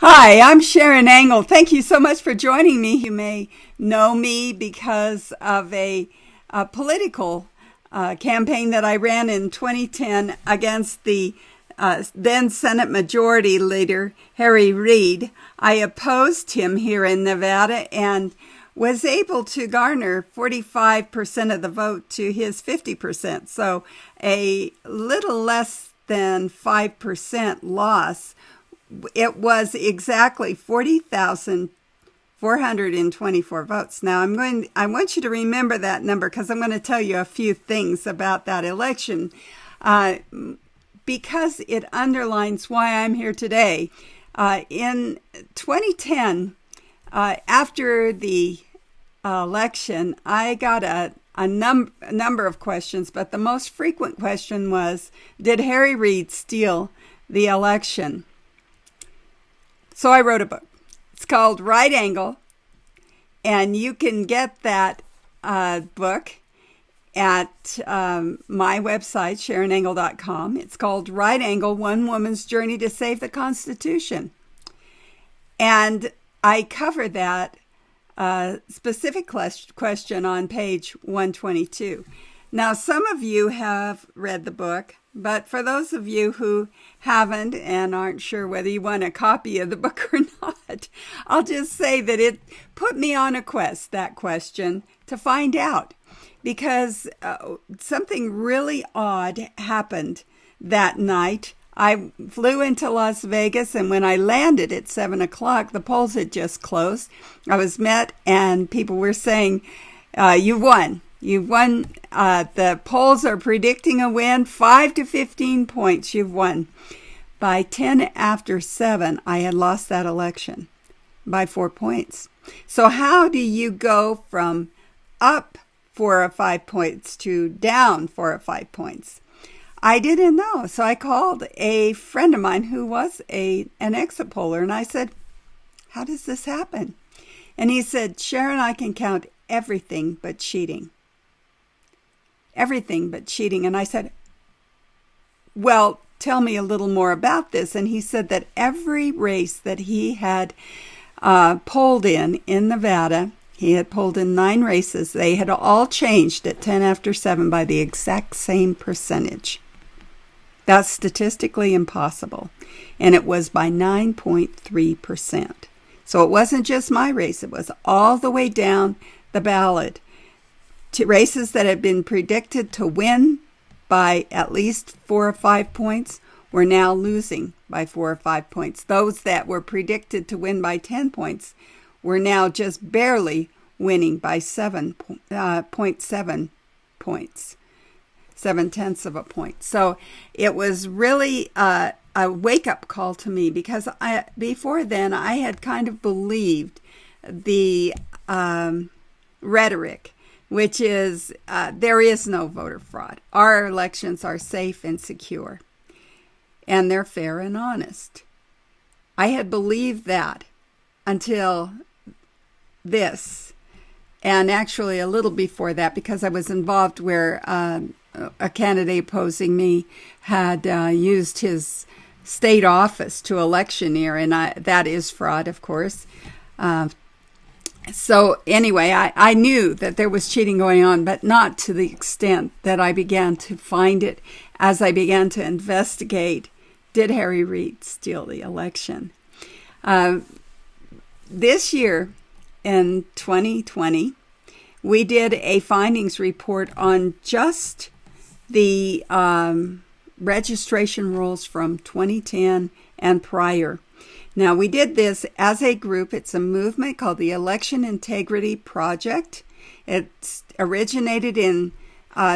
Hi, I'm Sharon Engel. Thank you so much for joining me. You may know me because of a political campaign that I ran in 2010 against the then Senate Majority Leader, Harry Reid. I opposed him here in Nevada and was able to garner 45% of the vote to his 50%. So a little less than 5% loss. It was exactly 40,424 votes. Now I want you to remember that number because I'm going to tell you a few things about that election because it underlines why I'm here today. In 2010, after the election, I got a number of questions, but the most frequent question was, did Harry Reid steal the election? So I wrote a book. It's called Right Angle, and you can get that book at my website, SharonEngel.com. It's called Right Angle, One Woman's Journey to Save the Constitution. And I cover that specific question on page 122. Now, some of you have read the book, but for those of you who haven't and aren't sure whether you want a copy of the book or not, I'll just say that it put me on a quest, that question, to find out. Because something really odd happened that night. I flew into Las Vegas, and when I landed at 7 o'clock, the polls had just closed. I was met, and people were saying, you won. You've won. The polls are predicting a win, 5 to 15 points. You've won. By 10 after 7, I had lost that election by 4 points. So how do you go from up 4 or 5 points to down 4 or 5 points? I didn't know. So I called a friend of mine who was an exit poller, and I said, how does this happen? And he said, Sharon, I can count everything but cheating. Everything but cheating. And I said, well, tell me a little more about this. And he said that every race that he had polled in Nevada, he had polled in 9 races, they had all changed at 10 after 7 by the exact same percentage. That's statistically impossible. And it was by 9.3%. So it wasn't just my race. It was all the way down the ballot. To races that had been predicted to win by at least 4 or 5 points were now losing by 4 or 5 points. Those that were predicted to win by 10 points were now just barely winning by 7.7 points, 0.7 of a point. So it was really a wake-up call to me because before then I had kind of believed the rhetoric, which is there is no voter fraud. Our elections are safe and secure, and they're fair and honest. I had believed that until this, and actually a little before that, because I was involved where a candidate opposing me had used his state office to electioneer, and that is fraud, of course. So anyway, I knew that there was cheating going on, but not to the extent that I began to find it as I began to investigate, did Harry Reid steal the election? This year, in 2020, we did a findings report on just the registration rules from 2010 and prior. Now, we did this as a group. It's a movement called the Election Integrity Project. It originated in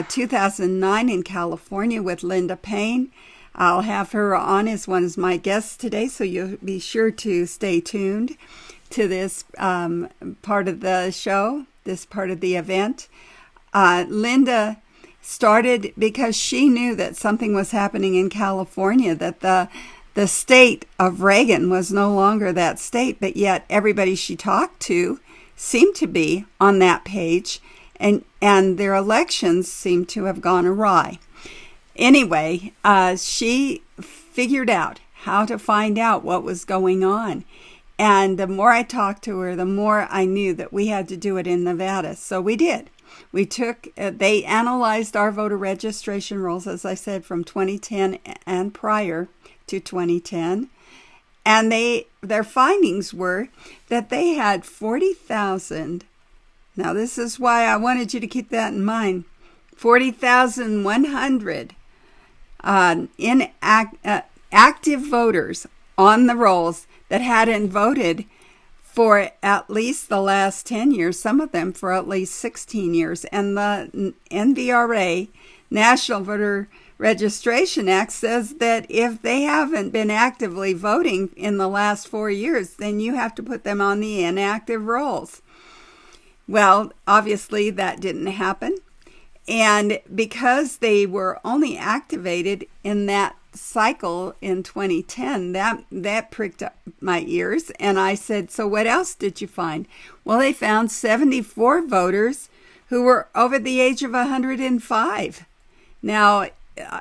2009 in California with Linda Paine. I'll have her on as one of my guests today, so you'll be sure to stay tuned to this part of the show, this part of the event. Linda started because she knew that something was happening in California, that the state of Reagan was no longer that state, but yet everybody she talked to seemed to be on that page, and their elections seemed to have gone awry. Anyway, she figured out how to find out what was going on. And the more I talked to her, the more I knew that we had to do it in Nevada. So we did. They analyzed our voter registration rolls, as I said, from 2010 and prior to 2010. And their findings were that they had 40,000. Now, this is why I wanted you to keep that in mind. 40,100 active voters on the rolls that hadn't voted for at least the last 10 years, some of them for at least 16 years. And the NVRA, National Voter Registration Act, says that if they haven't been actively voting in the last 4 years, then you have to put them on the inactive rolls. Well, obviously that didn't happen. And because they were only activated in that cycle in 2010, that pricked up my ears. And I said, so what else did you find? Well, they found 74 voters who were over the age of 105. Now,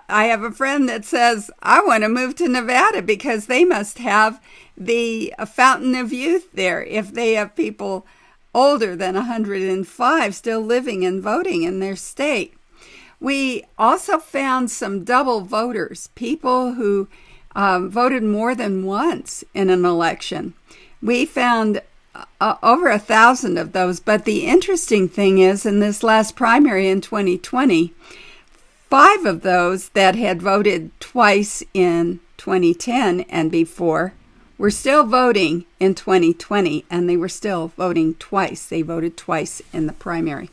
I have a friend that says, I want to move to Nevada because they must have the fountain of youth there if they have people older than 105 still living and voting in their state. We also found some double voters, people who voted more than once in an election. We found over 1,000 of those, but the interesting thing is, in this last primary in 2020, 5 of those that had voted twice in 2010 and before were still voting in 2020, and they were still voting twice. They voted twice in the primary.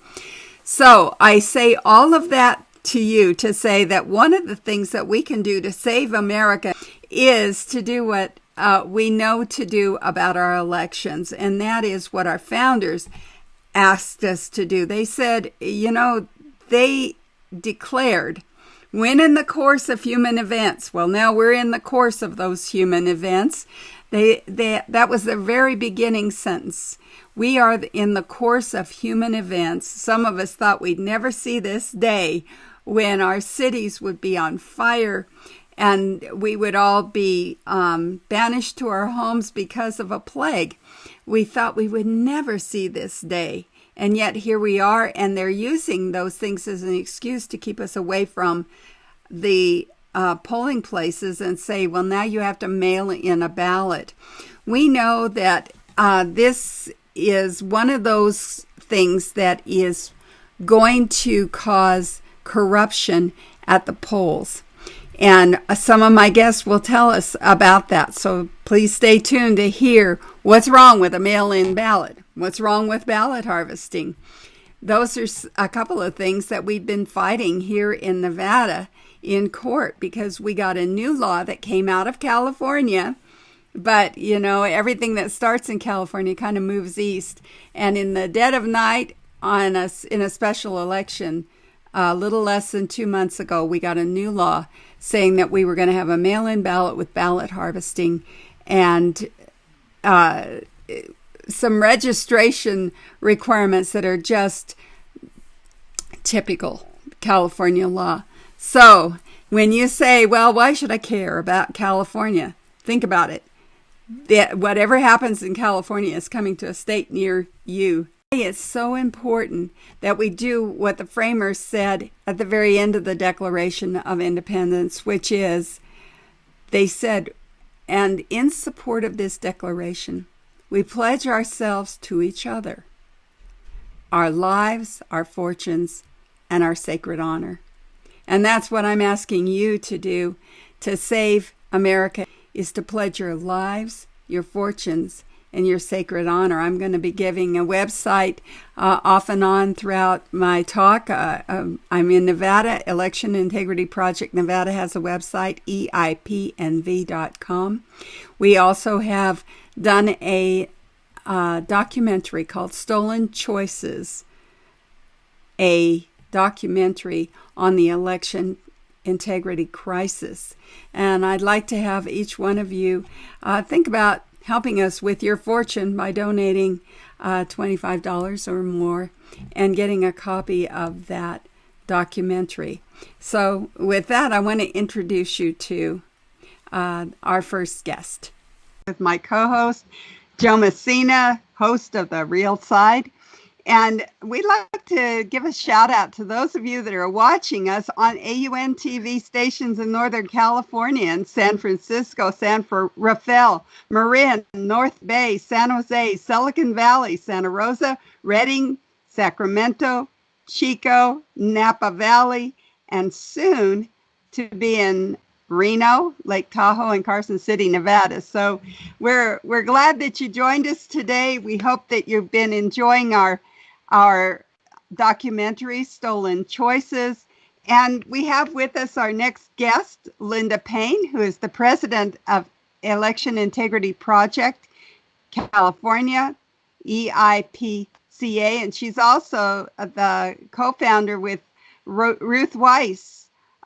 So I say all of that to you to say that one of the things that we can do to save America is to do what we know to do about our elections, and that is what our founders asked us to do. They said, they declared, when in the course of human events. Well, now we're in the course of those human events. That was the very beginning sentence. We are in the course of human events. Some of us thought we'd never see this day when our cities would be on fire and we would all be banished to our homes because of a plague. We thought we would never see this day. And yet here we are, and they're using those things as an excuse to keep us away from the polling places and say, well, now you have to mail in a ballot. We know that this is one of those things that is going to cause corruption at the polls. And some of my guests will tell us about that. So please stay tuned to hear what's wrong with a mail-in ballot. What's wrong with ballot harvesting? Those are a couple of things that we've been fighting here in Nevada in court because we got a new law that came out of California. But, everything that starts in California kind of moves east. And in the dead of night in a special election, a little less than 2 months ago, we got a new law saying that we were going to have a mail-in ballot with ballot harvesting and some registration requirements that are just typical California law. So when you say, well, why should I care about California? Think about it. Whatever happens in California is coming to a state near you. It's so important that we do what the framers said at the very end of the Declaration of Independence, which is, they said, and in support of this declaration, we pledge ourselves to each other, our lives, our fortunes, and our sacred honor. And that's what I'm asking you to do to save America, is to pledge your lives, your fortunes, and your sacred honor. I'm going to be giving a website off and on throughout my talk. I'm in Nevada. Election Integrity Project Nevada has a website, eipnv.com. We also have done a documentary called Stolen Choices, a documentary on the election integrity crisis. And I'd like to have each one of you think about helping us with your fortune by donating $25 or more and getting a copy of that documentary. So with that, I want to introduce you to our first guest. With my co-host, Joe Messina, host of The Real Side. And we'd like to give a shout out to those of you that are watching us on AUN TV stations in Northern California and San Francisco, San Rafael, Marin, North Bay, San Jose, Silicon Valley, Santa Rosa, Redding, Sacramento, Chico, Napa Valley, and soon to be in Reno, Lake Tahoe, and Carson City, Nevada. So we're glad that you joined us today. We hope that you've been enjoying our documentary, Stolen Choices. And we have with us our next guest, Linda Paine, who is the president of Election Integrity Project, California, EIPCA, and she's also the co-founder with Ruth Weiss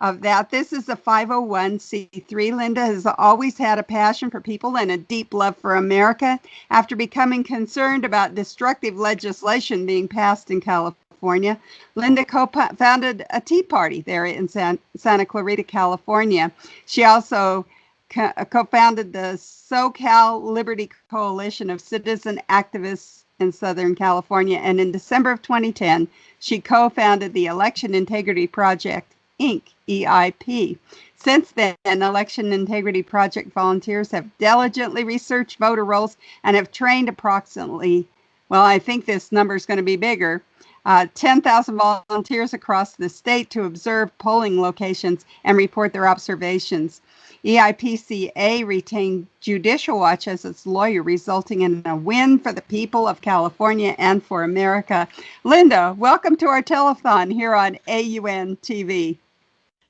of that. This is a 501c3. Linda has always had a passion for people and a deep love for America. After becoming concerned about destructive legislation being passed in California, Linda co-founded a Tea Party there in Santa Clarita, California. She also co-founded the SoCal Liberty Coalition of Citizen Activists in Southern California. And in December of 2010, she co-founded the Election Integrity Project, Inc., EIP. Since then, Election Integrity Project volunteers have diligently researched voter rolls and have trained approximately, well, I think this number is going to be bigger, 10,000 volunteers across the state to observe polling locations and report their observations. EIPCA retained Judicial Watch as its lawyer, resulting in a win for the people of California and for America. Linda, welcome to our telethon here on AUN TV.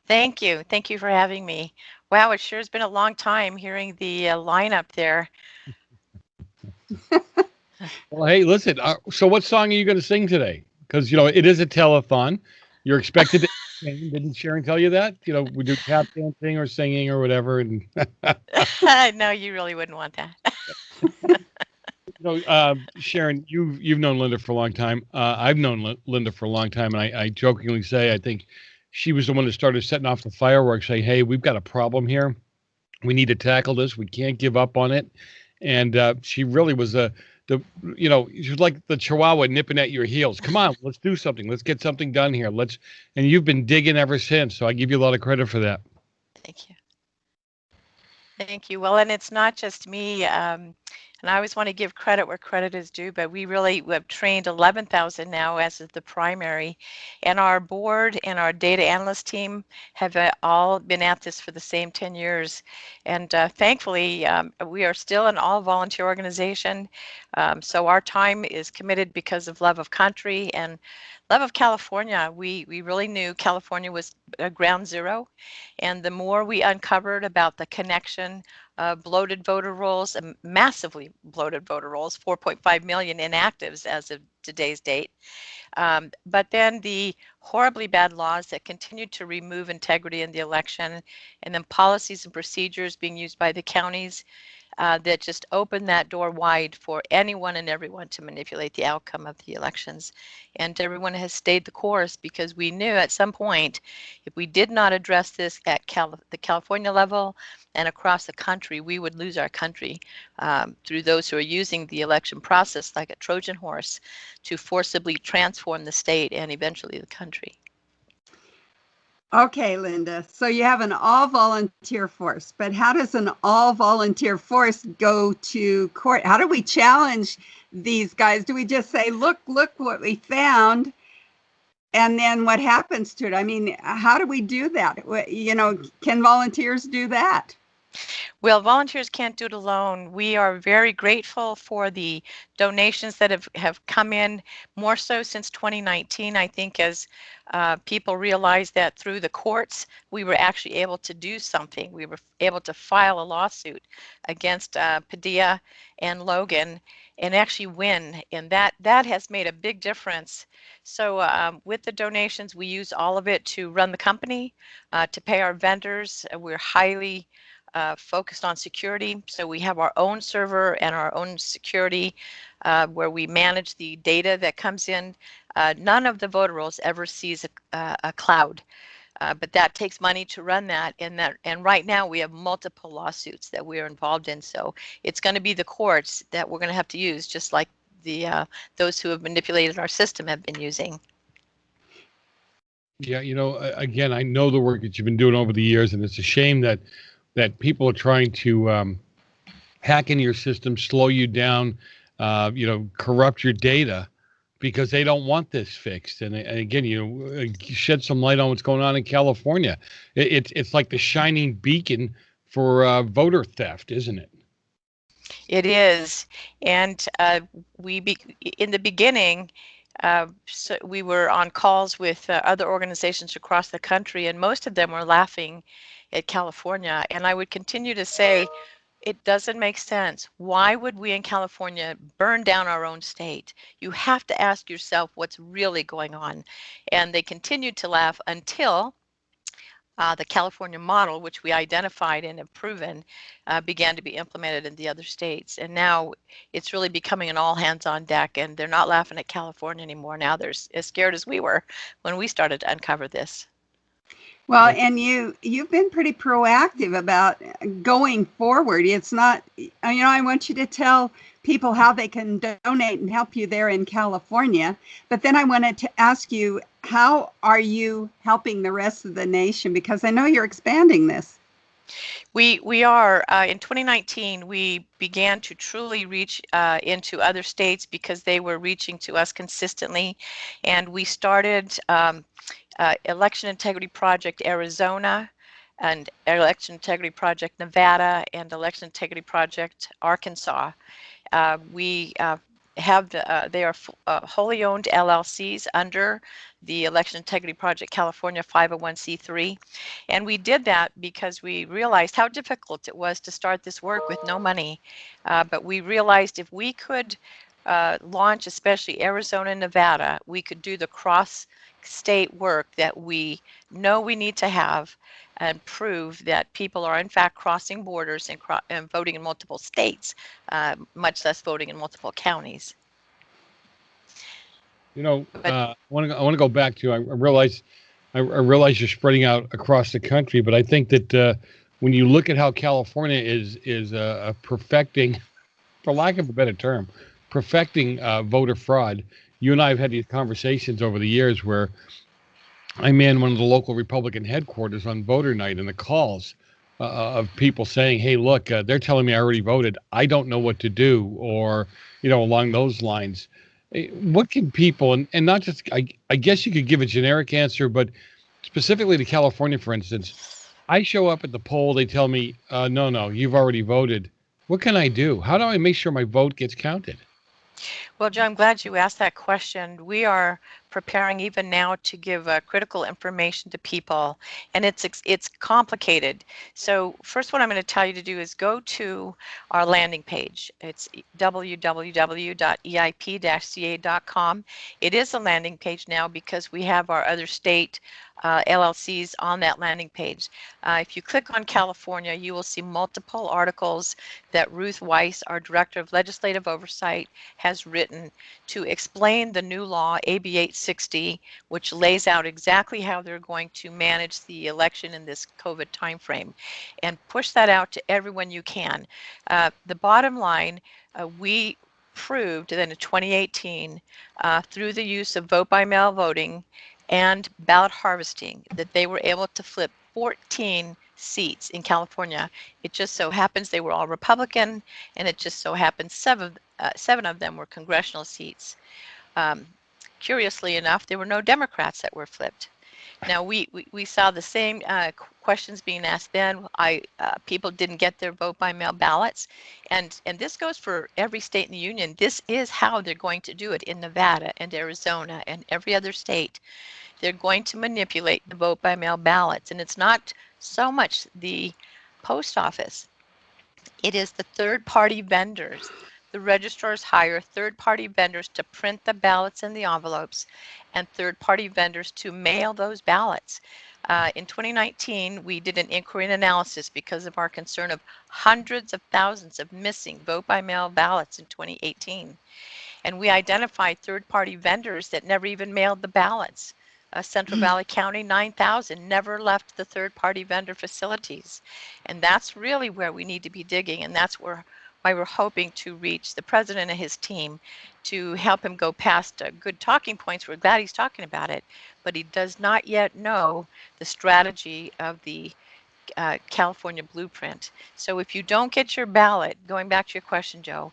Thank you. Thank you for having me. Wow, it sure has been a long time hearing the lineup there. Well, hey, listen, so what song are you going to sing today? Because, it is a telethon. You're expected to sing. Didn't Sharon tell you that? We do tap dancing or singing or whatever. And No, you really wouldn't want that. Sharon, you've known Linda for a long time. I've known Linda for a long time. And I jokingly say, I think she was the one that started setting off the fireworks, saying, hey, we've got a problem here. We need to tackle this. We can't give up on it. And she really was she was like the Chihuahua nipping at your heels. Come on, let's do something. Let's get something done here. And you've been digging ever since. So I give you a lot of credit for that. Thank you. Thank you. Well, and it's not just me. And I always want to give credit where credit is due, but we have trained 11,000 now as of the primary. And our board and our data analyst team have all been at this for the same 10 years. And thankfully, we are still an all-volunteer organization. So our time is committed because of love of country and love of California. We really knew California was ground zero. And the more we uncovered about the connection, bloated voter rolls, massively bloated voter rolls, 4.5 million inactives as of today's date. But then the horribly bad laws that continued to remove integrity in the election, and then policies and procedures being used by the counties that just opened that door wide for anyone and everyone to manipulate the outcome of the elections. And everyone has stayed the course because we knew at some point, if we did not address this at the California level and across the country, we would lose our country through those who are using the election process like a Trojan horse to forcibly transform the state and eventually the country. Okay, Linda. So you have an all-volunteer force, but how does an all-volunteer force go to court? How do we challenge these guys? Do we just say, look what we found, and then what happens to it? I mean, how do we do that? Can volunteers do that? Well, volunteers can't do it alone. We are very grateful for the donations that have come in, more so since 2019, I think, as people realized that through the courts, we were actually able to do something. We were able to file a lawsuit against Padilla and Logan and actually win. And that has made a big difference. So with the donations, we use all of it to run the company, to pay our vendors. We're highly focused on security. So we have our own server and our own security where we manage the data that comes in. None of the voter rolls ever sees a cloud. But that takes money to run that, and right now we have multiple lawsuits that we are involved in. So it's going to be the courts that we're going to have to use, just like the those who have manipulated our system have been using. Yeah, again, I know the work that you've been doing over the years, and it's a shame that people are trying to hack into your system, slow you down, corrupt your data because they don't want this fixed. And again, shed some light on what's going on in California. It's like the shining beacon for voter theft, isn't it? It is, and in the beginning, so we were on calls with other organizations across the country, and most of them were laughing at California. And I would continue to say, it doesn't make sense. Why would we in California burn down our own state? You have to ask yourself what's really going on. And they continued to laugh until the California model, which we identified and have proven, began to be implemented in the other states. And now it's really becoming an all hands on deck, and they're not laughing at California anymore. Now they're as scared as we were when we started to uncover this. Well, and you've been pretty proactive about going forward. It's not, I want you to tell people how they can donate and help you there in California. But then I wanted to ask you, how are you helping the rest of the nation? Because I know you're expanding this. We are. In 2019, we began to truly reach into other states because they were reaching to us consistently. And we started Election Integrity Project Arizona, and Election Integrity Project Nevada, and Election Integrity Project Arkansas. We have they are wholly owned LLCs under the Election Integrity Project California 501c3, and we did that because we realized how difficult it was to start this work with no money. But we realized if we could launch, especially Arizona and Nevada, we could do the cross-state work that we know we need to have and prove that people are in fact crossing borders and voting in multiple states, much less voting in multiple counties. I want to go back to. I realize you're spreading out across the country, but I think that when you look at how California is perfecting, for lack of a better term, perfecting voter fraud. You and I have had these conversations over the years where I man one of the local Republican headquarters on voter night, and the calls of people saying, "Hey, look, they're telling me I already voted. I don't know what to do," or along those lines. What can people, and not just, I guess you could give a generic answer, but specifically to California, for instance, I show up at the poll, they tell me, no, you've already voted. What can I do? How do I make sure my vote gets counted? Well, Joe, I'm glad you asked that question. We are preparing even now to give critical information to people, and it's complicated. So first, what I'm going to tell you to do is go to our landing page. It's www.eip-ca.com. It is a landing page now because we have our other state LLCs on that landing page. If you click on California, you will see multiple articles that Ruth Weiss, our Director of Legislative Oversight, has written to explain the new law, AB 860, which lays out exactly how they're going to manage the election in this COVID timeframe, and push that out to everyone you can. The bottom line, we proved that in 2018, through the use of vote-by-mail voting and ballot harvesting, that they were able to flip 14 seats in California. It just so happens they were all Republican, and it just so happens seven of them were congressional seats. Curiously enough, there were no Democrats that were flipped. Now, we saw the same questions being asked then. People didn't get their vote-by-mail ballots, and this goes for every state in the union. This is how they're going to do it in Nevada and Arizona and every other state. They're going to manipulate the vote-by-mail ballots, and it's not so much the post office. It is the third-party vendors. The registrars hire third-party vendors to print the ballots in the envelopes and third-party vendors to mail those ballots. In 2019, we did an inquiry and analysis because of our concern of hundreds of thousands of missing vote-by-mail ballots in 2018. And we identified third-party vendors that never even mailed the ballots. Central Valley County, 9,000 never left the third-party vendor facilities. And that's really where we need to be digging, and that's why we're hoping to reach the president and his team to help him go past good talking points. We're glad he's talking about it, but he does not yet know the strategy of the California blueprint. So if you don't get your ballot, going back to your question, Joe,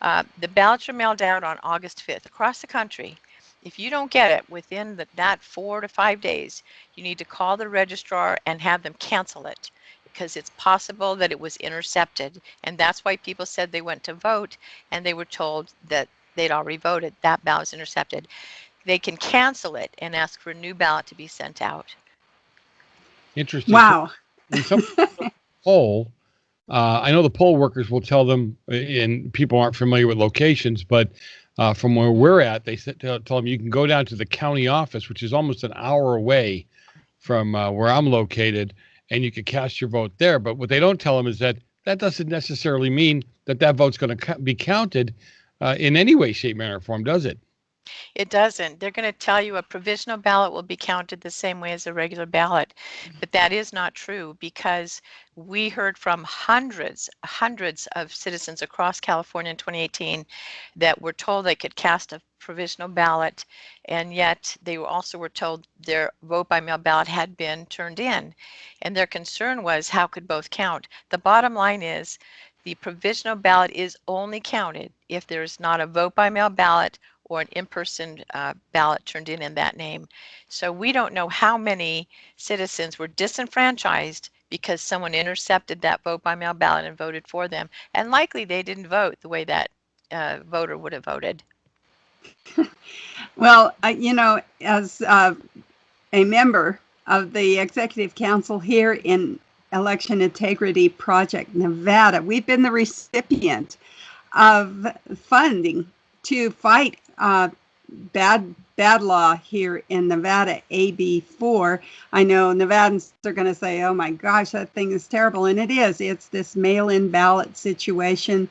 the ballots are mailed out on August 5th across the country. If you don't get it within that 4 to 5 days, you need to call the registrar and have them cancel it, because it's possible that it was intercepted. And that's why people said they went to vote and they were told that they'd already voted. That ballot was intercepted. They can cancel it and ask for a new ballot to be sent out. Interesting. Wow. When some poll, I know the poll workers will tell them, and people aren't familiar with locations, but from where we're at, they tell them you can go down to the county office, which is almost an hour away from where I'm located, and you can cast your vote there. But what they don't tell them is that doesn't necessarily mean that vote's going to be counted in any way, shape, manner, or form, does it? It doesn't. They're going to tell you a provisional ballot will be counted the same way as a regular ballot. But that is not true, because we heard from hundreds of citizens across California in 2018 that were told they could cast a provisional ballot, and yet they also were told their vote by mail ballot had been turned in. And their concern was, how could both count? The bottom line is, the provisional ballot is only counted if there's not a vote by mail ballot or an in-person ballot turned in that name. So we don't know how many citizens were disenfranchised because someone intercepted that vote by mail ballot and voted for them. And likely they didn't vote the way that voter would have voted. Well, as a member of the Executive Council here in Election Integrity Project Nevada, we've been the recipient of funding to fight bad law here in Nevada, AB 4. I know Nevadans are going to say, oh my gosh, that thing is terrible. And it is. It's this mail-in ballot situation,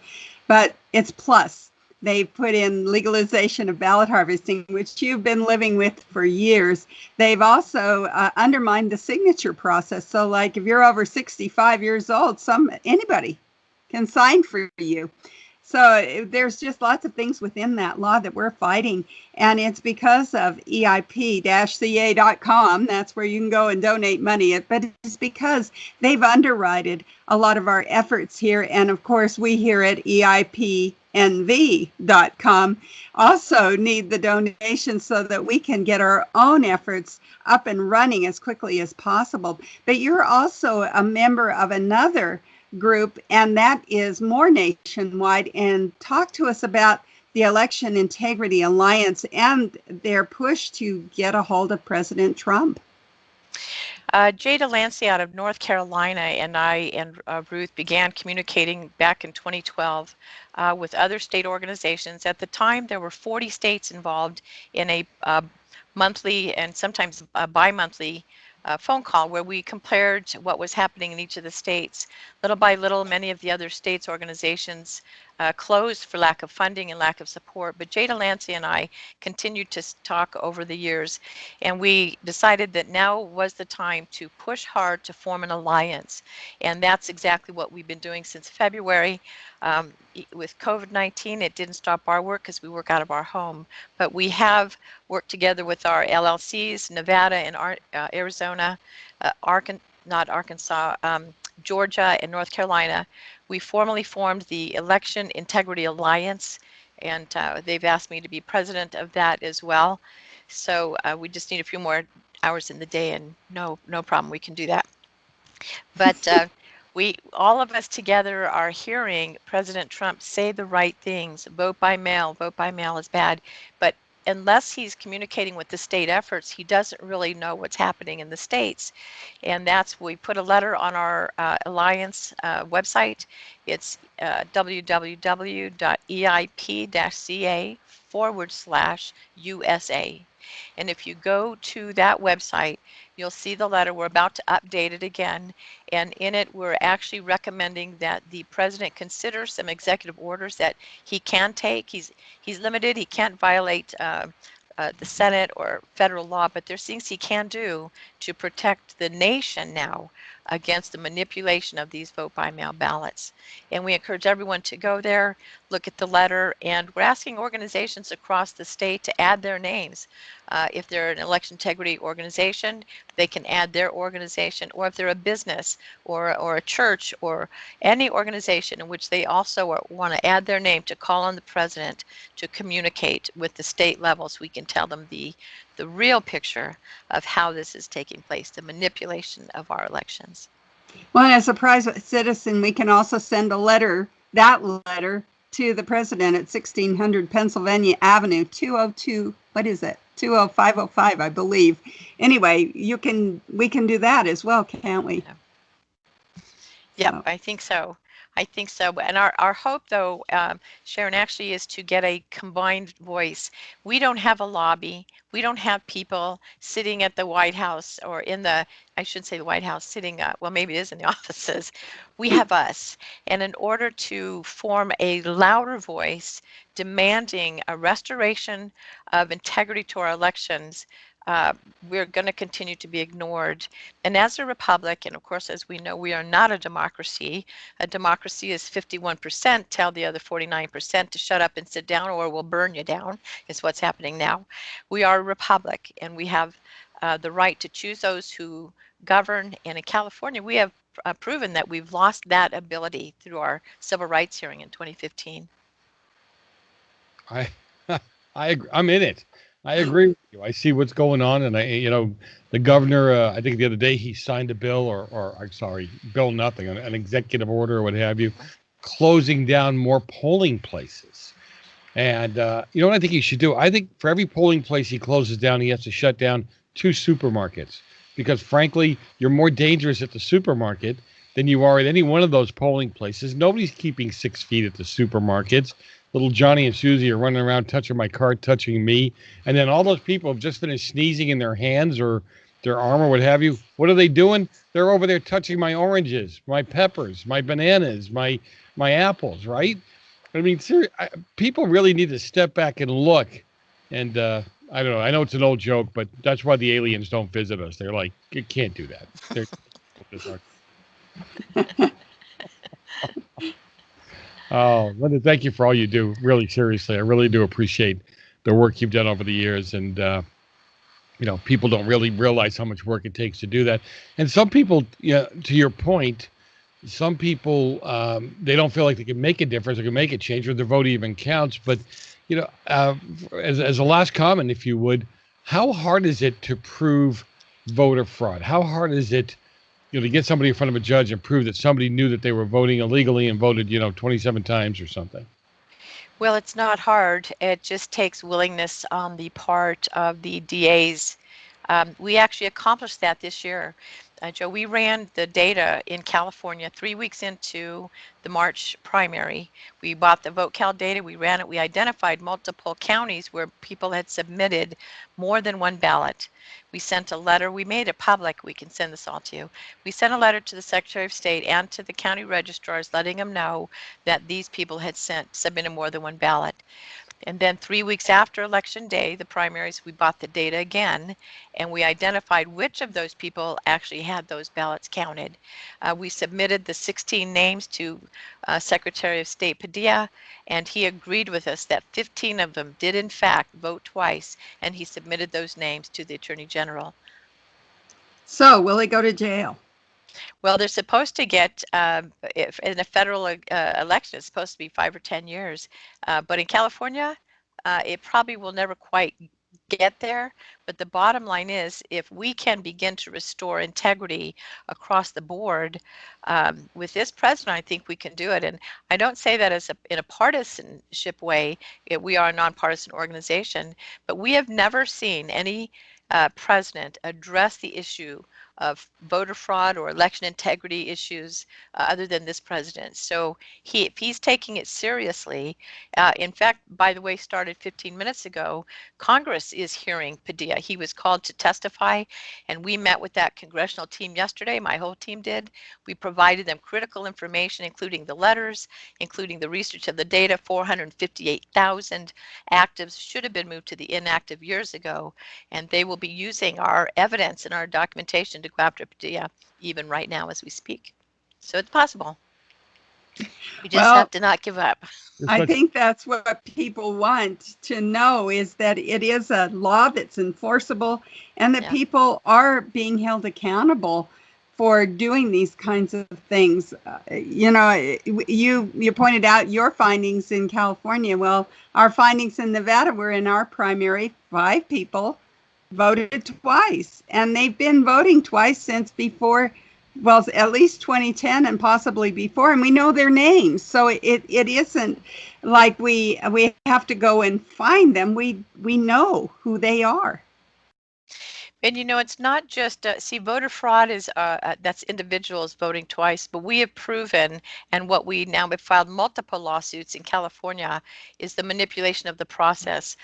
but it's plus. They put in legalization of ballot harvesting, which you've been living with for years. They've also undermined the signature process. So like if you're over 65 years old, anybody can sign for you. So there's just lots of things within that law that we're fighting. And it's because of EIP-CA.com. That's where you can go and donate money. But it's because they've underwritten a lot of our efforts here. And of course, we here at EIPNV.com also need the donations so that we can get our own efforts up and running as quickly as possible. But you're also a member of another group, and that is more nationwide. And talk to us about the Election Integrity Alliance and their push to get a hold of President Trump. Jay Delancy out of North Carolina and I and Ruth began communicating back in 2012 with other state organizations. At the time, there were 40 states involved in a monthly and sometimes bi-monthly phone call where we compared what was happening in each of the states. Little by little, many of the other states' organizations closed for lack of funding and lack of support, but Jay Delancy and I continued to talk over the years, and we decided that now was the time to push hard to form an alliance, and that's exactly what we've been doing since February. With COVID-19, it didn't stop our work because we work out of our home, but we have worked together with our LLCs, Nevada and Arizona, Georgia and North Carolina. We formally formed the Election Integrity Alliance, and they've asked me to be president of that as well. So we just need a few more hours in the day, and no problem, we can do that. But all of us together are hearing President Trump say the right things. Vote by mail is bad. But unless he's communicating with the state efforts, he doesn't really know what's happening in the states. And we put a letter on our Alliance website. It's www.eip-ca/USA. And if you go to that website, you'll see the letter. We're about to update it again. And in it, we're actually recommending that the president consider some executive orders that he can take. He's limited. He can't violate the Senate or federal law, but there's things he can do to protect the nation now against the manipulation of these vote by mail ballots. And we encourage everyone to go there, look at the letter, and we're asking organizations across the state to add their names. If they're an election integrity organization, they can add their organization, or if they're a business or a church or any organization in which they also want to add their name, to call on the president to communicate with the state levels. We can tell them the real picture of how this is taking place, the manipulation of our elections. Well, and as a private citizen, we can also send that letter to the president at 1600 Pennsylvania Avenue, 202, what is it? 20505, I believe. Anyway, we can do that as well, can't we? Yep, I think so. And our hope, though, Sharon, actually is to get a combined voice. We don't have a lobby. We don't have people sitting at the White House or I should say the White House, sitting, well, maybe it is in the offices. We have us. And in order to form a louder voice demanding a restoration of integrity to our elections, we're going to continue to be ignored. And as a republic, and of course, as we know, we are not a democracy. A democracy is 51%, tell the other 49% to shut up and sit down or we'll burn you down, is what's happening now. We are a republic, and we have the right to choose those who govern. And in California, we have proven that we've lost that ability through our civil rights hearing in 2015. I'm in it. I agree with you. I see what's going on, and the governor. I think the other day he signed a bill, or I'm sorry, bill nothing, an executive order or what have you, closing down more polling places. And you know what I think he should do? I think for every polling place he closes down, he has to shut down 2 supermarkets, because frankly, you're more dangerous at the supermarket than you are at any one of those polling places. Nobody's keeping 6 feet at the supermarkets. Little Johnny and Susie are running around touching my cart, touching me. And then all those people have just finished sneezing in their hands or their arm or what have you. What are they doing? They're over there touching my oranges, my peppers, my bananas, my apples, right? I mean, people really need to step back and look. And I don't know. I know it's an old joke, but that's why the aliens don't visit us. They're like, you can't do that. Oh, Linda, thank you for all you do. Really, seriously, I really do appreciate the work you've done over the years. And, people don't really realize how much work it takes to do that. And some people, to your point, some people, they don't feel like they can make a difference or can make a change, or their vote even counts. But, as a last comment, if you would, how hard is it to prove voter fraud? How hard is it to get somebody in front of a judge and prove that somebody knew that they were voting illegally and voted, 27 times or something? Well, it's not hard. It just takes willingness on the part of the DAs. We actually accomplished that this year. Joe, we ran the data in California 3 weeks into the March primary. We bought the VoteCal data, we ran it, we identified multiple counties where people had submitted more than one ballot. We sent a letter, we made it public, we can send this all to you. We sent a letter to the Secretary of State and to the county registrars letting them know that these people had submitted more than one ballot. And then 3 weeks after Election Day, the primaries, we bought the data again, and we identified which of those people actually had those ballots counted. We submitted the 16 names to Secretary of State Padilla, and he agreed with us that 15 of them did in fact vote twice, and he submitted those names to the Attorney General. So will he go to jail? Well, they're supposed to get, if in a federal election, it's supposed to be 5 or 10 years. But in California, it probably will never quite get there. But the bottom line is, if we can begin to restore integrity across the board, with this president, I think we can do it. And I don't say that in a partisanship way. We are a nonpartisan organization, but we have never seen any president address the issue of voter fraud or election integrity issues other than this president. So if he's taking it seriously, in fact, by the way, started 15 minutes ago, Congress is hearing Padilla. He was called to testify, and we met with that congressional team yesterday. My whole team did. We provided them critical information, including the letters, including the research of the data. 458,000 actives should have been moved to the inactive years ago, and they will be using our evidence and our documentation to go after Padilla even right now as we speak. So it's possible. We just have to not give up. I think that's what people want to know, is that it is a law that's enforceable and that people are being held accountable for doing these kinds of things. You pointed out your findings in California. Well, our findings in Nevada were in our primary. 5 people voted twice, and they've been voting twice since before, well, at least 2010 and possibly before, and we know their names. So it isn't like we have to go and find them. We know who they are. And it's not just, voter fraud is, that's individuals voting twice, but we have proven, and what we now have filed multiple lawsuits in California, is the manipulation of the process.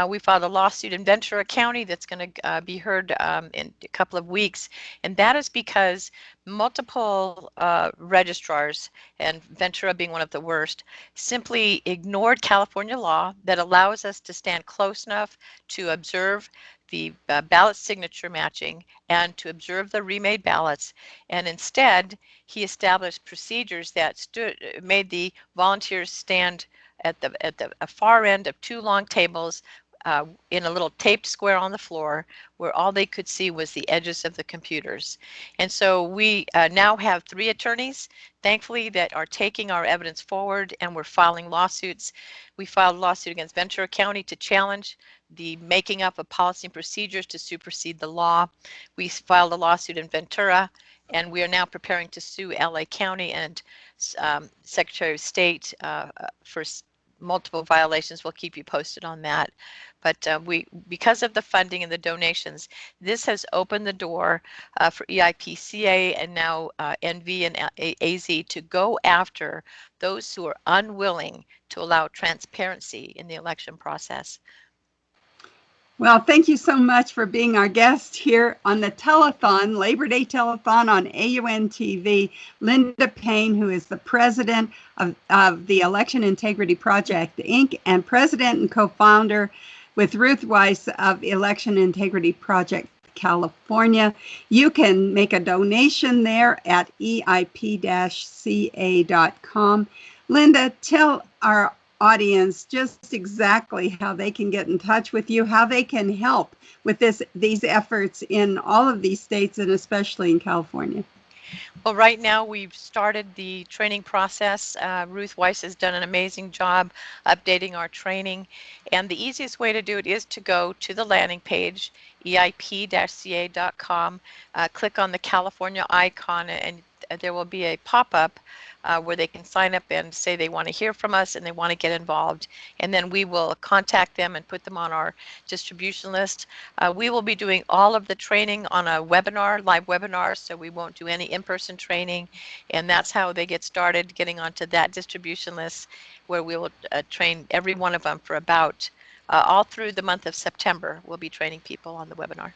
We filed a lawsuit in Ventura County that's going to be heard in a couple of weeks, and that is because multiple registrars, and Ventura being one of the worst, simply ignored California law that allows us to stand close enough to observe the ballot signature matching and to observe the remade ballots, and instead he established procedures that made the volunteers stand at the far end of 2 long tables in a little taped square on the floor where all they could see was the edges of the computers. And so we now have 3 attorneys, thankfully, that are taking our evidence forward, and we're filing lawsuits. We filed a lawsuit against Ventura County to challenge the making up of policy and procedures to supersede the law. We filed a lawsuit in Ventura, and we are now preparing to sue LA County and Secretary of State for multiple violations. We'll keep you posted on that. But because of the funding and the donations, this has opened the door for EIPCA and now NV and AZ to go after those who are unwilling to allow transparency in the election process. Well, thank you so much for being our guest here on the telethon, Labor Day telethon on AUN TV. Linda Paine, who is the president of the Election Integrity Project, Inc., and president and co-founder with Ruth Weiss of Election Integrity Project California. You can make a donation there at eip-ca.com. Linda, tell our audience just exactly how they can get in touch with you, how they can help with these efforts in all of these states and especially in California. Well, right now we've started the training process. Ruth Weiss has done an amazing job updating our training, and the easiest way to do it is to go to the landing page, eip-ca.com, click on the California icon, and there will be a pop-up where they can sign up and say they want to hear from us and they want to get involved. And then we will contact them and put them on our distribution list. We will be doing all of the training on a webinar, live webinar, so we won't do any in-person training. And that's how they get started getting onto that distribution list, where we will train every one of them for about all through the month of September. We'll be training people on the webinar.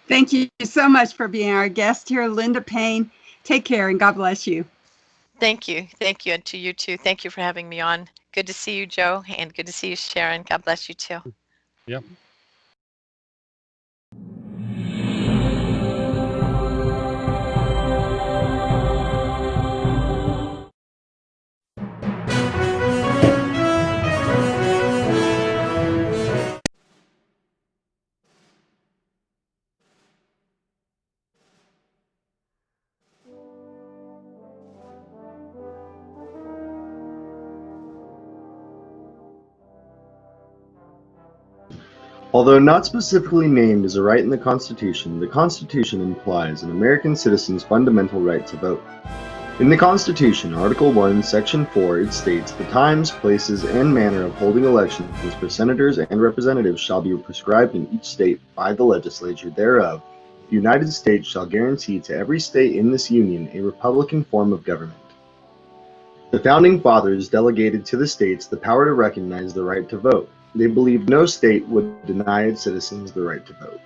Thank you so much for being our guest here, Linda Paine. Take care and God bless you. Thank you. Thank you. And to you too. Thank you for having me on. Good to see you, Joe, and good to see you, Sharon. God bless you too. Yep. Although not specifically named as a right in the Constitution implies an American citizen's fundamental right to vote. In the Constitution, Article 1, Section 4, it states, "The times, places, and manner of holding elections for senators and representatives shall be prescribed in each state by the legislature thereof, the United States shall guarantee to every state in this union a republican form of government. The Founding Fathers delegated to the states the power to recognize the right to vote. They believed no state would deny its citizens the right to vote.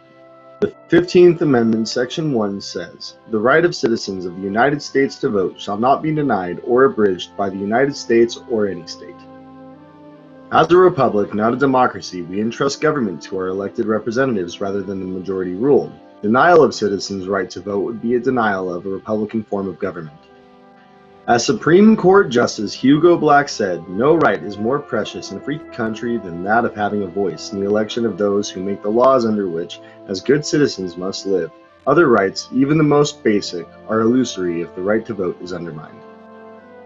The 15th Amendment, Section 1 says, "The right of citizens of the United States to vote shall not be denied or abridged by the United States or any state." As a republic, not a democracy, we entrust government to our elected representatives rather than the majority rule. Denial of citizens' right to vote would be a denial of a republican form of government. As Supreme Court Justice Hugo Black said, "No right is more precious in a free country than that of having a voice in the election of those who make the laws under which, as good citizens, must live. Other rights, even the most basic, are illusory if the right to vote is undermined."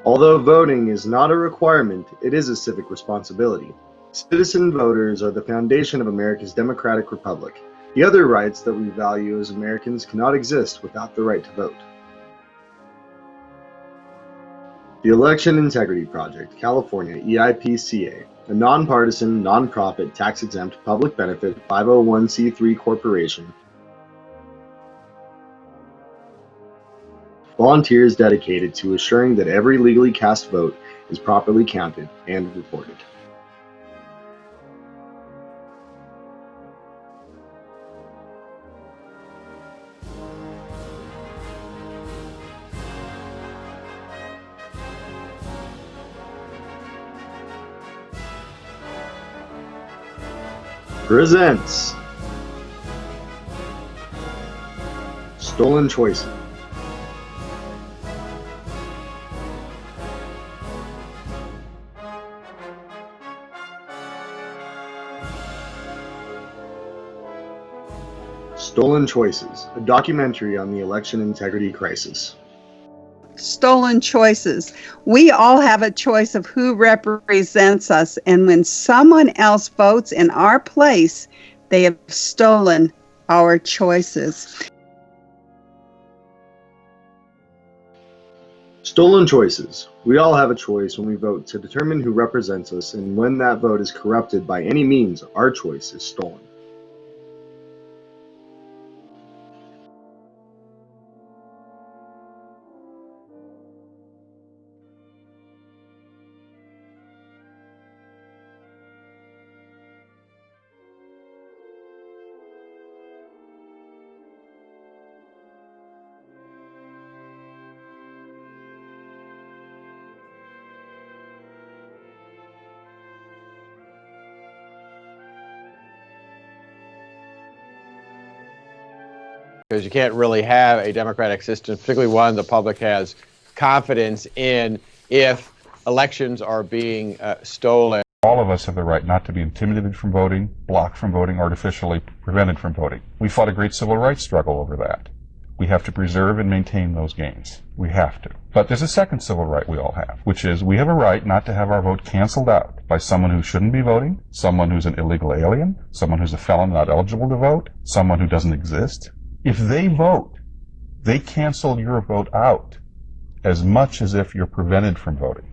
Although voting is not a requirement, it is a civic responsibility. Citizen voters are the foundation of America's democratic republic. The other rights that we value as Americans cannot exist without the right to vote. The Election Integrity Project, California, EIPCA, a nonpartisan, nonprofit, tax-exempt, public benefit 501c3 corporation, volunteers dedicated to assuring that every legally cast vote is properly counted and reported. Presents Stolen Choices. Stolen Choices, a documentary on the election integrity crisis. Stolen choices. We all have a choice of who represents us, and when someone else votes in our place, they have stolen our choices. Stolen choices. We all have a choice when we vote to determine who represents us, and when that vote is corrupted by any means, our choice is stolen. Because you can't really have a democratic system, particularly one the public has confidence in, if elections are being stolen. All of us have the right not to be intimidated from voting, blocked from voting, artificially prevented from voting. We fought a great civil rights struggle over that. We have to preserve and maintain those gains. We have to. But there's a second civil right we all have, which is we have a right not to have our vote canceled out by someone who shouldn't be voting, someone who's an illegal alien, someone who's a felon not eligible to vote, someone who doesn't exist. If they vote, they cancel your vote out as much as if you're prevented from voting.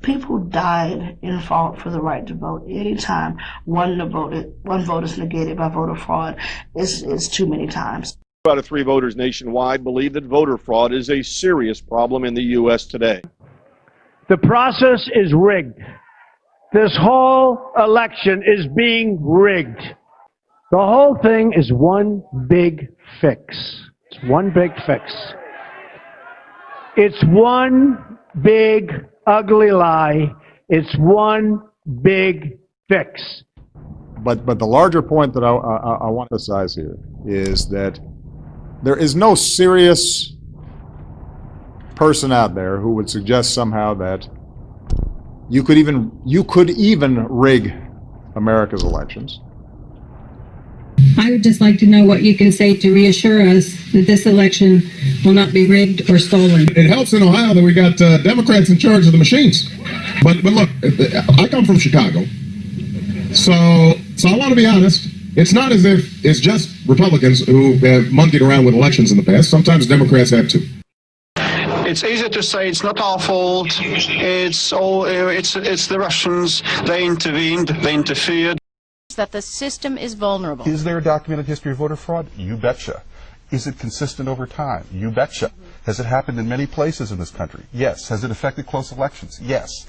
People died and fought for the right to vote. Anytime one vote is negated by voter fraud is too many times. 2 out of 3 voters nationwide believe that voter fraud is a serious problem in the U.S. today. The process is rigged. This whole election is being rigged. The whole thing is one big fix. It's one big fix. It's one big ugly lie. It's one big fix. But the larger point that I want to emphasize here is that there is no serious person out there who would suggest somehow that you could even rig America's elections. I would just like to know what you can say to reassure us that this election will not be rigged or stolen. It helps in Ohio that we got Democrats in charge of the machines. But look, I come from Chicago, so I want to be honest. It's not as if it's just Republicans who have monkeyed around with elections in the past. Sometimes Democrats have too. It's easy to say it's not our fault. It's the Russians. They intervened. They interfered. That the system is vulnerable. Is there a documented history of voter fraud? You betcha. Is it consistent over time? You betcha. Has it happened in many places in this country? Yes. Has it affected close elections? Yes.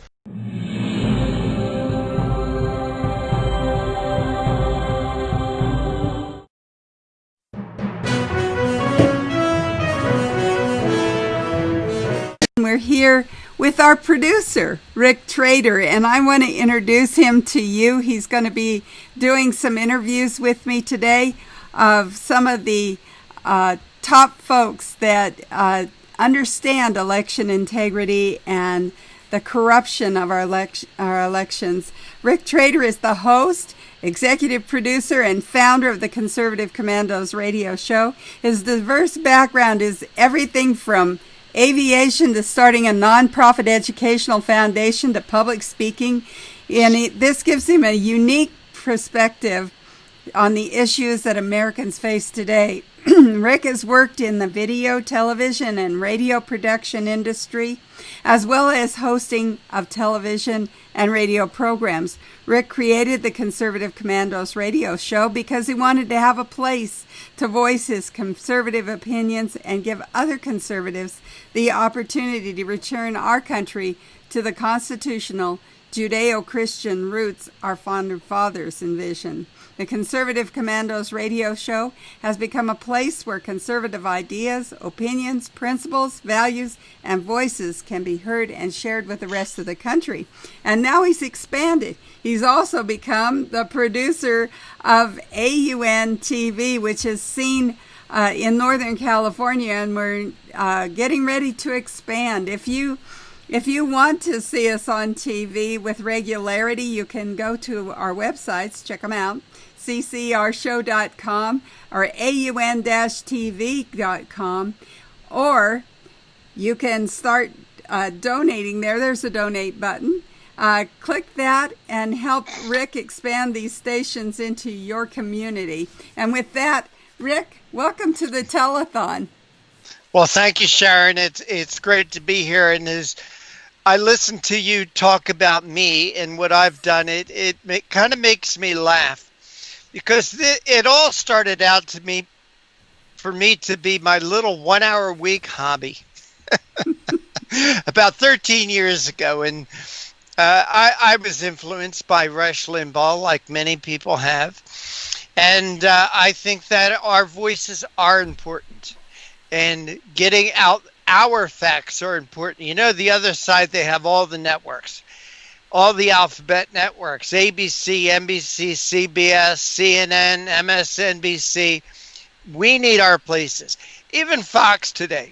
We're here with our producer, Rick Trader, and I want to introduce him to you. He's going to be doing some interviews with me today of some of the top folks that understand election integrity and the corruption of our elections. Rick Trader is the host, executive producer, and founder of the Conservative Commandos radio show. His diverse background is everything from aviation to starting a nonprofit educational foundation to public speaking. And this gives him a unique perspective on the issues that Americans face today. Rick has worked in the video, television, and radio production industry, as well as hosting of television and radio programs. Rick created the Conservative Commandos radio show because he wanted to have a place to voice his conservative opinions and give other conservatives the opportunity to return our country to the constitutional Judeo-Christian roots our founder fathers envisioned. The Conservative Commandos radio show has become a place where conservative ideas, opinions, principles, values, and voices can be heard and shared with the rest of the country. And now he's expanded. He's also become the producer of AUN TV, which is seen in Northern California, and we're getting ready to expand. If you want to see us on TV with regularity, you can go to our websites, check them out, ccrshow.com or aun-tv.com, or you can start donating there. There's a donate button. Click that and help Rick expand these stations into your community. And with that, Rick, welcome to the telethon. Well, thank you, Sharon. It's great to be here, and I listen to you talk about me and what I've done. It kind of makes me laugh, because it all started out for me to be my little 1 hour a week hobby about 13 years ago. And I was influenced by Rush Limbaugh, like many people have. And I think that our voices are important, and getting out our facts are important. You know, the other side, they have all the networks, all the alphabet networks, ABC, NBC, CBS, CNN, MSNBC. We need our places. Even Fox today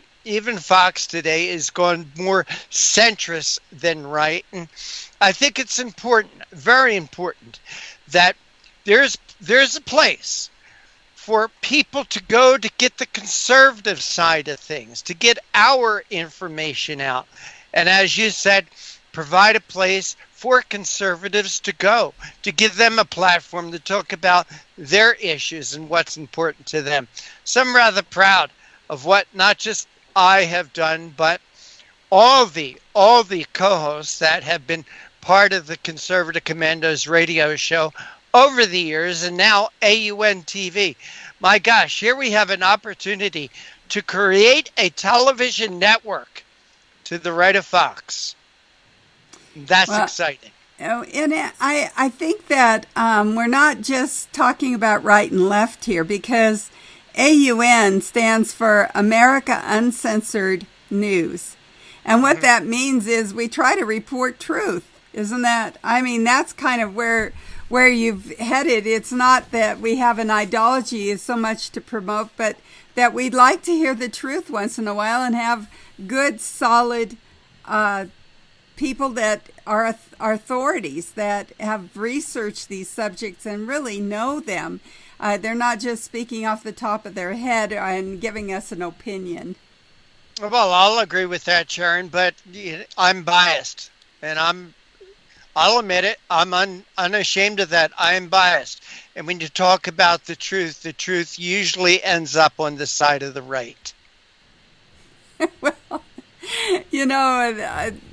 is going more centrist than right. And I think it's important, very important, that there's a place for people to go to get the conservative side of things, to get our information out. And as you said, provide a place for conservatives to go, to give them a platform to talk about their issues and what's important to them. So I'm rather proud of what not just I have done, but all the co-hosts that have been part of the Conservative Commandos radio show over the years, and now AUN TV. My gosh, here we have an opportunity to create a television network to the right of Fox. That's exciting. And I think that we're not just talking about right and left here, because AUN stands for America Uncensored News. And what that means is we try to report truth. Isn't that? I mean, that's kind of where you've headed. It's not that we have an ideology so much to promote, but that we'd like to hear the truth once in a while and have good, solid people that are authorities that have researched these subjects and really know them. They're not just speaking off the top of their head and giving us an opinion. Well, I'll agree with that, Sharon, but I'm biased, and I'll admit it. I'm unashamed of that. I am biased. And when you talk about the truth usually ends up on the side of the right. Well, you know,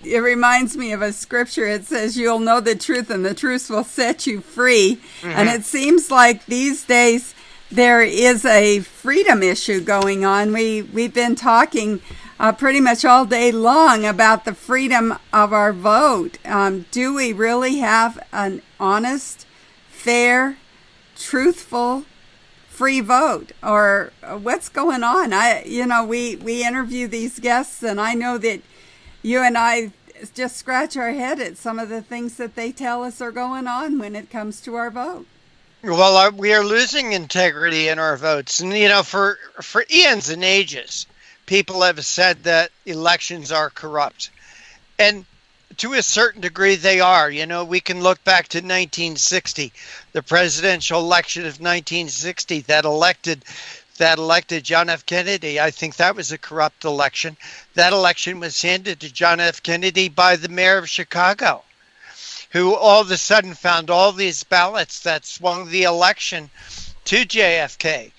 it reminds me of a scripture. It says, you'll know the truth and the truth will set you free. Mm-hmm. And it seems like these days there is a freedom issue going on. We've been talking pretty much all day long about the freedom of our vote. Do we really have an honest, fair, truthful, free vote, or what's going on? We interview these guests, and I know that you and I just scratch our head at some of the things that they tell us are going on when it comes to our vote. Well, we are losing integrity in our votes. And, for eons and ages, people have said that elections are corrupt. And to a certain degree, they are. We can look back to 1960, the presidential election of 1960 that elected John F. Kennedy. I think that was a corrupt election. That election was handed to John F. Kennedy by the mayor of Chicago, who all of a sudden found all these ballots that swung the election to JFK.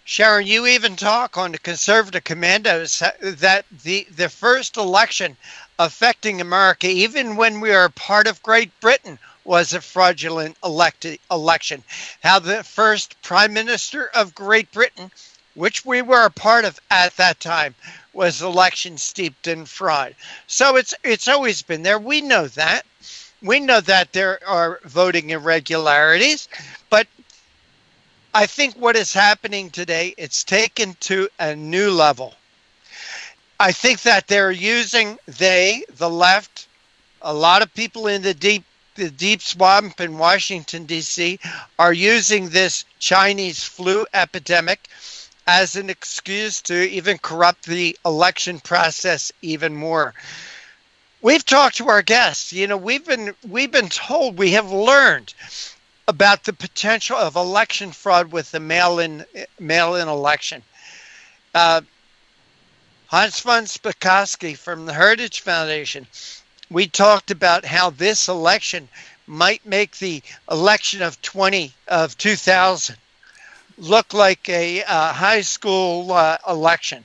Sharon, you even talk on the Conservative Commandos that the first election affecting America, even when we are part of Great Britain, was a fraudulent election. How the first Prime Minister of Great Britain, which we were a part of at that time, was election steeped in fraud. So it's always been there. We know that. We know that there are voting irregularities, but I think what is happening today, it's taken to a new level. I think that they're using the left, a lot of people in the deep swamp in Washington, D.C., are using this Chinese flu epidemic as an excuse to even corrupt the election process even more. We've talked to our guests. We've been told, we have learned about the potential of election fraud with the mail-in election. Hans Von Spakovsky from the Heritage Foundation, we talked about how this election might make the election of 2000 look like a high school election.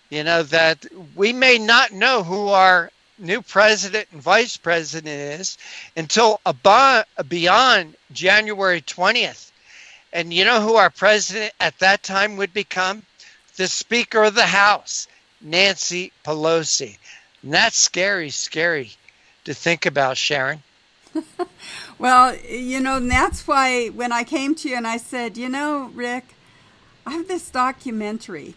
That we may not know who our new president and vice president is until beyond January 20th. And you know who our president at that time would become? The Speaker of the House, Nancy Pelosi. And that's scary to think about, Sharon. Well, and that's why when I came to you and I said, Rick, I have this documentary,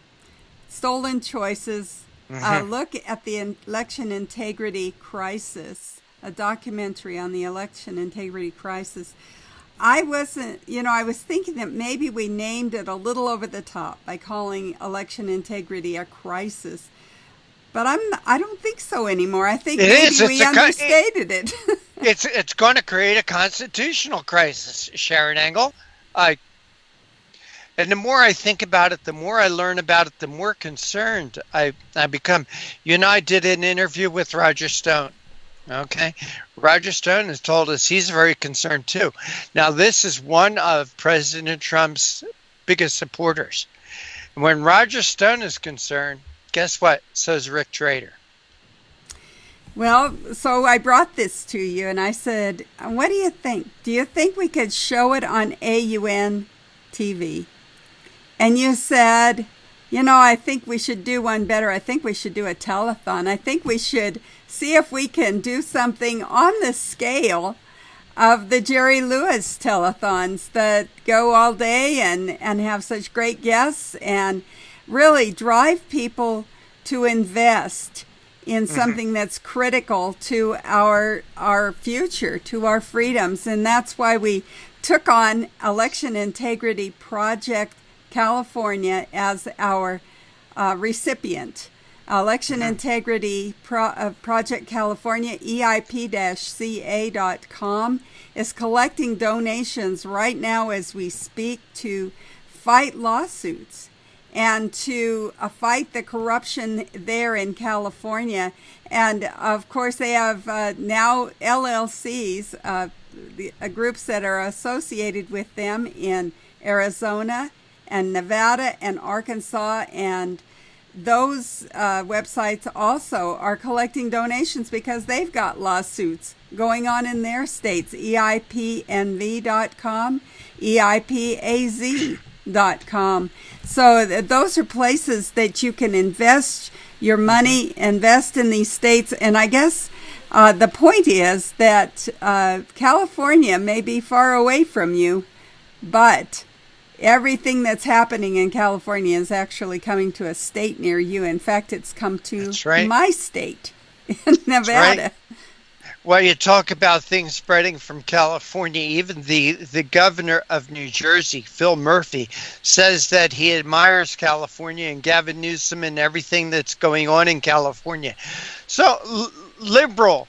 Stolen Choices, look at the election integrity crisis, a documentary on the election integrity crisis. I was thinking that maybe we named it a little over the top by calling election integrity a crisis. But I don't think so anymore. I think we understated it. It's going to create a constitutional crisis, Sharon Engel. And the more I think about it, the more I learn about it, the more concerned I become. I did an interview with Roger Stone. Okay. Roger Stone has told us he's very concerned too. Now, this is one of President Trump's biggest supporters. And when Roger Stone is concerned, guess what? So is Rick Trader. Well, so I brought this to you and I said, what do you think? Do you think we could show it on AUN TV? And you said, I think we should do one better. I think we should do a telethon. I think we should see if we can do something on the scale of the Jerry Lewis telethons that go all day and have such great guests and really drive people to invest in something that's critical to our future, to our freedoms. And that's why we took on Election Integrity Project California as our recipient. Election Integrity Project California, EIP-CA.com, is collecting donations right now as we speak to fight lawsuits and to fight the corruption there in California. And of course, they have now LLCs, groups that are associated with them in Arizona and Nevada and Arkansas, and those websites also are collecting donations because they've got lawsuits going on in their states, EIPNV.com, EIPAZ.com. So those are places that you can invest your money, invest in these states. And I guess the point is that California may be far away from you, but everything that's happening in California is actually coming to a state near you. In fact, it's come to my state in Nevada. Right. Well, you talk about things spreading from California. Even the governor of New Jersey, Phil Murphy, says that he admires California and Gavin Newsom and everything that's going on in California. So liberal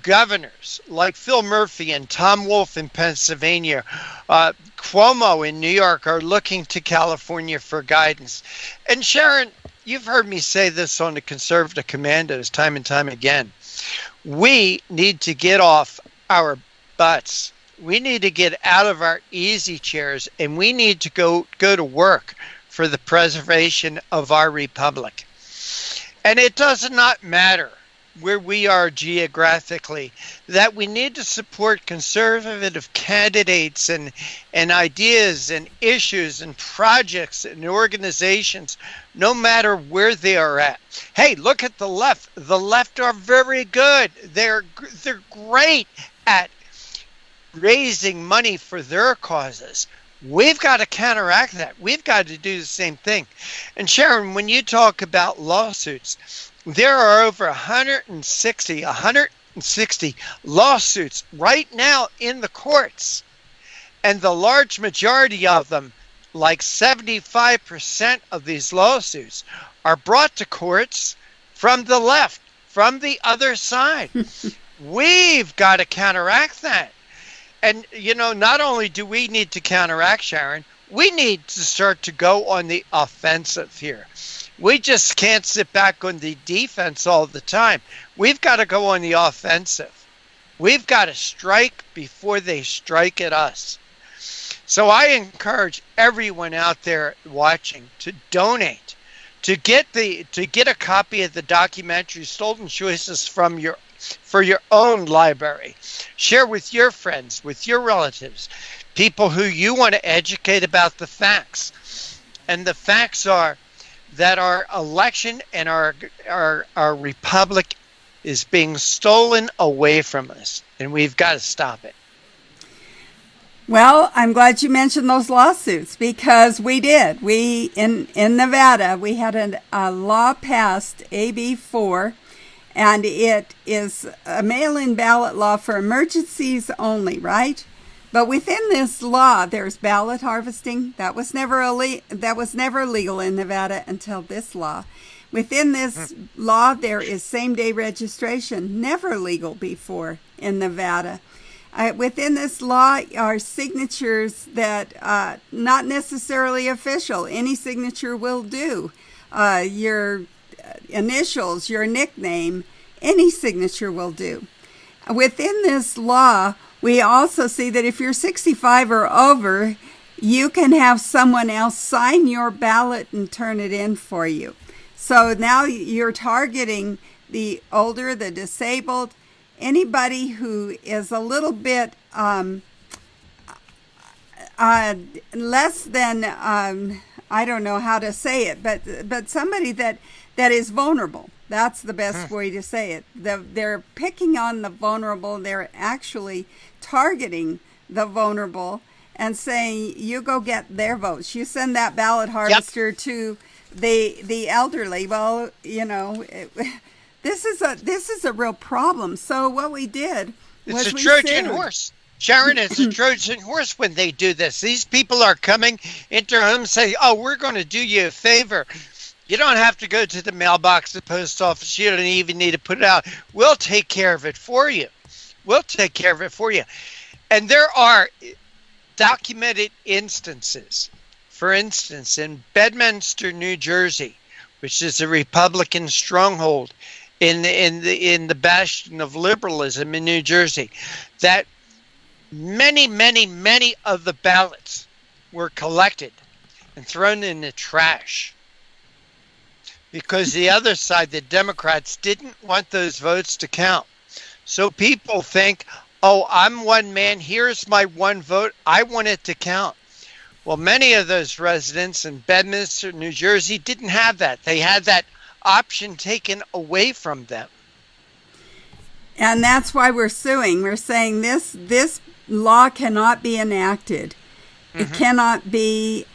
governors like Phil Murphy and Tom Wolf in Pennsylvania, Cuomo in New York are looking to California for guidance. And Sharon, you've heard me say this on the Conservative Commandos time and time again. We need to get off our butts. We need to get out of our easy chairs, and we need to go to work for the preservation of our republic. And it does not matter where we are geographically, that we need to support conservative candidates and ideas and issues and projects and organizations, no matter where they are at. Hey, look at the left. The left are very good. They're great at raising money for their causes. We've got to counteract that. We've got to do the same thing. And Sharon, when you talk about lawsuits, there are over 160 lawsuits right now in the courts. And the large majority of them, like 75% of these lawsuits, are brought to courts from the left, from the other side. We've got to counteract that. And, you know, not only do we need to counteract, Sharon, we need to start to go on the offensive here. We just can't sit back on the defense all the time. We've got to go on the offensive. We've got to strike before they strike at us. So I encourage everyone out there watching to donate, to get a copy of the documentary Stolen Choices for your own library. Share with your friends, with your relatives, people who you want to educate about the facts. And the facts are that our election and our republic is being stolen away from us, and we've got to stop it. Well, I'm glad you mentioned those lawsuits, because we did. We in Nevada, we had a law passed, AB 4, and it is a mail-in ballot law for emergencies only, right? But within this law, there's ballot harvesting. That was never legal in Nevada until this law. Within this law, there is same-day registration, never legal before in Nevada. Within this law are signatures that not necessarily official. Any signature will do. Your initials, your nickname, any signature will do. Within this law, we also see that if you're 65 or over, you can have someone else sign your ballot and turn it in for you. So now you're targeting the older, the disabled, anybody who is a little bit less than, I don't know how to say it, but somebody that is vulnerable. That's the best way to say it. They're picking on the vulnerable. They're actually targeting the vulnerable and saying, you go get their votes. You send that ballot harvester to the elderly. Well, you know, this is a real problem. So what we did was it's a Trojan horse. Sharon, it's a Trojan horse when they do this. These people are coming into homes and say, oh, we're going to do you a favor. You don't have to go to the mailbox, the post office. You don't even need to put it out. We'll take care of it for you. We'll take care of it for you. And there are documented instances. For instance, in Bedminster, New Jersey, which is a Republican stronghold in the bastion of liberalism in New Jersey, that many of the ballots were collected and thrown in the trash because the other side, the Democrats, didn't want those votes to count. So people think, oh, I'm one man, here's my one vote, I want it to count. Well, many of those residents in Bedminster, New Jersey, didn't have that. They had that option taken away from them. And that's why we're suing. We're saying this law cannot be enacted. It cannot be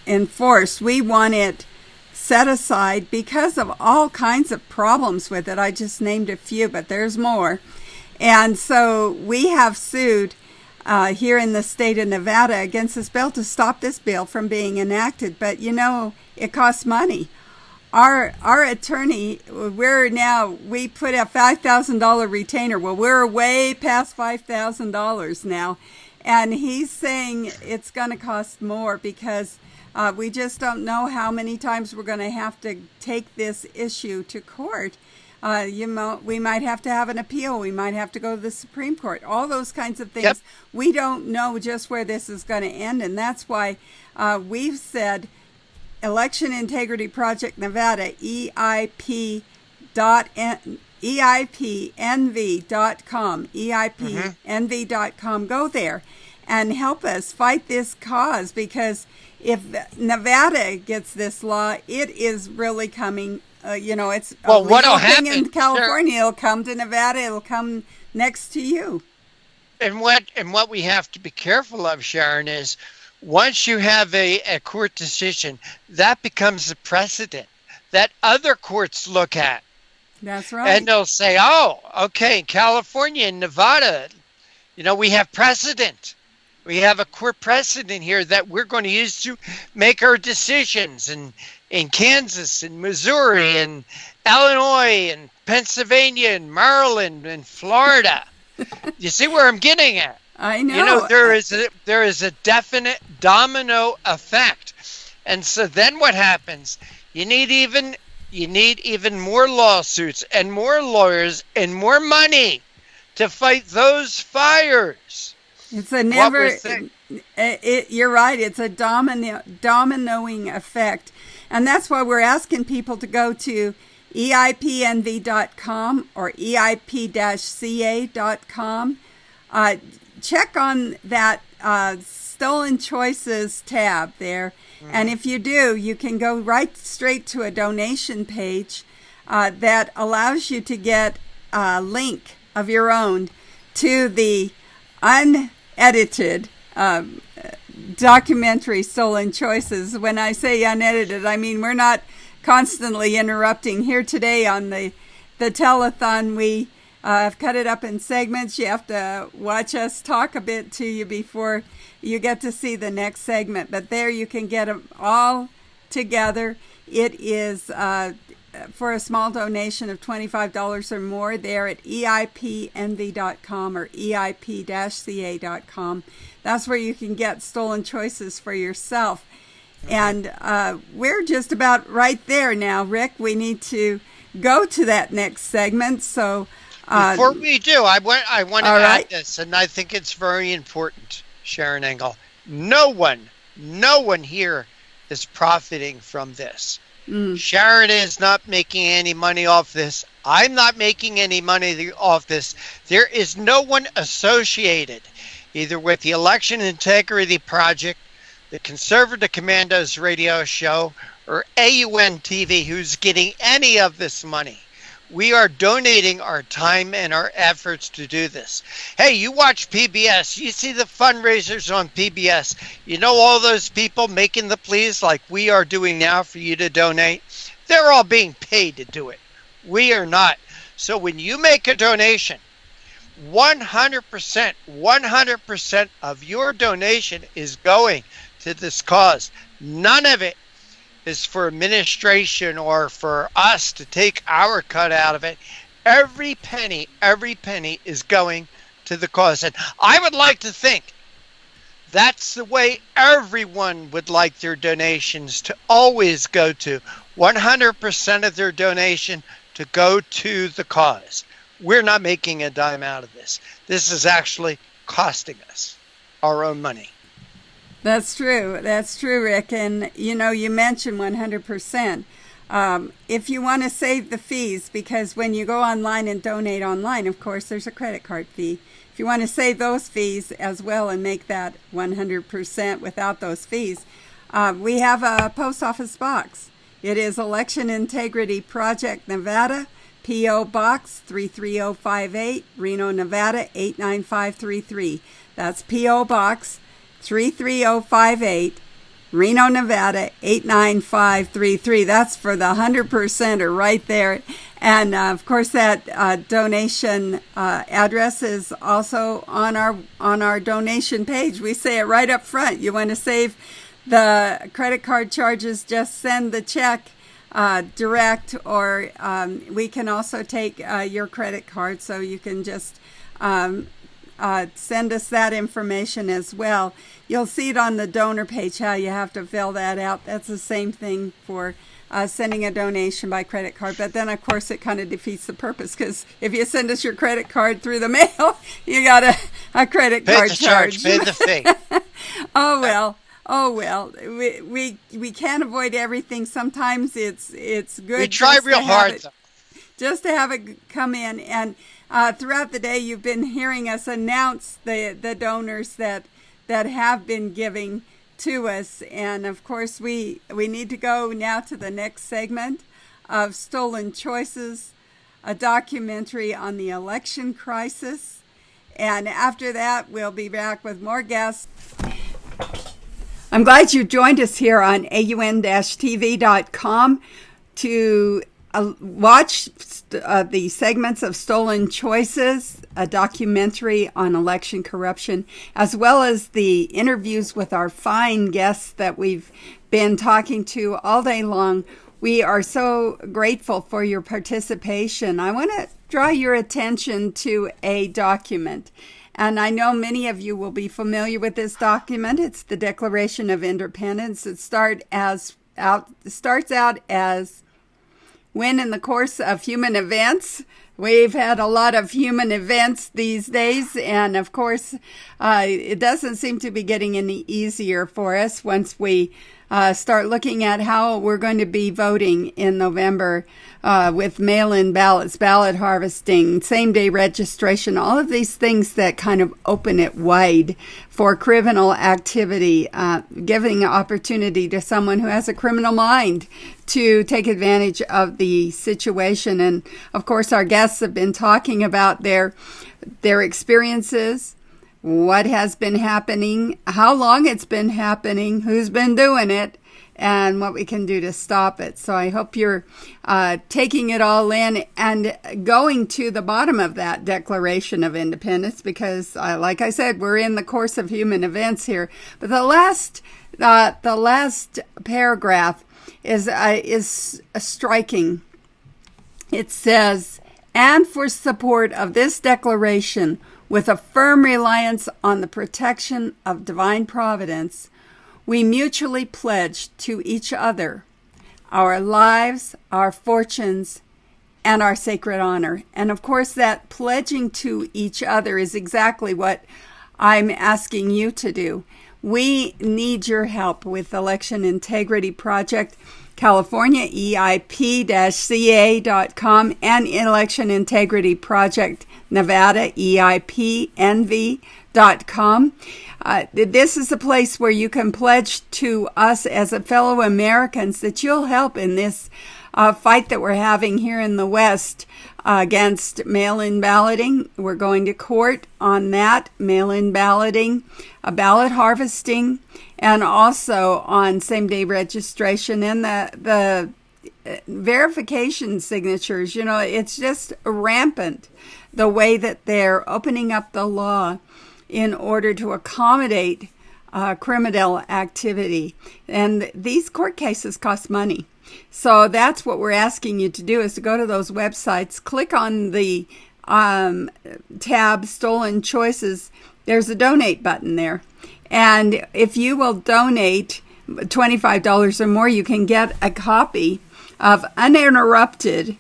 enforced. We want it set aside because of all kinds of problems with it. I just named a few, but there's more. And so we have sued here in the state of Nevada against this bill to stop this bill from being enacted. But, it costs money. Our attorney, we put a $5,000 retainer. Well, we're way past $5,000 now. And he's saying it's going to cost more because we just don't know how many times we're going to have to take this issue to court. We might have to have an appeal. We might have to go to the Supreme Court. All those kinds of things. Yep. We don't know just where this is going to end. And that's why we've said Election Integrity Project Nevada, EIPNV.com, EIPNV.com. Go there and help us fight this cause, because if Nevada gets this law, it is really coming. It's a legal thing in California. It'll come to Nevada. It'll come next to you. And what we have to be careful of, Sharon, is once you have a court decision, that becomes a precedent that other courts look at. That's right. And they'll say, oh, okay, in California and Nevada, we have precedent. We have a court precedent here that we're going to use to make our decisions. And in Kansas and Missouri and Illinois and Pennsylvania and Maryland and Florida. You see where I'm getting at? I know. There is a definite domino effect. And so then what happens? You need even more lawsuits and more lawyers and more money to fight those fires. It's a you're right. It's a dominoing effect. And that's why we're asking people to go to EIPNV.com or EIP-CA.com. Check on that Stolen Choices tab there. And if you do, you can go right straight to a donation page that allows you to get a link of your own to the unedited documentary Stolen Choices. When I say unedited, I mean we're not constantly interrupting. Here today on the telethon, we have cut it up in segments. You have to watch us talk a bit to you before you get to see the next segment. But there you can get them all together. It is for a small donation of $25 or more there at EIPNV.com or EIP-CA.com. That's where you can get Stolen Choices for yourself. And we're just about right there now, Rick. We need to go to that next segment. So before we do, I want to add this, and I think it's very important, Sharon Engel. No one here is profiting from this. Sharon is not making any money off this. I'm not making any money off this. There is no one associated either with the Election Integrity Project, the Conservative Commandos radio show, or AUN TV who's getting any of this money. We are donating our time and our efforts to do this. Hey, you watch PBS. You see the fundraisers on PBS. You know all those people making the pleas like we are doing now for you to donate? They're all being paid to do it. We are not. So when you make a donation, 100% of your donation is going to this cause. None of it is for administration or for us to take our cut out of it. Every penny is going to the cause. And I would like to think that's the way everyone would like their donations to always go to. 100% of their donation to go to the cause. We're not making a dime out of this. This is actually costing us our own money. That's true. That's true, Rick. And, you mentioned 100%. If you want to save the fees, because when you go online and donate online, of course, there's a credit card fee. If you want to save those fees as well and make that 100% without those fees, we have a post office box. It is Election Integrity Project, Nevada, P.O. Box 33058, Reno, Nevada 89533. That's P.O. Box 33058, Reno, Nevada 89533. That's for the 100%er right there. And of course, that donation address is also on our donation page. We say it right up front. You want to save the credit card charges, just send the check direct, or we can also take your credit card, so you can just send us that information as well. You'll see it on the donor page how you have to fill that out. That's the same thing for sending a donation by credit card. But then, of course, it kind of defeats the purpose, because if you send us your credit card through the mail, you got a credit card charge. Pay the fee. Oh, well. Oh, well, we can't avoid everything. Sometimes it's good. We try real hard, just to have it come in. And throughout the day, you've been hearing us announce the donors that have been giving to us. And of course, we need to go now to the next segment of Stolen Choices, a documentary on the election crisis. And after that, we'll be back with more guests. I'm glad you joined us here on AUN-TV.com to watch the segments of Stolen Choices, a documentary on election corruption, as well as the interviews with our fine guests that we've been talking to all day long. We are so grateful for your participation. I want to draw your attention to a document. And I know many of you will be familiar with this document. It's the Declaration of Independence. It starts out as when, in the course of human events, we've had a lot of human events these days. And of course, it doesn't seem to be getting any easier for us once we start looking at how we're going to be voting in November with mail-in ballots, ballot harvesting, same-day registration, all of these things that kind of open it wide for criminal activity, giving opportunity to someone who has a criminal mind to take advantage of the situation. And of course, our guests have been talking about their experiences, what has been happening, how long it's been happening, who's been doing it, and what we can do to stop it. So I hope you're taking it all in and going to the bottom of that Declaration of Independence, because like I said, we're in the course of human events here. But the last paragraph is striking. It says, "And for support of this declaration, with a firm reliance on the protection of divine providence, we mutually pledge to each other our lives, our fortunes, and our sacred honor." And of course, that pledging to each other is exactly what I'm asking you to do. We need your help with Election Integrity Project California, EIP-CA.com, and Election Integrity Project Nevada, EIPNV.com. This is a place where you can pledge to us as a fellow Americans that you'll help in this fight that we're having here in the West against mail-in balloting. We're going to court on that, mail-in balloting, ballot harvesting, and also on same-day registration and the verification signatures. You know, it's just rampant the way that they're opening up the law in order to accommodate criminal activity. And these court cases cost money. So that's what we're asking you to do, is to go to those websites, click on the tab Stolen Choices. There's a donate button there. And if you will donate $25 or more, you can get a copy of uninterrupted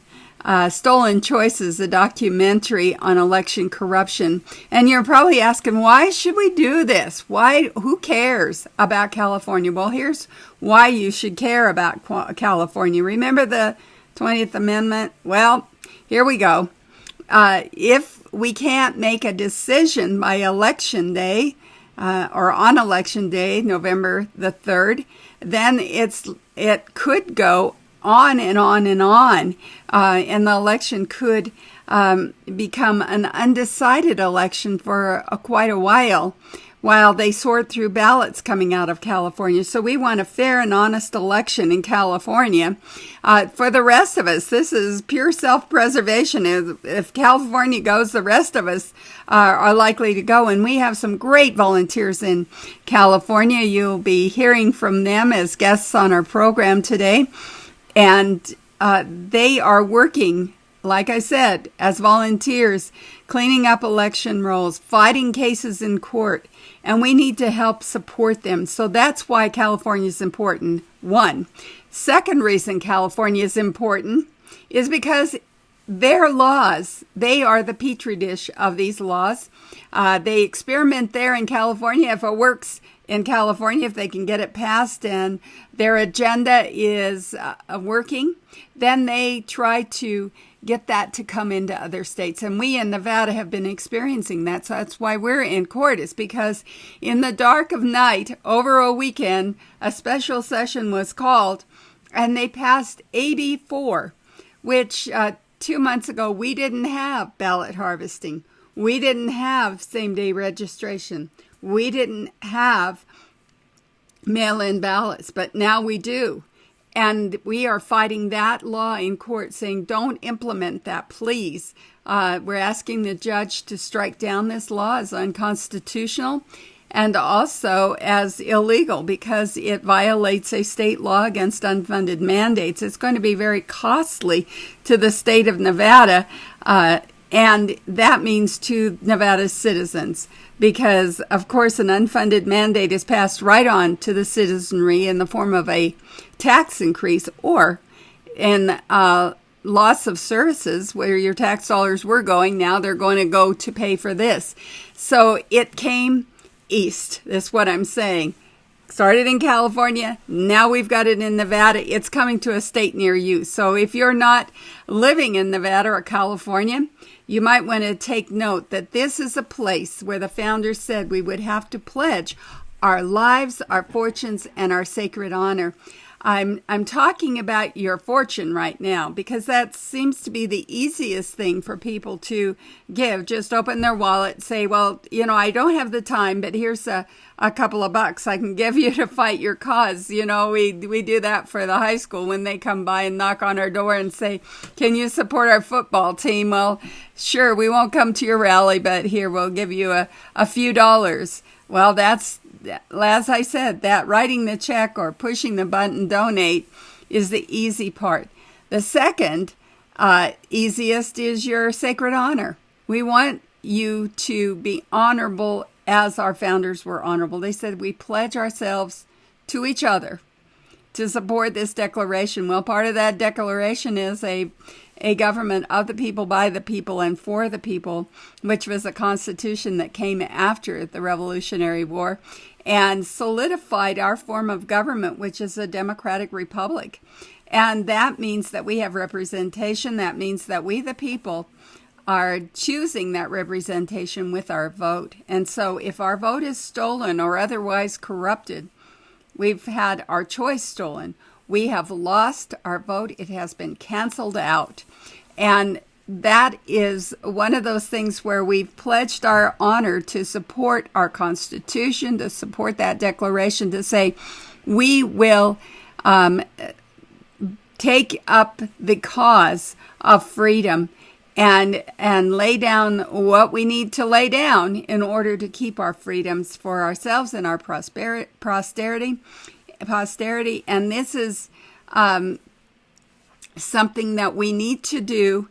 Stolen Choices, a documentary on election corruption. And you're probably asking, why should we do this? Who cares about California? Well, here's why you should care about California. Remember the 20th Amendment? Well, here we go. If we can't make a decision by Election Day, or on Election Day, November the 3rd, then it could go on and on and on, and the election could become an undecided election for quite a while they sort through ballots coming out of California. So we want a fair and honest election in California. For the rest of us, this is pure self-preservation. If California goes, the rest of us are likely to go. And we have some great volunteers in California. You'll be hearing from them as guests on our program today. And they are working, like I said, as volunteers, cleaning up election rolls, fighting cases in court, and we need to help support them. So that's why California is important, one. Second reason California is important is because their laws, they are the petri dish of these laws. They experiment there in California. If it works in California, if they can get it passed and their agenda is working, then they try to get that to come into other states. And we in Nevada have been experiencing that. So that's why we're in court, is because in the dark of night, over a weekend, a special session was called and they passed AB 4, which 2 months ago, we didn't have ballot harvesting. We didn't have same-day registration. We didn't have mail-in ballots, but now we do. And we are fighting that law in court, saying, don't implement that, please. We're asking the judge to strike down this law as unconstitutional and also as illegal because it violates a state law against unfunded mandates. It's going to be very costly to the state of Nevada, and that means to Nevada's citizens, because, of course, an unfunded mandate is passed right on to the citizenry in the form of a tax increase or in loss of services where your tax dollars were going. Now they're going to go to pay for this. So it came east. That's what I'm saying. Started in California. Now we've got it in Nevada. It's coming to a state near you. So if you're not living in Nevada or California, you might want to take note that this is a place where the founders said we would have to pledge our lives, our fortunes, and our sacred honor. I'm talking about your fortune right now because that seems to be the easiest thing for people to give. Just open their wallet, say, well, I don't have the time, but here's a couple of bucks I can give you to fight your cause. We do that for the high school when they come by and knock on our door and say, can you support our football team? Well, sure, we won't come to your rally, but here, we'll give you a few dollars. Well, that's, as I said, that writing the check or pushing the button donate is the easy part. The second easiest is your sacred honor. We want you to be honorable as our founders were honorable. They said we pledge ourselves to each other to support this declaration. Well, part of that declaration is a government of the people, by the people, and for the people, which was a constitution that came after the Revolutionary War and solidified our form of government, which is a democratic republic. And that means that we have representation. That means that we, the people, are choosing that representation with our vote. And so if our vote is stolen or otherwise corrupted, we've had our choice stolen. We have lost our vote. It has been canceled out. And that is one of those things where we've pledged our honor to support our Constitution, to support that declaration, to say we will take up the cause of freedom and lay down what we need to lay down in order to keep our freedoms for ourselves and our posterity. And this is something that we need to do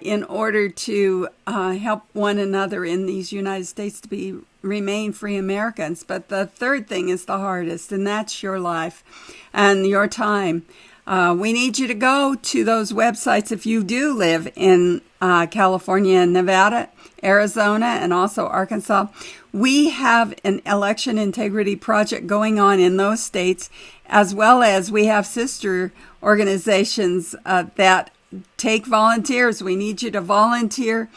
in order to help one another in these United States to remain free Americans. But the third thing is the hardest, and that's your life and your time. We need you to go to those websites if you do live in California and Nevada, Arizona, and also Arkansas. We have an election integrity project going on in those states, as well as we have sister organizations that take volunteers. We need you to volunteer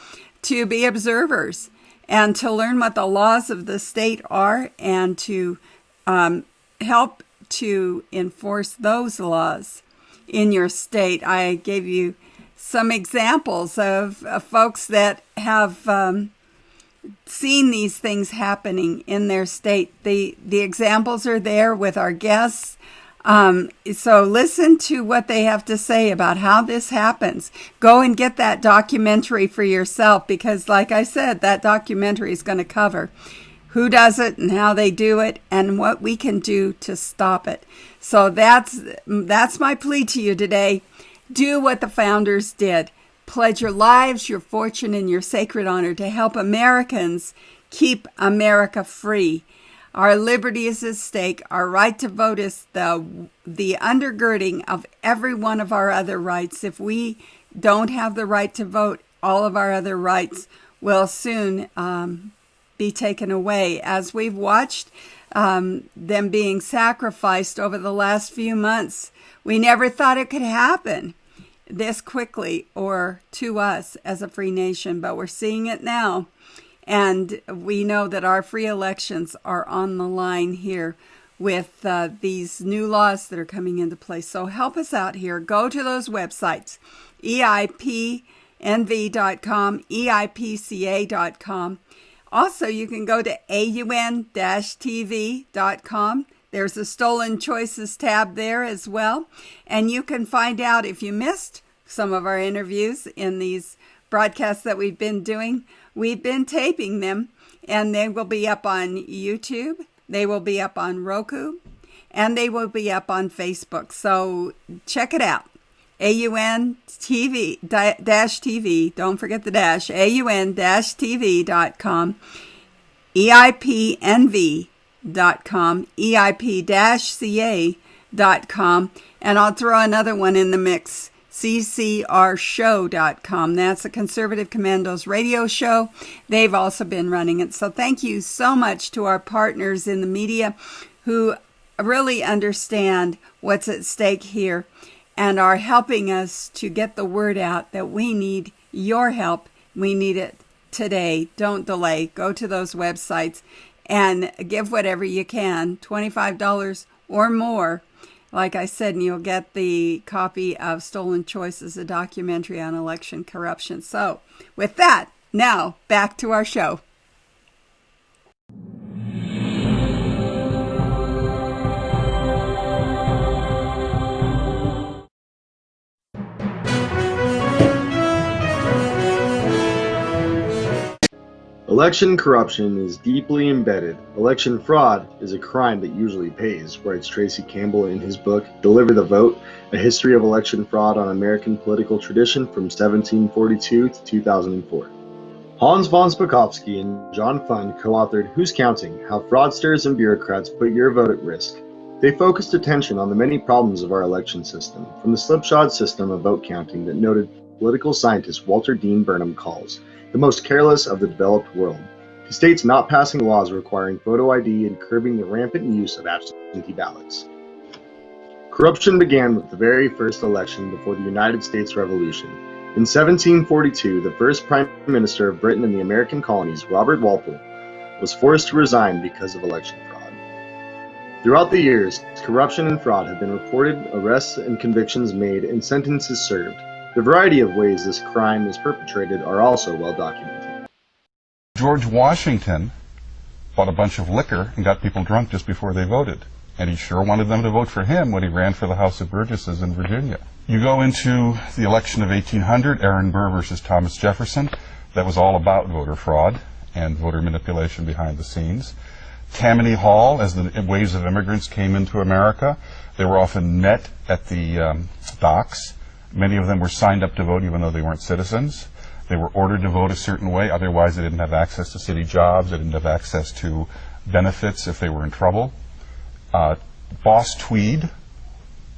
to be observers and to learn what the laws of the state are and to help to enforce those laws in your state. I gave you some examples of folks that have seen these things happening in their state. The examples are there with our guests. So listen to what they have to say about how this happens. Go and get that documentary for yourself, because like I said, that documentary is going to cover who does it and how they do it and what we can do to stop it. So that's my plea to you today. Do what the founders did. Pledge your lives, your fortune, and your sacred honor to help Americans keep America free. Our liberty is at stake. Our right to vote is the undergirding of every one of our other rights. If we don't have the right to vote, all of our other rights will soon be taken away. As we've watched them being sacrificed over the last few months, we never thought it could happen this quickly or to us as a free nation, but we're seeing it now. And we know that our free elections are on the line here with these new laws that are coming into place. So help us out here. Go to those websites, EIPNV.com, EIPCA.com. Also, you can go to AUN-TV.com. There's a Stolen Choices tab there as well. And you can find out if you missed some of our interviews in these broadcasts that we've been doing. We've been taping them, and they will be up on YouTube. They will be up on Roku, and they will be up on Facebook. So check it out. AUN-TV, don't forget the dash, AUN-TV.com, EIPNV.com, EIP-CA.com, and I'll throw another one in the mix, ccrshow.com. That's a Conservative Commandos radio show. They've also been running it. So thank you so much to our partners in the media who really understand what's at stake here and are helping us to get the word out that we need your help. We need it today. Don't delay. Go to those websites and give whatever you can, $25 or more. Like I said, and you'll get the copy of Stolen Choices, a documentary on election corruption. So with that, now back to our show. Election corruption is deeply embedded. Election fraud is a crime that usually pays, writes Tracy Campbell in his book, Deliver the Vote, A History of Election Fraud on American Political Tradition from 1742 to 2004. Hans Von Spakovsky and John Fund co-authored Who's Counting? How Fraudsters and Bureaucrats Put Your Vote at Risk. They focused attention on the many problems of our election system, from the slipshod system of vote counting that noted political scientist Walter Dean Burnham calls the most careless of the developed world, to states not passing laws requiring photo ID and curbing the rampant use of absentee ballots. Corruption began with the very first election before the United States Revolution. In 1742, the first Prime Minister of Britain and the American colonies, Robert Walpole, was forced to resign because of election fraud. Throughout the years, corruption and fraud have been reported, arrests and convictions made, and sentences served. The variety of ways this crime is perpetrated are also well documented. George Washington bought a bunch of liquor and got people drunk just before they voted. And he sure wanted them to vote for him when he ran for the House of Burgesses in Virginia. You go into the election of 1800, Aaron Burr versus Thomas Jefferson. That was all about voter fraud and voter manipulation behind the scenes. Tammany Hall, as the waves of immigrants came into America, they were often met at the docks. Many of them were signed up to vote even though they weren't citizens. They were ordered to vote a certain way, otherwise they didn't have access to city jobs, they didn't have access to benefits if they were in trouble. Boss Tweed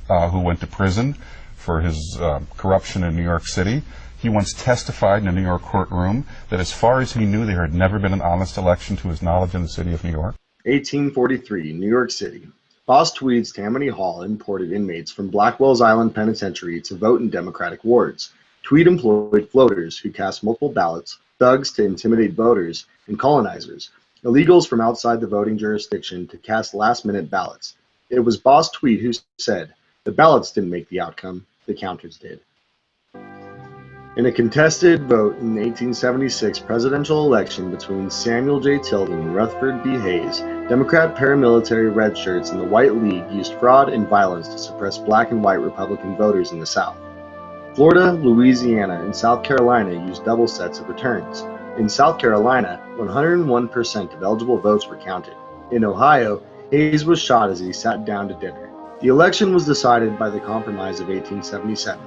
who went to prison for his corruption in New York City. He once testified in a New York courtroom that as far as he knew, there had never been an honest election to his knowledge in the city of New York. 1843, New York City. Boss Tweed's Tammany Hall imported inmates from Blackwell's Island Penitentiary to vote in Democratic wards. Tweed employed floaters who cast multiple ballots, thugs to intimidate voters, and colonizers, illegals from outside the voting jurisdiction, to cast last-minute ballots. It was Boss Tweed who said, "The ballots didn't make the outcome, the counters did." In a contested vote in the 1876 presidential election between Samuel J. Tilden and Rutherford B. Hayes, Democrat paramilitary redshirts in the White League used fraud and violence to suppress black and white Republican voters in the South. Florida, Louisiana, and South Carolina used double sets of returns. In South Carolina, 101% of eligible votes were counted. In Ohio, Hayes was shot as he sat down to dinner. The election was decided by the Compromise of 1877.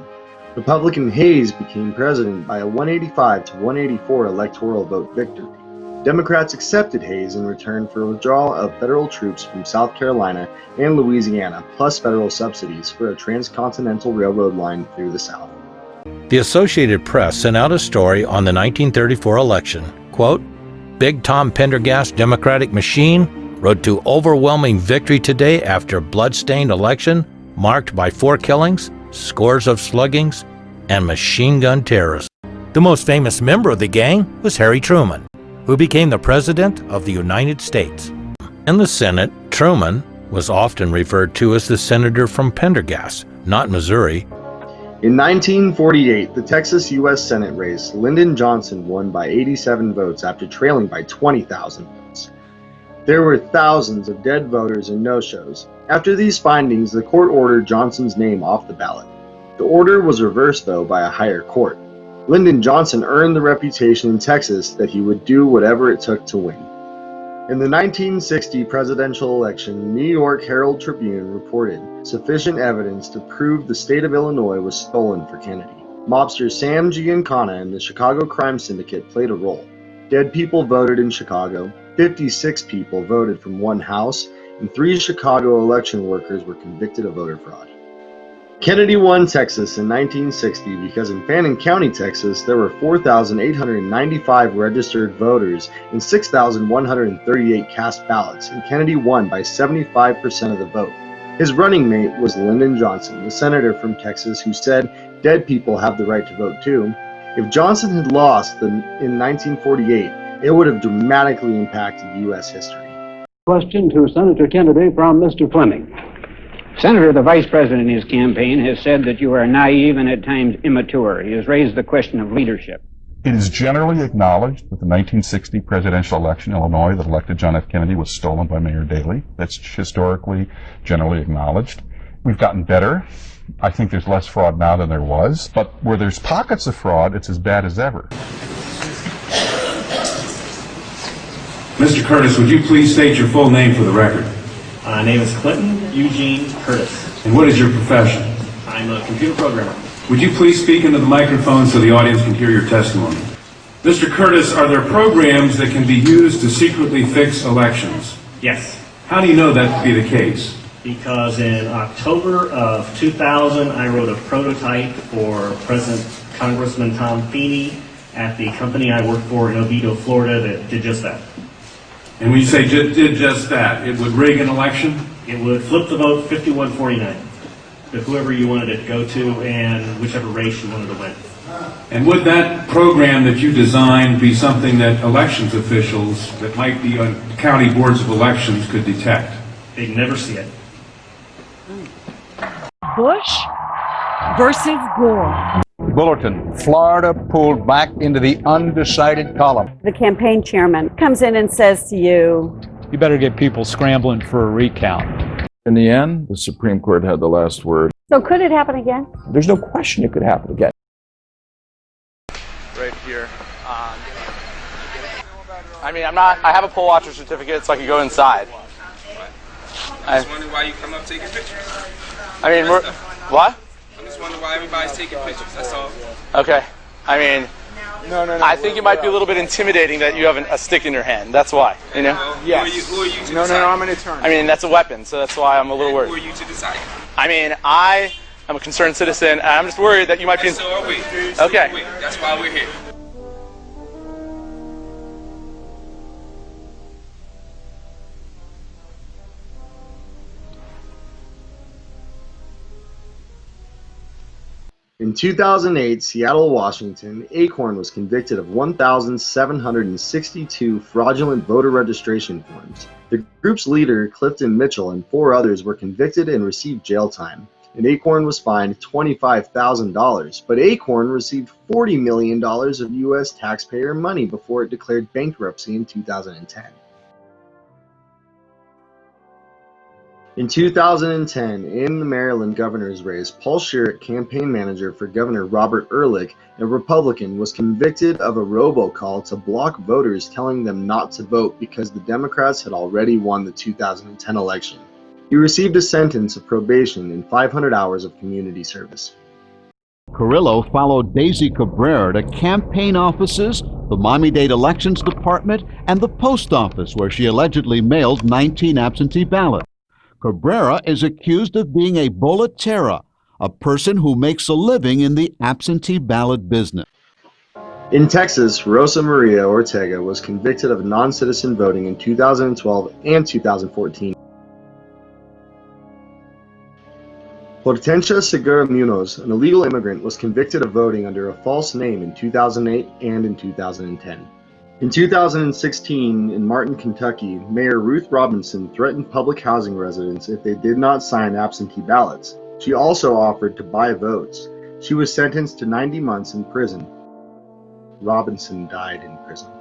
Republican Hayes became president by a 185 to 184 electoral vote victory. Democrats accepted Hayes in return for withdrawal of federal troops from South Carolina and Louisiana, plus federal subsidies for a transcontinental railroad line through the South. The Associated Press sent out a story on the 1934 election. Quote, "Big Tom Pendergast's Democratic machine rode to overwhelming victory today after blood-stained election marked by 4 killings, scores of sluggings, and machine gun terrorism." The most famous member of the gang was Harry Truman, who became the President of the United States. In the Senate, Truman was often referred to as the senator from Pendergast, not Missouri. In 1948, the Texas U.S. Senate race, Lyndon Johnson won by 87 votes after trailing by 20,000 votes. There were thousands of dead voters and no-shows. After these findings, the court ordered Johnson's name off the ballot. The order was reversed, though, by a higher court. Lyndon Johnson earned the reputation in Texas that he would do whatever it took to win. In the 1960 presidential election, New York Herald Tribune reported sufficient evidence to prove the state of Illinois was stolen for Kennedy. Mobster Sam Giancana and the Chicago crime syndicate played a role. Dead people voted in Chicago, 56 people voted from one house, and 3 Chicago election workers were convicted of voter fraud. Kennedy won Texas in 1960 because in Fannin County, Texas, there were 4,895 registered voters and 6,138 cast ballots, and Kennedy won by 75% of the vote. His running mate was Lyndon Johnson, the senator from Texas who said, "Dead people have the right to vote too." If Johnson had lost in 1948, it would have dramatically impacted U.S. history. Question to Senator Kennedy from Mr. Fleming. Senator, the Vice President in his campaign has said that you are naive and at times immature. He has raised the question of leadership. It is generally acknowledged that the 1960 presidential election in Illinois that elected John F. Kennedy was stolen by Mayor Daley. That's historically generally acknowledged. We've gotten better. I think there's less fraud now than there was. But where there's pockets of fraud, it's as bad as ever. Mr. Curtis, would you please state your full name for the record? My name is Clinton Eugene Curtis. And what is your profession? I'm a computer programmer. Would you please speak into the microphone so the audience can hear your testimony? Mr. Curtis, are there programs that can be used to secretly fix elections? Yes. How do you know that to be the case? Because in October of 2000, I wrote a prototype for President Congressman Tom Paine at the company I work for in Oviedo, Florida, that did just that. And when you say did just that, it would rig an election? It would flip the vote 51-49 to whoever you wanted it to go to and whichever race you wanted to win. And would that program that you designed be something that elections officials that might be on county boards of elections could detect? They'd never see it. Bush versus Gore. Bulletin, Florida pulled back into the undecided column. The campaign chairman comes in and says to you, "You better get people scrambling for a recount." In the end, the Supreme Court had the last word. So could it happen again? There's no question it could happen again. Right here. I mean, I have a poll watcher certificate, so I can go inside. I'm just wondering why you come up taking pictures. I mean, what? I'm just wondering why everybody's taking pictures, that's all. Okay. I mean, No. I think it might be a little bit intimidating that you have a stick in your hand. That's why, you know? Yes. Who are you to decide? No, I'm an attorney. I mean, that's a weapon, so that's why I'm a little worried. Who are you to decide? I mean, I am a concerned citizen, and I'm just worried that you might be... So are we. Okay. That's why we're here. In 2008, Seattle, Washington, Acorn was convicted of 1,762 fraudulent voter registration forms. The group's leader, Clifton Mitchell, and 4 others were convicted and received jail time. And Acorn was fined $25,000, but Acorn received $40 million of U.S. taxpayer money before it declared bankruptcy in 2010. In 2010, in the Maryland governor's race, Paul Sherritt, campaign manager for Governor Robert Ehrlich, a Republican, was convicted of a robocall to block voters telling them not to vote because the Democrats had already won the 2010 election. He received a sentence of probation and 500 hours of community service. Carrillo followed Daisy Cabrera to campaign offices, the Miami-Dade Elections Department, and the post office, where she allegedly mailed 19 absentee ballots. Cabrera is accused of being a bolletera, a person who makes a living in the absentee ballot business. In Texas, Rosa Maria Ortega was convicted of non-citizen voting in 2012 and 2014. Hortensia Segura Munoz, an illegal immigrant, was convicted of voting under a false name in 2008 and in 2010. In 2016, in Martin, Kentucky, Mayor Ruth Robinson threatened public housing residents if they did not sign absentee ballots. She also offered to buy votes. She was sentenced to 90 months in prison. Robinson died in prison.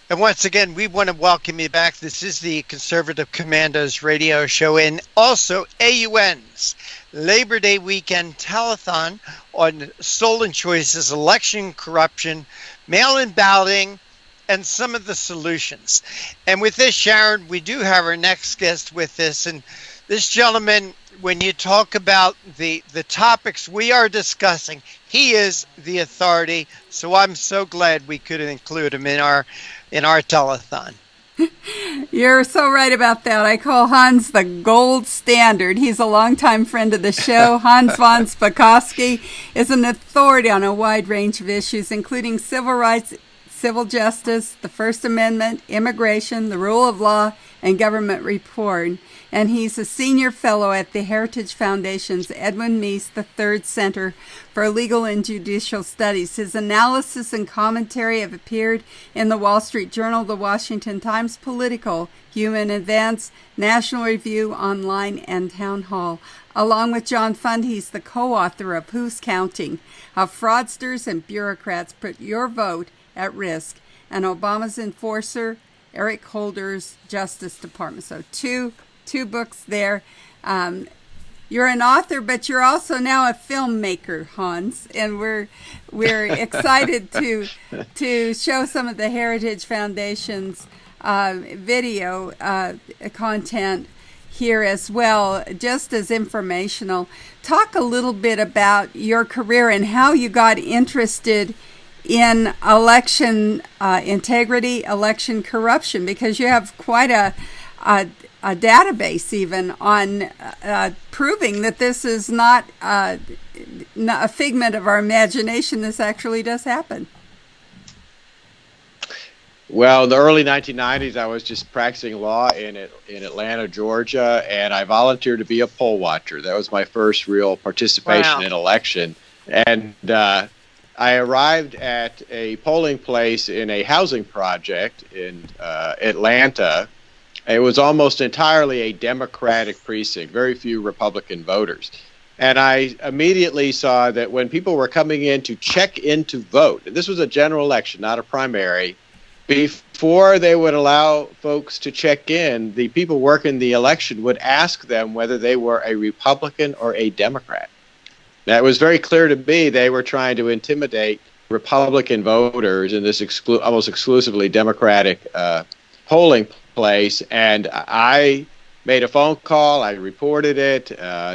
And once again, we want to welcome you back. This is the Conservative Commandos radio show and also AUN's Labor Day weekend telethon on stolen choices, election corruption, mail-in balloting, and some of the solutions. And with this, Sharon, we do have our next guest with us. And this gentleman, when you talk about the topics we are discussing, he is the authority. So I'm so glad we could include him in our telethon. You're so right about that. I call Hans the gold standard. He's a longtime friend of the show. Hans Von Spakovsky is an authority on a wide range of issues, including civil rights, civil justice, the First Amendment, immigration, the rule of law, and government reform. And he's a senior fellow at the Heritage Foundation's Edwin Meese III Center for Legal and Judicial Studies. His analysis and commentary have appeared in the Wall Street Journal, the Washington Times, Political, Human Events, National Review, Online, and Town Hall. Along with John Fund, he's the co-author of Who's Counting? How Fraudsters and Bureaucrats Put Your Vote at Risk, and Obama's Enforcer, Eric Holder's Justice Department. So two books there. You're an author, but you're also now a filmmaker, Hans, and we're excited to show some of the Heritage Foundation's video content here as well, just as informational. Talk a little bit about your career and how you got interested in election integrity, election corruption, because you have quite a database even on proving that this is not a figment of our imagination. This actually does happen. Well, in the early 1990s, I was just practicing law in Atlanta, Georgia, and I volunteered to be a poll watcher. That was my first real participation in election. And I arrived at a polling place in a housing project in Atlanta. It was almost entirely a Democratic precinct, very few Republican voters. And I immediately saw that when people were coming in to check in to vote, and this was a general election, not a primary, before they would allow folks to check in, the people working the election would ask them whether they were a Republican or a Democrat. Now, it was very clear to me they were trying to intimidate Republican voters in this almost exclusively Democratic polling place, and I made a phone call. I reported it.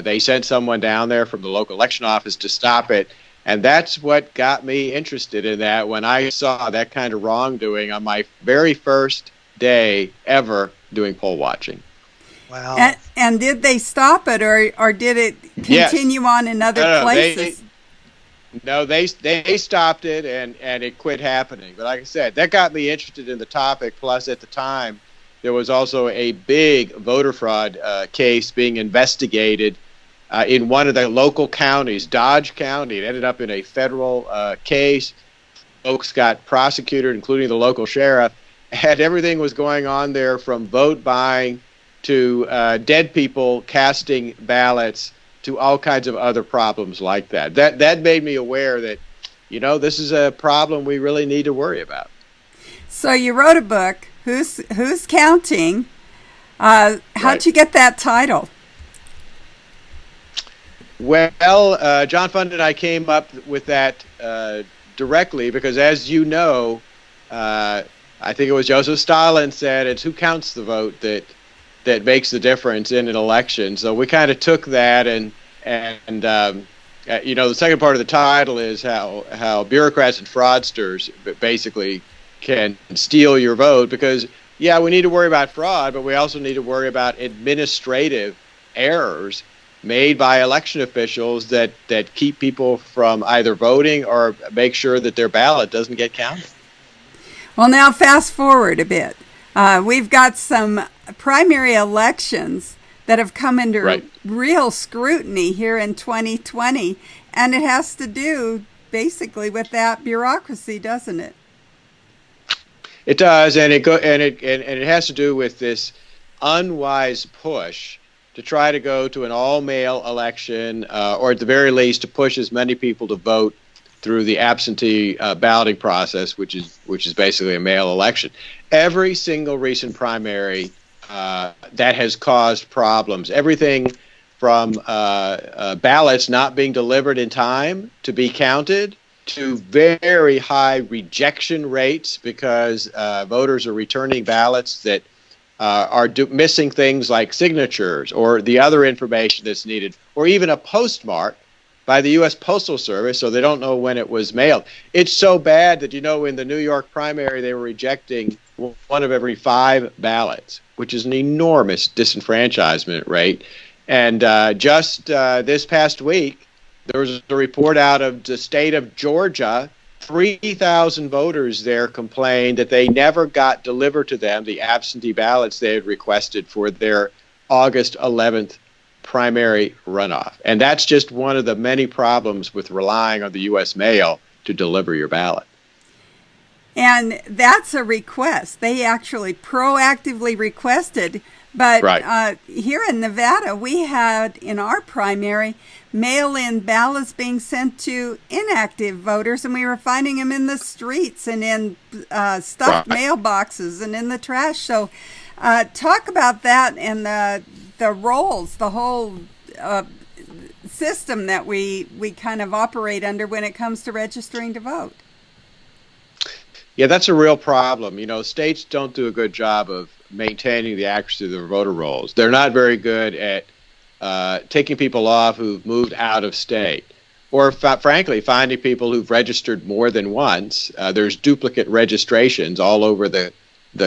They sent someone down there from the local election office to stop it, and that's what got me interested in that when I saw that kind of wrongdoing on my very first day ever doing poll watching. Wow. And did they stop it, or did it continue on in other places? They stopped it, and it quit happening. But like I said, that got me interested in the topic. Plus, at the time, there was also a big voter fraud case being investigated in one of the local counties, Dodge County. It ended up in a federal case. Folks got prosecuted, including the local sheriff, and everything was going on there from vote buying to dead people casting ballots to all kinds of other problems like that. That made me aware that, this is a problem we really need to worry about. So you wrote a book, Who's Counting? How'd you get that title? Well, John Fund and I came up with that directly because, as you know, I think it was Joseph Stalin said, it's who counts the vote that makes the difference in an election. So we kind of took that and the second part of the title is how bureaucrats and fraudsters basically can steal your vote, because we need to worry about fraud, but we also need to worry about administrative errors made by election officials that keep people from either voting or make sure that their ballot doesn't get counted. Well, now fast forward a bit. We've got some primary elections that have come under real scrutiny here in 2020, and it has to do basically with that bureaucracy, doesn't it? It does, and it has to do with this unwise push to try to go to an all-male election, or at the very least to push as many people to vote through the absentee balloting process, which is basically a male election. Every single recent primary that has caused problems. Everything from ballots not being delivered in time to be counted, to very high rejection rates because voters are returning ballots that are missing things like signatures or the other information that's needed, or even a postmark by the U.S. Postal Service, so they don't know when it was mailed. It's so bad that, in the New York primary, they were rejecting one of every 5 ballots, which is an enormous disenfranchisement rate. And just this past week, there was a report out of the state of Georgia. 3,000 voters there complained that they never got delivered to them the absentee ballots they had requested for their August 11th primary runoff. And that's just one of the many problems with relying on the U.S. mail to deliver your ballot. And that's a request. They actually proactively requested. But here in Nevada, we had in our primary mail-in ballots being sent to inactive voters, and we were finding them in the streets and in stuffed mailboxes and in the trash. So talk about that and the roles, the whole system that we kind of operate under when it comes to registering to vote. Yeah, that's a real problem. States don't do a good job of maintaining the accuracy of their voter rolls. They're not very good at taking people off who've moved out of state, or frankly, finding people who've registered more than once. There's duplicate registrations all over the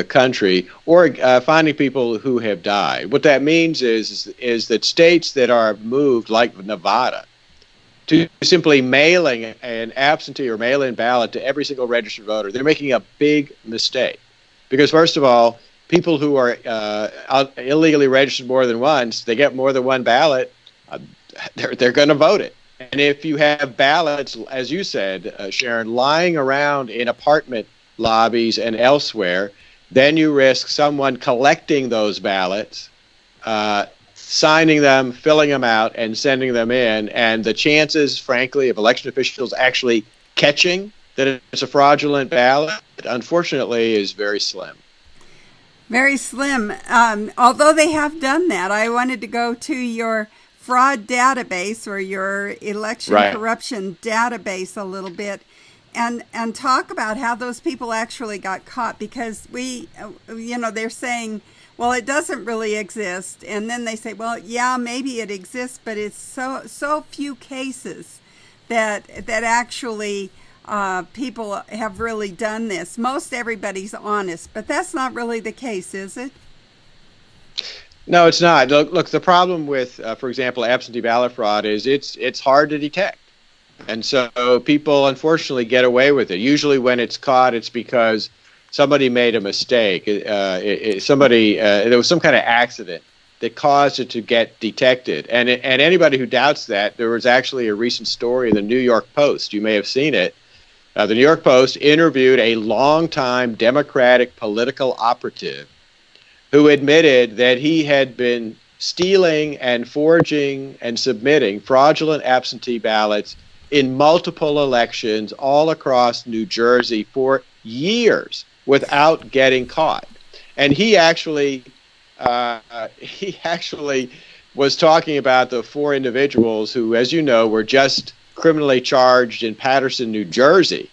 country, or finding people who have died. What that means is that states that are moved, like Nevada, to simply mailing an absentee or mail-in ballot to every single registered voter, they're making a big mistake. Because first of all, people who are illegally registered more than once, they get more than one ballot, they're going to vote it. And if you have ballots, as you said, Sharon, lying around in apartment lobbies and elsewhere, then you risk someone collecting those ballots, signing them, filling them out, and sending them in. And the chances, frankly, of election officials actually catching that it's a fraudulent ballot, unfortunately, is very slim. Very slim. Although they have done that, I wanted to go to your fraud database or your election corruption database a little bit. and talk about how those people actually got caught, because they're saying, well, it doesn't really exist, and then they say, well, yeah, maybe it exists, but it's so few cases that actually people have really done this. Most everybody's honest, but that's not really the case, is it? No, it's not. Look, the problem with, for example, absentee ballot fraud is it's hard to detect. And so people, unfortunately, get away with it. Usually when it's caught, it's because somebody made a mistake. There was some kind of accident that caused it to get detected. And anybody who doubts that, there was actually a recent story in the New York Post. You may have seen it. The New York Post interviewed a longtime Democratic political operative who admitted that he had been stealing and forging and submitting fraudulent absentee ballots in multiple elections all across New Jersey for years without getting caught. And he actually was talking about the 4 individuals who, as you know, were just criminally charged in Paterson, New Jersey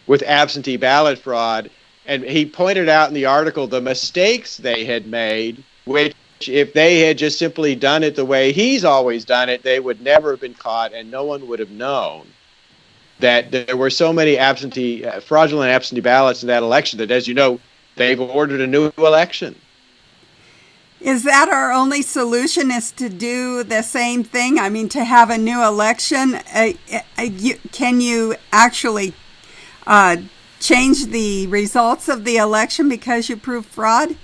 with absentee ballot fraud. And he pointed out in the article the mistakes they had made, which if they had just simply done it the way he's always done it, they would never have been caught, and no one would have known that there were so many fraudulent absentee ballots in that election that, as you know, they've ordered a new election. Is that our only solution, is to do the same thing? I mean, to have a new election? Can you actually change the results of the election because you prove fraud?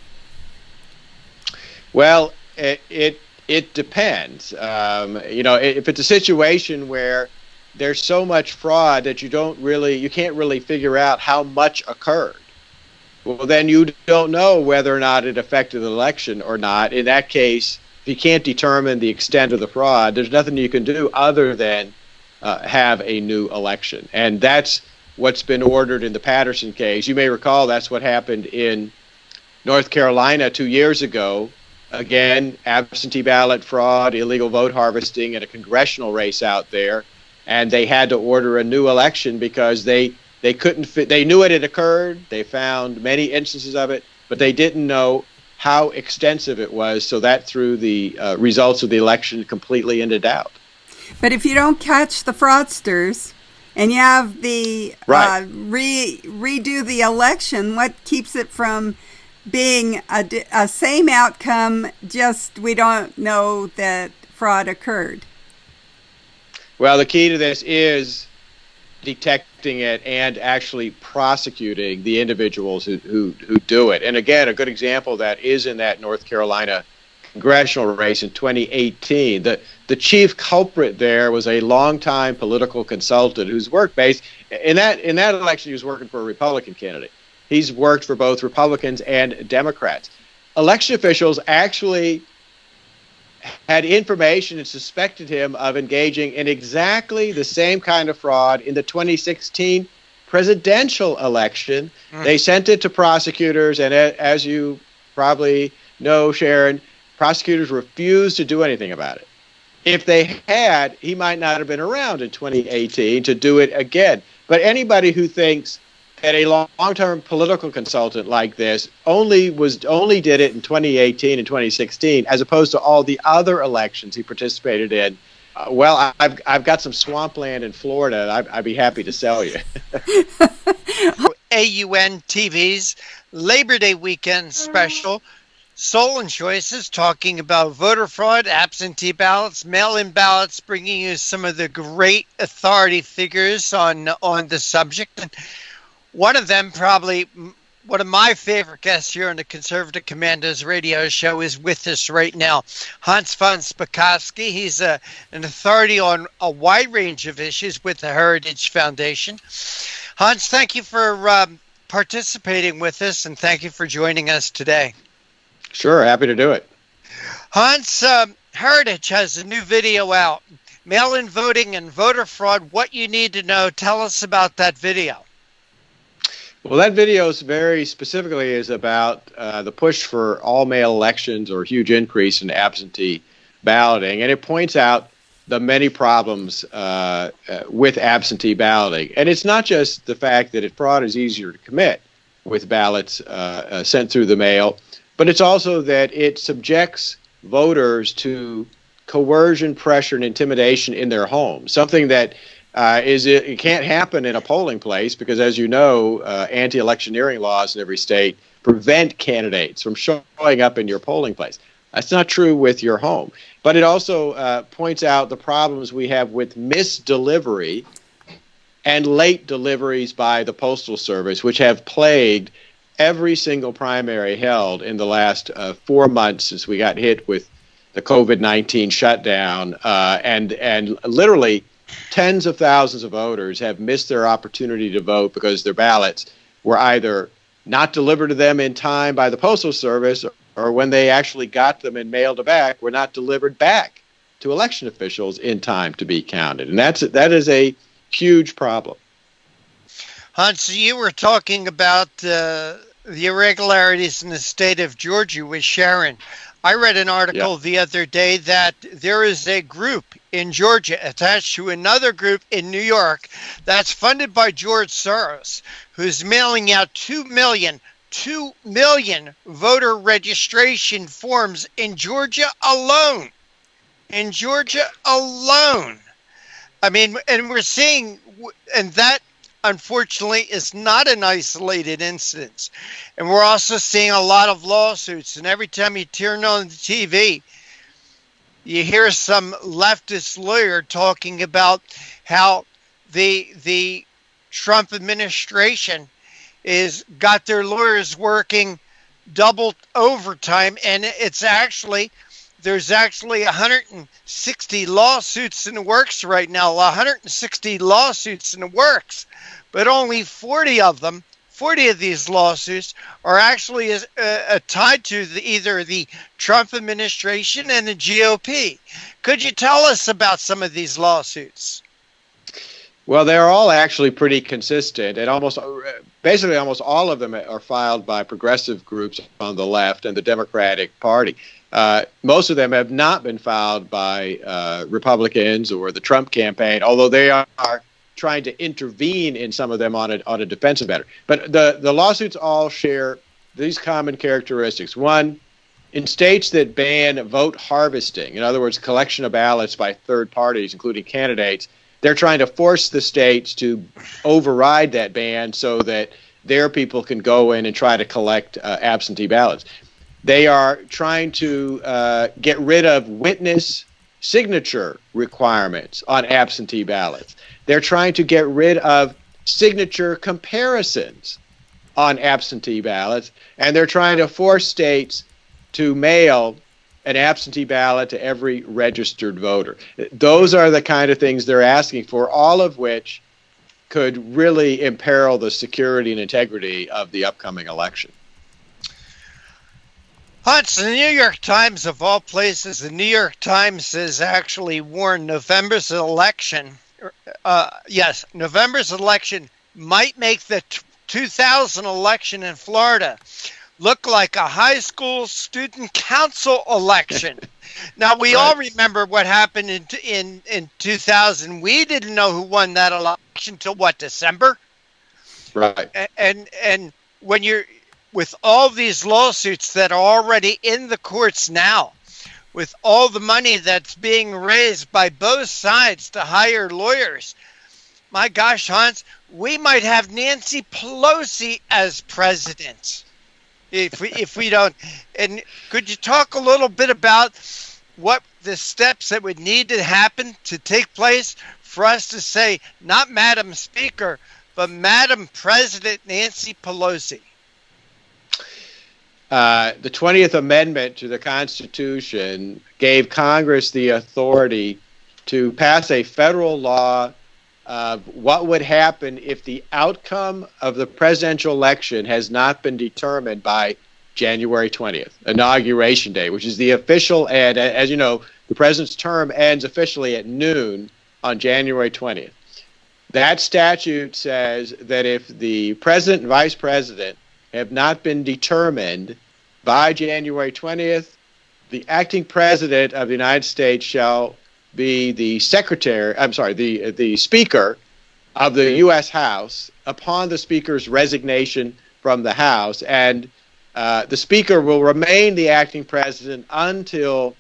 Well, it depends. If it's a situation where there's so much fraud that you can't really figure out how much occurred, well, then you don't know whether or not it affected the election or not. In that case, if you can't determine the extent of the fraud, there's nothing you can do other than have a new election. And that's what's been ordered in the Paterson case. You may recall that's what happened in North Carolina 2 years ago. Again, absentee ballot fraud, illegal vote harvesting in a congressional race out there. And they had to order a new election because they couldn't they knew it had occurred. They found many instances of it, but they didn't know how extensive it was. So that threw the results of the election completely into doubt. But if you don't catch the fraudsters and you have the redo the election, what keeps it from being a same outcome, just we don't know that fraud occurred? Well, the key to this is detecting it and actually prosecuting the individuals who do it. And again, a good example of that is in that North Carolina congressional race in 2018. The chief culprit there was a longtime political consultant whose work based in that election he was working for a Republican candidate. He's worked for both Republicans and Democrats. Election officials actually had information and suspected him of engaging in exactly the same kind of fraud in the 2016 presidential election. They sent it to prosecutors, and as you probably know, Sharon, prosecutors refused to do anything about it. If they had, he might not have been around in 2018 to do it again. But anybody who thinks that a long-term political consultant like this only did it in 2018 and 2016, as opposed to all the other elections he participated in, well, I've got some swampland in Florida. I'd be happy to sell you. AUN TV's Labor Day weekend special, Soul and Choices, talking about voter fraud, absentee ballots, mail-in ballots, bringing you some of the great authority figures on the subject. And one of them, probably one of my favorite guests here on the Conservative Commandos radio show, is with us right now. Hans Von Spakovsky. He's an authority on a wide range of issues with the Heritage Foundation. Hans, thank you for participating with us, and thank you for joining us today. Sure, happy to do it. Hans, Heritage has a new video out, Mail-in Voting and Voter Fraud, What You Need to Know. Tell us about that video. Well, that video is very specifically is about the push for all-mail elections or huge increase in absentee balloting, and it points out the many problems with absentee balloting. And it's not just the fact that fraud is easier to commit with ballots sent through the mail, but it's also that it subjects voters to coercion, pressure, and intimidation in their homes, something that it can't happen in a polling place because, as you know, anti-electioneering laws in every state prevent candidates from showing up in your polling place. That's not true with your home. But it also points out the problems we have with misdelivery and late deliveries by the Postal Service, which have plagued every single primary held in the last 4 months since we got hit with the COVID-19 shutdown. And literally tens of thousands of voters have missed their opportunity to vote because their ballots were either not delivered to them in time by the Postal Service, or when they actually got them and mailed it back, were not delivered back to election officials in time to be counted. And that is a huge problem. Hans, you were talking about the irregularities in the state of Georgia with Sharon. I read an article the other day that there is a group in Georgia attached to another group in New York that's funded by George Soros, who's mailing out 2 million voter registration forms in Georgia alone. In Georgia alone. I mean, and we're seeing, and that unfortunately is not an isolated incident. And we're also seeing a lot of lawsuits. And every time you turn on the TV, you hear some leftist lawyer talking about how the Trump administration is got their lawyers working double overtime, and there's actually 160 lawsuits in the works right now. 160 lawsuits in the works, but only 40 of these lawsuits are actually tied to either the Trump administration and the GOP. Could you tell us about some of these lawsuits? Well, they're all actually pretty consistent, and basically almost all of them are filed by progressive groups on the left and the Democratic Party. Most of them have not been filed by Republicans or the Trump campaign, although they are trying to intervene in some of them on a defensive matter. But the lawsuits all share these common characteristics. One, in states that ban vote harvesting, in other words, collection of ballots by third parties, including candidates, they're trying to force the states to override that ban so that their people can go in and try to collect absentee ballots. They are trying to get rid of witness signature requirements on absentee ballots. They're trying to get rid of signature comparisons on absentee ballots, and they're trying to force states to mail an absentee ballot to every registered voter. Those are the kind of things they're asking for, all of which could really imperil the security and integrity of the upcoming election. Hans, the New York Times, of all places, the New York Times has actually warned November's election might make the 2000 election in Florida look like a high school student council election. Now, we all remember what happened in 2000. We didn't know who won that election until, December? Right. And when you're, with all these lawsuits that are already in the courts now, with all the money that's being raised by both sides to hire lawyers, my gosh, Hans, we might have Nancy Pelosi as president. If we don't, and could you talk a little bit about what the steps that would need to happen to take place for us to say, not Madam Speaker, but Madam President Nancy Pelosi? The 20th Amendment to the Constitution gave Congress the authority to pass a federal law of what would happen if the outcome of the presidential election has not been determined by January 20th, Inauguration Day, which is the official, and as you know, the president's term ends officially at noon on January 20th. That statute says that if the president and vice president have not been determined by January 20th, the acting president of the United States shall be the Speaker of the U.S. House upon the Speaker's resignation from the House, and the Speaker will remain the acting president until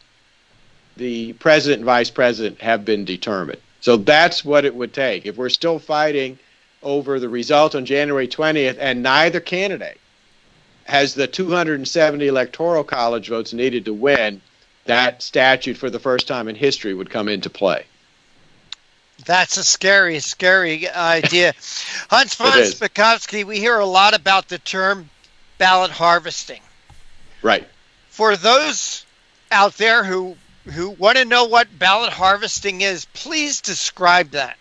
the President and Vice President have been determined. So that's what it would take. If we're still fighting over the result on January 20th and neither candidate has the 270 electoral college votes needed to win, that statute for the first time in history would come into play. That's a scary, scary idea. Hans Von Spakovsky, we hear a lot about the term ballot harvesting. Right. For those out there who want to know what ballot harvesting is, please describe that.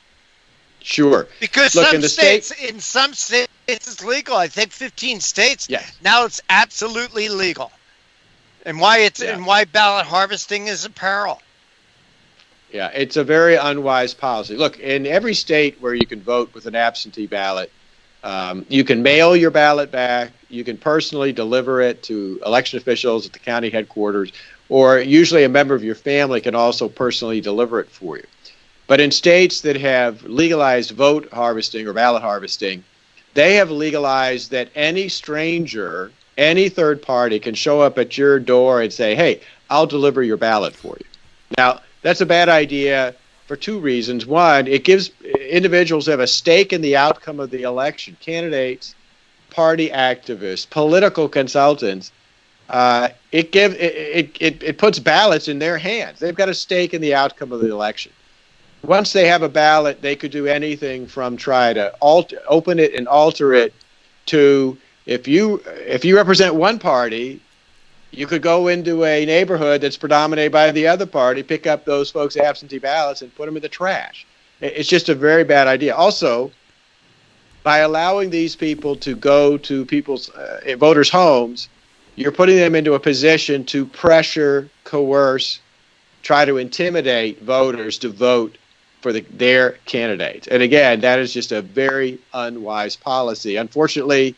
Sure. Because in some states it's legal. I think 15 states. Yes. Now it's absolutely legal. And why ballot harvesting is a peril. Yeah, it's a very unwise policy. Look, in every state where you can vote with an absentee ballot, you can mail your ballot back, you can personally deliver it to election officials at the county headquarters, or usually a member of your family can also personally deliver it for you. But in states that have legalized vote harvesting or ballot harvesting, they have legalized that any stranger, any third party can show up at your door and say, hey, I'll deliver your ballot for you. Now, that's a bad idea for two reasons. One, it gives individuals who have a stake in the outcome of the election, candidates, party activists, political consultants, it puts ballots in their hands. They've got a stake in the outcome of the election. Once they have a ballot, they could do anything from try to open it and alter it to, if you represent one party, you could go into a neighborhood that's predominated by the other party, pick up those folks' absentee ballots and put them in the trash. It's just a very bad idea. Also, by allowing these people to go to people's voters' homes, you're putting them into a position to pressure, coerce, try to intimidate voters to vote for their candidates. And again, that is just a very unwise policy. Unfortunately,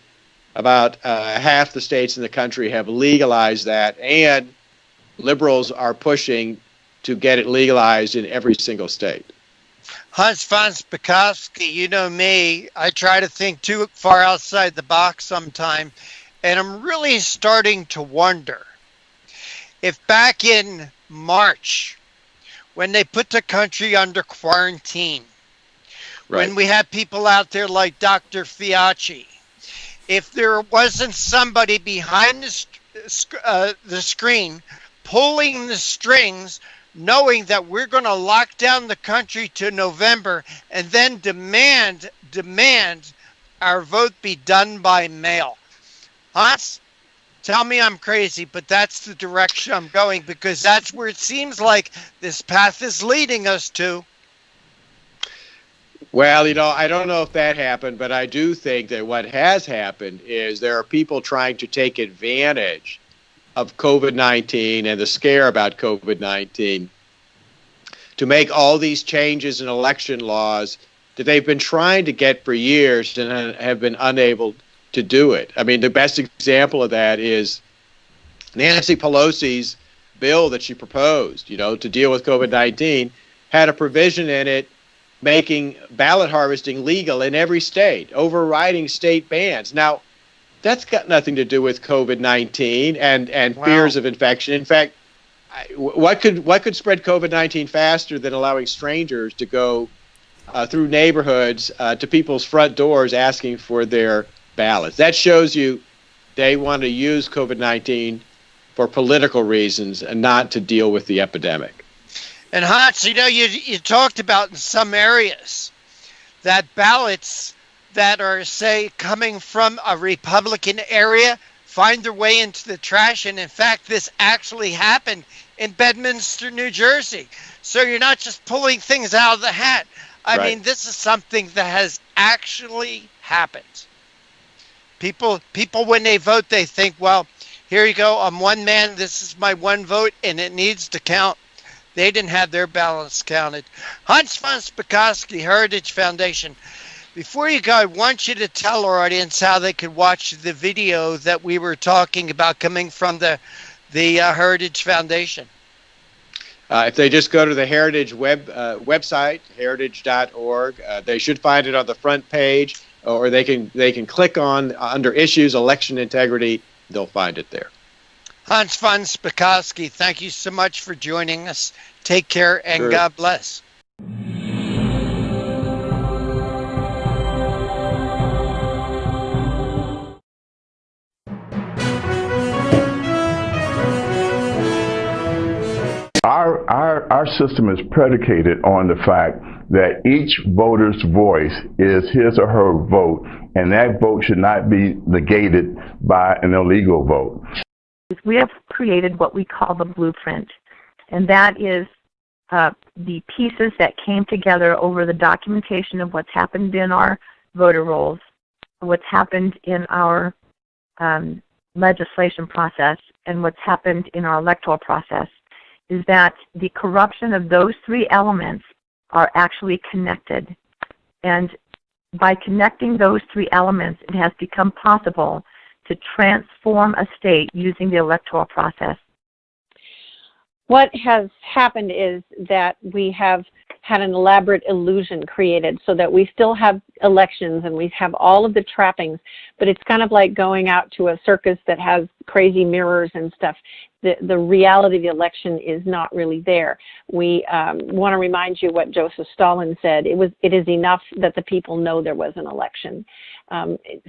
about half the states in the country have legalized that, and liberals are pushing to get it legalized in every single state. Hans Von Spakovsky, you know me, I try to think too far outside the box sometime, and I'm really starting to wonder if back in March, when they put the country under quarantine, when we had people out there like Dr. Fauci, if there wasn't somebody behind the screen pulling the strings, knowing that we're going to lock down the country to November and then demand our vote be done by mail. Hans, tell me I'm crazy, but that's the direction I'm going, because that's where it seems like this path is leading us to. Well, I don't know if that happened, but I do think that what has happened is there are people trying to take advantage of COVID-19 and the scare about COVID-19 to make all these changes in election laws that they've been trying to get for years and have been unable to do it. I mean, the best example of that is Nancy Pelosi's bill that she proposed, to deal with COVID-19, had a provision in it making ballot harvesting legal in every state, overriding state bans. Now, that's got nothing to do with COVID-19 and fears of infection. In fact, what could spread COVID-19 faster than allowing strangers to go through neighborhoods to people's front doors asking for their ballots? That shows you they want to use COVID-19 for political reasons and not to deal with the epidemic. And Hans, you talked about in some areas that ballots that are, say, coming from a Republican area find their way into the trash. And in fact, this actually happened in Bedminster, New Jersey. So you're not just pulling things out of the hat. I mean, this is something that has actually happened. People, when they vote, they think, well, here you go. I'm one man. This is my one vote, and it needs to count. They didn't have their ballots counted. Hans Von Spakovsky, Heritage Foundation. Before you go, I want you to tell our audience how they could watch the video that we were talking about coming from the Heritage Foundation. If they just go to the Heritage website, heritage.org, they should find it on the front page, or they can click on under Issues Election Integrity. They'll find it there. Hans Von Spakovsky, thank you so much for joining us. Take care and God bless. Our system is predicated on the fact that each voter's voice is his or her vote, and that vote should not be negated by an illegal vote. We have created what we call the blueprint, and that is the pieces that came together over the documentation of what's happened in our voter rolls, what's happened in our legislation process, and what's happened in our electoral process, is that the corruption of those three elements are actually connected. And by connecting those three elements, it has become possible to transform a state using the electoral process. What has happened is that we have had an elaborate illusion created so that we still have elections and we have all of the trappings, but it's kind of like going out to a circus that has crazy mirrors and stuff. The reality of the election is not really there. We want to remind you what Joseph Stalin said. It is enough that the people know there was an election.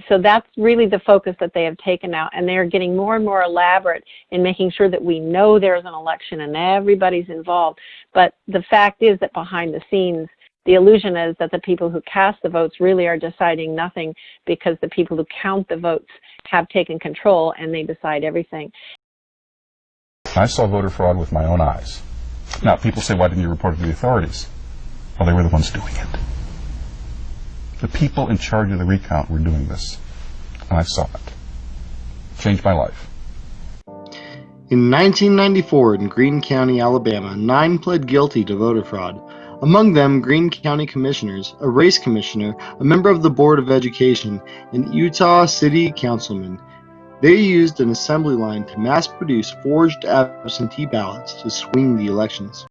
So that's really the focus that they have taken now, and they're getting more and more elaborate in making sure that we know there's an election and everybody's involved. But the fact is that behind the scenes, the illusion is that the people who cast the votes really are deciding nothing, because the people who count the votes have taken control and they decide everything. I saw voter fraud with my own eyes. Now, people say, why didn't you report it to the authorities? Well, they were the ones doing it. The people in charge of the recount were doing this, and I saw it. Changed my life. In 1994, in Greene County, Alabama, 9 pled guilty to voter fraud. Among them, Greene County commissioners, a race commissioner, a member of the Board of Education, and Utah City Councilman. They used an assembly line to mass-produce forged absentee ballots to swing the elections.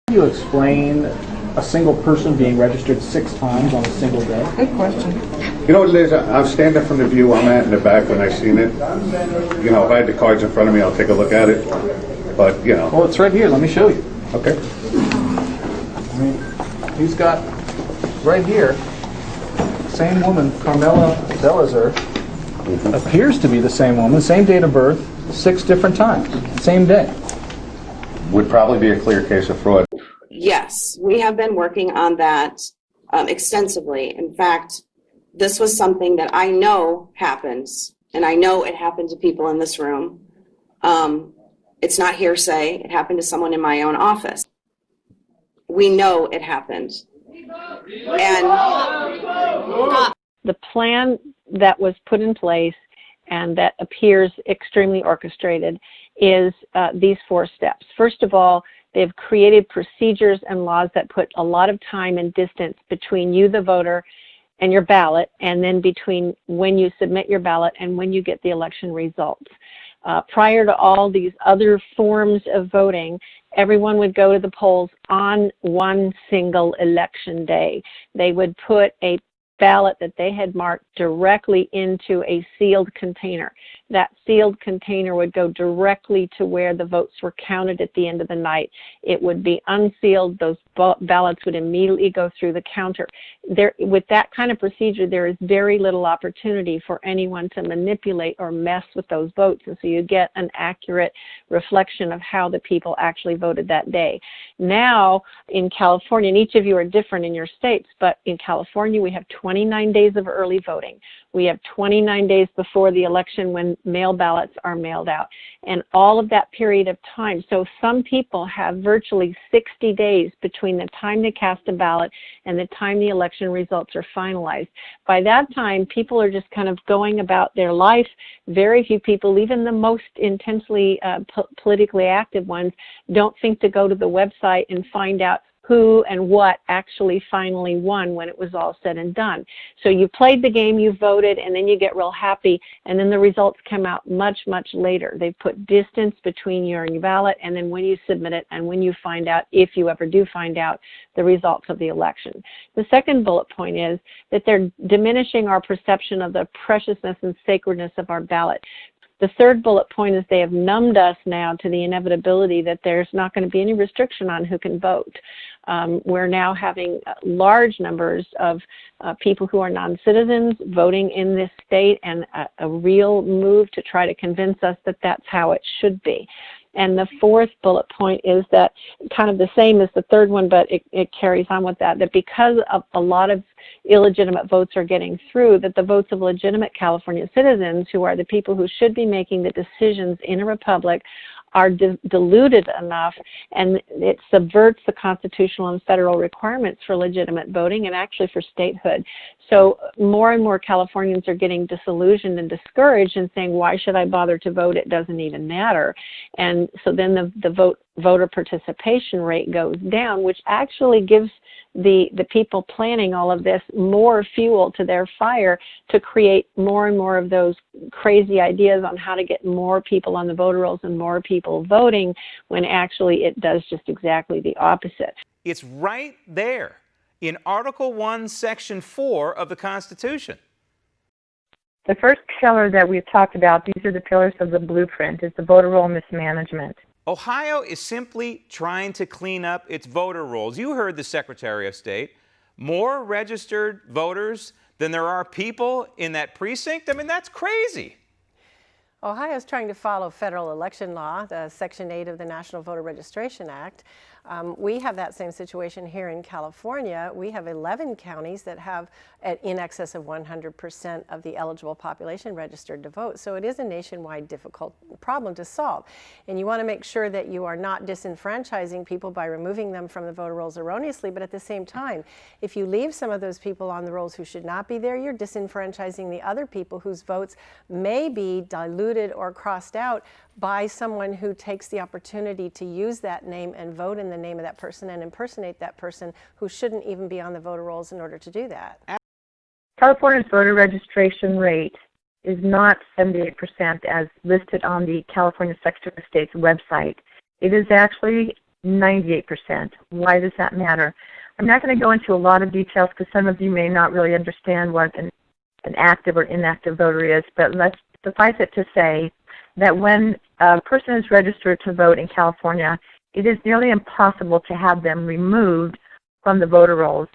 Can you explain a single person being registered 6 times on a single day? Good question. You know, Liz, I'm standing from the view I'm at in the back when I seen it. You know, if I had the cards in front of me, I'll take a look at it. But, you know. Well, it's right here. Let me show you. Okay. I mean, he's got right here, same woman, Kamala appears to be the same woman, same date of birth, 6 different times, same day. Would probably be a clear case of fraud. Yes, we have been working on that extensively. In fact, this was something that I know happens, and I know it happened to people in this room. It's not hearsay. It happened to someone in my own office. We know it happened. And the plan that was put in place and that appears extremely orchestrated is these 4 steps. First of all, they've created procedures and laws that put a lot of time and distance between you, the voter, and your ballot, and then between when you submit your ballot and when you get the election results. Prior to all these other forms of voting, everyone would go to the polls on one single election day. They would put a ballot that they had marked directly into a sealed container. That sealed container would go directly to where the votes were counted at the end of the night. It would be unsealed. Those ballots would immediately go through the counter. With that kind of procedure, there is very little opportunity for anyone to manipulate or mess with those votes, and so you get an accurate reflection of how the people actually voted that day. Now, in California, and each of you are different in your states, but in California, we have 29 days of early voting. We have 29 days before the election when mail ballots are mailed out, and all of that period of time. So some people have virtually 60 days between the time they cast a ballot and the time the election results are finalized. By that time, people are just kind of going about their life. Very few people, even the most intensely politically active ones, don't think to go to the website and find out who and what actually finally won when it was all said and done. So you played the game, you voted, and then you get real happy, and then the results come out much, much later. They've put distance between your ballot and then when you submit it and when you find out, if you ever do find out, the results of the election. The second bullet point is that they're diminishing our perception of the preciousness and sacredness of our ballot. The third bullet point is they have numbed us now to the inevitability that there's not going to be any restriction on who can vote. We're now having large numbers of people who are non-citizens voting in this state, and a real move to try to convince us that that's how it should be. And the fourth bullet point is that, kind of the same as the third one, but it carries on with that, that because of a lot of illegitimate votes are getting through, that the votes of legitimate California citizens, who are the people who should be making the decisions in a republic, are diluted enough, and it subverts the constitutional and federal requirements for legitimate voting and actually for statehood. So more and more Californians are getting disillusioned and discouraged and saying, why should I bother to vote? It doesn't even matter. And so then the voter participation rate goes down, which actually gives the people planning all of this more fuel to their fire to create more and more of those crazy ideas on how to get more people on the voter rolls and more people voting, when actually it does just exactly the opposite. It's right there in Article 1, Section 4 of the Constitution. The first pillar that we've talked about, these are the pillars of the blueprint, is the voter roll mismanagement. Ohio is simply trying to clean up its voter rolls. You heard the Secretary of State. More registered voters than there are people in that precinct? I mean, that's crazy. Ohio is trying to follow federal election law, Section 8 of the National Voter Registration Act. We have that same situation here in California. We have 11 counties that have in excess of 100% of the eligible population registered to vote. So it is a nationwide difficult problem to solve. And you want to make sure that you are not disenfranchising people by removing them from the voter rolls erroneously, but at the same time, if you leave some of those people on the rolls who should not be there, you're disenfranchising the other people whose votes may be diluted or crossed out by someone who takes the opportunity to use that name and vote in the name of that person and impersonate that person who shouldn't even be on the voter rolls in order to do that. California's voter registration rate is not 78% as listed on the California Secretary of State's website. It is actually 98%. Why does that matter? I'm not going to go into a lot of details because some of you may not really understand what an active or inactive voter is, but let's suffice it to say that when a person is registered to vote in California, it is nearly impossible to have them removed from the voter rolls.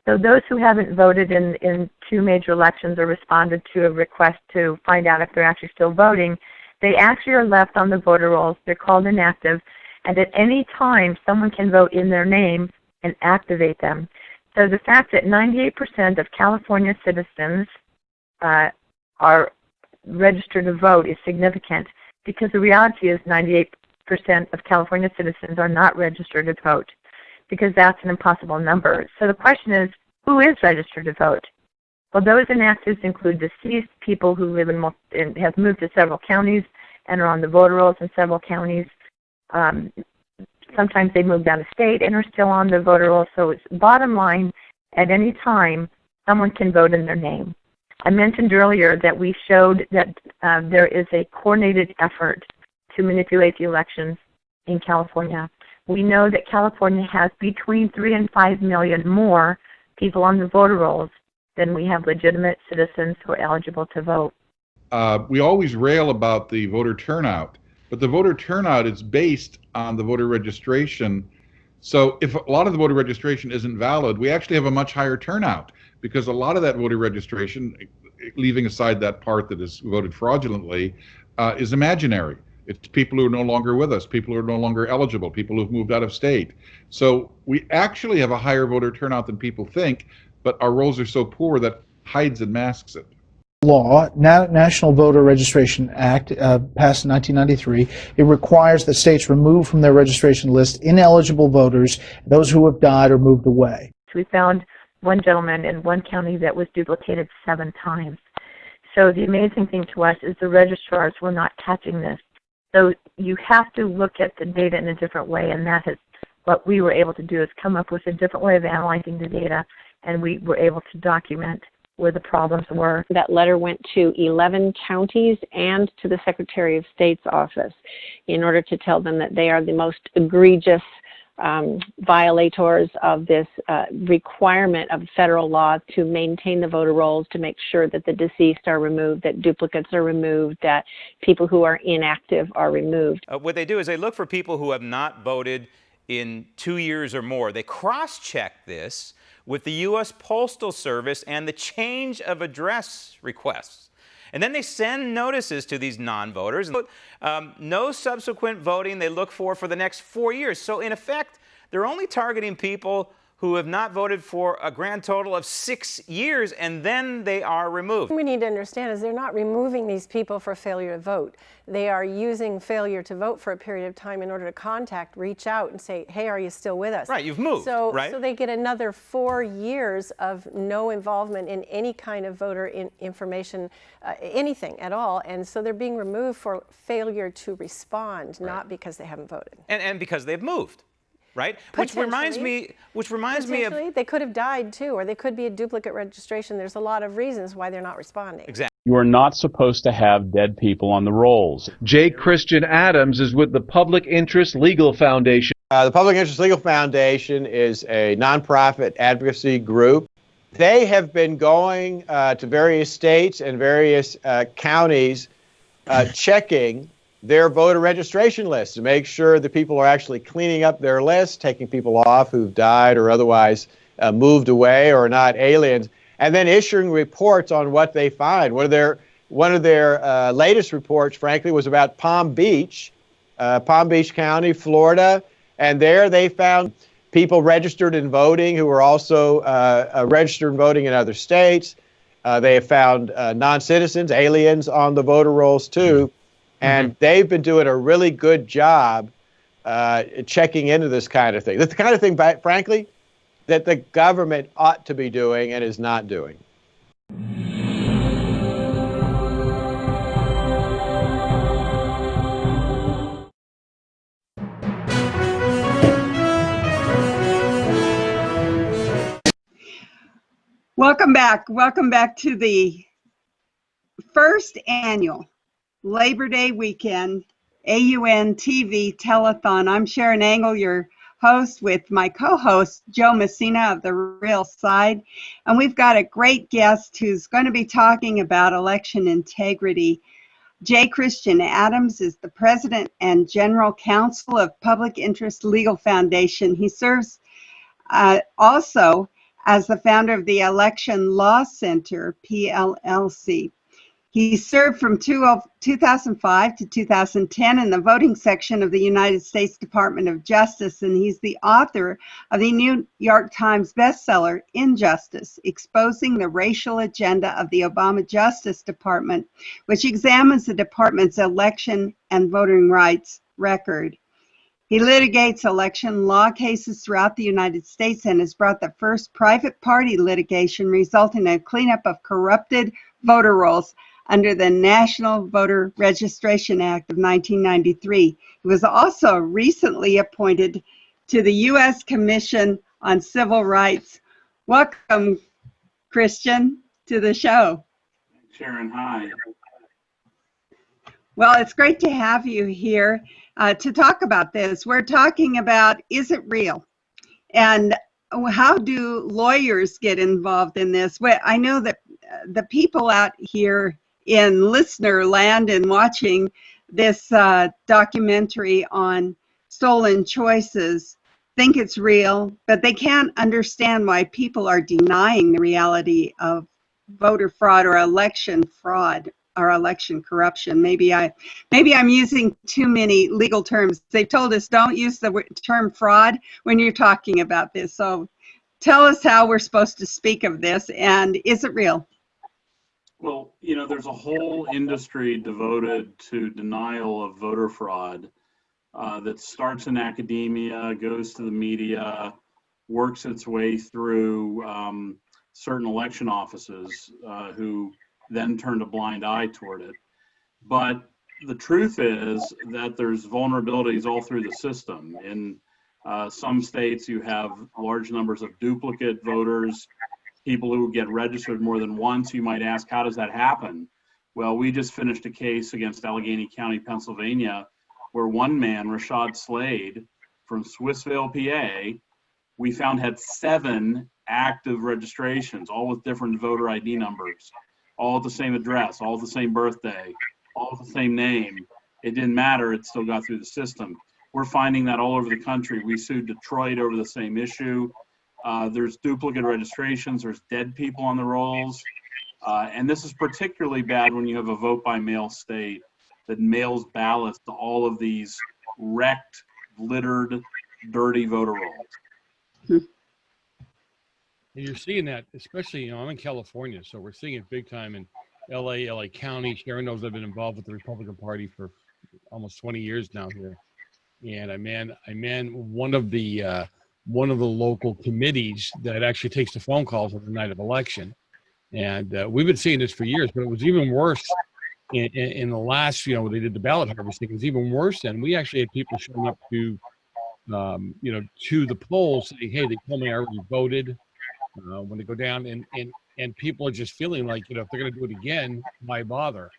So those who haven't voted in two major elections or responded to a request to find out if they're actually still voting, they actually are left on the voter rolls. They're called inactive, and at any time someone can vote in their name and activate them. So the fact that 98% of California citizens are registered to vote is significant, because the reality is 98% of California citizens are not registered to vote, because that's an impossible number. So the question is, who is registered to vote? Well, those inactives include deceased, people who live in have moved to several counties and are on the voter rolls in several counties. Sometimes they moved out of state and are still on the voter rolls. So it's bottom line, at any time, someone can vote in their name. I mentioned earlier that we showed that there is a coordinated effort to manipulate the elections in California. We know that California has between 3 and 5 million more people on the voter rolls than we have legitimate citizens who are eligible to vote. We always rail about the voter turnout, but the voter turnout is based on the voter registration. So if a lot of the voter registration isn't valid, we actually have a much higher turnout, because a lot of that voter registration, leaving aside that part that is voted fraudulently, is imaginary. It's people who are no longer with us, people who are no longer eligible, people who've moved out of state. So we actually have a higher voter turnout than people think, but our rolls are so poor that hides and masks it. Law, National Voter Registration Act, passed in 1993, it requires that states remove from their registration list ineligible voters, those who have died or moved away. We found one gentleman in one county that was duplicated 7 times. So the amazing thing to us is the registrars were not catching this. So you have to look at the data in a different way, and that has what we were able to do is come up with a different way of analyzing the data, and we were able to document where the problems were. That letter went to 11 counties and to the Secretary of State's office in order to tell them that they are the most egregious violators of this requirement of federal law to maintain the voter rolls, to make sure that the deceased are removed, that duplicates are removed, that people who are inactive are removed. What they do is they look for people who have not voted in 2 years or more. They cross-check this with the U.S. Postal Service and the change of address requests. And then they send notices to these non-voters. No subsequent voting they look for the next 4 years. So in effect, they're only targeting people who have not voted for a grand total of 6 years, and then they are removed. What we need to understand is they're not removing these people for failure to vote. They are using failure to vote for a period of time in order to reach out and say, hey, are you still with us? Right, you've moved, right? So they get another 4 years of no involvement in any kind of voter information, anything at all. And so they're being removed for failure to respond, not because they haven't voted. And because they've moved. Right? Which reminds me of... They could have died too, or they could be a duplicate registration. There's a lot of reasons why they're not responding. Exactly. You are not supposed to have dead people on the rolls. J. Christian Adams is with the Public Interest Legal Foundation. The Public Interest Legal Foundation is a nonprofit advocacy group. They have been going to various states and various counties checking their voter registration lists to make sure that people are actually cleaning up their lists, taking people off who've died or otherwise moved away or are not aliens, and then issuing reports on what they find. One of their latest reports, frankly, was about Palm Beach County, Florida, and there they found people registered in voting who were also registered in voting in other states. They have found non-citizens, aliens on the voter rolls too. And they've been doing a really good job checking into this kind of thing. That's the kind of thing, frankly, that the government ought to be doing and is not doing. Welcome back. Welcome back to the first annual Labor Day weekend AUN TV telethon. I'm Sharon Angle, your host, with my co-host Joe Messina of The Real Side, and we've got a great guest who's going to be talking about election integrity. J. Christian Adams is the president and general counsel of Public Interest Legal Foundation. He serves also as the founder of the Election Law Center, PLLC. He served from 2005 to 2010 in the voting section of the United States Department of Justice, and he's the author of the New York Times bestseller, Injustice, Exposing the Racial Agenda of the Obama Justice Department, which examines the department's election and voting rights record. He litigates election law cases throughout the United States and has brought the first private party litigation resulting in a cleanup of corrupted voter rolls under the National Voter Registration Act of 1993. He was also recently appointed to the U.S. Commission on Civil Rights. Welcome, Christian, to the show. Sharon, hi. Well, it's great to have you here to talk about this. We're talking about, is it real? And how do lawyers get involved in this? Well, I know that the people out here in listener land and watching this documentary on stolen choices think it's real, but they can't understand why people are denying the reality of voter fraud or election fraud or election corruption. Maybe I'm using too many legal terms. They told us don't use the term fraud when you're talking about this. So tell us how we're supposed to speak of this, and is it real? Well, you know, there's a whole industry devoted to denial of voter fraud that starts in academia, goes to the media, works its way through certain election offices who then turned a blind eye toward it. But the truth is that there's vulnerabilities all through the system. In Some states you have large numbers of duplicate voters, people who get registered more than once. You might ask, how does that happen? Well, we just finished a case against Allegheny County, Pennsylvania, where one man, Rashad Slade, from Swissvale, PA, we found had 7 active registrations, all with different voter ID numbers, all at the same address, all the same birthday, all the same name. It didn't matter, it still got through the system. We're finding that all over the country. We sued Detroit over the same issue. There's duplicate registrations, there's dead people on the rolls. And this is particularly bad when you have a vote by mail state that mails ballots to all of these wrecked, littered, dirty voter rolls. You're seeing that, especially, I'm in California, so we're seeing it big time in LA County. Sharon knows I've been involved with the Republican Party for almost 20 years now here. And I man one of the local committees that actually takes the phone calls on the night of election. And we've been seeing this for years, but it was even worse in the last, when they did the ballot harvesting. It was even worse then. We actually had people showing up to, to the polls saying, hey, they told me I already voted. When they go down, and people are just feeling like, if they're going to do it again, why bother?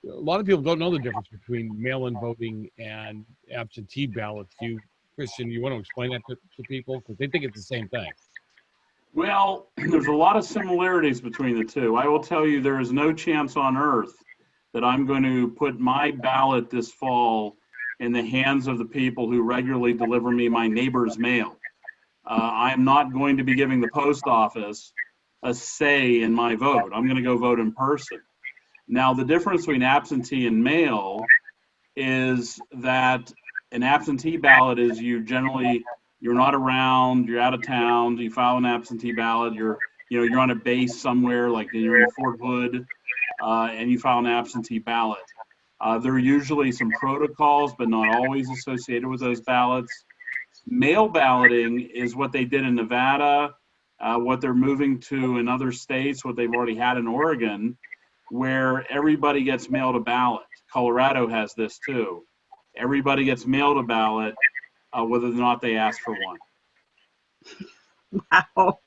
A lot of people don't know the difference between mail-in voting and absentee ballots. Christian, you want to explain that to people? Because they think it's the same thing. Well, there's a lot of similarities between the two. I will tell you, there is no chance on earth that I'm going to put my ballot this fall in the hands of the people who regularly deliver me my neighbor's mail. I'm not going to be giving the post office a say in my vote. I'm going to go vote in person. Now, the difference between absentee and mail is that an absentee ballot is you're not around, you're out of town, you file an absentee ballot, you're on a base somewhere, like you're in Fort Hood, and you file an absentee ballot. There are usually some protocols, but not always associated with those ballots. Mail balloting is what they did in Nevada, what they're moving to in other states, what they've already had in Oregon, where everybody gets mailed a ballot. Colorado has this too. Everybody gets mailed a ballot, whether or not they ask for one. Wow.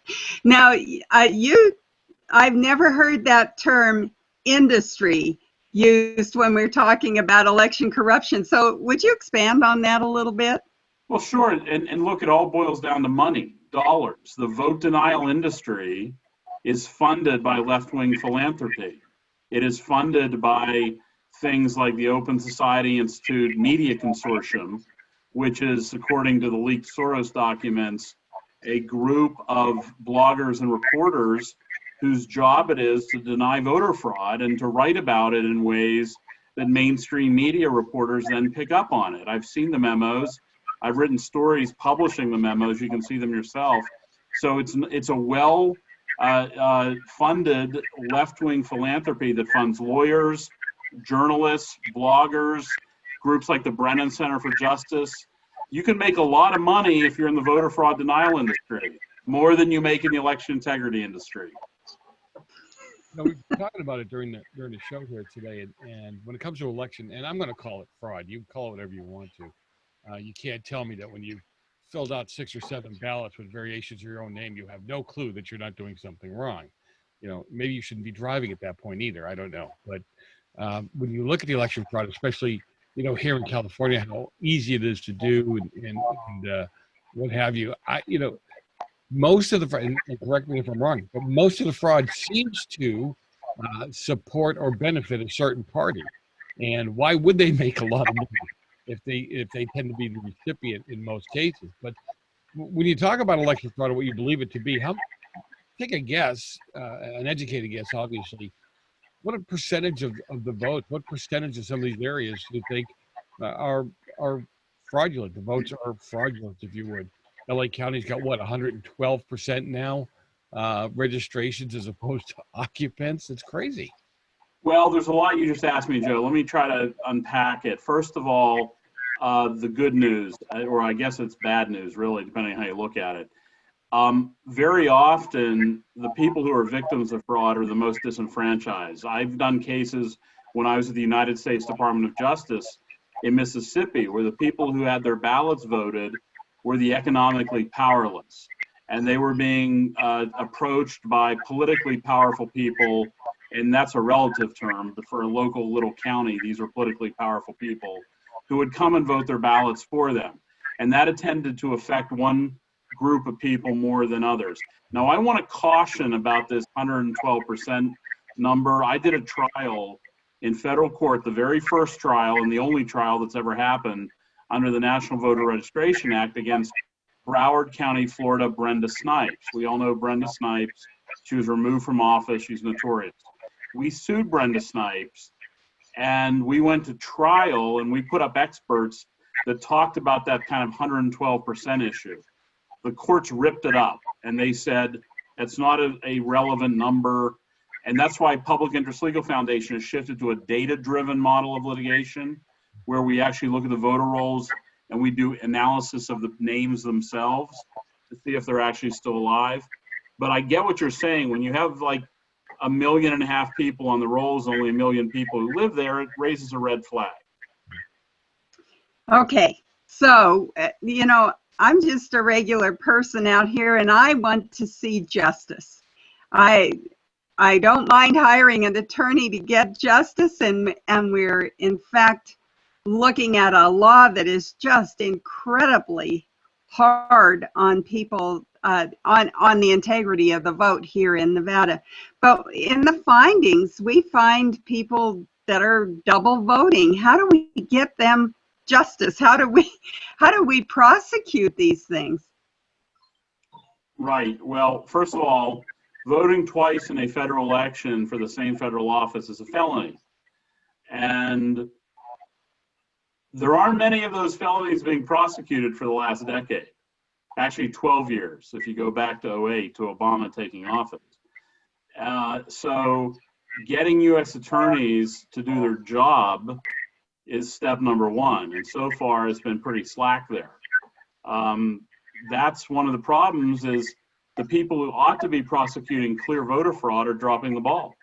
Now, I've never heard that term industry used when we're talking about election corruption. So would you expand on that a little bit? Well, sure. And look, it all boils down to money, dollars. The vote denial industry is funded by left-wing philanthropy. It is funded by things like the Open Society Institute Media Consortium, which is, according to the leaked Soros documents, a group of bloggers and reporters whose job it is to deny voter fraud and to write about it in ways that mainstream media reporters then pick up on it. I've seen the memos. I've written stories publishing the memos. You can see them yourself. So it's a well-funded left-wing philanthropy that funds lawyers, journalists, bloggers, groups like the Brennan Center for Justice. You can make a lot of money if you're in the voter fraud denial industry, more than you make in the election integrity industry. We've been talking about it during the show here today, and when it comes to election, and I'm going to call it fraud. You can call it whatever you want to. You can't tell me that when you filled out 6 or 7 ballots with variations of your own name, you have no clue that you're not doing something wrong. Maybe you shouldn't be driving at that point either. I don't know. But when you look at the election fraud, especially, here in California, how easy it is to do and what have you, most of the fraud, and correct me if I'm wrong, but most of the fraud seems to support or benefit a certain party. And why would they make a lot of money if they tend to be the recipient in most cases? But when you talk about election fraud, what you believe it to be, take a guess, an educated guess, obviously. What a percentage of the vote, what percentage of some of these areas do you think are fraudulent? The votes are fraudulent, if you would. LA County's got what, 112% now registrations as opposed to occupants? It's crazy. Well, there's a lot you just asked me, Joe. Let me try to unpack it. First of all, the good news, or I guess it's bad news, really, depending on how you look at it. Very often, the people who are victims of fraud are the most disenfranchised. I've done cases when I was at the United States Department of Justice in Mississippi, where the people who had their ballots voted were the economically powerless. And they were being approached by politically powerful people, and that's a relative term, but for a local little county, these are politically powerful people who would come and vote their ballots for them. And that tended to affect one group of people more than others. Now, I want to caution about this 112% number. I did a trial in federal court, the very first trial and the only trial that's ever happened under the National Voter Registration Act against Broward County, Florida, Brenda Snipes. We all know Brenda Snipes. She was removed from office. She's notorious. We sued Brenda Snipes, and we went to trial, and we put up experts that talked about that kind of 112% issue. The courts ripped it up, and they said it's not a relevant number, and that's why Public Interest Legal Foundation has shifted to a data-driven model of litigation, where we actually look at the voter rolls and we do analysis of the names themselves to see if they're actually still alive. But I get what you're saying. When you have like 1.5 million people on the rolls, only 1 million people who live there, it raises a red flag. Okay, so, you know, I'm just a regular person out here, and I want to see justice. I don't mind hiring an attorney to get justice, and we're, in fact, looking at a law that is just incredibly hard on people, on the integrity of the vote here in Nevada. But in the findings, we find people that are double voting. How do we get them justice? How do we prosecute these things? Right. Well, first of all, voting twice in a federal election for the same federal office is a felony. And there aren't many of those felonies being prosecuted for the last decade. Actually, 12 years, if you go back to 2008, to Obama taking office. So getting U.S. attorneys to do their job is step number one. And so far, it's been pretty slack there. That's one of the problems, is the people who ought to be prosecuting clear voter fraud are dropping the ball.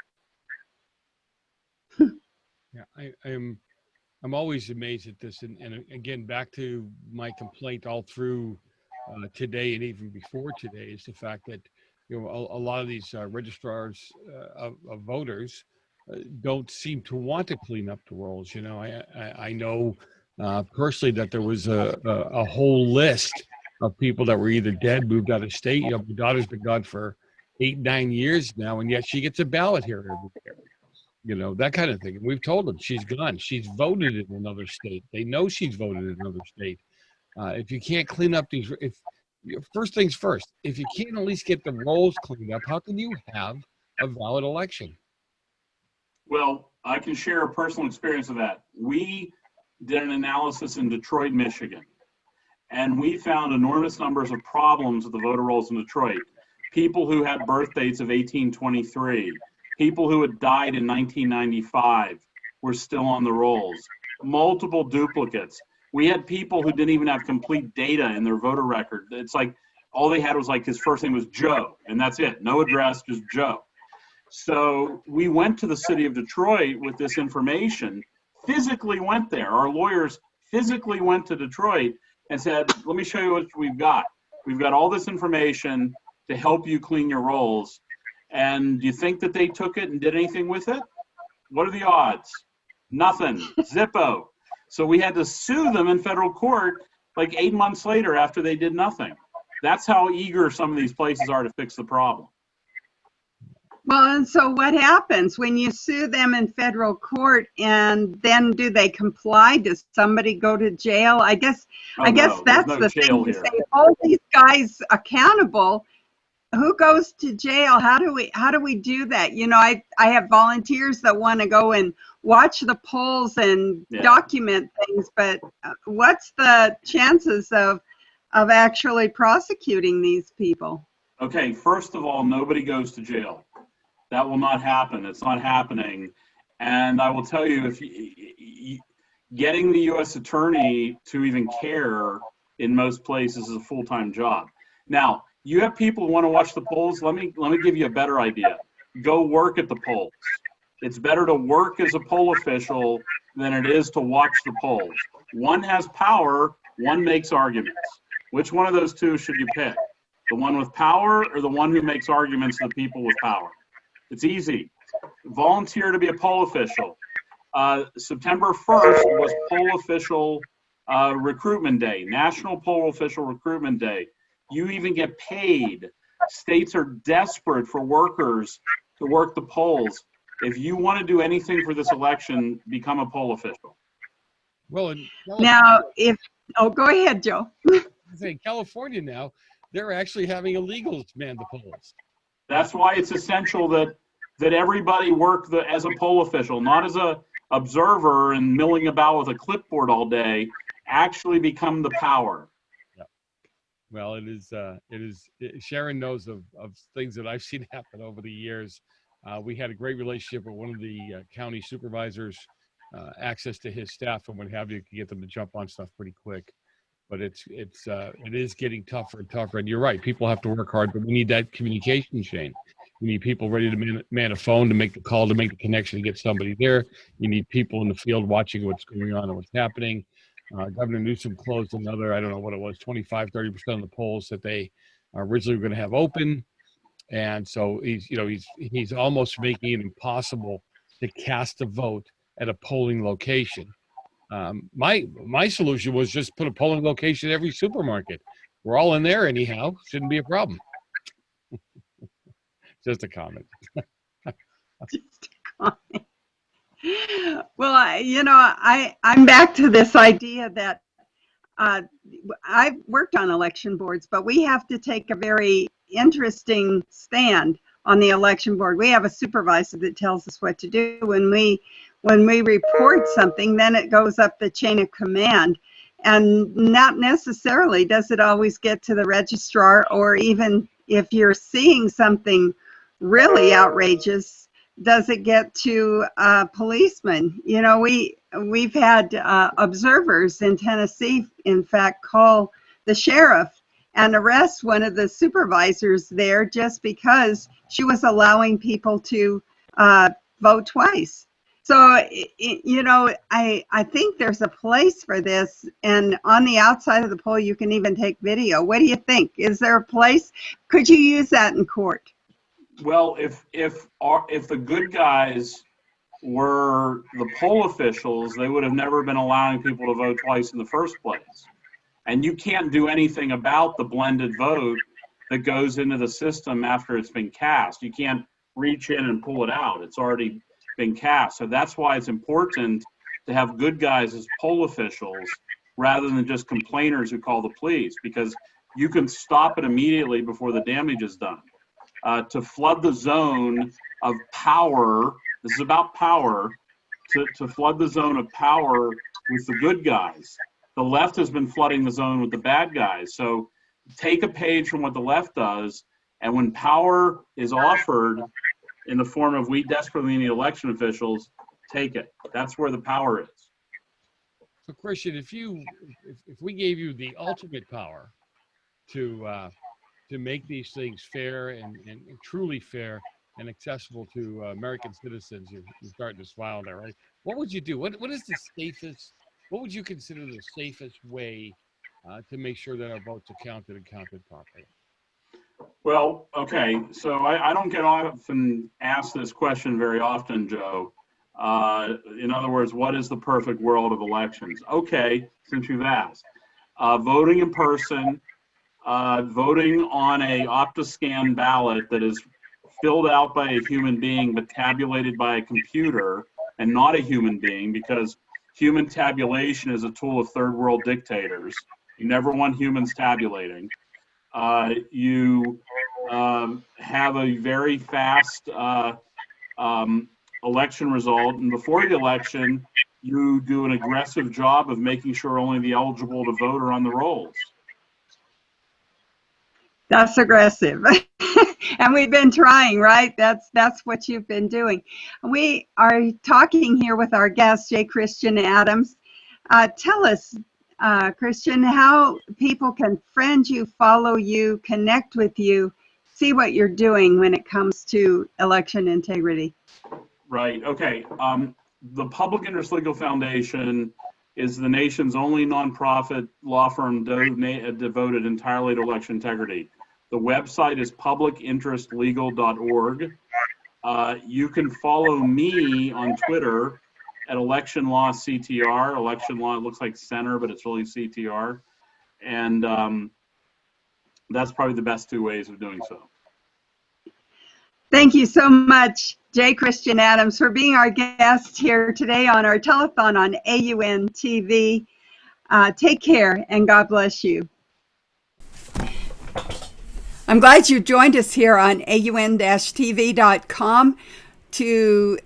Yeah, I'm always amazed at this, and again, back to my complaint all through today and even before today, is the fact that, you know, a lot of these registrars of voters don't seem to want to clean up the rolls. You know, I know personally that there was a whole list of people that were either dead, moved out of state. You know, my daughter's been gone for 8-9 years now, and yet she gets a ballot here every year. You know, that kind of thing. And we've told them she's gone. She's voted in another state. They know she's voted in another state. If you can't clean up these, first things first, if you can't at least get the rolls cleaned up, how can you have a valid election? Well, I can share a personal experience of that. We did an analysis in Detroit, Michigan, and we found enormous numbers of problems with the voter rolls in Detroit. People who had birth dates of 1823, people who had died in 1995 were still on the rolls. Multiple duplicates. We had people who didn't even have complete data in their voter record. It's like all they had was like his first name was Joe, and that's it. No address, just Joe. So we went to the city of Detroit with this information, physically went there. Our lawyers physically went to Detroit and said, let me show you what we've got. We've got all this information to help you clean your rolls. And do you think that they took it and did anything with it? What are the odds? Nothing. Zippo. So we had to sue them in federal court like 8 months later after they did nothing. That's how eager some of these places are to fix the problem. Well, and so what happens when you sue them in federal court, and then do they comply? Does somebody go to jail? I guess that's the thing. You say, hold these guys accountable. Who goes to jail? How do we do that? You know, I have volunteers that want to go and watch the polls and document things, but what's the chances of actually prosecuting these people? Okay, first of all, nobody goes to jail. That will not happen. It's not happening. And I will tell you, if getting the U.S. attorney to even care in most places is a full-time job. Now, you have people who want to watch the polls. Let me give you a better idea. Go work at the polls. It's better to work as a poll official than it is to watch the polls. One has power, one makes arguments. Which one of those two should you pick? The one with power or the one who makes arguments to the people with power? It's easy. Volunteer to be a poll official. September 1st was poll official recruitment day, National Poll Official Recruitment Day. You even get paid. States are desperate for workers to work the polls. If you want to do anything for this election, become a poll official. Well, Now, go ahead, Joe. In California now, they're actually having illegals man the polls. That's why it's essential that everybody work as a poll official, not as a observer and milling about with a clipboard all day. Actually become the power. Yeah. Well, it is. Sharon knows of things that I've seen happen over the years. We had a great relationship with one of the county supervisors, access to his staff and what have you, to get them to jump on stuff pretty quick. But it is getting tougher and tougher. And you're right, people have to work hard, but we need that communication chain. We need people ready to man a phone, to make the call, to make the connection, to get somebody there. You need people in the field watching what's going on and what's happening. Governor Newsom closed another, I don't know what it was, 25, 30% of the polls that they originally were going to have open. And so he's almost making it impossible to cast a vote at a polling location. My solution was just put a polling location at every supermarket. We're all in there anyhow. Shouldn't be a problem. Just a comment. Just a comment. Well, I'm back to this idea that I've worked on election boards, but we have to take a very interesting stand on the election board. We have a supervisor that tells us what to do. When we report something, then it goes up the chain of command, and not necessarily does it always get to the registrar, or even if you're seeing something really outrageous, does it get to policemen? We've had observers in Tennessee, in fact, call the sheriff and arrest one of the supervisors there just because she was allowing people to vote twice. So, I think there's a place for this, and on the outside of the poll, you can even take video. What do you think? Is there a place? Could you use that in court? Well, if the good guys were the poll officials, they would have never been allowing people to vote twice in the first place. And you can't do anything about the blended vote that goes into the system after it's been cast. You can't reach in and pull it out. It's already been cast. So that's why it's important to have good guys as poll officials rather than just complainers who call the police, because you can stop it immediately before the damage is done. To flood the zone of power, this is about power, to flood the zone of power with the good guys. The left has been flooding the zone with the bad guys. So take a page from what the left does, and when power is offered in the form of we desperately need election officials, take it. That's where the power is. So, Christian, if we gave you the ultimate power to make these things fair and truly fair and accessible to American citizens, you're starting to smile there, right? What would you do? What is the safest? What would you consider the safest way to make sure that our votes are counted and counted properly? Well, okay, so I don't get often asked this question very often, Joe. In other words, what is the perfect world of elections? Okay, since you've asked. Voting in person, voting on a Optiscan ballot that is filled out by a human being but tabulated by a computer and not a human being, because human tabulation is a tool of third world dictators. You never want humans tabulating. You have a very fast election result, and before the election, you do an aggressive job of making sure only the eligible to vote are on the rolls. That's aggressive. And we've been trying, right? That's what you've been doing. We are talking here with our guest, J. Christian Adams. Tell us, Christian, how people can friend you, follow you, connect with you, see what you're doing when it comes to election integrity. Right. Okay. The Public Interest Legal Foundation is the nation's only nonprofit law firm devoted entirely to election integrity. The website is publicinterestlegal.org. You can follow me on Twitter at Election Law CTR. Election Law, it looks like center, but it's really CTR. And that's probably the best two ways of doing so. Thank you so much, J. Christian Adams, for being our guest here today on our telethon on AUN TV. Take care and God bless you. I'm glad you joined us here on AUN-TV.com to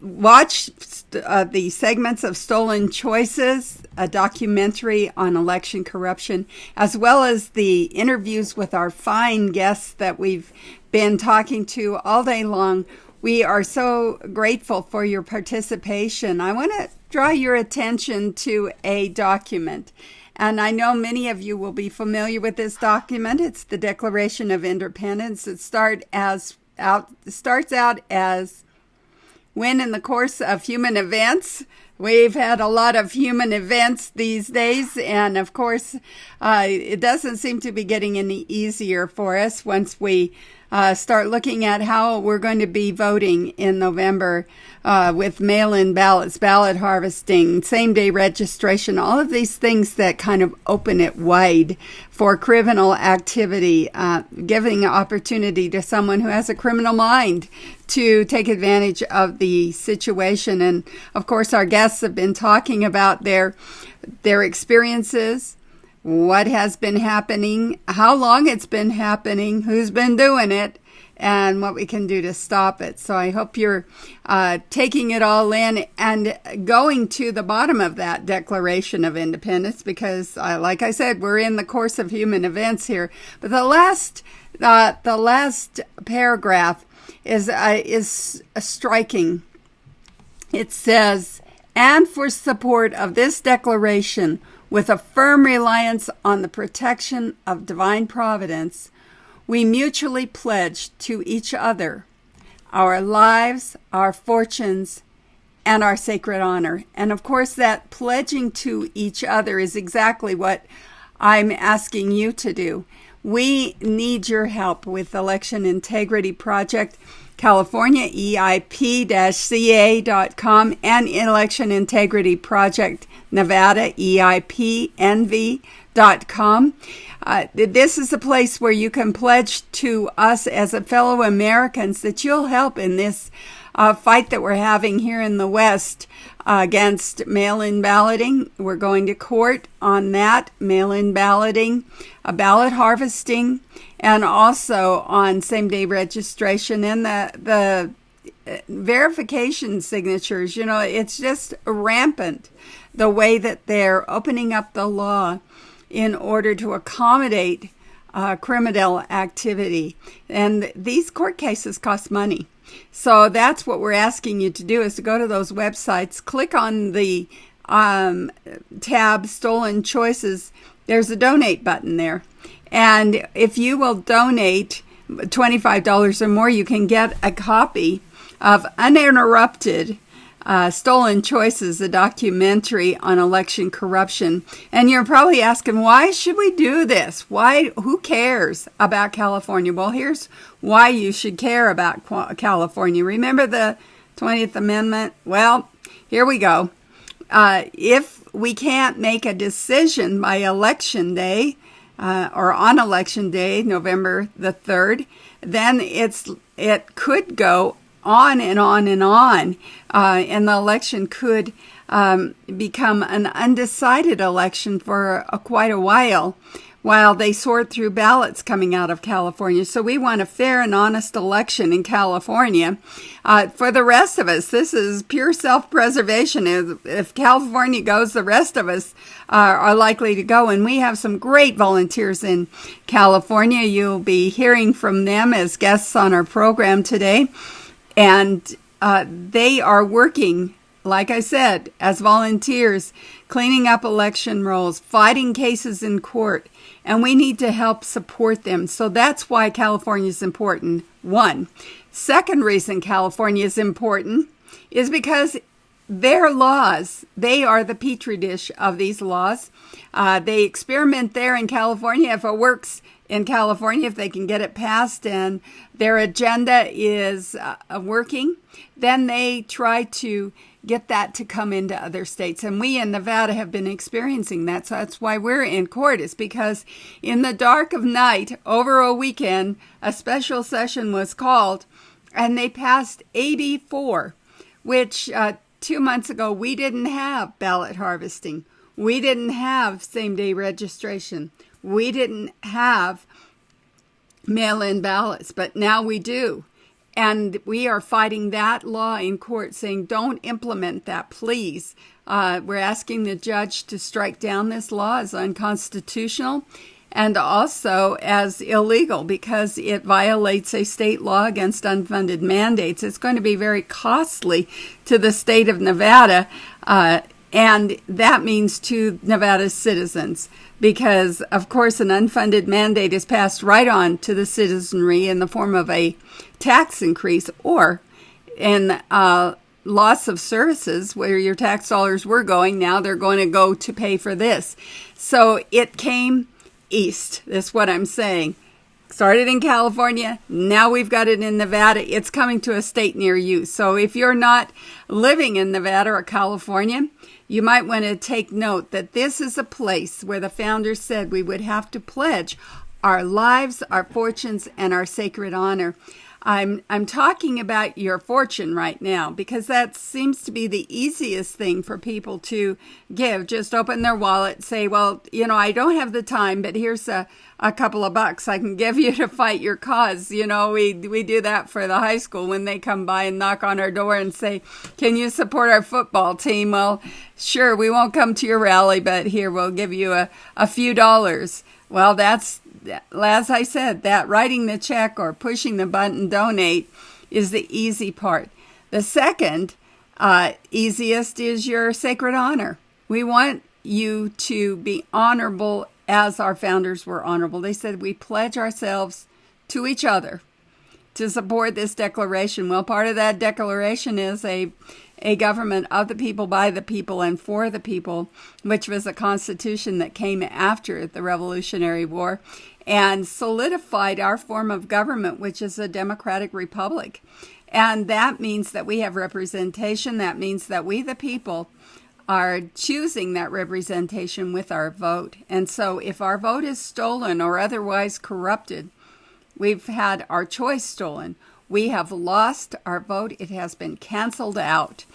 watch the segments of Stolen Choices, a documentary on election corruption, as well as the interviews with our fine guests that we've been talking to all day long. We are so grateful for your participation. I want to draw your attention to a document. And I know many of you will be familiar with this document. It's the Declaration of Independence. It starts out as when in the course of human events, we've had a lot of human events these days, and of course, it doesn't seem to be getting any easier for us once we start looking at how we're going to be voting in November with mail-in ballots, ballot harvesting, same-day registration, all of these things that kind of open it wide for criminal activity, giving opportunity to someone who has a criminal mind to take advantage of the situation. And of course, our guests have been talking about their experiences, what has been happening, how long it's been happening, who's been doing it, and what we can do to stop it. So I hope you're taking it all in and going to the bottom of that Declaration of Independence, because like I said, we're in the course of human events here. But the last paragraph is striking. It says, "And for support of this declaration, with a firm reliance on the protection of divine providence, we mutually pledge to each other our lives, our fortunes, and our sacred honor." And of course, that pledging to each other is exactly what I'm asking you to do. We need your help with Election Integrity Project California, EIP-CA.com, and Election Integrity Project Nevada, EIPNV.com. This is a place where you can pledge to us as a fellow Americans that you'll help in this fight that we're having here in the West against mail-in balloting. We're going to court on that, mail-in balloting, ballot harvesting, and also on same-day registration and the verification signatures. You know, it's just rampant the way that they're opening up the law in order to accommodate criminal activity. And these court cases cost money. So that's what we're asking you to do, is to go to those websites, click on the tab Stolen Choices. There's a donate button there. And if you will donate $25 or more, you can get a copy of Uninterrupted Stolen Choices, a documentary on election corruption. And you're probably asking, why should we do this? Who cares about California? Well, here's why you should care about California. Remember the 20th Amendment? Well, here we go. If we can't make a decision by Election Day, or on Election Day, November the 3rd, then it could go on and on and on, and the election could become an undecided election for quite a while they sort through ballots coming out of California. So we want a fair and honest election in California. For the rest of us, this is pure self-preservation. If California goes, the rest of us are likely to go. And we have some great volunteers in California. You'll be hearing from them as guests on our program today. And they are working, like I said, as volunteers, cleaning up election rolls, fighting cases in court, and we need to help support them. So that's why California is important, one. Second reason California is important is because their laws, they are the petri dish of these laws. They experiment there in California. If it works in California, if they can get it passed and their agenda is working, then they try to get that to come into other states. And we in Nevada have been experiencing that. So that's why we're in court, is because in the dark of night, over a weekend, a special session was called and they passed AB 4, which 2 months ago we didn't have ballot harvesting. We didn't have same-day registration. We didn't have mail-in ballots, but now we do. And we are fighting that law in court, saying, don't implement that, please. We're asking the judge to strike down this law as unconstitutional and also as illegal because it violates a state law against unfunded mandates. It's going to be very costly to the state of Nevada, and that means to Nevada's citizens. Because, of course, an unfunded mandate is passed right on to the citizenry in the form of a tax increase or in loss of services where your tax dollars were going. Now they're going to go to pay for this. So it came east. That's what I'm saying. Started in California. Now we've got it in Nevada. It's coming to a state near you. So if you're not living in Nevada or California, you might want to take note that this is a place where the founders said we would have to pledge our lives, our fortunes, and our sacred honor. I'm talking about your fortune right now because that seems to be the easiest thing for people to give. Just open their wallet, say, well, I don't have the time, but here's a couple of bucks I can give you to fight your cause. We do that for the high school when they come by and knock on our door and say, can you support our football team? Well, sure, we won't come to your rally, but here, we'll give you a few dollars. Well, that's, as I said, that writing the check or pushing the button donate is the easy part. The second easiest is your sacred honor. We want you to be honorable as our founders were honorable. They said we pledge ourselves to each other to support this declaration. Well, part of that declaration is a government of the people, by the people, and for the people, which was a constitution that came after the Revolutionary War and solidified our form of government, which is a democratic republic. And that means that we have representation. That means that we, the people, are choosing that representation with our vote. And so if our vote is stolen or otherwise corrupted, we've had our choice stolen. We have lost our vote. It has been canceled out.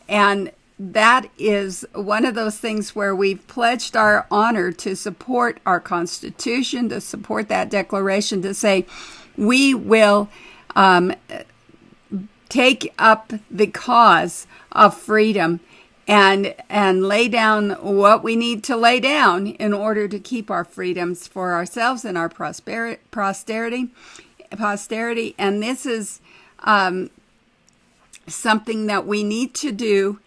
And that is one of those things where we've pledged our honor to support our Constitution, to support that declaration, to say we will take up the cause of freedom and lay down what we need to lay down in order to keep our freedoms for ourselves and our posterity. And this is something that we need to do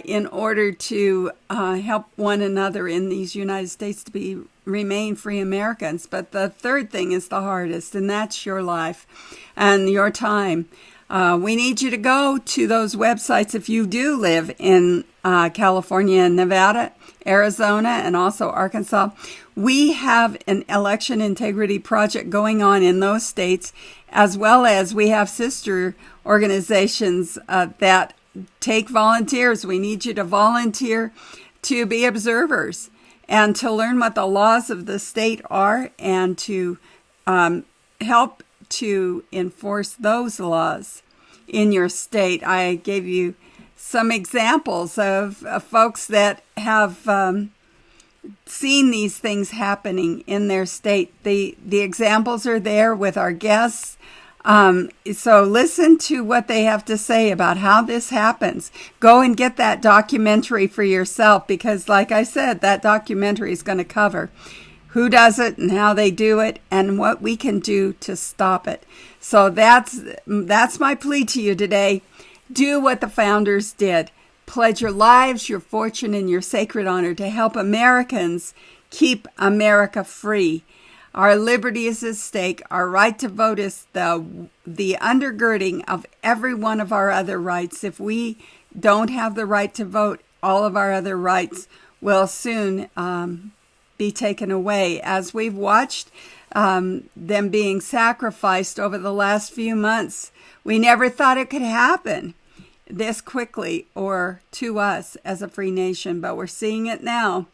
in order to help one another in these United States to remain free Americans. But the third thing is the hardest, and that's your life and your time. We need you to go to those websites if you do live in California and Nevada, Arizona, and also Arkansas. We have an election integrity project going on in those states, as well as we have sister organizations that take volunteers. We need you to volunteer to be observers and to learn what the laws of the state are and to help to enforce those laws in your state. I gave you some examples of folks that have seen these things happening in their state. The examples are there with our guests. So listen to what they have to say about how this happens. Go and get that documentary for yourself because, like I said, that documentary is going to cover who does it and how they do it and what we can do to stop it. So that's my plea to you today. Do what the founders did. Pledge your lives, your fortune, and your sacred honor to help Americans keep America free. Our liberty is at stake. Our right to vote is the undergirding of every one of our other rights. If we don't have the right to vote, all of our other rights will soon be taken away. As we've watched them being sacrificed over the last few months, we never thought it could happen this quickly or to us as a free nation, but we're seeing it now.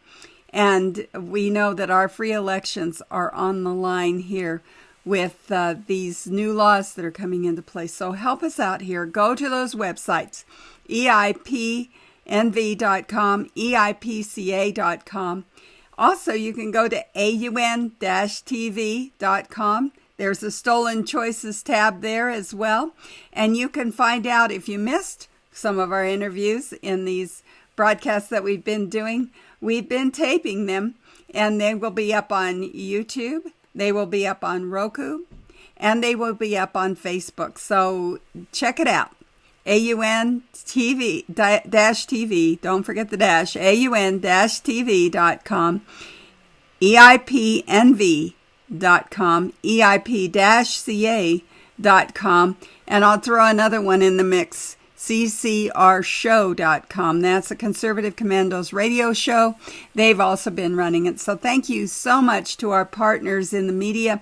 And we know that our free elections are on the line here with these new laws that are coming into place. So help us out here. Go to those websites, EIPNV.com, EIPCA.com. Also, you can go to AUN-TV.com. There's a Stolen Choices tab there as well. And you can find out if you missed some of our interviews in these broadcasts that we've been doing. We've been taping them, and they will be up on YouTube. They will be up on Roku, and they will be up on Facebook. So check it out. AUN-TV, don't forget the dash, AUN-TV.com, EIPNV.com, EIP-CA.com, and I'll throw another one in the mix, ccrshow.com. That's a Conservative Commandos radio show. They've also been running it. So thank you so much to our partners in the media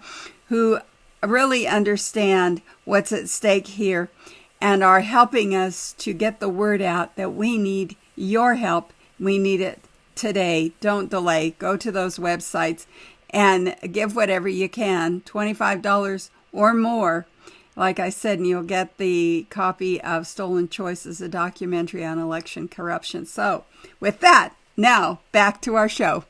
who really understand what's at stake here and are helping us to get the word out that we need your help. We need it today. Don't delay. Go to those websites and give whatever you can, $25 or more. Like I said, and you'll get the copy of Stolen Choices, a documentary on election corruption. So with that, now back to our show.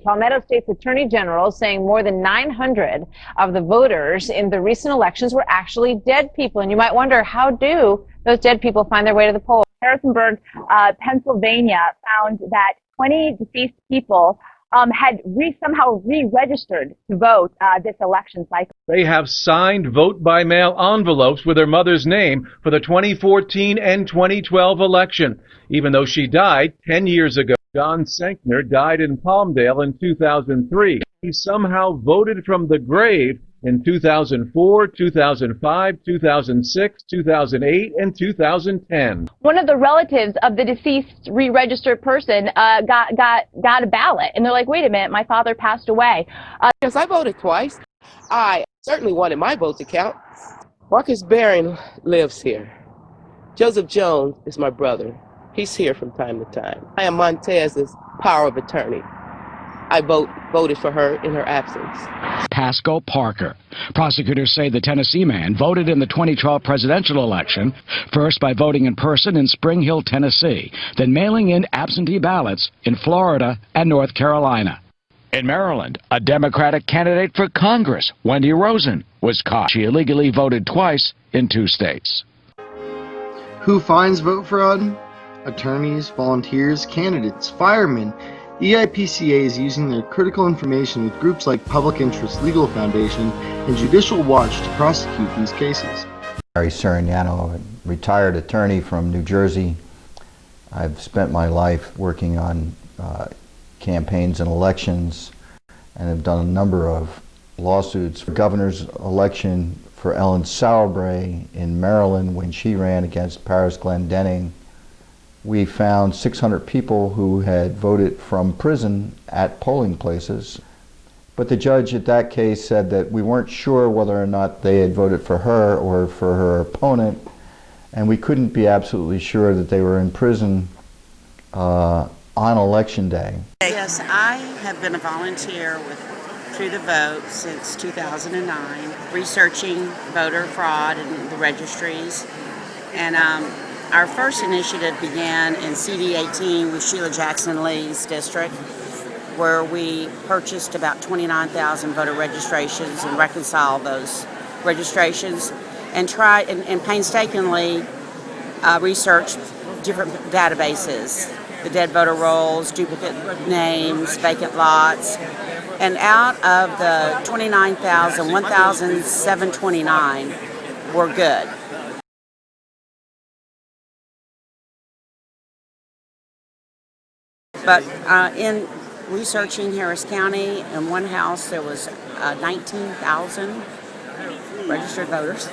Palmetto State's Attorney General saying more than 900 of the voters in the recent elections were actually dead people. And you might wonder, how do those dead people find their way to the polls? Harrisonburg, Pennsylvania found that 20 deceased people had somehow re-registered to vote this election cycle. They have signed vote-by-mail envelopes with their mother's name for the 2014 and 2012 election, even though she died 10 years ago. John Senkner died in Palmdale in 2003. He somehow voted from the grave in 2004, 2005, 2006, 2008, and 2010. One of the relatives of the deceased re-registered person got a ballot, and they're like, wait a minute, my father passed away. Yes, I voted twice. I certainly wanted my vote to count. Marcus Barron lives here. Joseph Jones is my brother. He's here from time to time. I am Montez's power of attorney. I voted for her in her absence. Pasco Parker. Prosecutors say the Tennessee man voted in the 2012 presidential election, first by voting in person in Spring Hill, Tennessee, then mailing in absentee ballots in Florida and North Carolina. In Maryland, a Democratic candidate for Congress, Wendy Rosen, was caught. She illegally voted twice in 2 states. Who finds vote fraud? Attorneys, volunteers, candidates, firemen. EIPCA is using their critical information with groups like Public Interest Legal Foundation and Judicial Watch to prosecute these cases. Larry Sirignano, a retired attorney from New Jersey. I've spent my life working on campaigns and elections and have done a number of lawsuits for governor's election for Ellen Sauerbrey in Maryland when she ran against Paris Glendening. We found 600 people who had voted from prison at polling places, but the judge at that case said that we weren't sure whether or not they had voted for her or for her opponent, and we couldn't be absolutely sure that they were in prison on election day. Yes, I have been a volunteer with True the Vote since 2009, researching voter fraud and the registries, and our first initiative began in CD 18 with Sheila Jackson Lee's district, where we purchased about 29,000 voter registrations and reconciled those registrations and tried and painstakingly researched different databases, the dead voter rolls, duplicate names, vacant lots, and out of the 29,000, 1,729 were good. But in researching Harris County, in one house there was 19,000 registered voters.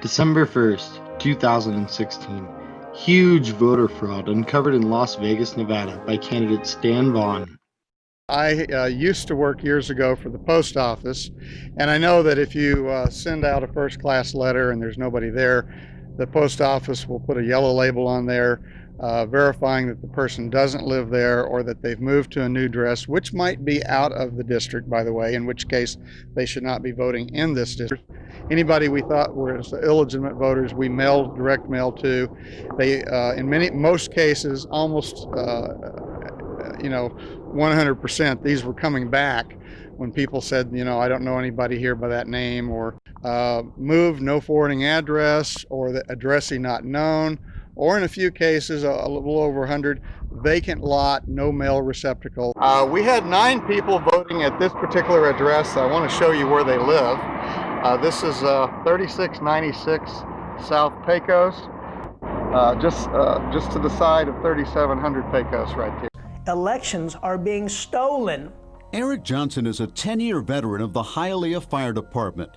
December 1st, 2016. Huge voter fraud uncovered in Las Vegas, Nevada by candidate Stan Vaughn. I used to work years ago for the post office, and I know that if you send out a first-class letter and there's nobody there, the post office will put a yellow label on there verifying that the person doesn't live there or that they've moved to a new address, which might be out of the district, by the way, in which case they should not be voting in this district. Anybody we thought were illegitimate voters, we mailed direct mail to. They, in most cases, almost 100%, these were coming back when people said, I don't know anybody here by that name, or moved, no forwarding address, or the addressee not known, or in a few cases, a little over 100, vacant lot, no mail receptacle. We had 9 people voting at this particular address. I want to show you where they live. This is 3696 South Pecos, just to the side of 3700 Pecos right there. Elections are being stolen. Eric Johnson is a 10-year veteran of the Hialeah Fire Department.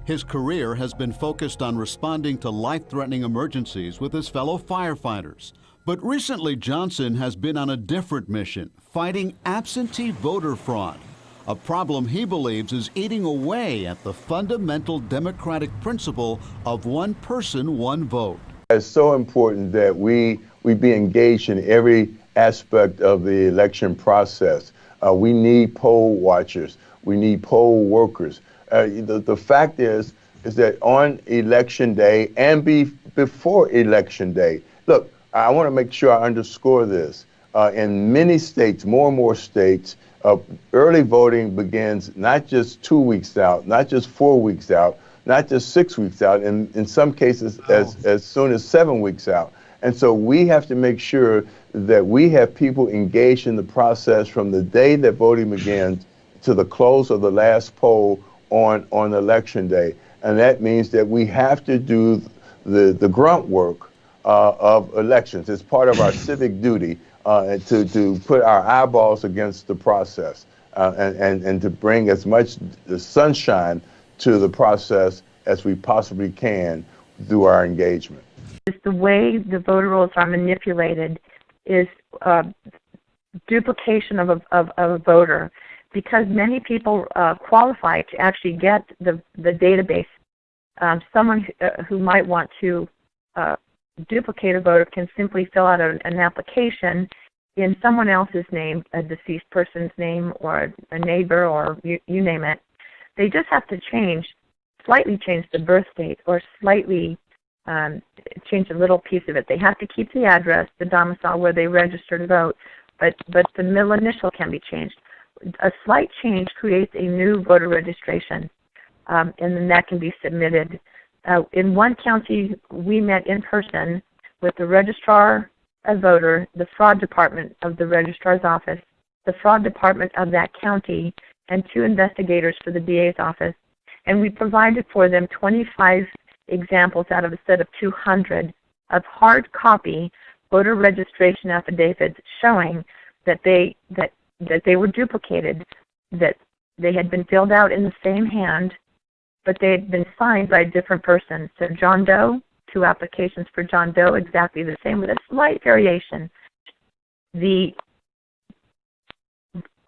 His career has been focused on responding to life-threatening emergencies with his fellow firefighters. But recently, Johnson has been on a different mission, fighting absentee voter fraud, a problem he believes is eating away at the fundamental democratic principle of one person, one vote. It's so important that we be engaged in every aspect of the election process. We need poll watchers. We need poll workers. The fact is that on election day and before election day, look, I want to make sure I underscore this. In many states, more and more states, early voting begins not just 2 weeks out, not just 4 weeks out, not just 6 weeks out, and in some cases as soon as 7 weeks out. And so we have to make sure that we have people engaged in the process from the day that voting begins to the close of the last poll on election day. And that means that we have to do the grunt work of elections. It's part of our civic duty to put our eyeballs against the process and to bring as much sunshine to the process as we possibly can through our engagement. The way the voter rolls are manipulated is duplication of a voter, because many people qualify to actually get the database. Someone who might want to duplicate a voter can simply fill out an application in someone else's name, a deceased person's name, or a neighbor, or you name it. They just have to slightly change the birth date, or slightly change a little piece of it. They have to keep the address, the domicile where they register to vote, but the middle initial can be changed. A slight change creates a new voter registration, and then that can be submitted. In one county, we met in person with the registrar of voter, the fraud department of the registrar's office, the fraud department of that county, and 2 investigators for the DA's office. And we provided for them 25 examples out of a set of 200 of hard copy voter registration affidavits showing that they were duplicated, that they had been filled out in the same hand, but they had been signed by a different person. So John Doe, 2 applications for John Doe, exactly the same with a slight variation. The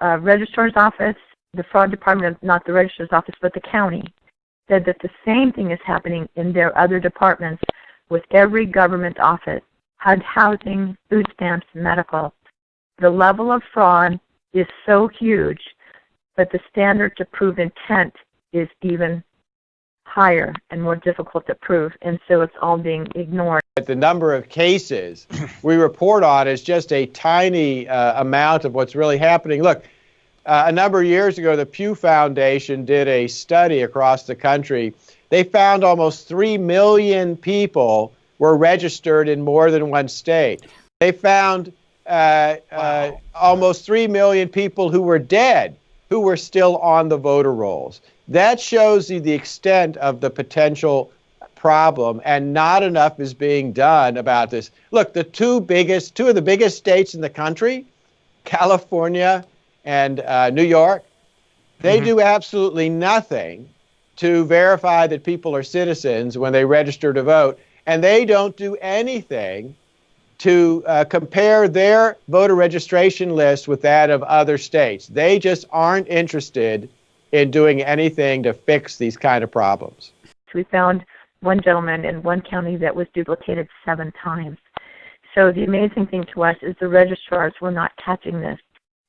registrar's office, the fraud department, not the registrar's office, but the county, said that the same thing is happening in their other departments with every government office, HUD housing, food stamps, medical. The level of fraud is so huge, but the standard to prove intent is even higher and more difficult to prove, and so it's all being ignored. The number of cases we report on is just a tiny amount of what's really happening. Look, a number of years ago, the Pew Foundation did a study across the country. They found almost 3 million people were registered in more than one state. They found almost 3 million people who were dead, who were still on the voter rolls. That shows you the extent of the potential problem, and not enough is being done about this. Look, the two of the biggest states in the country, California and New York, they do absolutely nothing to verify that people are citizens when they register to vote, and they don't do anything to compare their voter registration list with that of other states. They just aren't interested in doing anything to fix these kind of problems. We found one gentleman in one county that was duplicated 7 times. So the amazing thing to us is the registrars were not catching this.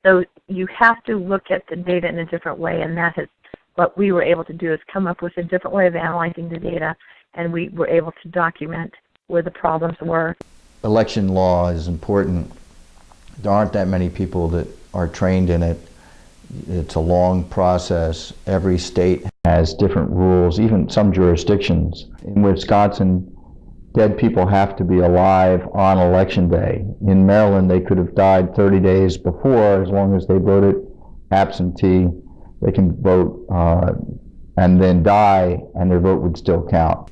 So you have to look at the data in a different way, and that is what we were able to do, is come up with a different way of analyzing the data, and we were able to document where the problems were. Election law is important. There aren't that many people that are trained in it. It's a long process. Every state has different rules, even some jurisdictions. In Wisconsin, dead people have to be alive on election day. In Maryland, they could have died 30 days before. As long as they voted absentee, they can vote and then die, and their vote would still count.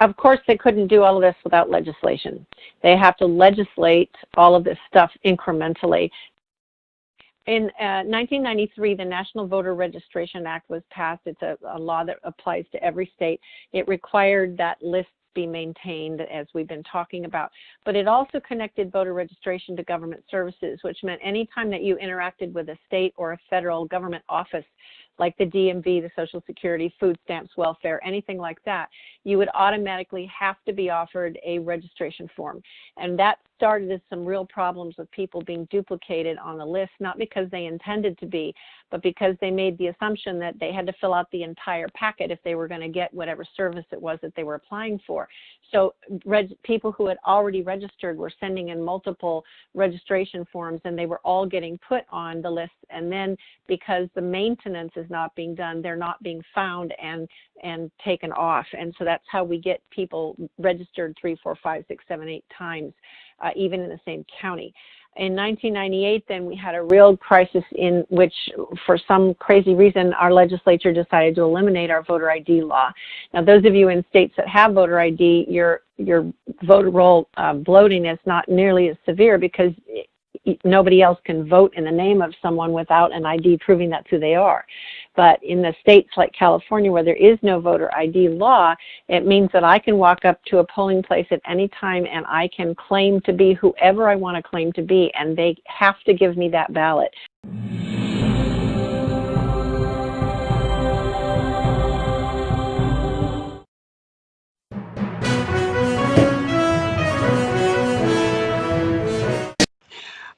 Of course, they couldn't do all of this without legislation. They have to legislate all of this stuff incrementally. In 1993, the National Voter Registration Act was passed. It's a law that applies to every state. It required that lists be maintained, as we've been talking about. But it also connected voter registration to government services, which meant any time that you interacted with a state or a federal government office, like the DMV, the Social Security, food stamps, welfare, anything like that, you would automatically have to be offered a registration form. And that started some real problems with people being duplicated on the list, not because they intended to be, but because they made the assumption that they had to fill out the entire packet if they were going to get whatever service it was that they were applying for. So people who had already registered were sending in multiple registration forms, and they were all getting put on the list. And then because the maintenance is not being done, they're not being found and taken off. And so that's how we get people registered 3, 4, 5, 6, 7, 8 times, even in the same county. In 1998, then we had a real crisis in which, for some crazy reason, our legislature decided to eliminate our voter ID law. Now, those of you in states that have voter ID, your voter roll bloating is not nearly as severe because nobody else can vote in the name of someone without an ID proving that's who they are. But in the states like California, where there is no voter ID law, it means that I can walk up to a polling place at any time and I can claim to be whoever I want to claim to be, and they have to give me that ballot.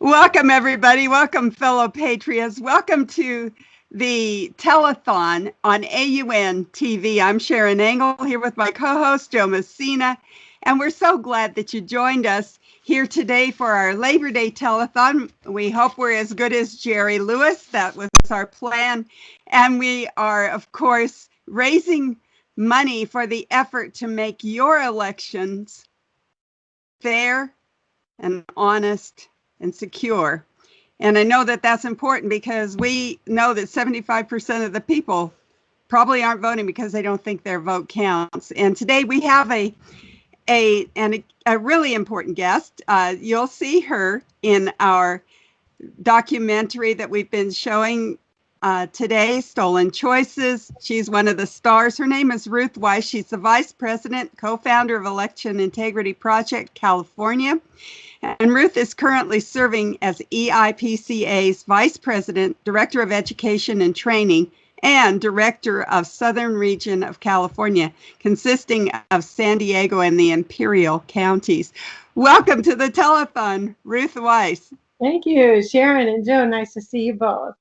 Welcome, everybody. Welcome, fellow patriots. Welcome to the telethon on AUN TV. I'm Sharon Engel here with my co-host, Joe Messina, and we're so glad that you joined us here today for our Labor Day telethon. We hope we're as good as Jerry Lewis. That was our plan. And we are, of course, raising money for the effort to make your elections fair and honest and secure. And I know that that's important because we know that 75% of the people probably aren't voting because they don't think their vote counts. And today we have a really important guest. You'll see her in our documentary that we've been showing today, Stolen Choices. She's one of the stars. Her name is Ruth Weiss. She's the vice president, co-founder of Election Integrity Project California. And Ruth is currently serving as EIPCA's Vice President, Director of Education and Training, and Director of Southern Region of California, consisting of San Diego and the Imperial Counties. Welcome to the telethon, Ruth Weiss. Thank you, Sharon and Joe. Nice to see you both.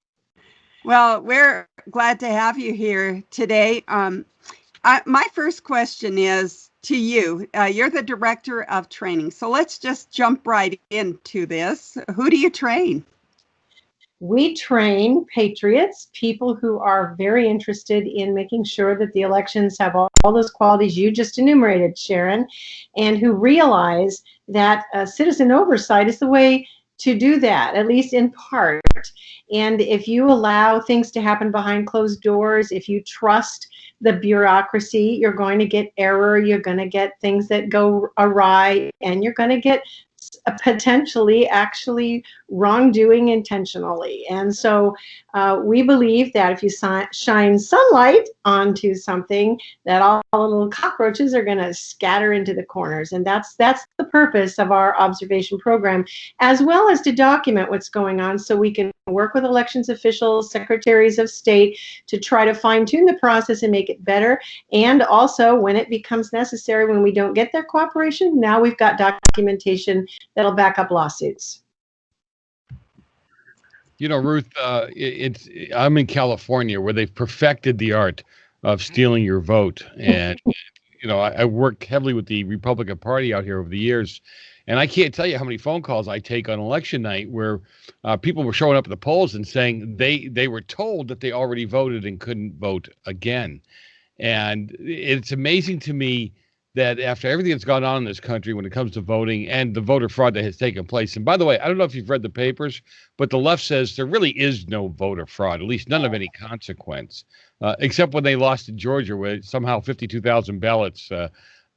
Well, we're glad to have you here today. My first question is to you. You're the Director of Training. So let's just jump right into this. Who do you train? We train patriots, people who are very interested in making sure that the elections have all those qualities you just enumerated, Sharon, and who realize that citizen oversight is the way to do that, at least in part. And if you allow things to happen behind closed doors, if you trust the bureaucracy, you're going to get error, you're going to get things that go awry, and you're going to get potentially actually wrongdoing intentionally. And so we believe that if you shine sunlight onto something, that all the little cockroaches are going to scatter into the corners. And that's the purpose of our observation program, as well as to document what's going on so we can work with elections officials, secretaries of state, to try to fine-tune the process and make it better. And also, when it becomes necessary, when we don't get their cooperation, now we've got documentation that'll back up lawsuits. You know, Ruth, I'm in California, where they've perfected the art of stealing your vote. And, you know, I worked heavily with the Republican Party out here over the years. And I can't tell you how many phone calls I take on election night where people were showing up at the polls and saying they were told that they already voted and couldn't vote again. And it's amazing to me that after everything that's gone on in this country when it comes to voting and the voter fraud that has taken place. And by the way, I don't know if you've read the papers, but the left says there really is no voter fraud, at least none of any consequence, except when they lost in Georgia, where somehow 52,000 ballots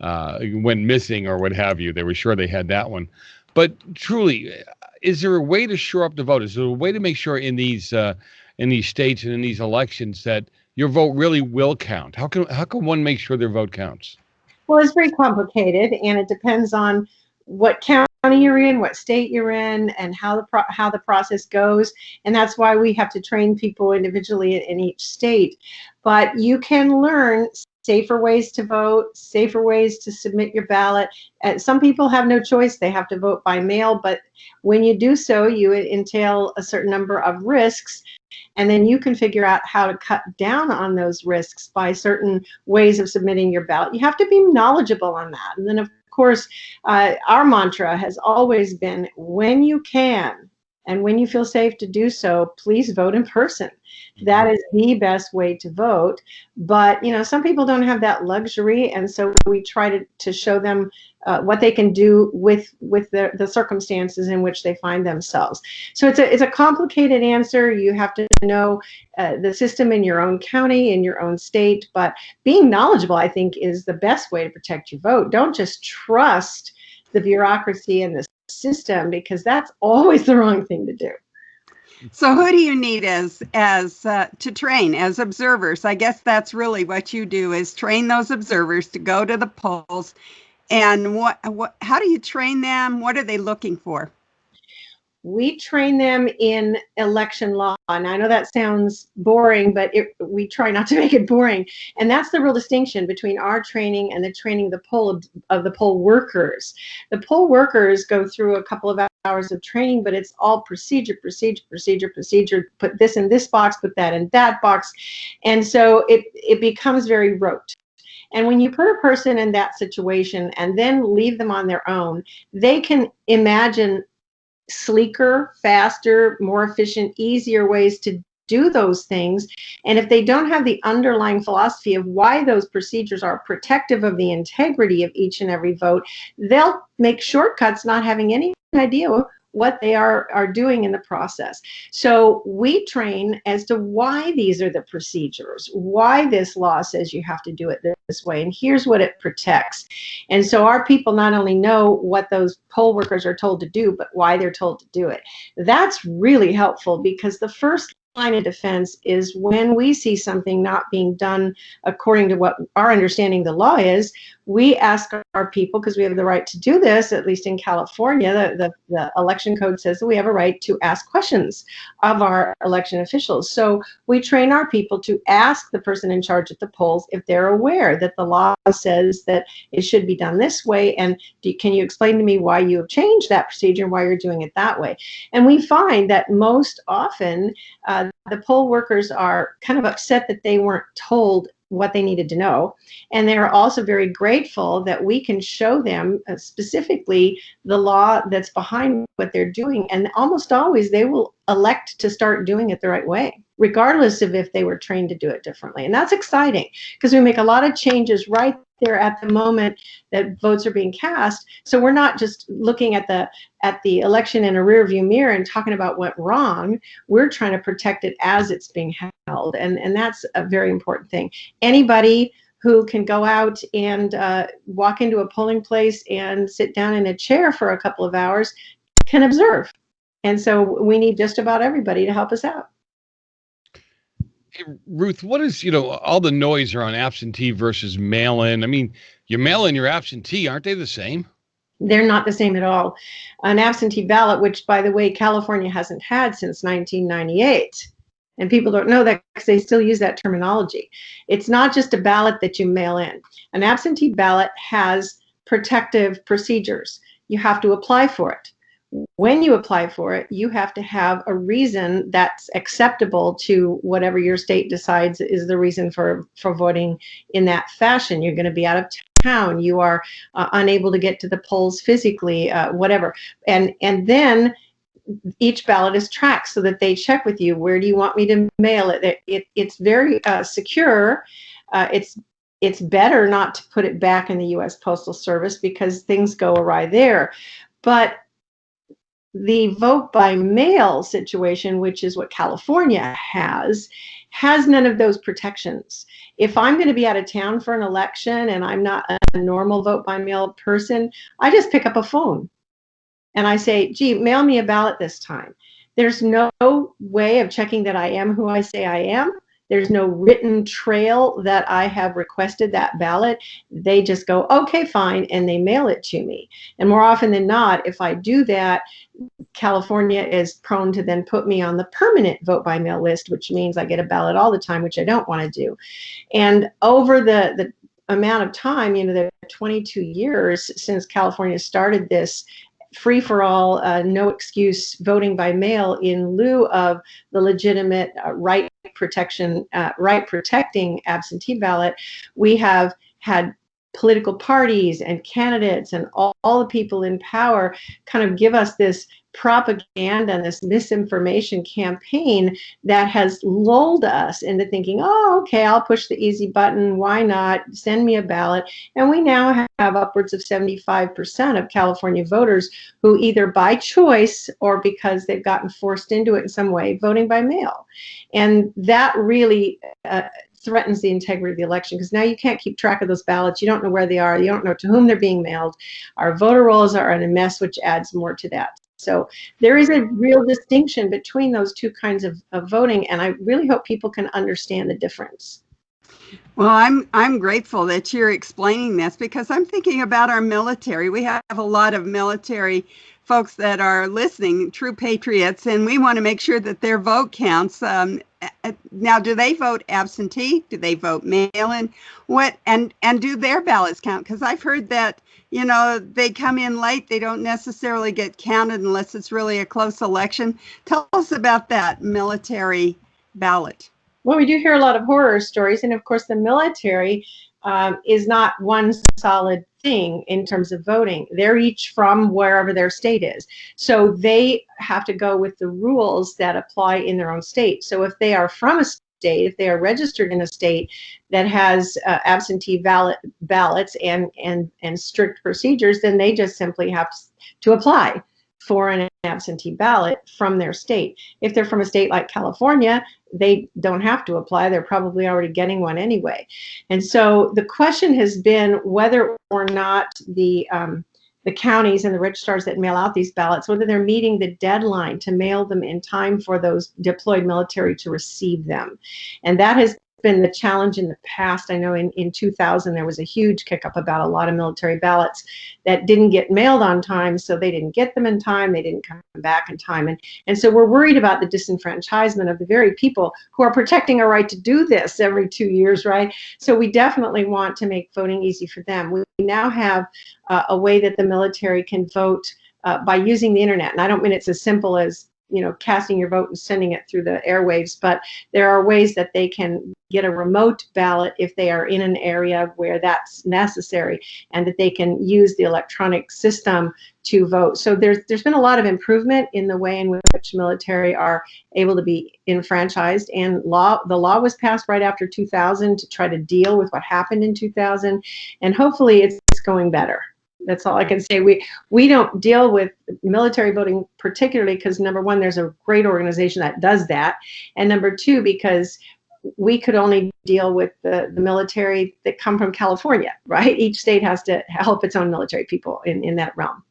went missing or what have you. They were sure they had that one. But truly, is there a way to shore up the vote? Is there a way to make sure in these states and in these elections that your vote really will count? How can one make sure their vote counts? Well, it's very complicated, and it depends on what county you're in, what state you're in, and how the process goes. And that's why we have to train people individually in each state. But you can learn safer ways to vote, safer ways to submit your ballot. Some people have no choice. They have to vote by mail, but when you do so, you entail a certain number of risks, and then you can figure out how to cut down on those risks by certain ways of submitting your ballot. You have to be knowledgeable on that. And then, of course, our mantra has always been, when you can, and when you feel safe to do so, please vote in person. That is the best way to vote. But, you know, some people don't have that luxury, and so we try to show them what they can do with the circumstances in which they find themselves. So it's a complicated answer. You have to know the system in your own county, in your own state. But being knowledgeable, I think, is the best way to protect your vote. Don't just trust the bureaucracy and the system, because that's always the wrong thing to do. So who do you need as to train as observers? I guess that's really what you do, is train those observers to go to the polls. And how do you train them? What are they looking for? We train them in election law. And I know that sounds boring, but we try not to make it boring. And that's the real distinction between our training and the training of the poll workers. The poll workers go through a couple of hours of training, but it's all procedure. Put this in this box, put that in that box. And so it becomes very rote. And when you put a person in that situation and then leave them on their own, they can imagine sleeker, faster, more efficient, easier ways to do those things. And if they don't have the underlying philosophy of why those procedures are protective of the integrity of each and every vote, they'll make shortcuts, not having any idea what they are doing in the process. So we train as to why these are the procedures, why this law says you have to do it this way, and here's what it protects. And so our people not only know what those poll workers are told to do, but why they're told to do it. That's really helpful, because the first line of defense is when we see something not being done according to what our understanding the law is, we ask our people, because we have the right to do this, at least in California, the election code says that we have a right to ask questions of our election officials. So we train our people to ask the person in charge at the polls if they're aware that the law says that it should be done this way, and can you explain to me why you have changed that procedure and why you're doing it that way? And we find that most often the poll workers are kind of upset that they weren't told what they needed to know. And they're also very grateful that we can show them specifically the law that's behind what they're doing. And almost always they will elect to start doing it the right way, regardless of if they were trained to do it differently. And that's exciting, because we make a lot of changes right there at the moment that votes are being cast. So we're not just looking at the election in a rearview mirror and talking about what wrong. We're trying to protect it as it's being held, and that's a very important thing. Anybody who can go out and walk into a polling place and sit down in a chair for a couple of hours can observe. And so we need just about everybody to help us out. Hey, Ruth, what is, all the noise around absentee versus mail-in? I mean, you mail in, your absentee, aren't they the same? They're not the same at all. An absentee ballot, which, by the way, California hasn't had since 1998. And people don't know that because they still use that terminology. It's not just a ballot that you mail in. An absentee ballot has protective procedures. You have to apply for it. When you apply for it, you have to have a reason that's acceptable to whatever your state decides is the reason for voting in that fashion. You're going to be out of town. You are unable to get to the polls physically, whatever. And then each ballot is tracked so that they check with you. Where do you want me to mail it? It's very secure. It's better not to put it back in the U.S. Postal Service because things go awry there. But the vote by mail situation, which is what California has none of those protections. If I'm going to be out of town for an election and I'm not a normal vote by mail person, I just pick up a phone and I say, gee, mail me a ballot this time. There's no way of checking that I am who I say I am. There's no written trail that I have requested that ballot. They just go, okay, fine, and they mail it to me. And more often than not, if I do that, California is prone to then put me on the permanent vote by mail list, which means I get a ballot all the time, which I don't want to do. And over the amount of time, the 22 years since California started this free-for-all, no excuse voting by mail in lieu of the legitimate right protecting absentee ballot, we have had political parties and candidates and all the people in power kind of give us this propaganda and this misinformation campaign that has lulled us into thinking, oh, okay, I'll push the easy button. Why not? Send me a ballot. And we now have upwards of 75% of California voters who either by choice or because they've gotten forced into it in some way, voting by mail. And that really threatens the integrity of the election because now you can't keep track of those ballots. You don't know where they are. You don't know to whom they're being mailed. Our voter rolls are in a mess, which adds more to that. So there is a real distinction between those two kinds of voting, and I really hope people can understand the difference. Well, I'm grateful that you're explaining this because I'm thinking about our military. We have a lot of military folks that are listening, true patriots, and we want to make sure that their vote counts. Now, do they vote absentee? Do they vote mail-in? And do their ballots count? Because I've heard that they come in late. They don't necessarily get counted unless it's really a close election. Tell us about that military ballot. Well, we do hear a lot of horror stories. And of course, the military is not one solid thing in terms of voting. They're each from wherever their state is. So they have to go with the rules that apply in their own state. So if they are from a state, if they are registered in a state that has absentee ballots and strict procedures, then they just simply have to apply for an absentee ballot from their state. If they're from a state like California, they don't have to apply. They're probably already getting one anyway. And so the question has been whether or not the counties and the registrars that mail out these ballots, whether they're meeting the deadline to mail them in time for those deployed military to receive them. And that has been the challenge in the past. I know in 2000 there was a huge kick up about a lot of military ballots that didn't get mailed on time, so they didn't get them in time, they didn't come back in time. And so we're worried about the disenfranchisement of the very people who are protecting our right to do this every 2 years, right? So we definitely want to make voting easy for them. We now have a way that the military can vote by using the internet. And I don't mean it's as simple as casting your vote and sending it through the airwaves, but there are ways that they can get a remote ballot if they are in an area where that's necessary, and that they can use the electronic system to vote. So there's been a lot of improvement in the way in which military are able to be enfranchised, and the law was passed right after 2000 to try to deal with what happened in 2000, and hopefully it's going better. That's all I can say. We don't deal with military voting particularly because, number one, there's a great organization that does that, and number two, because we could only deal with the military that come from California, right? Each state has to help its own military people in that realm.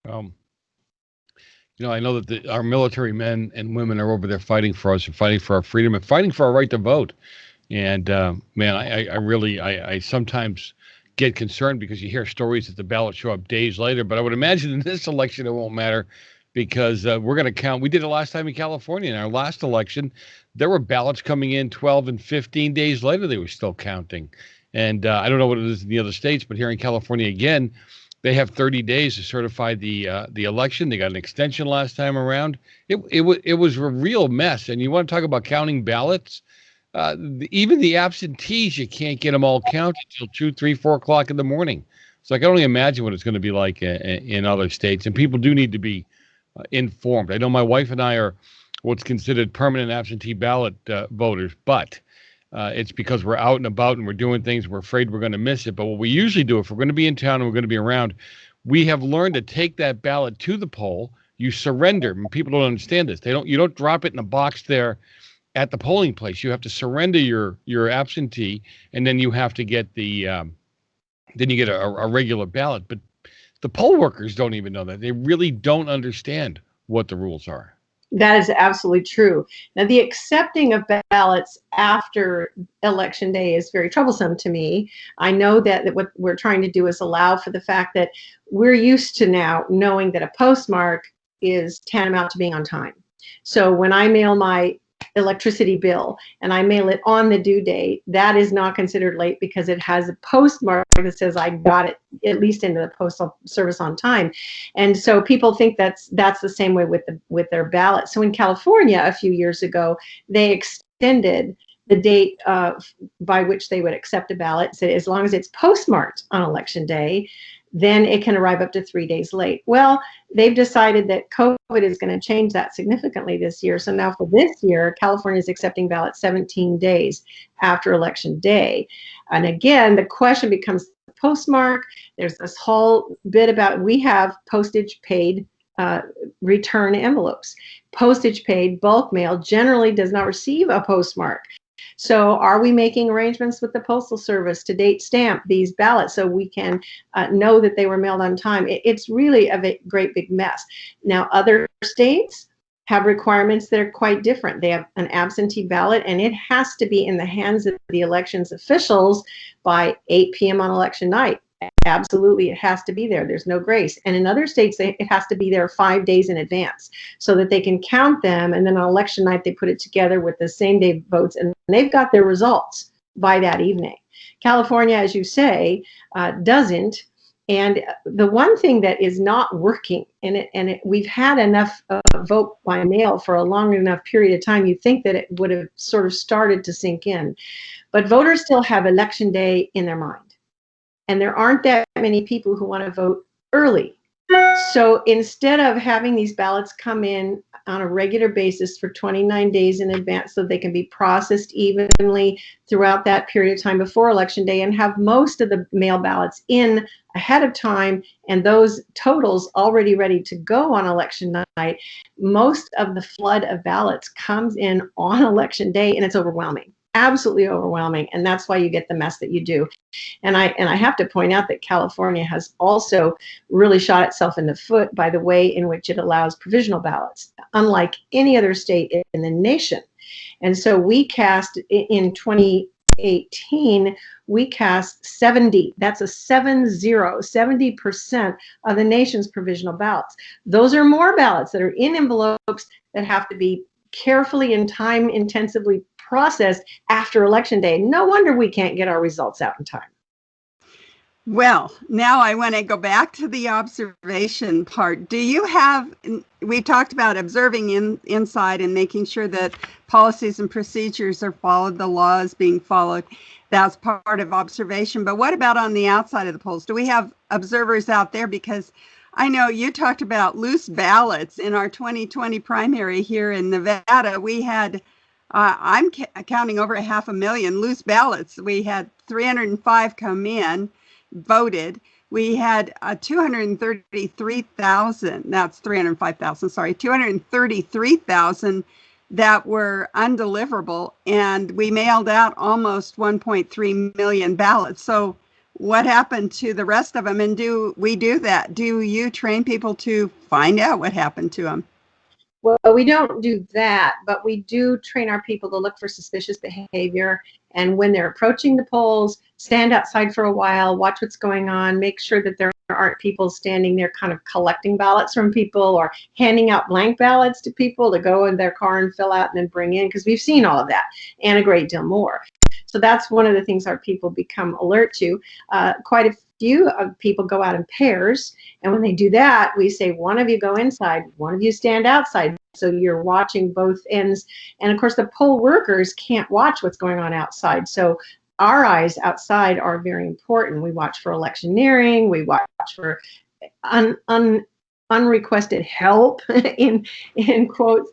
I know that our military men and women are over there fighting for us and fighting for our freedom and fighting for our right to vote. And man, I sometimes get concerned because you hear stories that the ballots show up days later. But I would imagine in this election it won't matter because we're going to count. We did it last time in California. In our last election, there were ballots coming in 12 and 15 days later. They were still counting. And I don't know what it is in the other states, but here in California, again, they have 30 days to certify the election. They got an extension last time around. It was a real mess. And you want to talk about counting ballots? Even the absentees, you can't get them all counted till 2, 3, 4 o'clock in the morning. So I can only imagine what it's going to be like in other states. And people do need to be informed. I know my wife and I are what's considered permanent absentee ballot voters, but it's because we're out and about and we're doing things. We're afraid we're going to miss it. But what we usually do, if we're going to be in town and we're going to be around, we have learned to take that ballot to the poll. You surrender. And people don't understand this. You don't drop it in a box there at the polling place. You have to surrender your absentee, and then you have to get then you get a regular ballot. But the poll workers don't even know that. They really don't understand what the rules are. That is absolutely true. Now, the accepting of ballots after Election Day is very troublesome to me. I know that what we're trying to do is allow for the fact that we're used to now knowing that a postmark is tantamount to being on time. So when I mail my electricity bill and I mail it on the due date, that is not considered late because it has a postmark that says I got it at least into the postal service on time. And so people think that's the same way with their ballot. So in California a few years ago, they extended the date by which they would accept a ballot. So as long as it's postmarked on Election Day, then it can arrive up to 3 days late. Well, they've decided that COVID is going to change that significantly this year. So now for this year, California is accepting ballots 17 days after Election Day. And again, the question becomes the postmark. There's this whole bit about we have postage paid return envelopes. Postage paid bulk mail generally does not receive a postmark. So are we making arrangements with the Postal Service to date stamp these ballots so we can know that they were mailed on time? It's really a great big mess. Now, other states have requirements that are quite different. They have an absentee ballot, and it has to be in the hands of the elections officials by 8 p.m. on election night. Absolutely, it has to be there. There's no grace. And in other states, it has to be there 5 days in advance so that they can count them. And then on election night, they put it together with the same day votes, and they've got their results by that evening. California, as you say, doesn't. And the one thing that is not working, we've had enough vote by mail for a long enough period of time, you'd think that it would have sort of started to sink in. But voters still have Election Day in their mind. And there aren't that many people who want to vote early. So instead of having these ballots come in on a regular basis for 29 days in advance so they can be processed evenly throughout that period of time before Election Day and have most of the mail ballots in ahead of time and those totals already ready to go on election night, most of the flood of ballots comes in on Election Day, and it's overwhelming. Absolutely overwhelming, and that's why you get the mess that you do. And I have to point out that California has also really shot itself in the foot by the way in which it allows provisional ballots, unlike any other state in the nation. And so we cast in 2018, we cast 70, that's a 70% of the nation's provisional ballots. Those are more ballots that are in envelopes that have to be carefully and time intensively processed after Election Day. No wonder we can't get our results out in time. Well, now I want to go back to the observation part. Do you have, we talked about observing inside and making sure that policies and procedures are followed, the laws being followed. That's part of observation. But what about on the outside of the polls? Do we have observers out there? Because I know you talked about loose ballots in our 2020 primary here in Nevada. We had I'm counting over 500,000 loose ballots. We had 305 come in, voted. We had 233,000, that's 305,000, sorry, 233,000 that were undeliverable, and we mailed out almost 1.3 million ballots. So what happened to the rest of them? And do we do that? Do you train people to find out what happened to them? Well, we don't do that, but we do train our people to look for suspicious behavior. And when they're approaching the polls, stand outside for a while, watch what's going on, make sure that there aren't people standing there kind of collecting ballots from people or handing out blank ballots to people to go in their car and fill out and then bring in, because we've seen all of that and a great deal more. So that's one of the things our people become alert to. Quite a few people go out in pairs, and when they do that, we say, one of you go inside, one of you stand outside. So you're watching both ends. And of course, the poll workers can't watch what's going on outside. So our eyes outside are very important. We watch for electioneering, we watch for unrequested help in quotes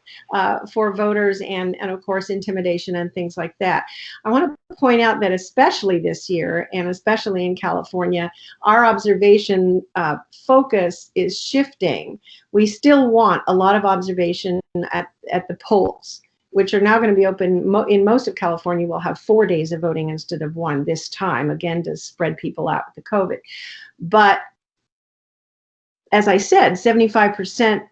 for voters, and of course intimidation and things like that. I want to point out that especially this year, and especially in California, our observation focus is shifting. We still want a lot of observation at the polls, which are now going to be open. In most of California, we'll have 4 days of voting instead of 1 this time, again, to spread people out with the COVID. But as I said, 75%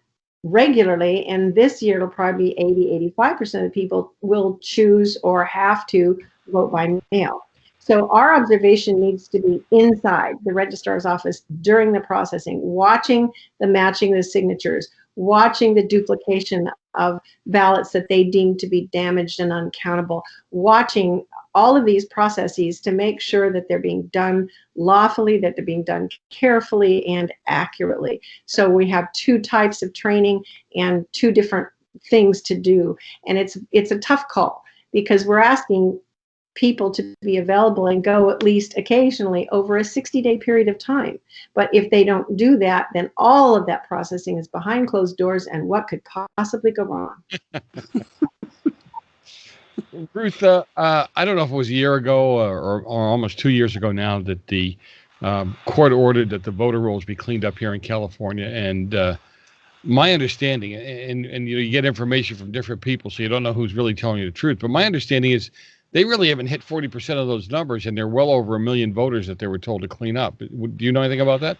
regularly, and this year it'll probably be 80-85% of people will choose or have to vote by mail. So our observation needs to be inside the registrar's office during the processing, watching the matching of the signatures, watching the duplication of ballots that they deem to be damaged and uncountable, watching all of these processes to make sure that they're being done lawfully, that they're being done carefully and accurately. So we have 2 types of training and 2 different things to do. And it's a tough call, because we're asking people to be available and go at least occasionally over a 60-day period of time. But if they don't do that, then all of that processing is behind closed doors, and what could possibly go wrong? Ruth, I don't know if it was a year ago or almost 2 years ago now that the court ordered that the voter rolls be cleaned up here in California. And my understanding, and you get information from different people, so you don't know who's really telling you the truth, but my understanding is they really haven't hit 40% of those numbers, and they're well over 1 million voters that they were told to clean up. Do you know anything about that?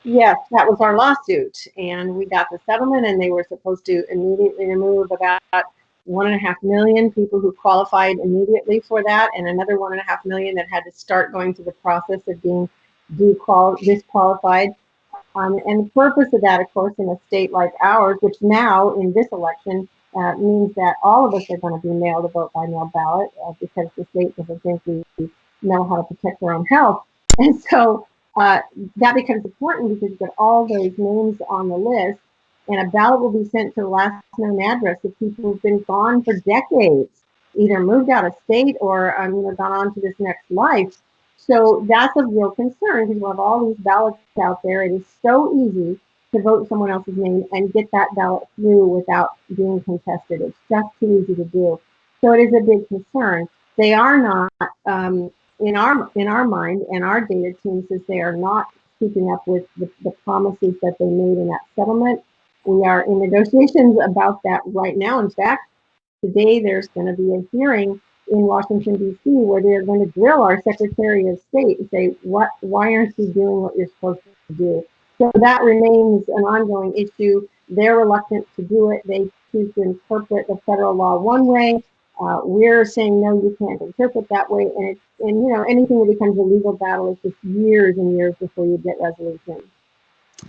Yes, that was our lawsuit, and we got the settlement, and they were supposed to immediately remove about 1.5 million people who qualified immediately for that, and another 1.5 million that had to start going through the process of being disqualified. And the purpose of that, of course, in a state like ours, which now in this election means that all of us are going to be mailed a vote by mail ballot because the state doesn't think we know how to protect our own health. And so that becomes important, because you get all those names on the list, and a ballot will be sent to the last known address of people who've been gone for decades, either moved out of state or gone on to this next life. So that's a real concern, because we'll have all these ballots out there. It is so easy to vote someone else's name and get that ballot through without being contested. It's just too easy to do. So it is a big concern. They are not, in our mind, and our data team says they are not keeping up with the promises that they made in that settlement. We are in negotiations about that right now. In fact, today there's going to be a hearing in Washington, D.C., where they're going to grill our Secretary of State and say, why aren't you doing what you're supposed to do? So that remains an ongoing issue. They're reluctant to do it. They choose to interpret the federal law one way. We're saying, no, you can't interpret that way. And anything that becomes a legal battle is just years and years before you get resolution.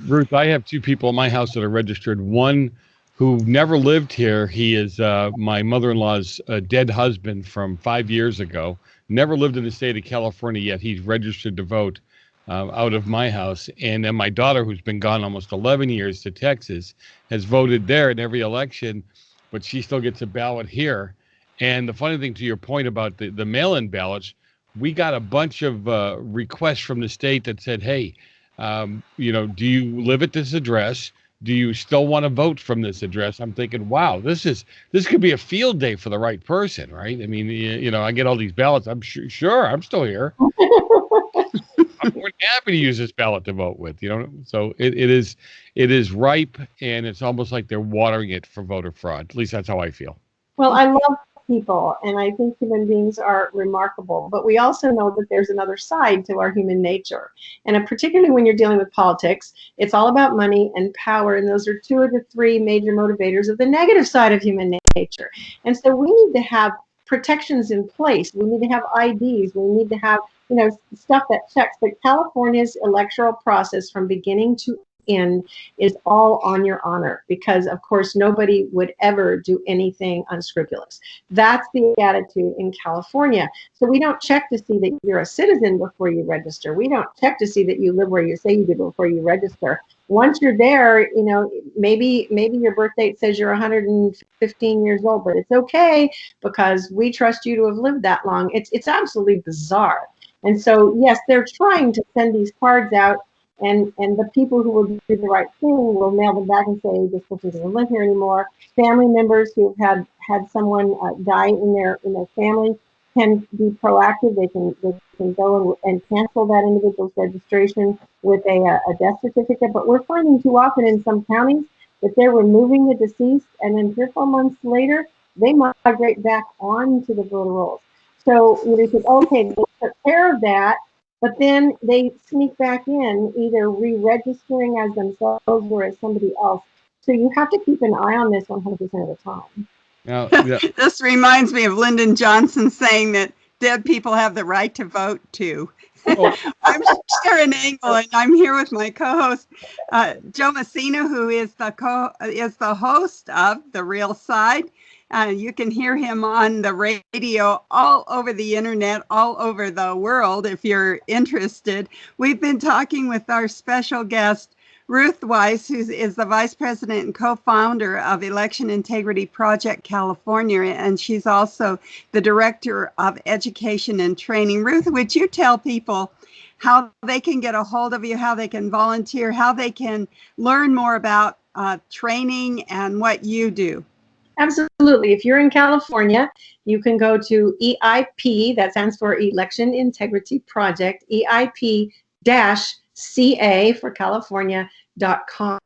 Ruth, I have 2 people in my house that are registered. One who never lived here. He is my mother-in-law's dead husband from 5 years ago. Never lived in the state of California yet. He's registered to vote. out of my house. And then my daughter, who's been gone almost 11 years to Texas, has voted there in every election, but she still gets a ballot here. And the funny thing, to your point about the mail-in ballots, we got a bunch of requests from the state that said, hey, do you live at this address? Do you still want to vote from this address? I'm thinking, wow, this could be a field day for the right person, right? I mean, I get all these ballots. I'm sure I'm still here. I'm more than happy to use this ballot to vote with, So it is ripe, and it's almost like they're watering it for voter fraud. At least that's how I feel. Well, I love people, and I think human beings are remarkable, but we also know that there's another side to our human nature. And particularly when you're dealing with politics, it's all about money and power, and those are two of the three major motivators of the negative side of human nature. And so we need to have protections in place. We need to have IDs. We need to have stuff that checks. But California's electoral process from beginning to end is all on your honor, because of course nobody would ever do anything unscrupulous. That's the attitude in California. So we don't check to see that you're a citizen before you register. We don't check to see that you live where you say you do before you register. Once you're there, maybe your birth date says you're 115 years old, but it's okay because we trust you to have lived that long. It's absolutely bizarre. And so yes, they're trying to send these cards out, and the people who will do the right thing will mail them back and say, this person doesn't live here anymore. Family members who have had someone die in their family can be proactive. They can go and cancel that individual's registration with a death certificate. But we're finding too often in some counties that they're removing the deceased, and then 3 or 4 months later, they migrate back onto the voter rolls. So you think, okay, they took care of that, but then they sneak back in, either re-registering as themselves or as somebody else. So you have to keep an eye on this 100% of the time. Now, This reminds me of Lyndon Johnson saying that dead people have the right to vote too. I'm Sharon Engel, and I'm here with my co-host Joe Messina, who is the host of The Real Side. You can hear him on the radio all over the internet, all over the world, if you're interested. We've been talking with our special guest, Ruth Weiss, who is the vice president and co-founder of Election Integrity Project California, and she's also the director of education and training. Ruth, would you tell people how they can get a hold of you, how they can volunteer, how they can learn more about training and what you do? Absolutely. If you're in California, you can go to EIP, that stands for Election Integrity Project, EIP-CA for California.com,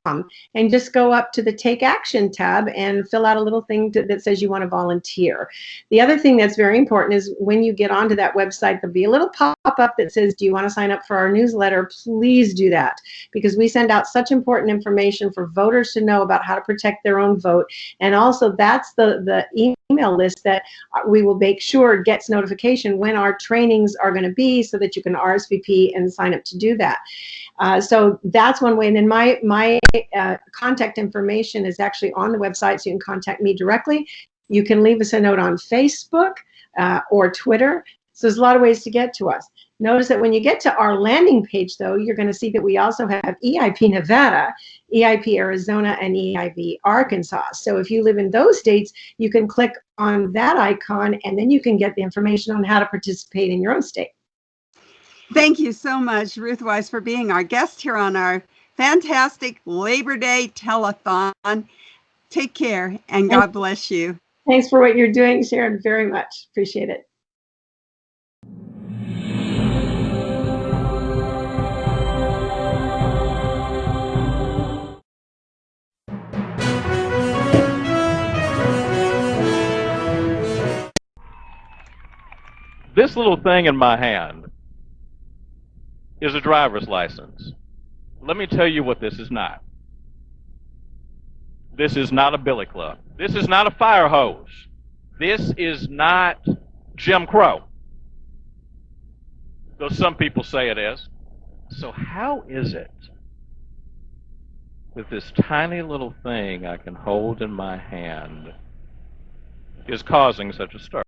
and just go up to the Take Action tab and fill out a little thing that says you want to volunteer. The other thing that's very important is when you get onto that website, there'll be a little pop-up that says, do you want to sign up for our newsletter? Please do that, because we send out such important information for voters to know about how to protect their own vote. And also that's the email list that we will make sure gets notification when our trainings are going to be, so that you can RSVP and sign up to do that. So that's one way. And then my contact information is actually on the website, so you can contact me directly. You can leave us a note on Facebook or Twitter. So there's a lot of ways to get to us. Notice that when you get to our landing page, though, you're going to see that we also have EIP Nevada, EIP Arizona, and EIP Arkansas. So if you live in those states, you can click on that icon, and then you can get the information on how to participate in your own state. Thank you so much, Ruth Weiss, for being our guest here on our fantastic Labor Day telethon. Take care, and God bless you. Thanks for what you're doing, Sharon, very much. Appreciate it. This little thing in my hand is a driver's license. Let me tell you what this is not. This is not a billy club. This is not a fire hose. This is not Jim Crow, though some people say it is. So how is it that this tiny little thing I can hold in my hand is causing such a stir?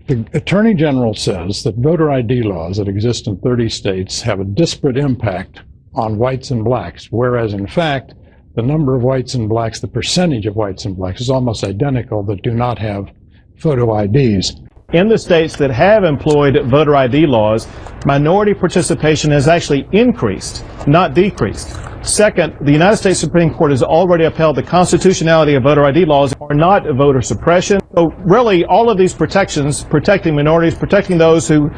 The Attorney General says that voter ID laws that exist in 30 states have a disparate impact on whites and blacks, whereas in fact, the number of whites and blacks, the percentage of whites and blacks is almost identical that do not have photo IDs. In the states that have employed voter ID laws, minority participation has actually increased, not decreased. Second, the United States Supreme Court has already upheld the constitutionality of voter ID laws are not voter suppression. So really, all of these protections, protecting minorities, protecting those who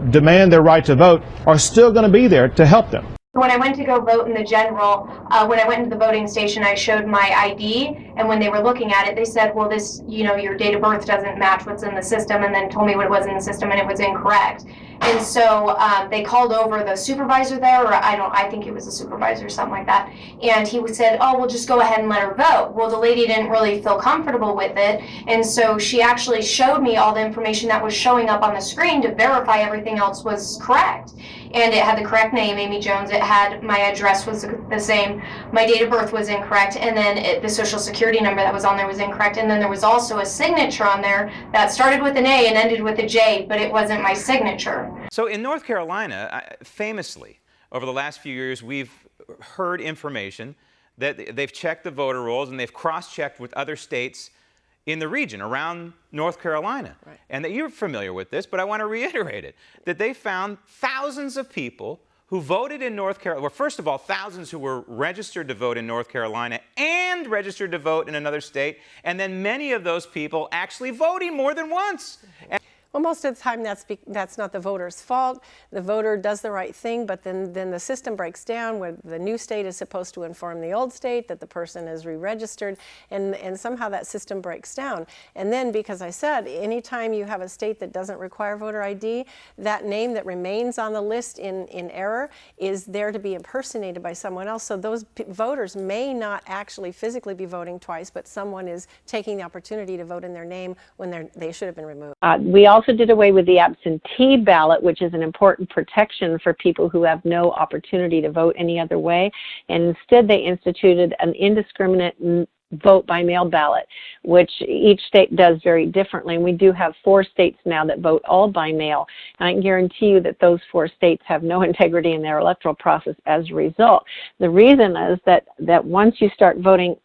demand their right to vote, are still going to be there to help them. When I went to go vote in the general, when I went into the voting station, I showed my ID, and when they were looking at it, they said, well, this, your date of birth doesn't match what's in the system, and then told me what was in the system, and it was incorrect. And so they called over the supervisor there, or I think it was a supervisor or something like that, and he said, oh, well, just go ahead and let her vote. Well, the lady didn't really feel comfortable with it, and so she actually showed me all the information that was showing up on the screen to verify everything else was correct. And it had the correct name, Amy Jones. It had my address was the same. My date of birth was incorrect. And then the social security number that was on there was incorrect. And then there was also a signature on there that started with an A and ended with a J, but it wasn't my signature. So in North Carolina, famously, over the last few years, we've heard information that they've checked the voter rolls and they've cross-checked with other states in the region around North Carolina. Right. And that you're familiar with this, but I want to reiterate it, that they found thousands of people who voted in North Carolina, well, first of all, thousands who were registered to vote in North Carolina and registered to vote in another state, and then many of those people actually voting more than once. Well, most of the time that's not the voter's fault. The voter does the right thing, but then the system breaks down where the new state is supposed to inform the old state that the person is re-registered, and somehow that system breaks down. And then, because I said, anytime you have a state that doesn't require voter ID, that name that remains on the list in error is there to be impersonated by someone else. So those voters may not actually physically be voting twice, but someone is taking the opportunity to vote in their name when they should have been removed. We also did away with the absentee ballot, which is an important protection for people who have no opportunity to vote any other way. And instead, they instituted an indiscriminate vote by mail ballot, which each state does very differently. And we do have 4 states now that vote all by mail. And I can guarantee you that those 4 states have no integrity in their electoral process as a result. The reason is that once you start voting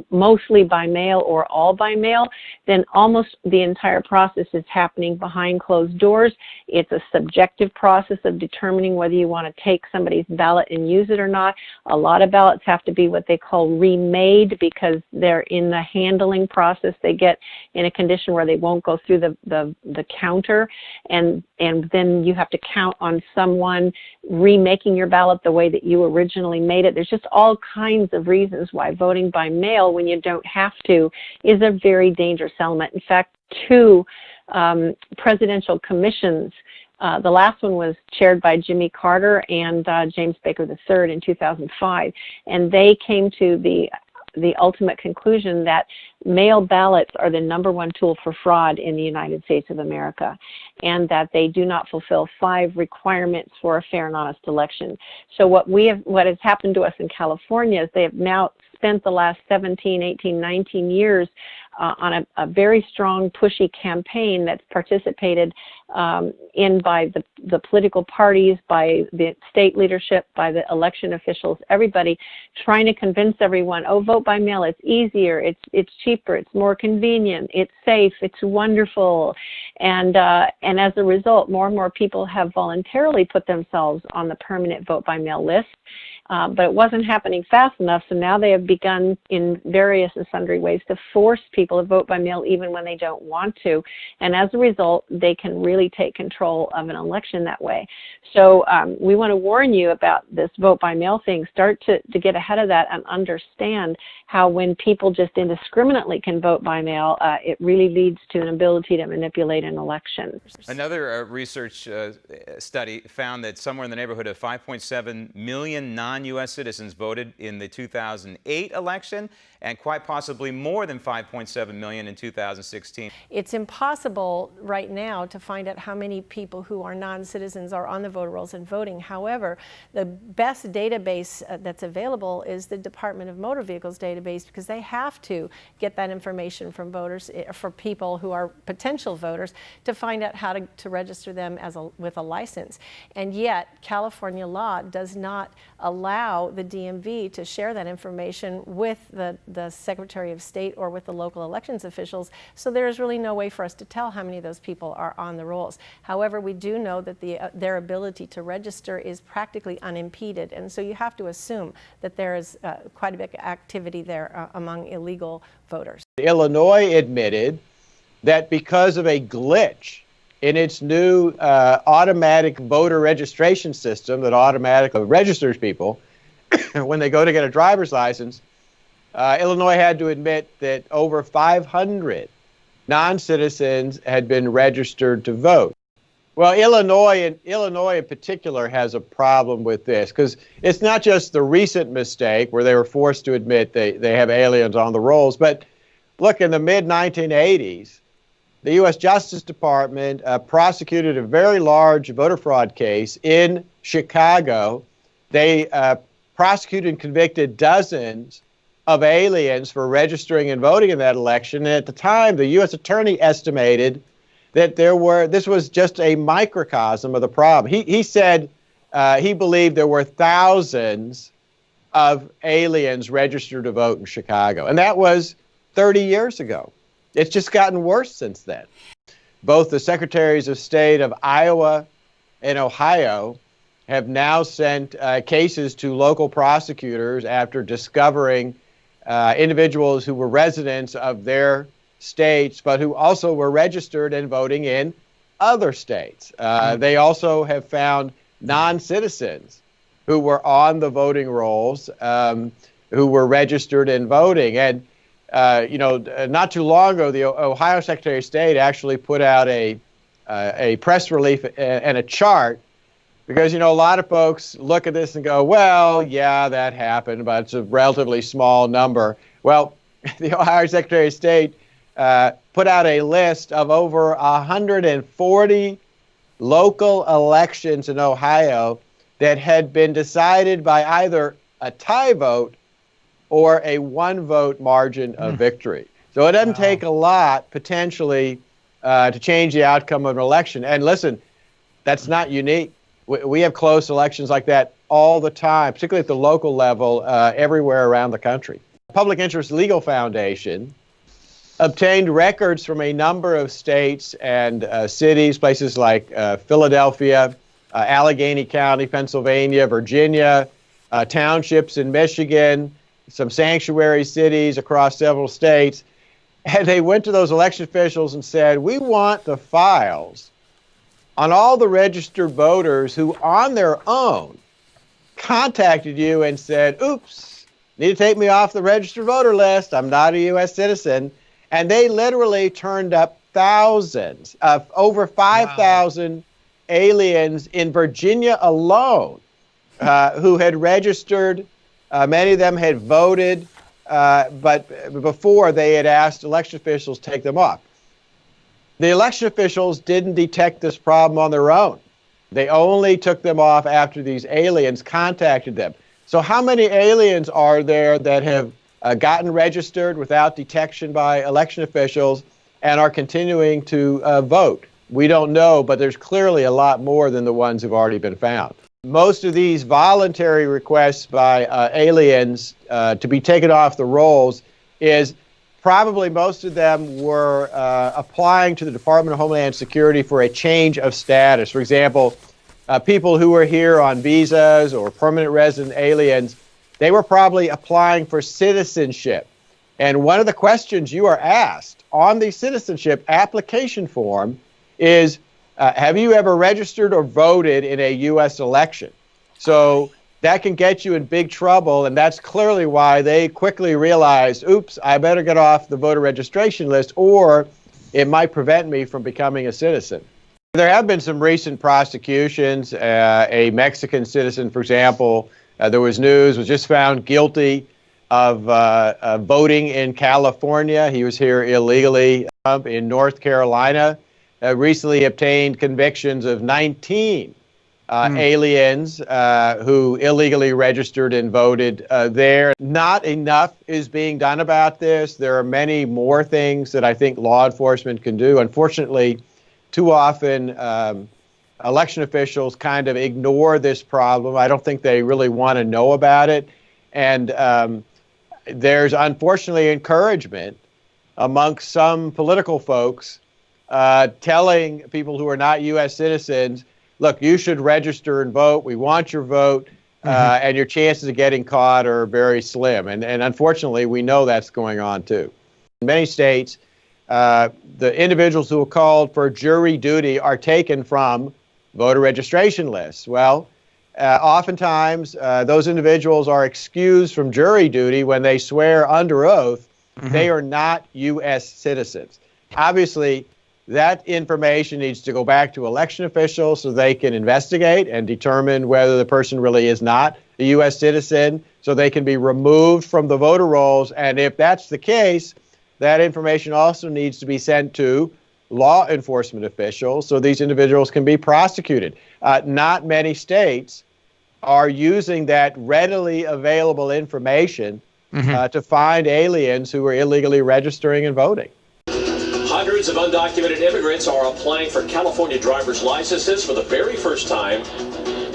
mostly by mail or all by mail, then almost the entire process is happening behind closed doors. It's a subjective process of determining whether you want to take somebody's ballot and use it or not. A lot of ballots have to be what they call remade because they're in the handling process. They get in a condition where they won't go through the counter, and then you have to count on someone remaking your ballot the way that you originally made it. There's just all kinds of reasons why voting by mail when you don't have to is a very dangerous element. In fact, 2 presidential commissions, the last one was chaired by Jimmy Carter and James Baker III in 2005, and they came to the ultimate conclusion that mail ballots are the #1 tool for fraud in the United States of America, and that they do not fulfill 5 requirements for a fair and honest election. So what has happened to us in California is they have now spent the last 17, 18, 19 years on a very strong, pushy campaign that's participated in by the political parties, by the state leadership, by the election officials, everybody trying to convince everyone, oh, vote by mail, it's easier, it's cheaper, it's more convenient, it's safe, it's wonderful. And as a result, more and more people have voluntarily put themselves on the permanent vote by mail list. But it wasn't happening fast enough, so now they have begun in various and sundry ways to force people to vote by mail even when they don't want to. And as a result, they can really take control of an election that way. So we want to warn you about this vote by mail thing. Start to get ahead of that and understand how when people just indiscriminately can vote by mail, it really leads to an ability to manipulate an election. Another research study found that somewhere in the neighborhood of 5.7 million non-U.S. citizens voted in the 2008 election, and quite possibly more than 5.7 million in 2016. It's impossible right now to find out how many people who are non-citizens are on the voter rolls and voting. However, the best database that's available is the Department of Motor Vehicles database, because they have to get that information from voters, for people who are potential voters, to find out how to register them with a license. And yet, California law does not allow the DMV to share that information with the Secretary of State or with the local elections officials, so there is really no way for us to tell how many of those people are on the rolls. However, we do know that their ability to register is practically unimpeded, and so you have to assume that there is quite a bit of activity there among illegal voters. Illinois admitted that because of a glitch in its new automatic voter registration system that automatically registers people when they go to get a driver's license, Illinois had to admit that over 500 non-citizens had been registered to vote. Well, Illinois in particular has a problem with this, because it's not just the recent mistake where they were forced to admit they have aliens on the rolls, but look, in the mid-1980s, the U.S. Justice Department prosecuted a very large voter fraud case in Chicago. They prosecuted and convicted dozens of aliens for registering and voting in that election. And at the time, the U.S. attorney estimated that this was just a microcosm of the problem. He said he believed there were thousands of aliens registered to vote in Chicago. And that was 30 years ago. It's just gotten worse since then. Both the Secretaries of State of Iowa and Ohio have now sent cases to local prosecutors after discovering individuals who were residents of their states, but who also were registered and voting in other states. They also have found non-citizens who were on the voting rolls, who were registered and voting. And not too long ago, the Ohio Secretary of State actually put out a press release and a chart, because, a lot of folks look at this and go, well, yeah, that happened, but it's a relatively small number. Well, the Ohio Secretary of State put out a list of over 140 local elections in Ohio that had been decided by either a tie vote or a one-vote margin of victory. So it doesn't take a lot, potentially, to change the outcome of an election. And listen, that's not unique. We have close elections like that all the time, particularly at the local level, everywhere around the country. Public Interest Legal Foundation obtained records from a number of states and cities, places like Philadelphia, Allegheny County, Pennsylvania, Virginia, townships in Michigan, some sanctuary cities across several states. And they went to those election officials and said, we want the files on all the registered voters who on their own contacted you and said, oops, need to take me off the registered voter list. I'm not a U.S. citizen. And they literally turned up thousands, of over 5,000 aliens in Virginia alone who had registered. Many of them had voted, but before they had asked election officials to take them off. The election officials didn't detect this problem on their own. They only took them off after these aliens contacted them. So how many aliens are there that have gotten registered without detection by election officials and are continuing to vote? We don't know, but there's clearly a lot more than the ones who've already been found. Most of these voluntary requests by aliens to be taken off the rolls is probably most of them were applying to the Department of Homeland Security for a change of status. For example, people who were here on visas or permanent resident aliens, they were probably applying for citizenship. And one of the questions you are asked on the citizenship application form is, have you ever registered or voted in a U.S. election? So that can get you in big trouble, and that's clearly why they quickly realized, oops, I better get off the voter registration list, or it might prevent me from becoming a citizen. There have been some recent prosecutions. A Mexican citizen, for example, There was news, was just found guilty of voting in California. He was here illegally. In North Carolina, recently obtained convictions of 19 aliens who illegally registered and voted there. Not enough is being done about this. There are many more things that I think law enforcement can do. Unfortunately, too often election officials kind of ignore this problem. I don't think they really want to know about it. And there's unfortunately encouragement amongst some political folks telling people who are not U.S. citizens, look, you should register and vote. We want your vote. And your chances of getting caught are very slim. And unfortunately, we know that's going on, too. In many states, the individuals who are called for jury duty are taken from voter registration lists. Well, oftentimes, those individuals are excused from jury duty when they swear under oath they are not U.S. citizens. Obviously, that information needs to go back to election officials so they can investigate and determine whether the person really is not a U.S. citizen, so they can be removed from the voter rolls. And if that's the case, that information also needs to be sent to law enforcement officials so these individuals can be prosecuted. Not many states are using that readily available information to find aliens who are illegally registering and voting. Hundreds of undocumented immigrants are applying for California driver's licenses for the very first time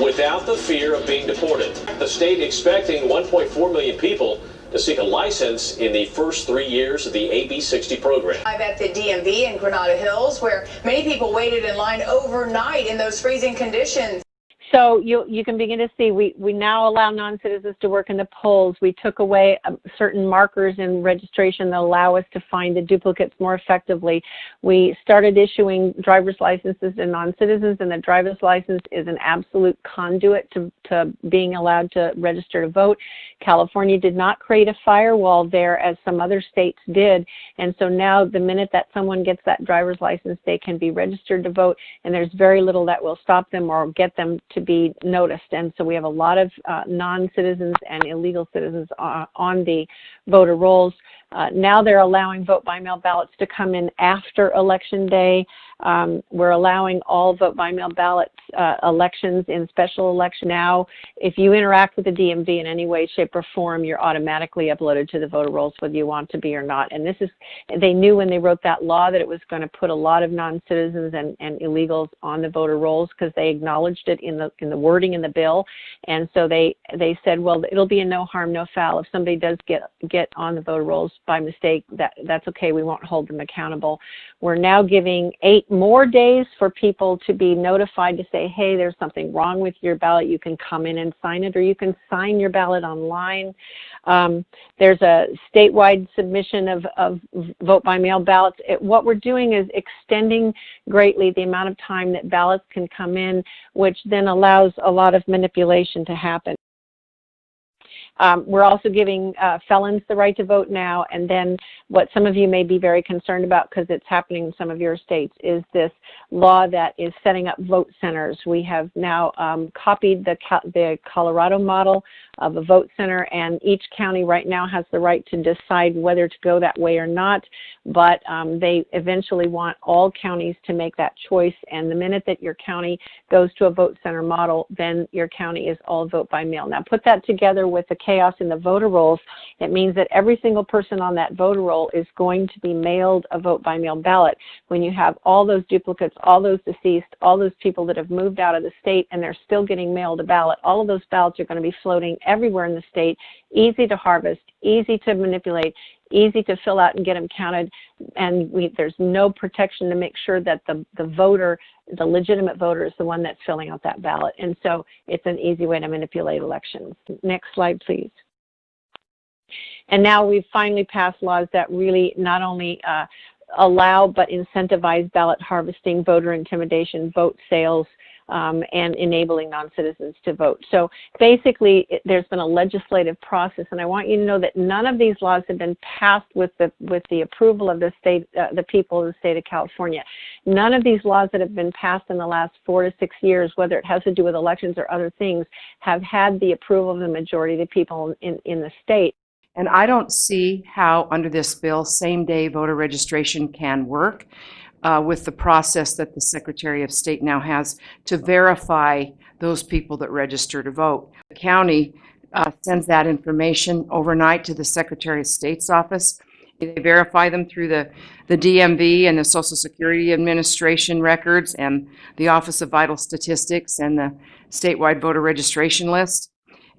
without the fear of being deported. The state expecting 1.4 million people to seek a license in the first 3 years of the AB 60 program. I'm at the DMV in Granada Hills, where many people waited in line overnight in those freezing conditions. So you can begin to see we now allow non-citizens to work in the polls. We took away certain markers in registration that allow us to find the duplicates more effectively. We started issuing driver's licenses to non-citizens, and the driver's license is an absolute conduit to being allowed to register to vote. California did not create a firewall there as some other states did, and so now the minute that someone gets that driver's license, they can be registered to vote, and there's very little that will stop them or get them to be noticed. And so we have a lot of non-citizens and illegal citizens on the voter rolls. Now they're allowing vote-by-mail ballots to come in after Election Day. We're allowing all vote-by-mail ballots elections in special election. Now, if you interact with the DMV in any way, shape, or form, you're automatically uploaded to the voter rolls whether you want to be or not. And this is, they knew when they wrote that law that it was going to put a lot of non-citizens and illegals on the voter rolls because they acknowledged it in the wording in the bill. And so they said, well, it'll be a no harm, no foul. If somebody does get on the voter rolls by mistake, that's okay. We won't hold them accountable. We're now giving 8 more days for people to be notified to say, hey, there's something wrong with your ballot. You can come in and sign it, or you can sign your ballot online. There's a statewide submission of vote-by-mail ballots. What we're doing is extending greatly the amount of time that ballots can come in, which then allows a lot of manipulation to happen. We're also giving felons the right to vote now, and then what some of you may be very concerned about because it's happening in some of your states is this law that is setting up vote centers. We have now copied the Colorado model of a vote center, and each county right now has the right to decide whether to go that way or not, but they eventually want all counties to make that choice, and the minute that your county goes to a vote center model, then your county is all vote by mail. Now put that together with the chaos in the voter rolls. It means that every single person on that voter roll is going to be mailed a vote by mail ballot. When you have all those duplicates, all those deceased, all those people that have moved out of the state and they're still getting mailed a ballot, all of those ballots are going to be floating everywhere in the state, easy to harvest, easy to manipulate, easy to fill out and get them counted, and there's no protection to make sure that the voter, the legitimate voter, is the one that's filling out that ballot. And so it's an easy way to manipulate elections. Next slide, please. And now we've finally passed laws that really not only allow but incentivize ballot harvesting, voter intimidation, vote sales, and enabling non-citizens to vote. So basically, there's been a legislative process, and I want you to know that none of these laws have been passed with the approval of the state, the people of the state of California. None of these laws that have been passed in the last 4 to 6 years, whether it has to do with elections or other things, have had the approval of the majority of the people in the state. And I don't see how, under this bill, same-day voter registration can work with the process that the Secretary of State now has to verify those people that register to vote. The county sends that information overnight to the Secretary of State's office. They verify them through the DMV and the Social Security Administration records and the Office of Vital Statistics and the statewide voter registration list.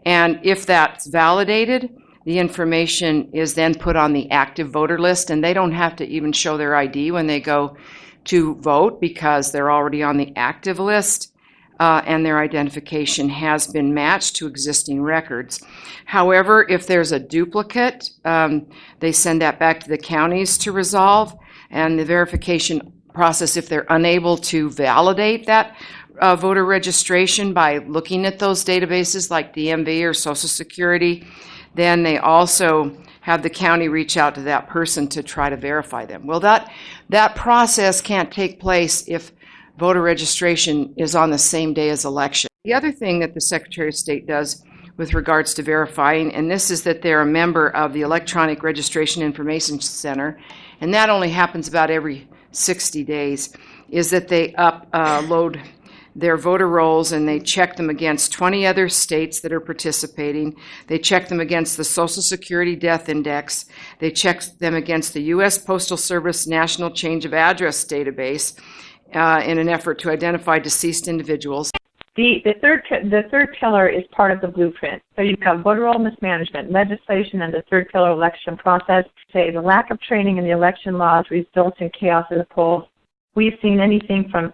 And if that's validated, the information is then put on the active voter list, and they don't have to even show their ID when they go to vote because they're already on the active list, and their identification has been matched to existing records. However, if there's a duplicate, they send that back to the counties to resolve, and the verification process, if they're unable to validate that voter registration by looking at those databases like DMV or Social Security, then they also have the county reach out to that person to try to verify them. Well, that process can't take place if voter registration is on the same day as election. The other thing that the Secretary of State does with regards to verifying, and this is that they're a member of the Electronic Registration Information Center, and that only happens about every 60 days, is that they upload their voter rolls and they check them against 20 other states that are participating. They check them against the Social Security Death Index. They check them against the U.S. Postal Service National Change of Address database in an effort to identify deceased individuals. The third pillar is part of the blueprint. So you've got voter roll mismanagement, legislation, and the third pillar election process. Say the lack of training in the election laws results in chaos at the polls. We've seen anything from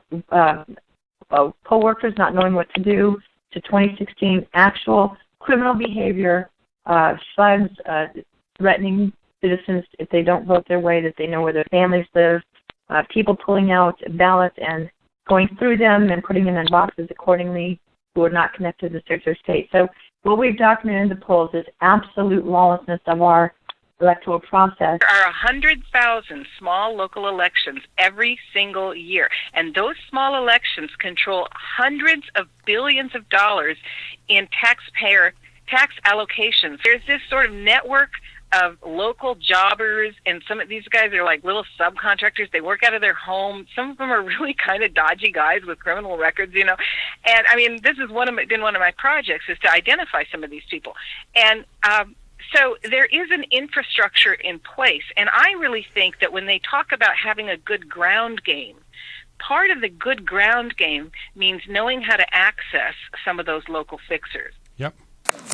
poll workers not knowing what to do to 2016 actual criminal behavior, slugs threatening citizens if they don't vote their way, that they know where their families live, people pulling out ballots and going through them and putting them in boxes accordingly who are not connected to the Secretary of State. So what we've documented in the polls is absolute lawlessness of our electoral process. There are 100,000 small local elections every single year, and those small elections control hundreds of billions of dollars in tax allocations. There's this sort of network of local jobbers, and some of these guys are like little subcontractors. They work out of their home. Some of them are really kind of dodgy guys with criminal records, you know. And I mean, this has been one of my projects, is to identify some of these people. And so there is an infrastructure in place, and I really think that when they talk about having a good ground game, part of the good ground game means knowing how to access some of those local fixers. Yep.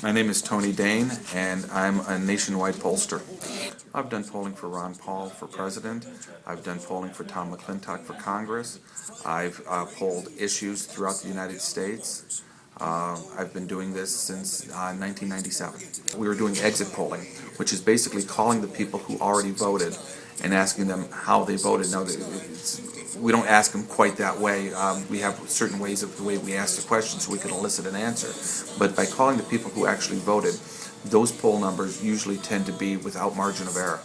My name is Tony Dane, and I'm a nationwide pollster. I've done polling for Ron Paul for president. I've done polling for Tom McClintock for Congress. I've polled issues throughout the United States. I've been doing this since 1997. We were doing exit polling, which is basically calling the people who already voted and asking them how they voted. Now, we don't ask them quite that way. We have certain ways of the way we ask the question so we can elicit an answer. But by calling the people who actually voted, those poll numbers usually tend to be without margin of error.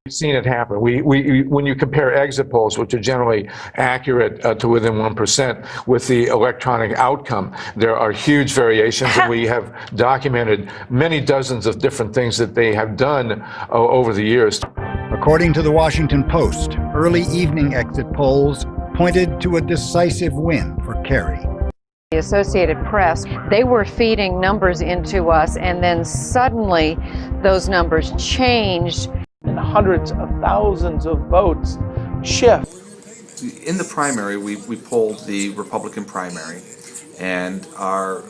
We've seen it happen. When you compare exit polls, which are generally accurate to within 1%, with the electronic outcome, there are huge variations, and we have documented many dozens of different things that they have done over the years. According to the Washington Post, early evening exit polls pointed to a decisive win for Kerry. The Associated Press, they were feeding numbers into us, and then suddenly those numbers changed. And hundreds of thousands of votes shift. In the primary, we polled the Republican primary, and our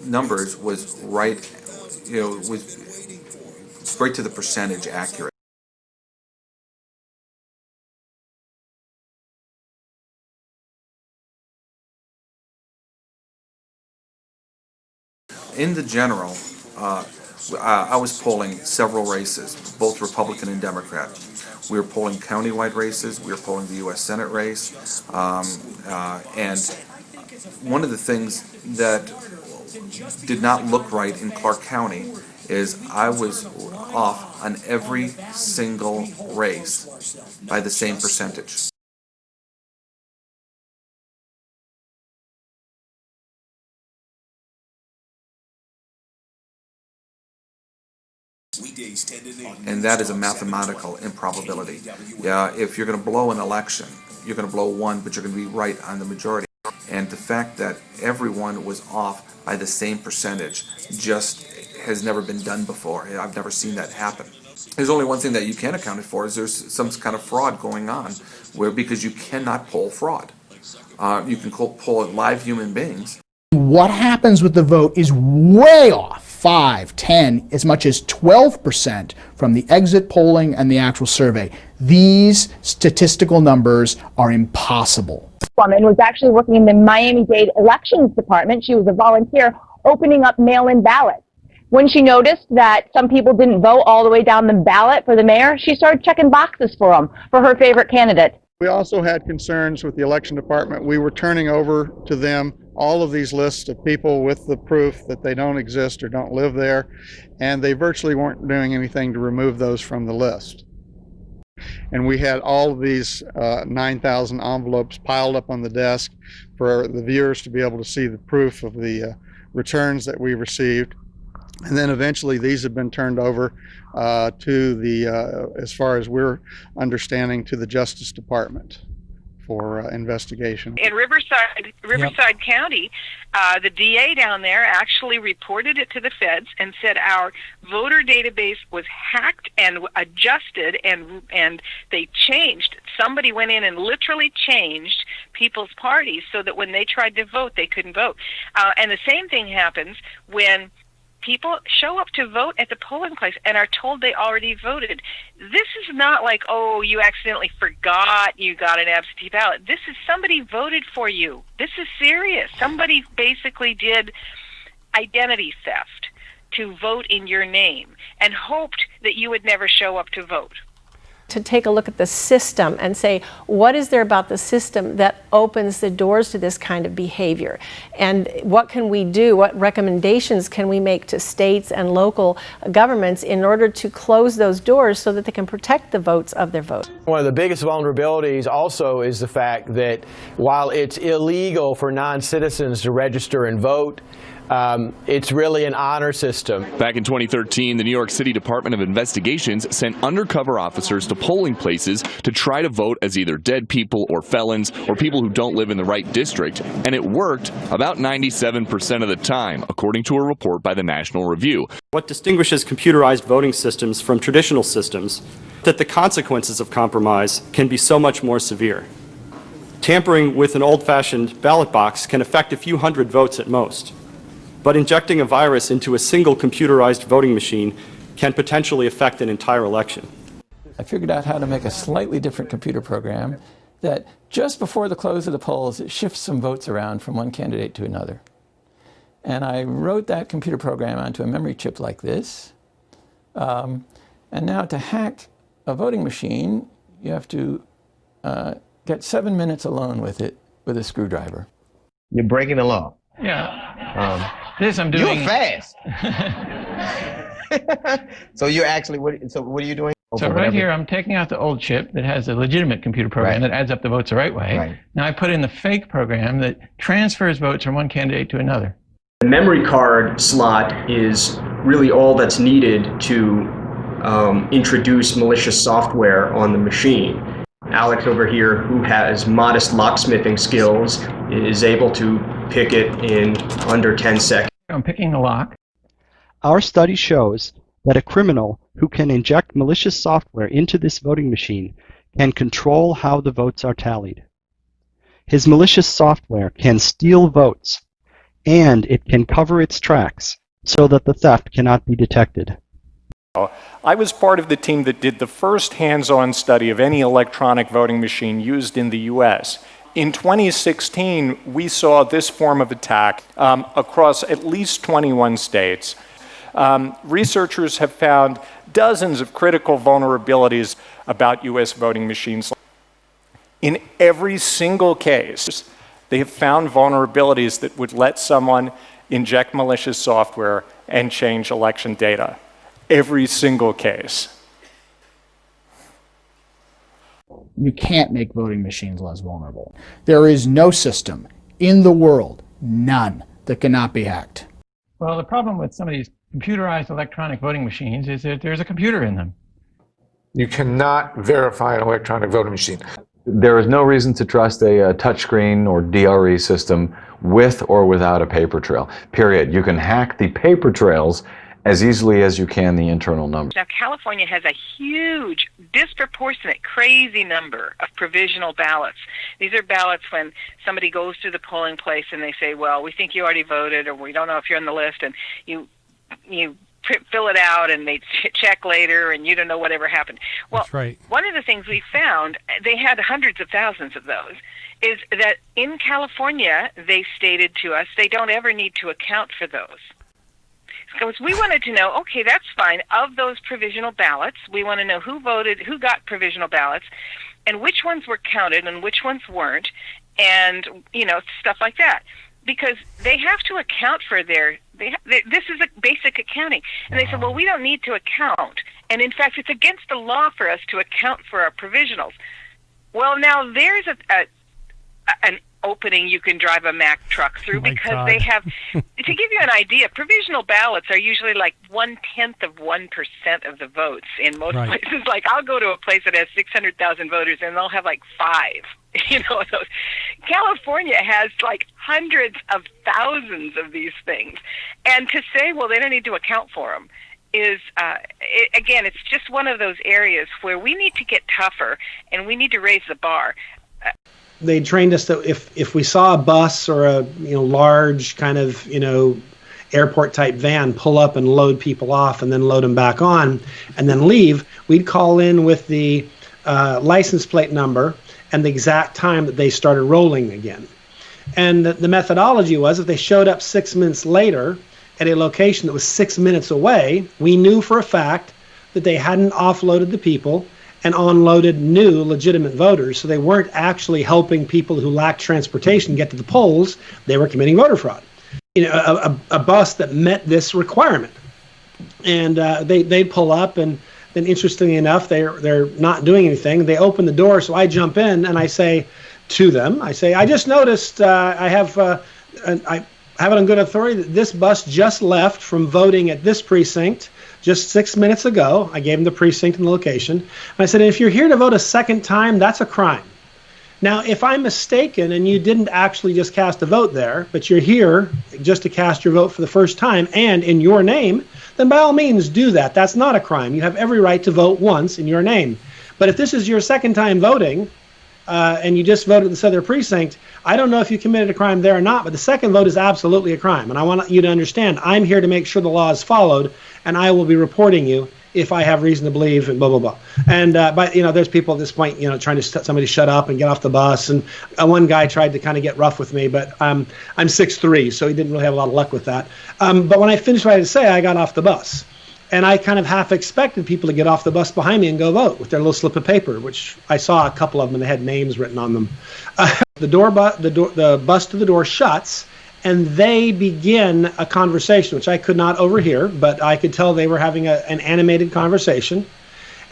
numbers was right, was right to the percentage accurate. In the general, I was polling several races, both Republican and Democrat. We were polling countywide races. We were polling the U.S. Senate race, and one of the things that did not look right in Clark County is I was off on every single race by the same percentage. And that is a mathematical improbability. Yeah, if you're going to blow an election, you're going to blow one, but you're going to be right on the majority. And the fact that everyone was off by the same percentage just has never been done before. I've never seen that happen. There's only one thing that you can account for is there's some kind of fraud going on, because you cannot poll fraud. You can poll live human beings. What happens with the vote is way off, 5, 10, as much as 12% from the exit polling and the actual survey. These statistical numbers are impossible. Woman was actually working in the Miami-Dade elections department. She was a volunteer opening up mail-in ballots. When she noticed that some people didn't vote all the way down the ballot for the mayor, she started checking boxes for them, for her favorite candidate. We also had concerns with the election department. We were turning over to them all of these lists of people with the proof that they don't exist or don't live there, and they virtually weren't doing anything to remove those from the list. And we had all of these 9,000 envelopes piled up on the desk for the viewers to be able to see the proof of the returns that we received. And then eventually these have been turned over to the, as far as we're understanding, to the Justice Department for investigation. In Riverside County, the DA down there actually reported it to the feds and said our voter database was hacked and adjusted, and they changed. Somebody went in and literally changed people's parties so that when they tried to vote, they couldn't vote. And the same thing happens when people show up to vote at the polling place and are told they already voted. This is not like, oh, you accidentally forgot you got an absentee ballot. This is somebody voted for you. This is serious. Somebody basically did identity theft to vote in your name and hoped that you would never show up to vote. To take a look at the system and say, what is there about the system that opens the doors to this kind of behavior? And what can we do? What recommendations can we make to states and local governments in order to close those doors so that they can protect the votes of their vote? One of the biggest vulnerabilities also is the fact that while it's illegal for non-citizens to register and vote, it's really an honor system. Back in 2013, the New York City Department of Investigations sent undercover officers to polling places to try to vote as either dead people or felons or people who don't live in the right district, and it worked about 97% of the time, according to a report by the National Review. What distinguishes computerized voting systems from traditional systems is that the consequences of compromise can be so much more severe. Tampering with an old-fashioned ballot box can affect a few hundred votes at most. But injecting a virus into a single computerized voting machine can potentially affect an entire election. I figured out how to make a slightly different computer program that just before the close of the polls, it shifts some votes around from one candidate to another. And I wrote that computer program onto a memory chip like this. And now to hack a voting machine, you have to get 7 minutes alone with it with a screwdriver. You're breaking the law. Yeah. This I'm doing. You're fast. So you're actually, what are you doing? So right here, I'm taking out the old chip that has a legitimate computer program that adds up the votes the right way. Right. Now I put in the fake program that transfers votes from one candidate to another. The memory card slot is really all that's needed to introduce malicious software on the machine. Alex over here, who has modest locksmithing skills, is able to pick it in under 10 seconds. I'm picking the lock. Our study shows that a criminal who can inject malicious software into this voting machine can control how the votes are tallied. His malicious software can steal votes, and it can cover its tracks so that the theft cannot be detected. I was part of the team that did the first hands-on study of any electronic voting machine used in the U.S. In 2016, we saw this form of attack across at least 21 states. Researchers have found dozens of critical vulnerabilities about U.S. voting machines. In every single case, They have found vulnerabilities that would let someone inject malicious software and change election data. Every single case. You can't make voting machines less vulnerable. There is no system in the world, none, that cannot be hacked. Well, the problem with some of these computerized electronic voting machines is that there's a computer in them. You cannot verify an electronic voting machine. There is no reason to trust a touchscreen or DRE system with or without a paper trail, period. You can hack the paper trails as easily as you can the internal numbers. Now, California has a huge, disproportionate, crazy number of provisional ballots. These are ballots when somebody goes to the polling place and they say, well, we think you already voted, or we don't know if you're on the list, and you fill it out and they check later and you don't know whatever happened. Well, That's right. One of the things we found, they had hundreds of thousands of those, is that in California, they stated to us they don't ever need to account for those. Because we wanted to know, okay, that's fine. Of those provisional ballots, we want to know who voted, who got provisional ballots, and which ones were counted and which ones weren't, and, stuff like that. Because they have to account for this is a basic accounting. And they said, well, we don't need to account. And in fact, it's against the law for us to account for our provisionals. Well, now there's an opening you can drive a Mack truck through, because they have, to give you an idea, provisional ballots are usually like 0.1% of the votes in most places. Like, I'll go to a place that has 600,000 voters and they'll have like 5. Those. California has like hundreds of thousands of these things. And to say, well, they don't need to account for them is, again, it's just one of those areas where we need to get tougher and we need to raise the bar. They trained us that if we saw a bus or a large kind of airport type van pull up and load people off and then load them back on and then leave, we'd call in with the license plate number and the exact time that they started rolling again. And the methodology was, if they showed up 6 minutes later at a location that was 6 minutes away, we knew for a fact that they hadn't offloaded the people and unloaded new legitimate voters, so they weren't actually helping people who lacked transportation get to the polls. They were committing voter fraud. A bus that met this requirement, and they'd pull up, and then interestingly enough, they're not doing anything. They open the door, so I jump in and I say to them, I just noticed I have it on good authority that this bus just left from voting at this precinct just 6 minutes ago. I gave them the precinct and the location. And I said, if you're here to vote a second time, that's a crime. Now, if I'm mistaken and you didn't actually just cast a vote there, but you're here just to cast your vote for the first time and in your name, then by all means do that. That's not a crime. You have every right to vote once in your name. But if this is your second time voting, and you just voted this other precinct, I don't know if you committed a crime there or not, but the second vote is absolutely a crime. And I want you to understand, I'm here to make sure the law is followed, and I will be reporting you if I have reason to believe, and blah, blah, blah. And there's people at this point, trying to somebody shut up and get off the bus. And one guy tried to kind of get rough with me, but I'm 6'3", so he didn't really have a lot of luck with that. But when I finished what I had to say, I got off the bus. And I kind of half expected people to get off the bus behind me and go vote with their little slip of paper, which I saw a couple of them and they had names written on them. The bus to the door shuts, and they begin a conversation, which I could not overhear, but I could tell they were having an animated conversation.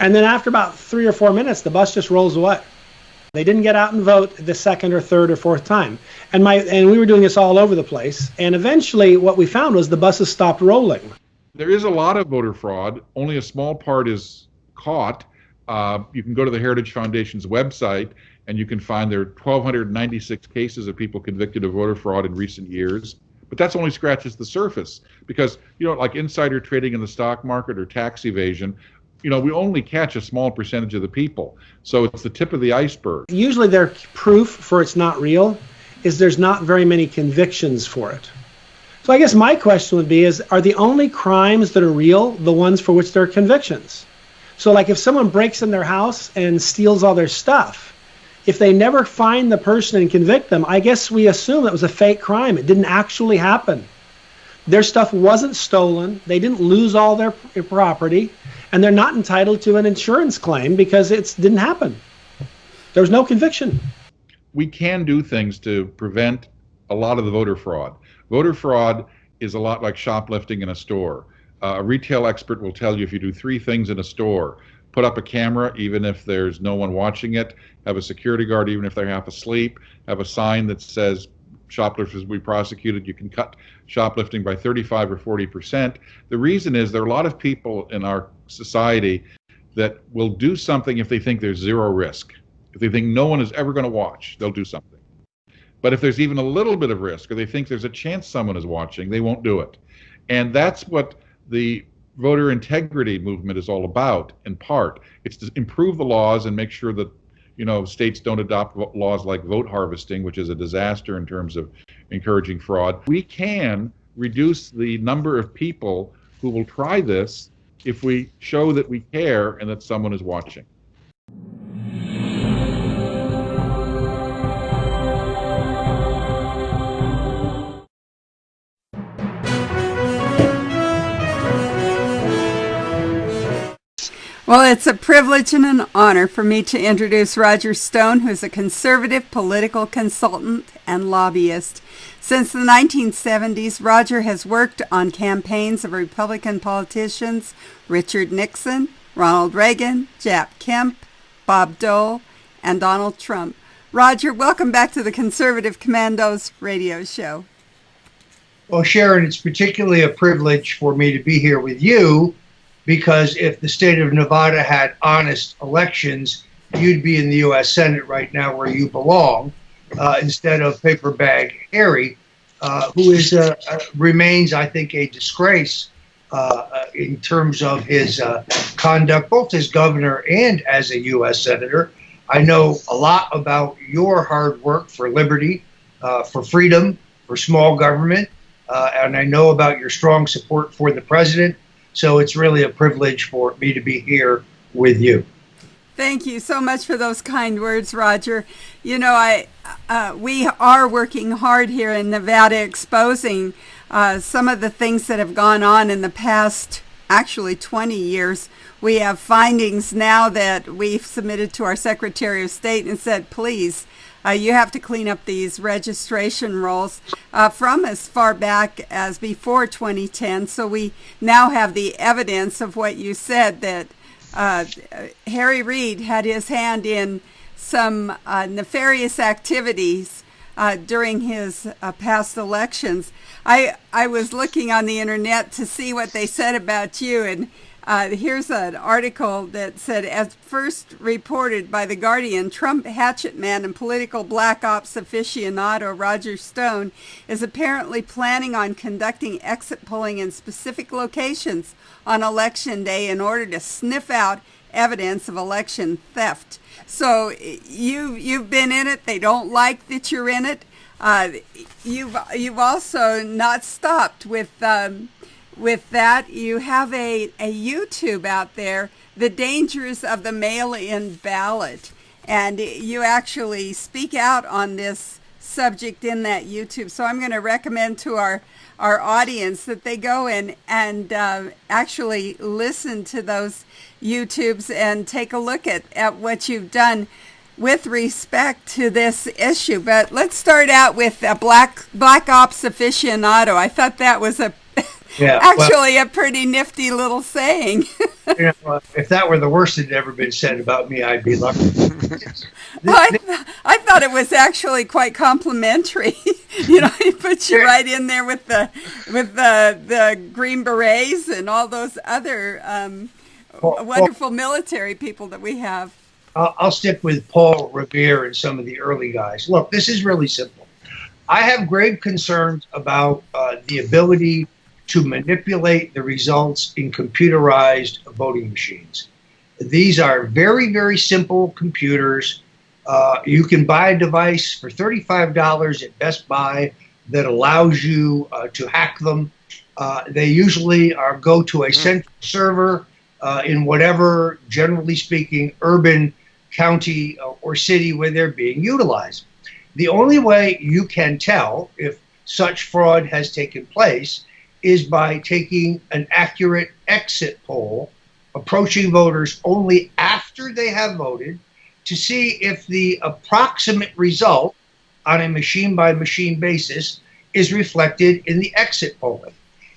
And then after about 3 or 4 minutes, the bus just rolls away. They didn't get out and vote the second or third or fourth time. And we were doing this all over the place. And eventually what we found was the buses stopped rolling. There is a lot of voter fraud. Only a small part is caught. You can go to the Heritage Foundation's website, and you can find there are 1,296 cases of people convicted of voter fraud in recent years. But that's only scratches the surface, because, like insider trading in the stock market or tax evasion, we only catch a small percentage of the people. So it's the tip of the iceberg. Usually their proof for it's not real is there's not very many convictions for it. So I guess my question would be are the only crimes that are real the ones for which there are convictions? So like if someone breaks in their house and steals all their stuff, if they never find the person and convict them, I guess we assume it was a fake crime. It didn't actually happen. Their stuff wasn't stolen. They didn't lose all their property, and they're not entitled to an insurance claim because it didn't happen. There was no conviction. we can do things to prevent a lot of the voter fraud. Voter fraud is a lot like shoplifting in a store. A retail expert will tell you if you do 3 things in a store: put up a camera even if there's no one watching it, have a security guard even if they're half asleep, have a sign that says shoplifters will be prosecuted, you can cut shoplifting by 35 or 40%. The reason is there are a lot of people in our society that will do something if they think there's zero risk. If they think no one is ever going to watch, they'll do something. But if there's even a little bit of risk, or they think there's a chance someone is watching, they won't do it. And that's what the voter integrity movement is all about, in part. It's to improve the laws and make sure that, states don't adopt laws like vote harvesting, which is a disaster in terms of encouraging fraud. We can reduce the number of people who will try this if we show that we care and that someone is watching. Well, it's a privilege and an honor for me to introduce Roger Stone, who's a conservative political consultant and lobbyist. Since the 1970s, Roger has worked on campaigns of Republican politicians Richard Nixon, Ronald Reagan, Jack Kemp, Bob Dole, and Donald Trump. Roger, welcome back to the Conservative Commandos radio show. Well, Sharon, it's particularly a privilege for me to be here with you, because if the state of Nevada had honest elections, you'd be in the U.S. Senate right now where you belong, instead of paper bag Harry, who is remains, I think, a disgrace in terms of his conduct, both as governor and as a U.S. Senator. I know a lot about your hard work for liberty, for freedom, for small government, and I know about your strong support for the president. So it's really a privilege for me to be here with you. Thank you so much for those kind words, Roger. We are working hard here in Nevada, exposing some of the things that have gone on in the past, actually 20 years. We have findings now that we've submitted to our Secretary of State and said, please, you have to clean up these registration rolls from as far back as before 2010. So we now have the evidence of what you said, that Harry Reid had his hand in some nefarious activities during his past elections. I was looking on the internet to see what they said about you, and here's an article that said, as first reported by The Guardian, Trump hatchet man and political black ops aficionado Roger Stone is apparently planning on conducting exit polling in specific locations on Election Day in order to sniff out evidence of election theft. So you've been in it. They don't like that you're in it. You've also not stopped with that. You have a YouTube out there, The Dangers of the Mail-in Ballot, and you actually speak out on this subject in that YouTube. So I'm going to recommend to our audience that they go in and actually listen to those YouTubes and take a look at what you've done with respect to this issue. But let's start out with a black ops aficionado. I thought that was a pretty nifty little saying. If that were the worst that had ever been said about me, I'd be lucky. I thought it was actually quite complimentary. He put you right in there with the Green Berets and all those other wonderful military people that we have. I'll stick with Paul Revere and some of the early guys. Look, this is really simple. I have grave concerns about the ability to manipulate the results in computerized voting machines. These are very, very simple computers. You can buy a device for $35 at Best Buy that allows you to hack them. They usually go to a central server in whatever, generally speaking, urban county or city where they're being utilized. The only way you can tell if such fraud has taken place is by taking an accurate exit poll, approaching voters only after they have voted, to see if the approximate result on a machine-by-machine basis is reflected in the exit polling.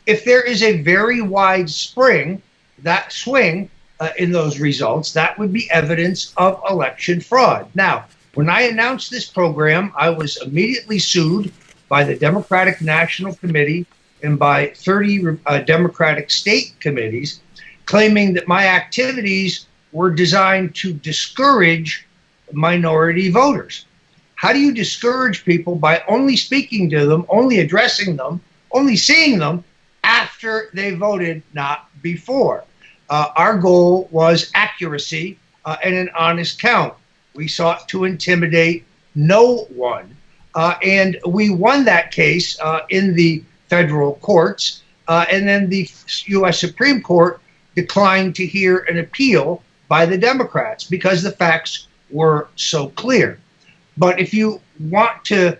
If there is a very wide swing in those results, that would be evidence of election fraud. Now, when I announced this program, I was immediately sued by the Democratic National Committee and by 30 Democratic state committees, claiming that my activities were designed to discourage minority voters. How do you discourage people by only speaking to them, only addressing them, only seeing them after they voted, not before? Our goal was accuracy and an honest count. We sought to intimidate no one. And we won that case in the federal courts. And then the U.S. Supreme Court declined to hear an appeal by the Democrats because the facts were so clear. But if you want to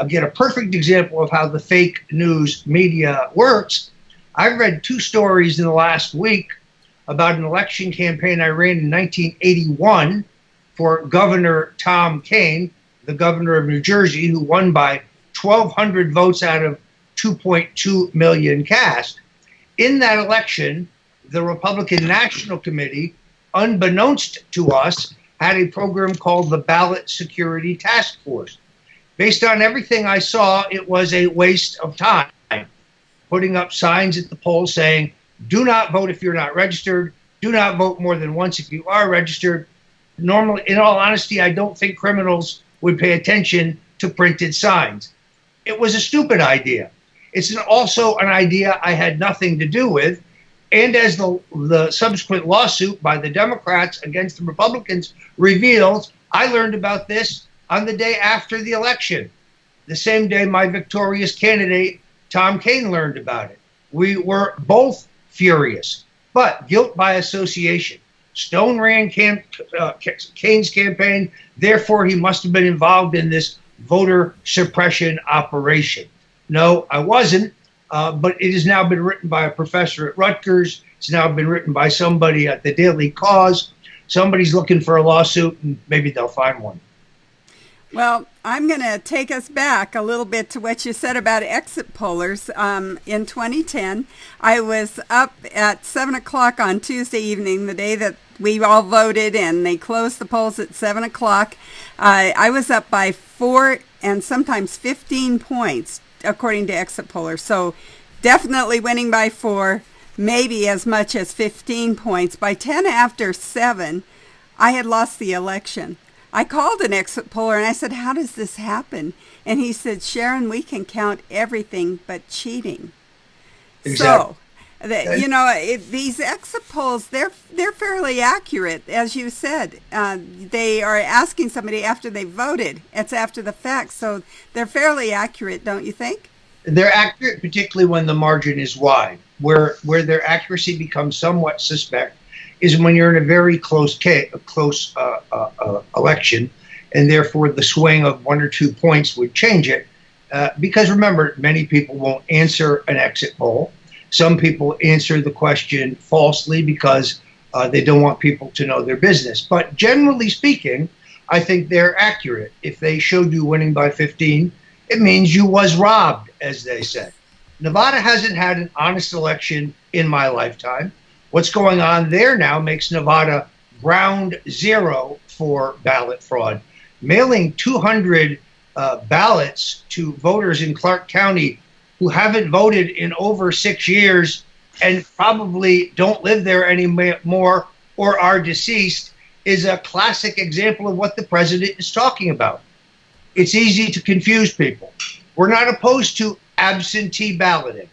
get a perfect example of how the fake news media works, I've read 2 stories in the last week about an election campaign I ran in 1981 for Governor Tom Paine, the governor of New Jersey, who won by 1,200 votes out of 2.2 million cast. In that election, the Republican National Committee, unbeknownst to us, had a program called the Ballot Security Task Force. Based on everything I saw, it was a waste of time, putting up signs at the polls saying, do not vote if you're not registered, do not vote more than once if you are registered. Normally, in all honesty, I don't think criminals would pay attention to printed signs. It was a stupid idea. It's also an idea I had nothing to do with. And as the subsequent lawsuit by the Democrats against the Republicans reveals, I learned about this on the day after the election, the same day my victorious candidate, Tom Paine, learned about it. We were both furious, but guilt by association. Stone ran Kane's campaign, therefore he must have been involved in this voter suppression operation. No, I wasn't, but it has now been written by a professor at Rutgers. It's now been written by somebody at the Daily Cause. Somebody's looking for a lawsuit, and maybe they'll find one. Well, I'm going to take us back a little bit to what you said about exit pollers. In 2010, I was up at 7 o'clock on Tuesday evening, the day that we all voted, and they closed the polls at 7 o'clock. I was up by 4 and sometimes 15 points, according to exit pollers. So definitely winning by 4, maybe as much as 15 points. By 10 after 7, I had lost the election. I called an exit poller and I said, how does this happen? And he said, Sharon, we can count everything but cheating. Exactly. So, these exit polls, they're fairly accurate, as you said. They are asking somebody after they voted. It's after the fact. So they're fairly accurate, don't you think? They're accurate, particularly when the margin is wide. Where their accuracy becomes somewhat suspect is when you're in a very close election, and therefore the swing of 1 or 2 points would change it. Because remember, many people won't answer an exit poll. Some people answer the question falsely because they don't want people to know their business. But generally speaking, I think they're accurate. If they showed you winning by 15, it means you was robbed, as they said. Nevada hasn't had an honest election in my lifetime. What's going on there now makes Nevada ground zero for ballot fraud. Mailing 200 ballots to voters in Clark County who haven't voted in over 6 years and probably don't live there anymore or are deceased is a classic example of what the president is talking about. It's easy to confuse people. We're not opposed to absentee balloting.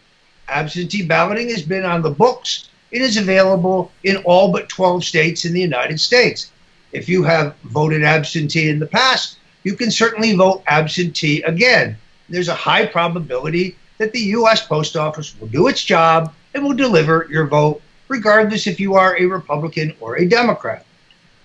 Absentee balloting has been on the books. It is available in all but 12 states in the United States. If you have voted absentee in the past, you can certainly vote absentee again. There's a high probability that the U.S. Post Office will do its job and will deliver your vote, regardless if you are a Republican or a Democrat.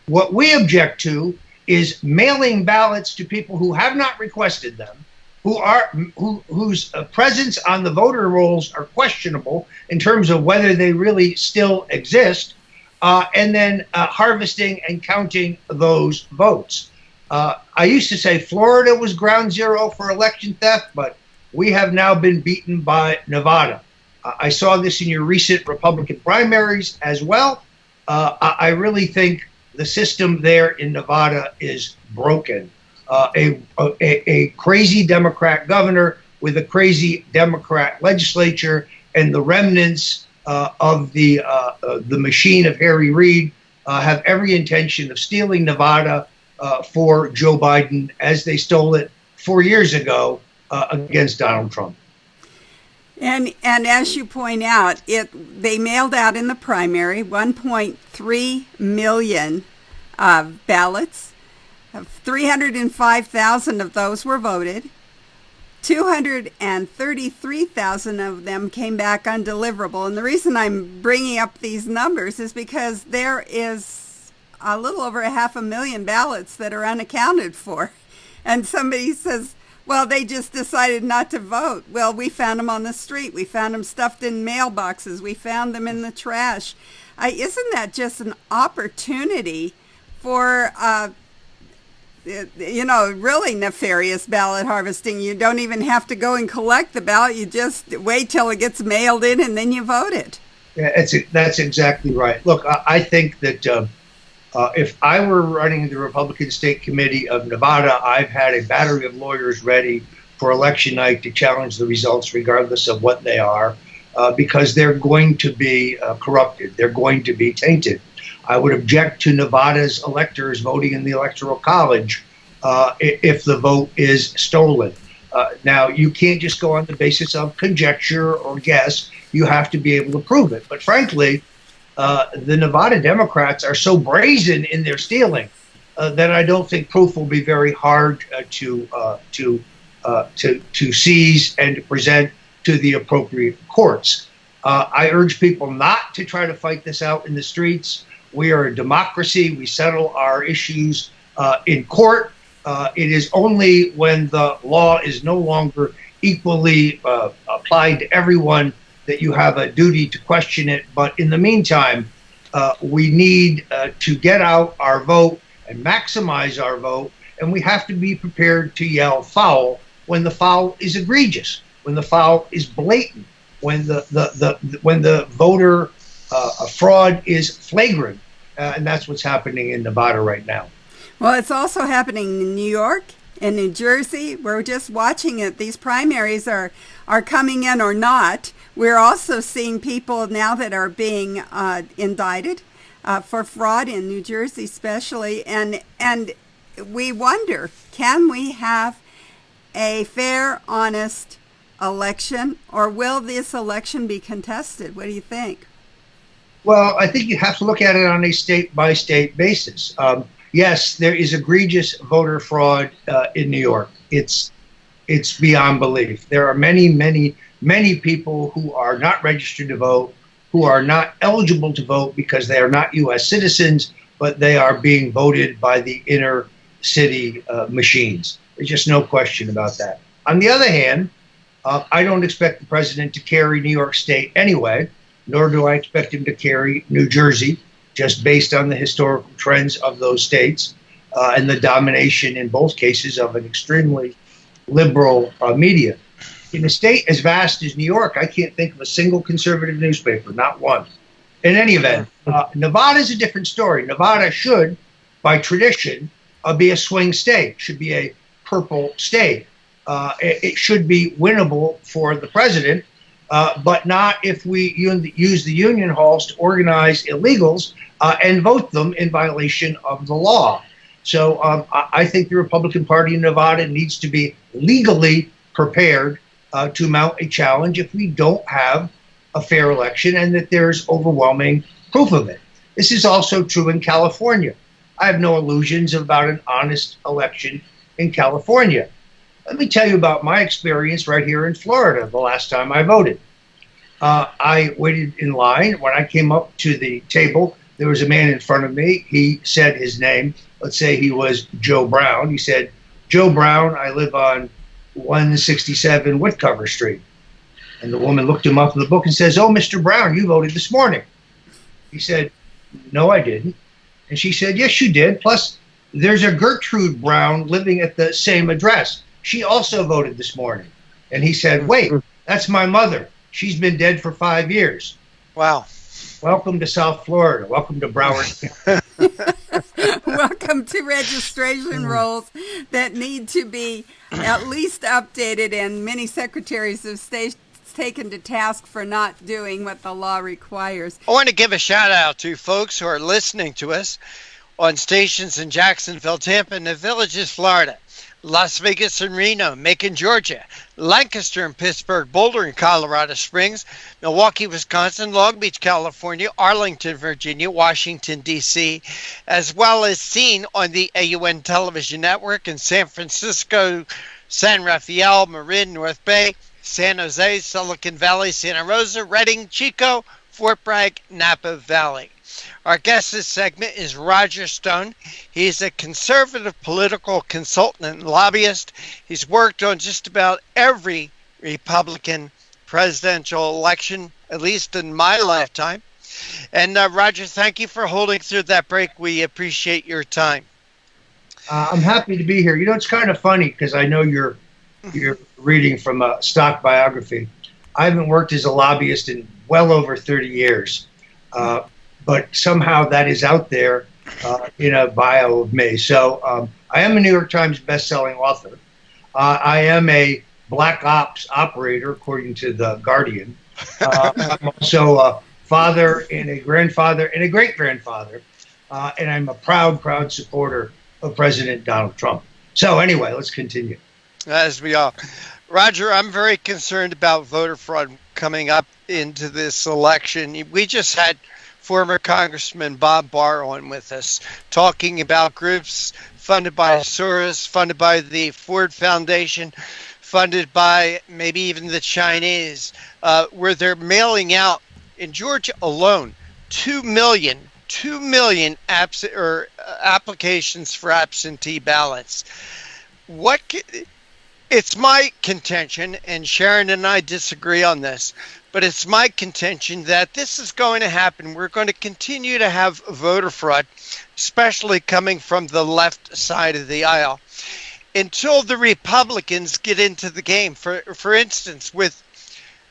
What we object to is mailing ballots to people who have not requested them, whose presence on the voter rolls are questionable in terms of whether they really still exist, and then harvesting and counting those votes. I used to say Florida was ground zero for election theft, but we have now been beaten by Nevada. I saw this in your recent Republican primaries as well. I really think the system there in Nevada is broken. A crazy Democrat governor with a crazy Democrat legislature and the remnants of the machine of Harry Reid have every intention of stealing Nevada for Joe Biden as they stole it 4 years ago against Donald Trump. And as you point out, they mailed out in the primary 1.3 million ballots. 305,000 of those were voted. 233,000 of them came back undeliverable. And the reason I'm bringing up these numbers is because there is a little over 500,000 ballots that are unaccounted for. And somebody says, well, they just decided not to vote. Well, we found them on the street. We found them stuffed in mailboxes. We found them in the trash. Isn't that just an opportunity for really nefarious ballot harvesting? You don't even have to go and collect the ballot. You just wait till it gets mailed in and then you vote it. Yeah, that's exactly right. Look, I think that if I were running the Republican State Committee of Nevada, I've had a battery of lawyers ready for election night to challenge the results regardless of what they are, because they're going to be corrupted. They're going to be tainted. I would object to Nevada's electors voting in the Electoral College if the vote is stolen. Now, you can't just go on the basis of conjecture or guess. You have to be able to prove it. But frankly, the Nevada Democrats are so brazen in their stealing that I don't think proof will be very hard to seize and to present to the appropriate courts. I urge people not to try to fight this out in the streets. We are a democracy. We settle our issues in court. It is only when the law is no longer equally applied to everyone that you have a duty to question it. But in the meantime, we need to get out our vote and maximize our vote. And we have to be prepared to yell foul when the foul is egregious, when the foul is blatant, when the voter fraud is flagrant. And that's what's happening in Nevada right now. Well, it's also happening in New York and New Jersey. We're just watching it. These primaries are coming in or not. We're also seeing people now that are being indicted for fraud in New Jersey especially. And we wonder, can we have a fair, honest election, or will this election be contested? What do you think? Well, I think you have to look at it on a state-by-state basis. Yes, there is egregious voter fraud in New York. It's beyond belief. There are many, many, many people who are not registered to vote, who are not eligible to vote because they are not U.S. citizens, but they are being voted by the inner city machines. There's just no question about that. On the other hand, I don't expect the president to carry New York State anyway, nor do I expect him to carry New Jersey, just based on the historical trends of those states and the domination in both cases of an extremely liberal media. In a state as vast as New York, I can't think of a single conservative newspaper, not one. In any event, Nevada is a different story. Nevada should, by tradition, be a swing state, should be a purple state. It should be winnable for the president, but not if we use the union halls to organize illegals and vote them in violation of the law. So I think the Republican Party in Nevada needs to be legally prepared to mount a challenge if we don't have a fair election and that there's overwhelming proof of it. This is also true in California. I have no illusions about an honest election in California. Let me tell you about my experience right here in Florida the last time I voted. I waited in line. When I came up to the table, there was a man in front of me. He said his name. Let's say he was Joe Brown. He said, "Joe Brown, I live on 167 Whitcover Street." And the woman looked him up in the book and says, "Oh, Mr. Brown, you voted this morning." He said, no, I didn't. And she said, yes, you did. Plus, there's a Gertrude Brown living at the same address. She also voted this morning. And he said, wait, that's my mother. She's been dead for 5 years. Wow. Welcome to South Florida. Welcome to Broward. Welcome to registration rolls that need to be at least updated, and many secretaries of state taken to task for not doing what the law requires. I want to give a shout out to folks who are listening to us on stations in Jacksonville, Tampa, and the Villages, Florida, Las Vegas and Reno, Macon, Georgia, Lancaster and Pittsburgh, Boulder and Colorado Springs, Milwaukee, Wisconsin, Long Beach, California, Arlington, Virginia, Washington, D.C., as well as seen on the AUN television network in San Francisco, San Rafael, Marin, North Bay, San Jose, Silicon Valley, Santa Rosa, Redding, Chico, Fort Bragg, Napa Valley. Our guest this segment is Roger Stone. He's a conservative political consultant and lobbyist. He's worked on just about every Republican presidential election, at least in my lifetime. And Roger, thank you for holding through that break. We appreciate your time. I'm happy to be here. You know, it's kind of funny because I know you're reading from a stock biography. I haven't worked as a lobbyist in well over 30 years. But somehow that is out there in a bio of me. So I am a New York Times bestselling author. I am a black ops operator, according to The Guardian. I'm also a father and a grandfather and a great-grandfather. And I'm a proud supporter of President Donald Trump. So anyway, let's continue. As we are. Roger, I'm very concerned about voter fraud coming up into this election. We just had former Congressman Bob Barr on with us, talking about groups funded by Soros, funded by the Ford Foundation, funded by maybe even the Chinese, where they're mailing out, in Georgia alone, 2 million applications for absentee ballots. It's my contention, and Sharon and I disagree on this, but it's my contention that this is going to happen. We're going to continue to have voter fraud, especially coming from the left side of the aisle, until the Republicans get into the game. For instance, with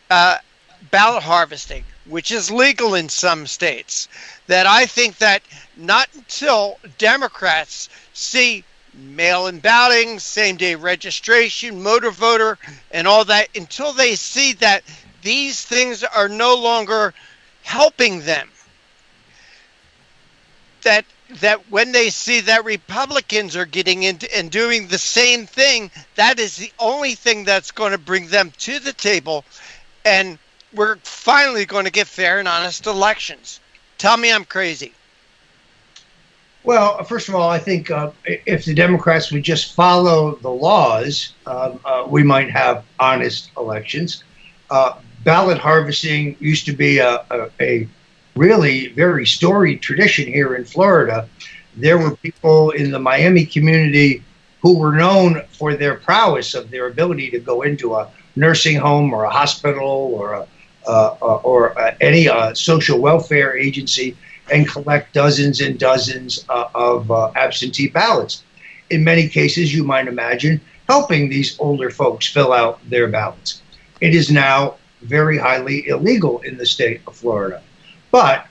ballot harvesting, which is legal in some states, that I think that not until Democrats see mail-in balloting, same-day registration, motor voter, and all that, until they see that these things are no longer helping them, that when they see that Republicans are getting into and doing the same thing, that is the only thing that's going to bring them to the table, and we're finally going to get fair and honest elections. Tell me I'm crazy. Well, first of all, I think if the Democrats would just follow the laws, we might have honest elections. Ballot harvesting used to be a really very storied tradition here in Florida. There were people in the Miami community who were known for their prowess of their ability to go into a nursing home or a hospital or any social welfare agency and collect dozens and dozens of absentee ballots. In many cases, you might imagine, helping these older folks fill out their ballots. It is now very highly illegal in the state of Florida. But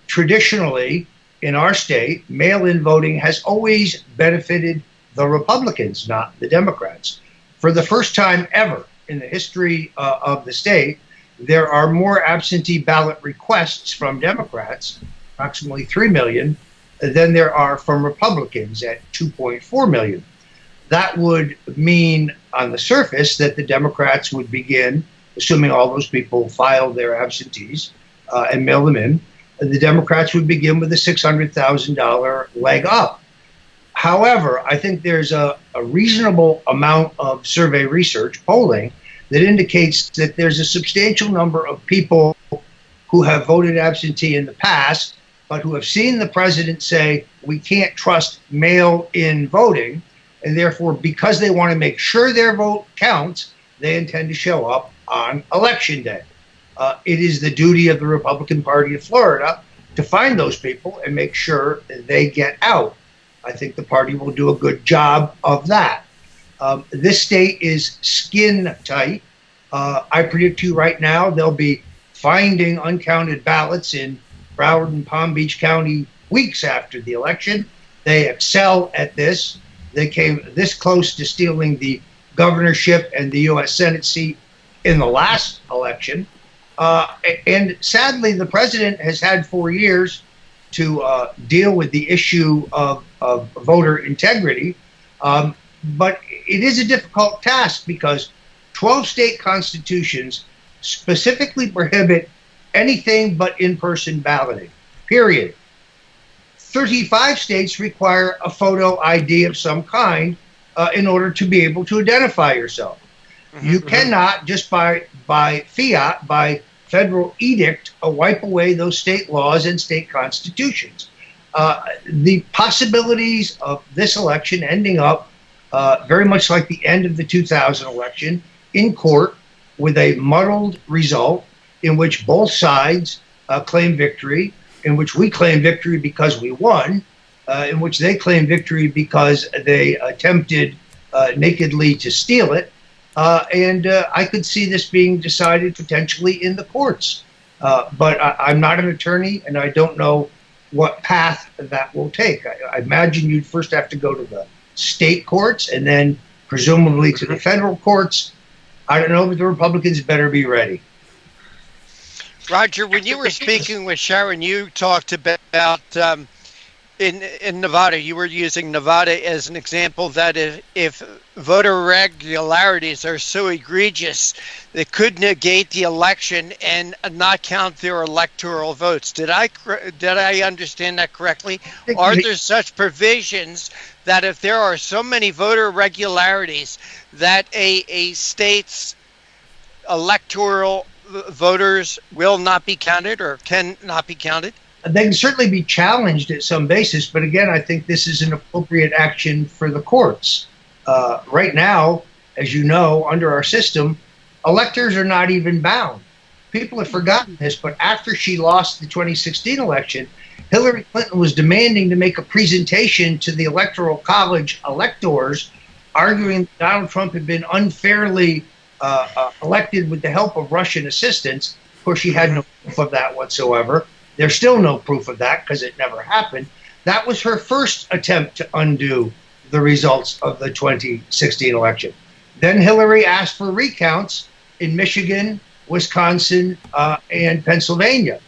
traditionally, in our state, mail-in voting has always benefited the Republicans, not the Democrats. For the first time ever in the history of the state, there are more absentee ballot requests from Democrats, approximately 3 million, than there are from Republicans at 2.4 million. That would mean on the surface that the Democrats would begin, assuming all those people file their absentees and mail them in, the Democrats would begin with a $600,000 leg up. However, I think there's a reasonable amount of survey research, polling, that indicates that there's a substantial number of people who have voted absentee in the past, but who have seen the president say, we can't trust mail-in voting, and therefore, because they want to make sure their vote counts, they intend to show up on Election Day. It is the duty of the Republican Party of Florida to find those people and make sure they get out. I think the party will do a good job of that. This state is skin tight. I predict to you right now they'll be finding uncounted ballots in Broward and Palm Beach County weeks after the election. They excel at this. They came this close to stealing the governorship and the U.S. Senate seat in the last election. And sadly, the president has had 4 years to deal with the issue of voter integrity. But it is a difficult task because 12 state constitutions specifically prohibit anything but in-person balloting, period. 35 states require a photo ID of some kind in order to be able to identify yourself. You cannot just by fiat, by federal edict, wipe away those state laws and state constitutions. The possibilities of this election ending up very much like the end of the 2000 election in court with a muddled result in which both sides claim victory, in which we claim victory because we won, in which they claim victory because they attempted nakedly to steal it. And I could see this being decided potentially in the courts. But I'm not an attorney, and I don't know what path that will take. I imagine you'd first have to go to the state courts and then presumably to the federal courts. I don't know, but the Republicans better be ready. Roger, when you were speaking with Sharon, you talked about in Nevada, you were using Nevada as an example that if voter irregularities are so egregious, they could negate the election and not count their electoral votes. Did I understand that correctly? Are there such provisions that if there are so many voter irregularities that a state's electoral voters will not be counted or can not be counted? They can certainly be challenged at some basis, but again, I think this is an appropriate action for the courts. Right now, as you know, under our system, electors are not even bound. People have forgotten this, but after she lost the 2016 election, Hillary Clinton was demanding to make a presentation to the Electoral College electors, arguing that Donald Trump had been unfairly elected with the help of Russian assistance. Of course, she had no proof of that whatsoever. There's still no proof of that because it never happened. That was her first attempt to undo the results of the 2016 election. Then Hillary asked for recounts in Michigan, Wisconsin, and Pennsylvania.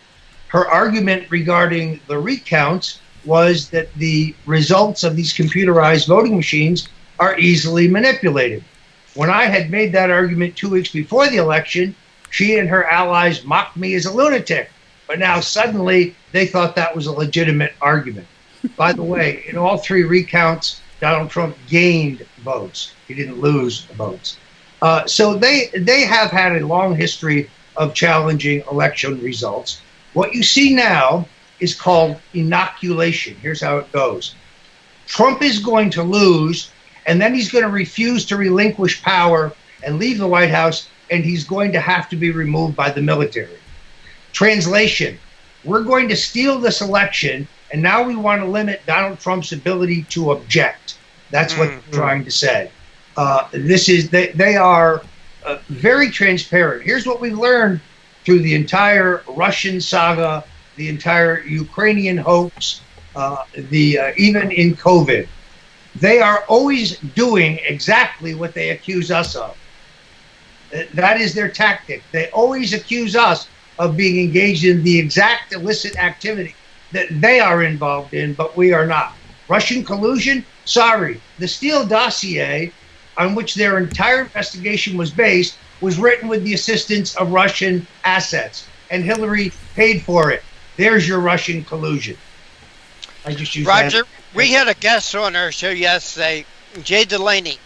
Her argument regarding the recounts was that the results of these computerized voting machines are easily manipulated. When I had made that argument 2 weeks before the election, she and her allies mocked me as a lunatic. But now suddenly they thought that was a legitimate argument. By the way, in all 3 recounts, Donald Trump gained votes. He didn't lose votes. So they have had a long history of challenging election results. What you see now is called inoculation. Here's how it goes. Trump is going to lose, and then he's going to refuse to relinquish power and leave the White House, and he's going to have to be removed by the military. Translation, we're going to steal this election, and now we want to limit Donald Trump's ability to object. That's what they're trying to say. They are very transparent. Here's what we've learned through the entire Russian saga, the entire Ukrainian hoax, even in COVID. They are always doing exactly what they accuse us of. That is their tactic. They always accuse us of being engaged in the exact illicit activity that they are involved in, but we are not. Russian collusion? Sorry. The Steele dossier, on which their entire investigation was based, was written with the assistance of Russian assets, and Hillary paid for it. There's your Russian collusion. I just used Roger, we had a guest on our show yesterday, Jay Delancy.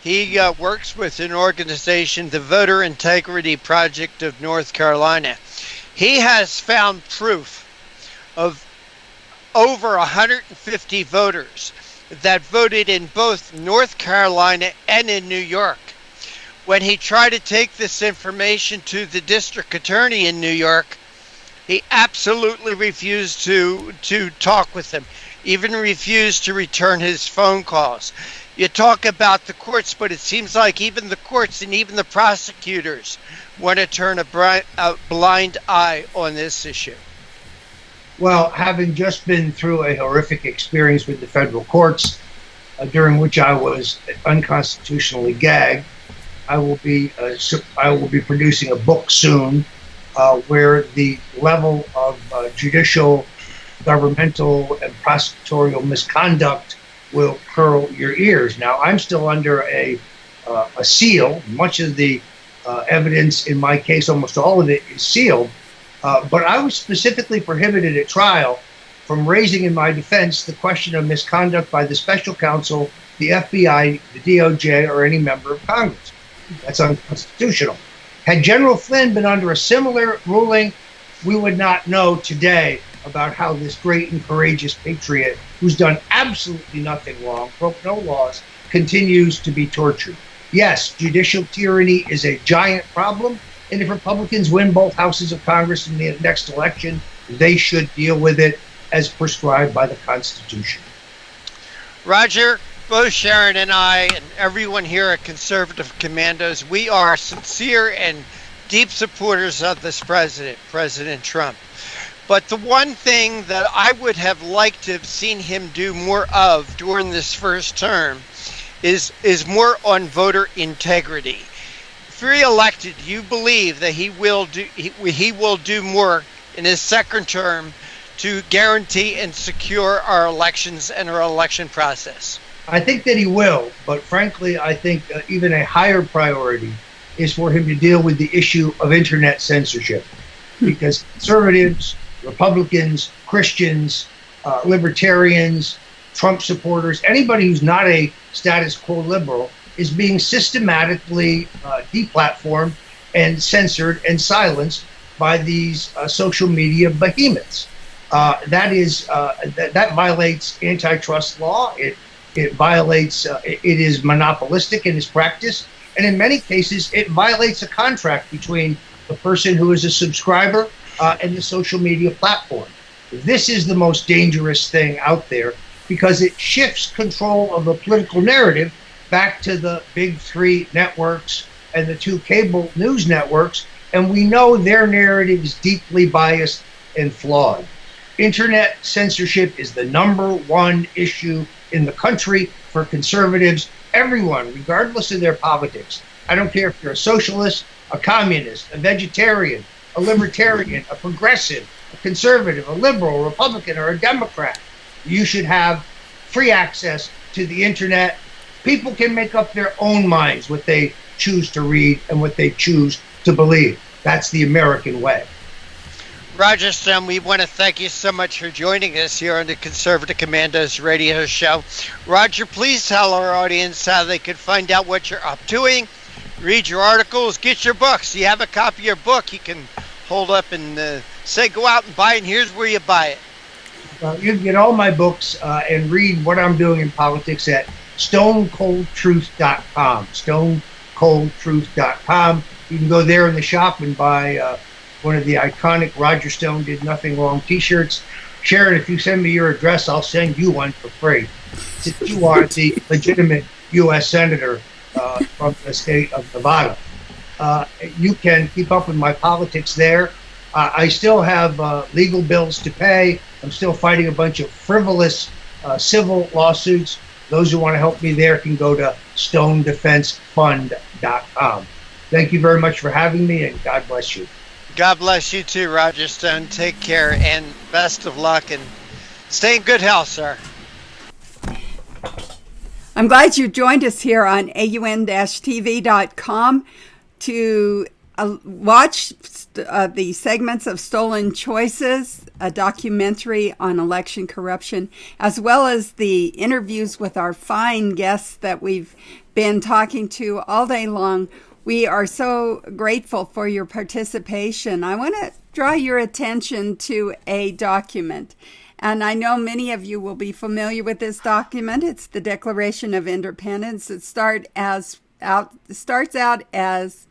He works with an organization, the Voter Integrity Project of North Carolina. He has found proof of over 150 voters that voted in both North Carolina and in New York. When he tried to take this information to the district attorney in New York, He absolutely refused to talk with them, even refused to return his phone calls. You talk about the courts, but it seems like even the courts and even the prosecutors want to turn a blind eye on this issue. Well, having just been through a horrific experience with the federal courts, during which I was unconstitutionally gagged, I will be producing a book soon, where the level of judicial, governmental, and prosecutorial misconduct will curl your ears. Now, I'm still under a seal. Much of the evidence in my case, almost all of it, is sealed. But I was specifically prohibited at trial from raising in my defense the question of misconduct by the special counsel, the FBI, the DOJ, or any member of Congress. That's unconstitutional. Had General Flynn been under a similar ruling, we would not know today about how this great and courageous patriot, who's done absolutely nothing wrong, broke no laws, continues to be tortured. Yes, judicial tyranny is a giant problem, and if Republicans win both houses of Congress in the next election, they should deal with it as prescribed by the Constitution. Roger, both Sharon and I and everyone here at Conservative Commandos, we are sincere and deep supporters of this president, President Trump. But the one thing that I would have liked to have seen him do more of during this first term is more on voter integrity. If re-elected, you believe that he will do more in his second term to guarantee and secure our elections and our election process? I think that he will, but frankly, I think even a higher priority is for him to deal with the issue of internet censorship, because conservatives, Republicans, Christians, libertarians, Trump supporters, anybody who's not a status quo liberal is being systematically deplatformed and censored and silenced by these social media behemoths. That violates antitrust law. It violates, it is monopolistic in its practice. And in many cases, it violates a contract between the person who is a subscriber and the social media platform. This is the most dangerous thing out there because it shifts control of the political narrative back to the big three networks and the two cable news networks. And we know their narrative is deeply biased and flawed. Internet censorship is the #1 issue in the country for conservatives, everyone, regardless of their politics. I don't care if you're a socialist, a communist, a vegetarian, a libertarian, a progressive, a conservative, a liberal, a Republican, or a Democrat. You should have free access to the internet. People can make up their own minds what they choose to read and what they choose to believe. That's the American way. Roger Stone, we want to thank you so much for joining us here on the Conservative Commandos radio show. Roger, please tell our audience how they can find out what you're up to, read your articles, get your books. You have a copy of your book you can hold up and say go out and buy it, and here's where you buy it. You can get all my books and read what I'm doing in politics at stonecoldtruth.com. Stonecoldtruth.com. You can go there in the shop and buy one of the iconic Roger Stone Did Nothing Wrong t-shirts. Sharon, if you send me your address, I'll send you one for free. Since you are the legitimate U.S. Senator from the state of Nevada. You can keep up with my politics there. I still have legal bills to pay. I'm still fighting a bunch of frivolous civil lawsuits. Those who want to help me there can go to stonedefensefund.com. Thank you very much for having me, and God bless you. God bless you too, Roger Stone. Take care and best of luck, and stay in good health, sir. I'm glad you joined us here on aun-tv.com to watch the segments of Stolen Choices, a documentary on election corruption, as well as the interviews with our fine guests that we've been talking to all day long. We are so grateful for your participation. I want to draw your attention to a document, and I know many of you will be familiar with this document. It's the Declaration of Independence. It starts out as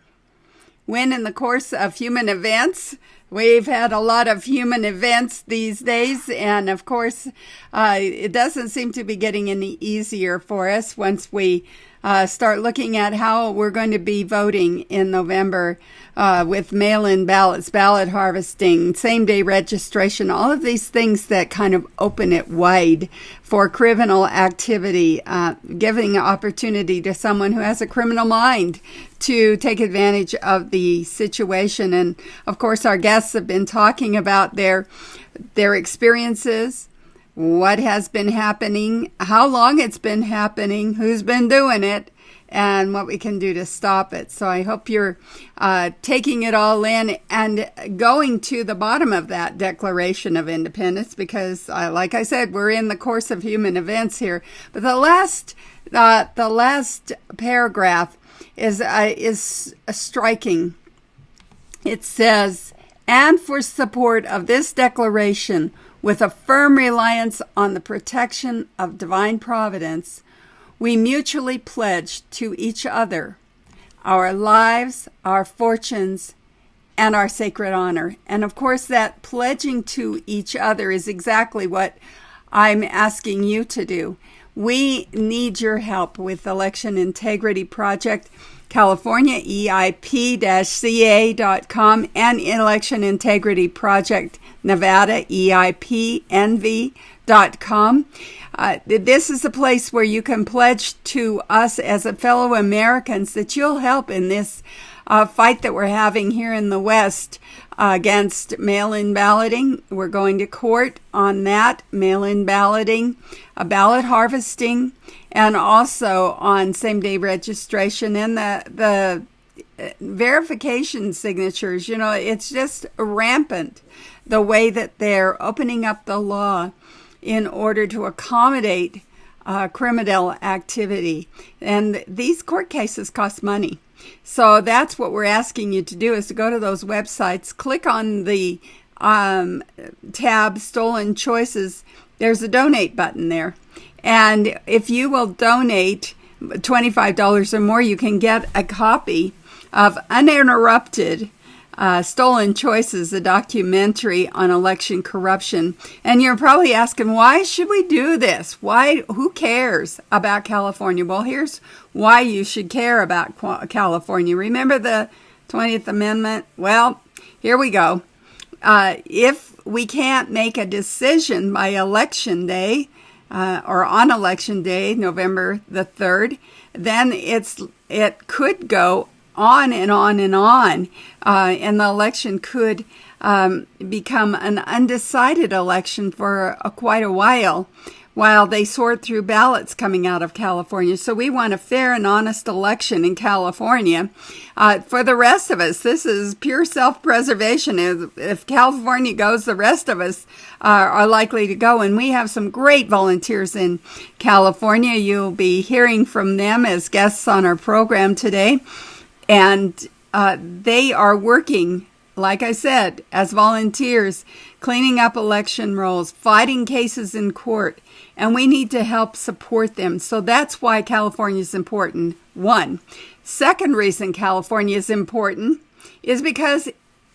when in the course of human events, we've had a lot of human events these days, and of course, it doesn't seem to be getting any easier for us once we start looking at how we're going to be voting in November with mail-in ballots, ballot harvesting, same-day registration, all of these things that kind of open it wide for criminal activity, giving opportunity to someone who has a criminal mind to take advantage of the situation. And of course, our guests have been talking about their experiences, what has been happening, how long it's been happening, who's been doing it, and what we can do to stop it. So I hope you're taking it all in and going to the bottom of that Declaration of Independence, because like I said, we're in the course of human events here. But the last paragraph is striking. It says, "And for support of this declaration, with a firm reliance on the protection of divine providence, we mutually pledge to each other our lives, our fortunes, and our sacred honor." And of course, that pledging to each other is exactly what I'm asking you to do. We need your help with Election Integrity Project California, EIP-CA.com, and Election Integrity Project Nevada, EIPNV.com. This is a place where you can pledge to us as a fellow Americans that you'll help in this fight that we're having here in the West against mail-in balloting. We're going to court on that, mail-in balloting, ballot harvesting, and also on same-day registration and the verification signatures. You know, it's just rampant the way that they're opening up the law in order to accommodate criminal activity. And these court cases cost money. So that's what we're asking you to do, is to go to those websites, click on the tab Stolen Choices. There's a donate button there. And if you will donate $25 or more, you can get a copy of Uninterrupted Stolen Choices, a documentary on election corruption. And you're probably asking, why should we do this? Why? Who cares about California? Well, here's why you should care about California. Remember the 20th Amendment? Well, here we go. If we can't make a decision by Election Day, or on Election Day, November the 3rd, then it could go on and on and on, and the election could become an undecided election for quite a while they sort through ballots coming out of California. So we want a fair and honest election in California. For the rest of us, this is pure self-preservation. If California goes, the rest of us are likely to go. And we have some great volunteers in California. You'll be hearing from them as guests on our program today. And they are working, like I said, as volunteers, cleaning up election rolls, fighting cases in court, and we need to help support them. So that's why California is important, one. Second reason California is important is because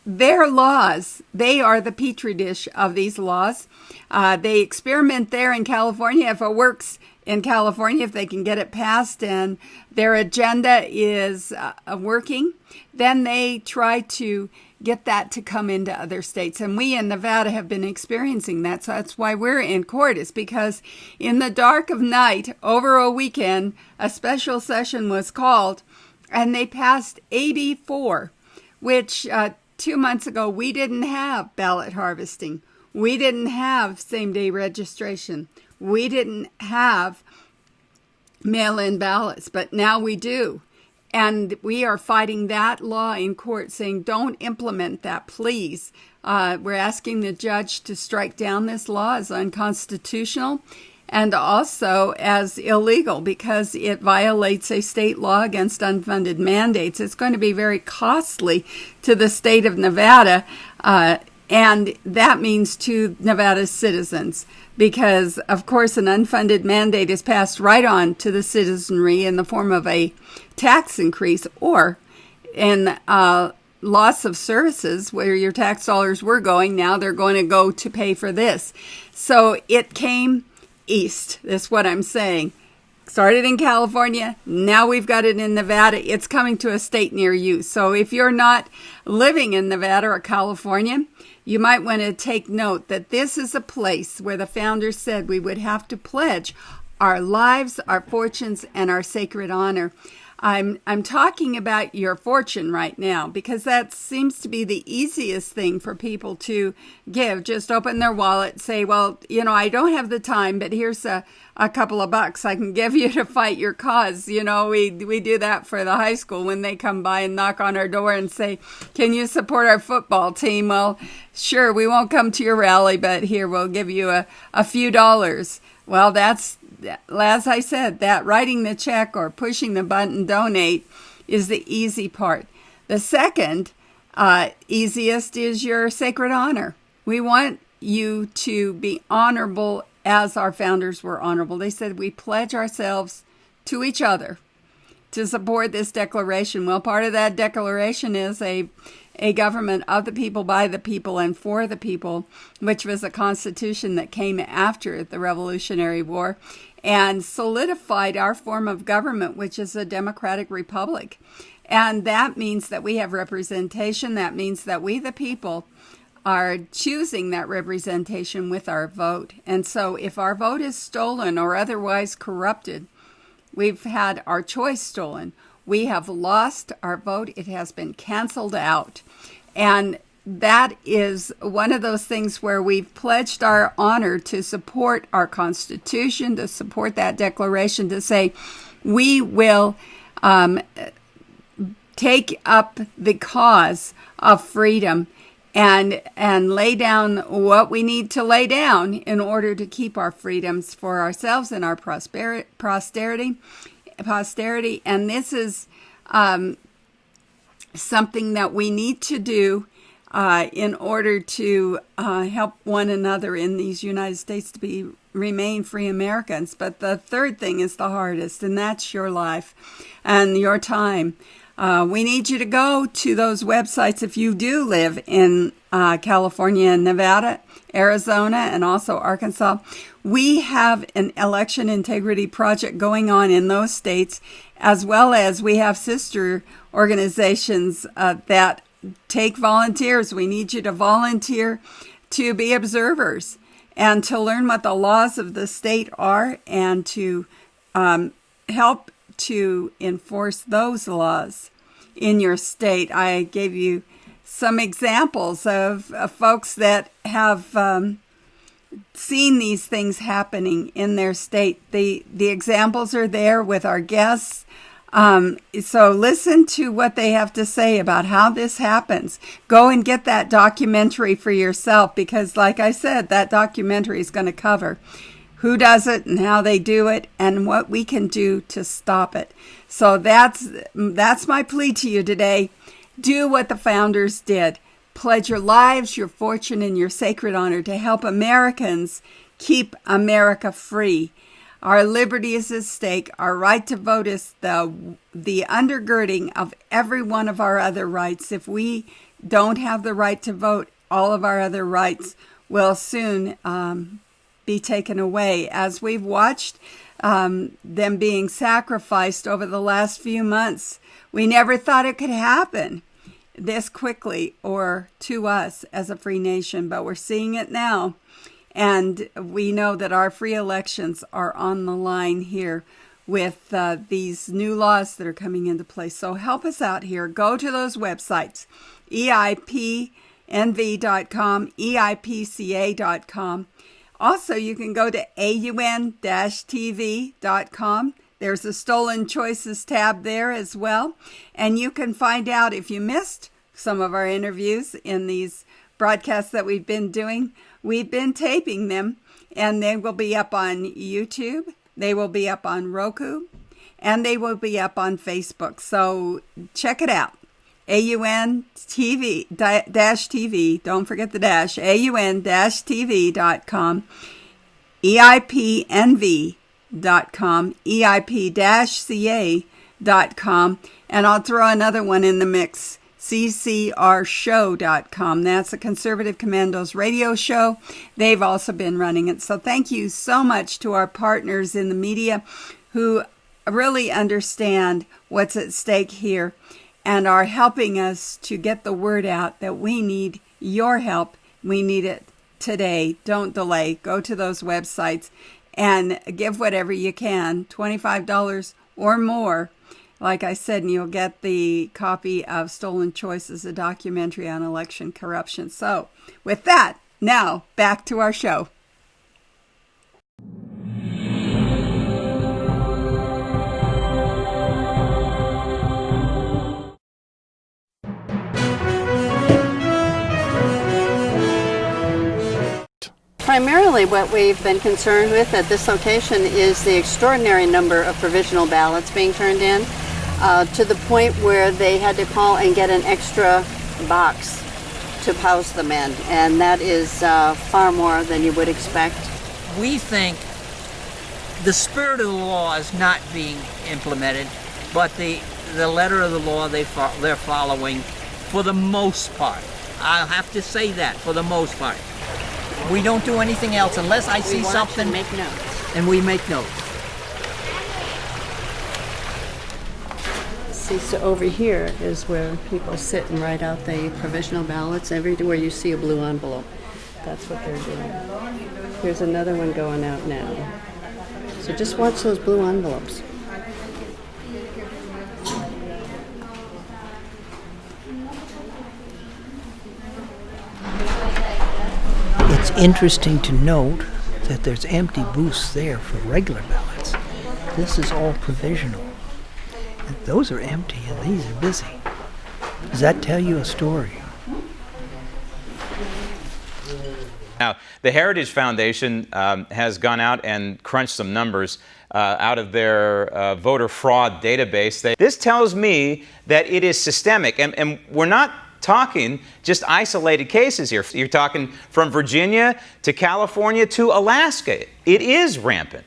their laws, they are the petri dish of these laws. They experiment there in California. If it works in California, if they can get it passed and their agenda is working, then they try to get that to come into other states. And we in Nevada have been experiencing that. So that's why we're in court, is because in the dark of night, over a weekend, a special session was called and they passed AB 4, which 2 months ago, we didn't have ballot harvesting. We didn't have same-day registration. We didn't have mail-in ballots, but now we do. And we are fighting that law in court, saying, don't implement that, please. We're asking the judge to strike down this law as unconstitutional and also as illegal because it violates a state law against unfunded mandates. It's going to be very costly to the state of Nevada, and that means to Nevada's citizens, because, of course, an unfunded mandate is passed right on to the citizenry in the form of a tax increase, or in loss of services where your tax dollars were going. Now they're going to go to pay for this. So it came east. That's what I'm saying. Started in California. Now we've got it in Nevada. It's coming to a state near you. So if you're not living in Nevada or California, you might want to take note that this is a place where the founders said we would have to pledge our lives, our fortunes, and our sacred honor. I'm talking about your fortune right now because that seems to be the easiest thing for people to give. Just open their wallet, say, well, I don't have the time, but here's a couple of bucks I can give you to fight your cause. We do that for the high school when they come by and knock on our door and say, can you support our football team? Well, sure, we won't come to your rally, but here, we'll give you a few dollars. Well, that's, as I said, that writing the check or pushing the button donate is the easy part. The second easiest is your sacred honor. We want you to be honorable as our founders were honorable. They said we pledge ourselves to each other to support this declaration. Well, part of that declaration is a government of the people, by the people, and for the people, which was a constitution that came after the Revolutionary War and solidified our form of government, which is a democratic republic. And that means that we have representation. That means that we, the people, are choosing that representation with our vote. And so if our vote is stolen or otherwise corrupted, we've had our choice stolen. We have lost our vote. It has been canceled out. And that is one of those things where we've pledged our honor to support our Constitution, to support that declaration, to say we will take up the cause of freedom and lay down what we need to lay down in order to keep our freedoms for ourselves and our posterity. And this is something that we need to do in order to help one another in these United States to remain free Americans. But the third thing is the hardest, and that's your life and your time. We need you to go to those websites if you do live in California and Nevada, Arizona, and also Arkansas. We have an election integrity project going on in those states, as well as we have sister organizations that take volunteers. We need you to volunteer to be observers and to learn what the laws of the state are and to help to enforce those laws in your state. I gave you some examples of folks that have seen these things happening in their state. The examples are there with our guests. So listen to what they have to say about how this happens. Go and get that documentary for yourself because, like I said, that documentary is going to cover who does it and how they do it and what we can do to stop it. So that's my plea to you today. Do what the founders did. Pledge your lives, your fortune, and your sacred honor to help Americans keep America free. Our liberty is at stake. Our right to vote is the undergirding of every one of our other rights. If we don't have the right to vote, all of our other rights will soon be taken away. As we've watched them being sacrificed over the last few months, we never thought it could happen this quickly or to us as a free nation, but we're seeing it now. And we know that our free elections are on the line here with these new laws that are coming into place. So help us out here. Go to those websites, EIPNV.com, EIPCA.com. Also, you can go to AUN-TV.com. There's a Stolen Choices tab there as well. And you can find out if you missed some of our interviews in these broadcasts that we've been doing. We've been taping them, and they will be up on YouTube. They will be up on Roku, and they will be up on Facebook. So check it out. AUN-TV, don't forget the dash, AUN-TV.com, EIPNV.com, EIP-CA.com, ccrshow.com. And I'll throw another one in the mix, ccrshow.com. That's a Conservative Commandos radio show. They've also been running it. So thank you so much to our partners in the media who really understand what's at stake here and are helping us to get the word out that we need your help. We need it today. Don't delay. Go to those websites and give whatever you can, $25 or more. Like I said, and you'll get the copy of Stolen Choices, a documentary on election corruption. So with that, now back to our show. Primarily what we've been concerned with at this location is the extraordinary number of provisional ballots being turned in, to the point where they had to call and get an extra box to house them in, and that is far more than you would expect. We think the spirit of the law is not being implemented, but the letter of the law they're following for the most part. I'll have to say that, for the most part. We don't do anything else unless I see something. Make notes. And we make notes. See, so over here is where people sit and write out the provisional ballots. Everywhere you see a blue envelope, that's what they're doing. Here's another one going out now. So just watch those blue envelopes. It's interesting to note that there's empty booths there for regular ballots. This is all provisional. And those are empty and these are busy. Does that tell you a story? Now, the Heritage Foundation has gone out and crunched some numbers out of their voter fraud database. This tells me that it is systemic, and we're not talking just isolated cases here. You're talking from Virginia to California to Alaska. It is rampant.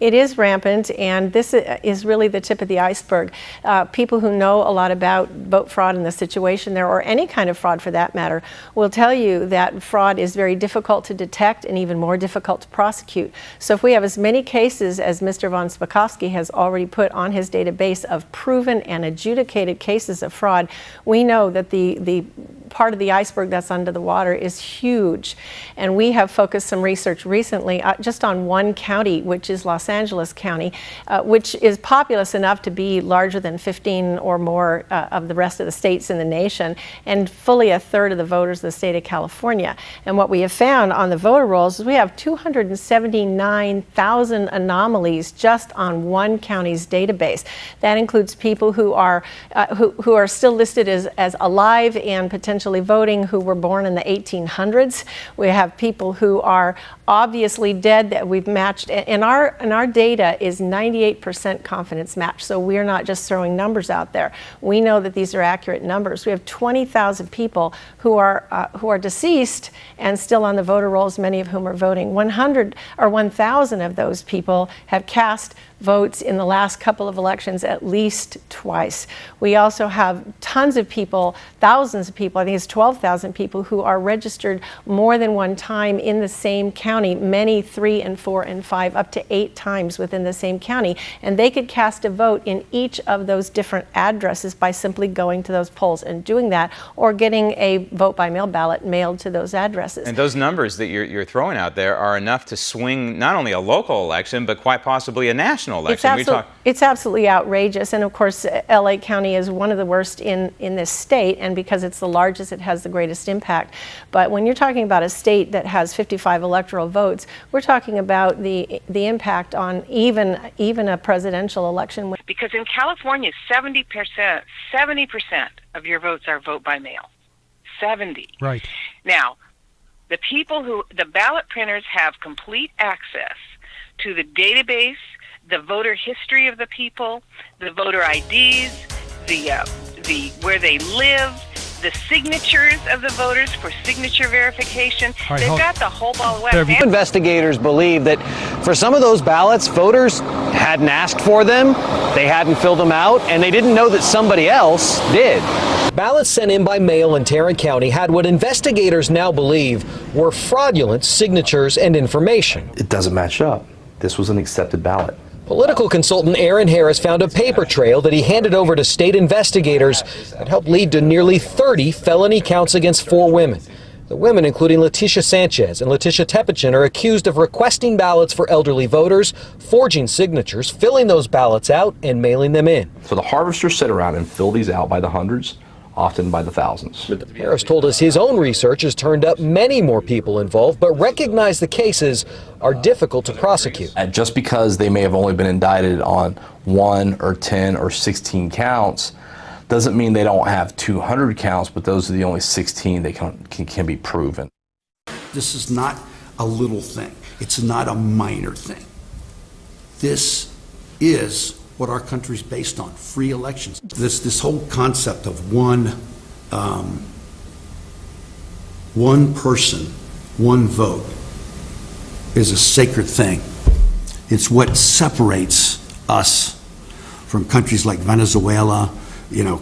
It is rampant, and this is really the tip of the iceberg. People who know a lot about vote fraud and the situation there, or any kind of fraud for that matter, will tell you that fraud is very difficult to detect and even more difficult to prosecute. So if we have as many cases as Mr. Von Spakovsky has already put on his database of proven and adjudicated cases of fraud, we know that the part of the iceberg that's under the water is huge. And we have focused some research recently just on one county, which is Los Angeles County, which is populous enough to be larger than 15 or more of the rest of the states in the nation, and fully a third of the voters of the state of California. And what we have found on the voter rolls is we have 279,000 anomalies just on one county's database. That includes people who are still listed as alive and potentially voting who were born in the 1800s. We have people who are obviously dead that we've matched, and our data is 98% confidence match, so we're not just throwing numbers out there. We know that these are accurate numbers. We have 20,000 people who are deceased and still on the voter rolls, many of whom are voting. 1,000 of those people have cast votes in the last couple of elections at least twice. We also have tons of people, thousands of people, I think it's 12,000 people who are registered more than one time in the same county, many 3 and 4 and 5, up to 8 times within the same county. And they could cast a vote in each of those different addresses by simply going to those polls and doing that, or getting a vote by mail ballot mailed to those addresses. And those numbers that you're throwing out there are enough to swing not only a local election, but quite possibly a national election. It's absolutely outrageous, and of course LA County is one of the worst in this state, and because it's the largest it has the greatest impact. But when you're talking about a state that has 55 electoral votes, we're talking about the impact on even a presidential election. Because in California 70% of your votes are vote by mail. 70. Right. Now, the ballot printers have complete access to the database, the voter history of the people, the voter IDs, the where they live, the signatures of the voters for signature verification. All right, They've hold- got the whole ball of wax. Investigators believe that for some of those ballots, voters hadn't asked for them, they hadn't filled them out, and they didn't know that somebody else did. Ballots sent in by mail in Tarrant County had what investigators now believe were fraudulent signatures and information. It doesn't match up. This was an accepted ballot. Political consultant Aaron Harris found a paper trail that he handed over to state investigators that helped lead to nearly 30 felony counts against 4 women. The women, including Letitia Sanchez and Letitia Tepichin, are accused of requesting ballots for elderly voters, forging signatures, filling those ballots out, and mailing them in. So the harvesters sit around and fill these out by the hundreds, often by the thousands. Harris told us his own research has turned up many more people involved, but recognized the cases are difficult to prosecute. And just because they may have only been indicted on 1 or 10 or 16 counts doesn't mean they don't have 200 counts, but those are the only 16 that can be proven. This is not a little thing. It's not a minor thing. This is what our country's based on, free elections. This whole concept of one person, one vote is a sacred thing. It's what separates us from countries like Venezuela,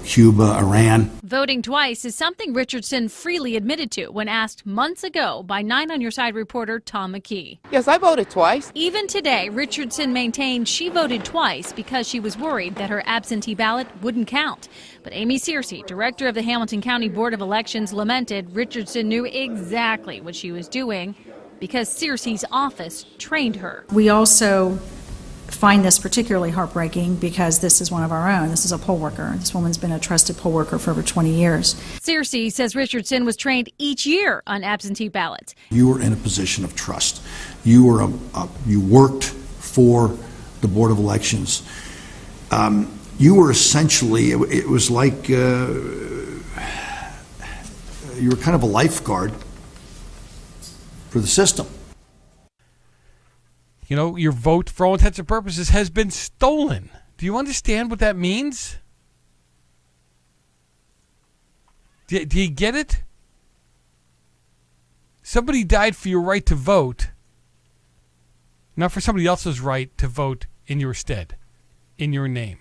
Cuba, Iran. Voting twice is something Richardson freely admitted to when asked months ago by 9 on Your Side reporter Tom McKee. Yes, I voted twice. Even today, Richardson maintained she voted twice because she was worried that her absentee ballot wouldn't count. But Amy Searcy, director of the Hamilton County Board of Elections, lamented Richardson knew exactly what she was doing because Searcy's office trained her. We also find this particularly heartbreaking because this is one of our own. This is a poll worker. This woman's been a trusted poll worker for over 20 years. Searcy says Richardson was trained each year on absentee ballots. You were in a position of trust. You worked for the Board of Elections. You were essentially, it was like you were kind of a lifeguard for the system. Your vote, for all intents and purposes, has been stolen. Do you understand what that means? Do you get it? Somebody died for your right to vote, not for somebody else's right to vote in your stead, in your name.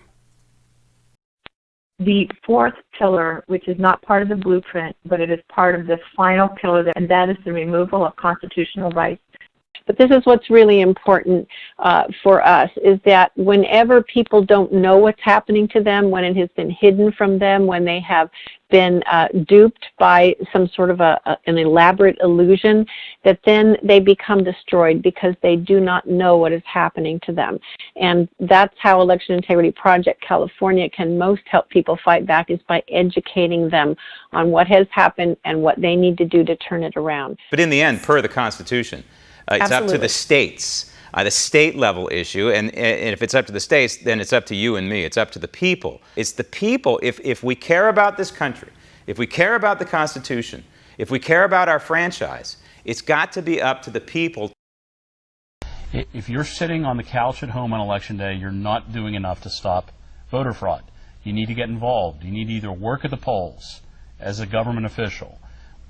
The fourth pillar, which is not part of the blueprint, but it is part of the final pillar, and that is the removal of constitutional rights. But this is what's really important for us, is that whenever people don't know what's happening to them, when it has been hidden from them, when they have been duped by some sort of an elaborate illusion, that then they become destroyed because they do not know what is happening to them. And that's how Election Integrity Project California can most help people fight back, is by educating them on what has happened and what they need to do to turn it around. But in the end, per the Constitution, it's up to the states, the state level issue, and if it's up to the states, then it's up to you and me. It's up to the people. It's the people. If we care about this country, if we care about the Constitution, if we care about our franchise, it's got to be up to the people. If you're sitting on the couch at home on Election Day, you're not doing enough to stop voter fraud. You need to get involved. You need to either work at the polls as a government official,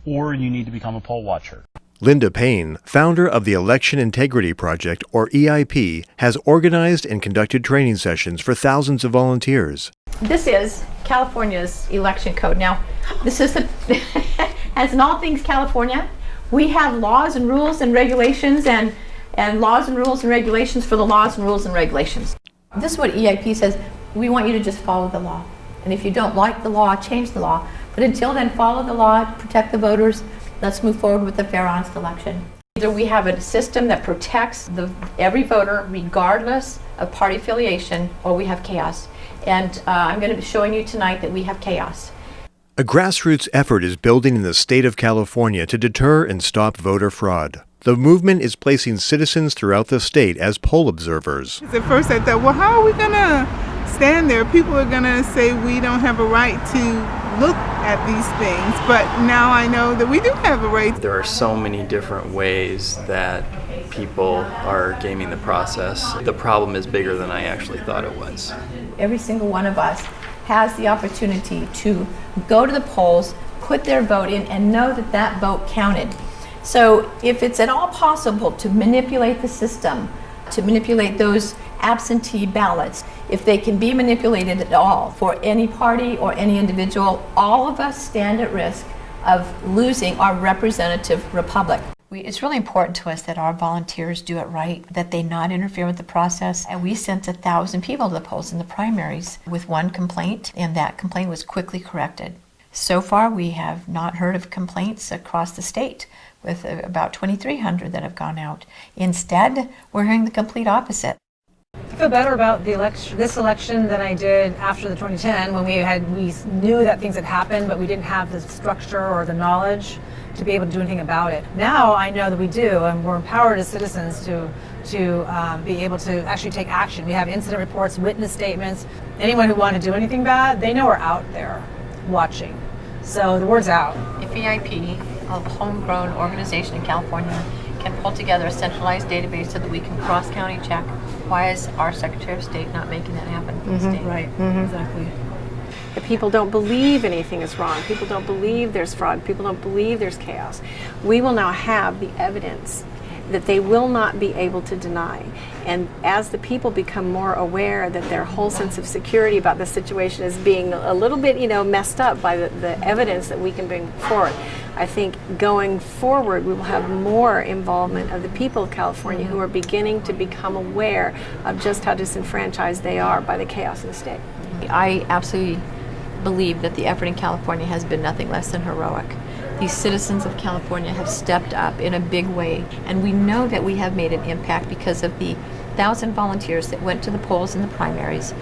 or you need to become a poll watcher. Linda Paine, founder of the Election Integrity Project, or EIP, has organized and conducted training sessions for thousands of volunteers. This is California's election code. Now, this is as in all things California, we have laws and rules and regulations and laws and rules and regulations for the laws and rules and regulations. This is what EIP says. We want you to just follow the law. And if you don't like the law, change the law. But until then, follow the law, protect the voters. Let's move forward with a fair, honest election. Either we have a system that protects every voter regardless of party affiliation, or we have chaos. And I'm going to be showing you tonight that we have chaos. A grassroots effort is building in the state of California to deter and stop voter fraud. The movement is placing citizens throughout the state as poll observers. At first I thought, well, how are we going to stand there? People are going to say we don't have a right to look at these things, but now I know that we do have a right. There are so many different ways that people are gaming the process. The problem is bigger than I actually thought it was. Every single one of us has the opportunity to go to the polls, put their vote in and know that that vote counted. So if it's at all possible to manipulate the system, to manipulate those absentee ballots, if they can be manipulated at all for any party or any individual, all of us stand at risk of losing our representative republic. It's really important to us that our volunteers do it right, that they not interfere with the process. And we sent 1,000 people to the polls in the primaries with one complaint, and that complaint was quickly corrected. So far, we have not heard of complaints across the state, with about 2,300 that have gone out. Instead, we're hearing the complete opposite. I feel better about this election than I did after the 2010, when we knew that things had happened, but we didn't have the structure or the knowledge to be able to do anything about it. Now I know that we do, and we're empowered as citizens to be able to actually take action. We have incident reports, witness statements. Anyone who wanted to do anything bad, they know we're out there watching. So the word's out. If EIP, a homegrown organization in California, can pull together a centralized database so that we can cross-county check, why is our Secretary of State not making that happen for the state? Right, exactly. The people don't believe anything is wrong. People don't believe there's fraud. People don't believe there's chaos. We will now have the evidence that they will not be able to deny. And as the people become more aware that their whole sense of security about the situation is being a little bit, messed up by the evidence that we can bring forward, I think going forward we will have more involvement of the people of California who are beginning to become aware of just how disenfranchised they are by the chaos of the state. I absolutely believe that the effort in California has been nothing less than heroic. These citizens of California have stepped up in a big way, and we know that we have made an impact because of the 1,000 volunteers that went to the polls in the primaries,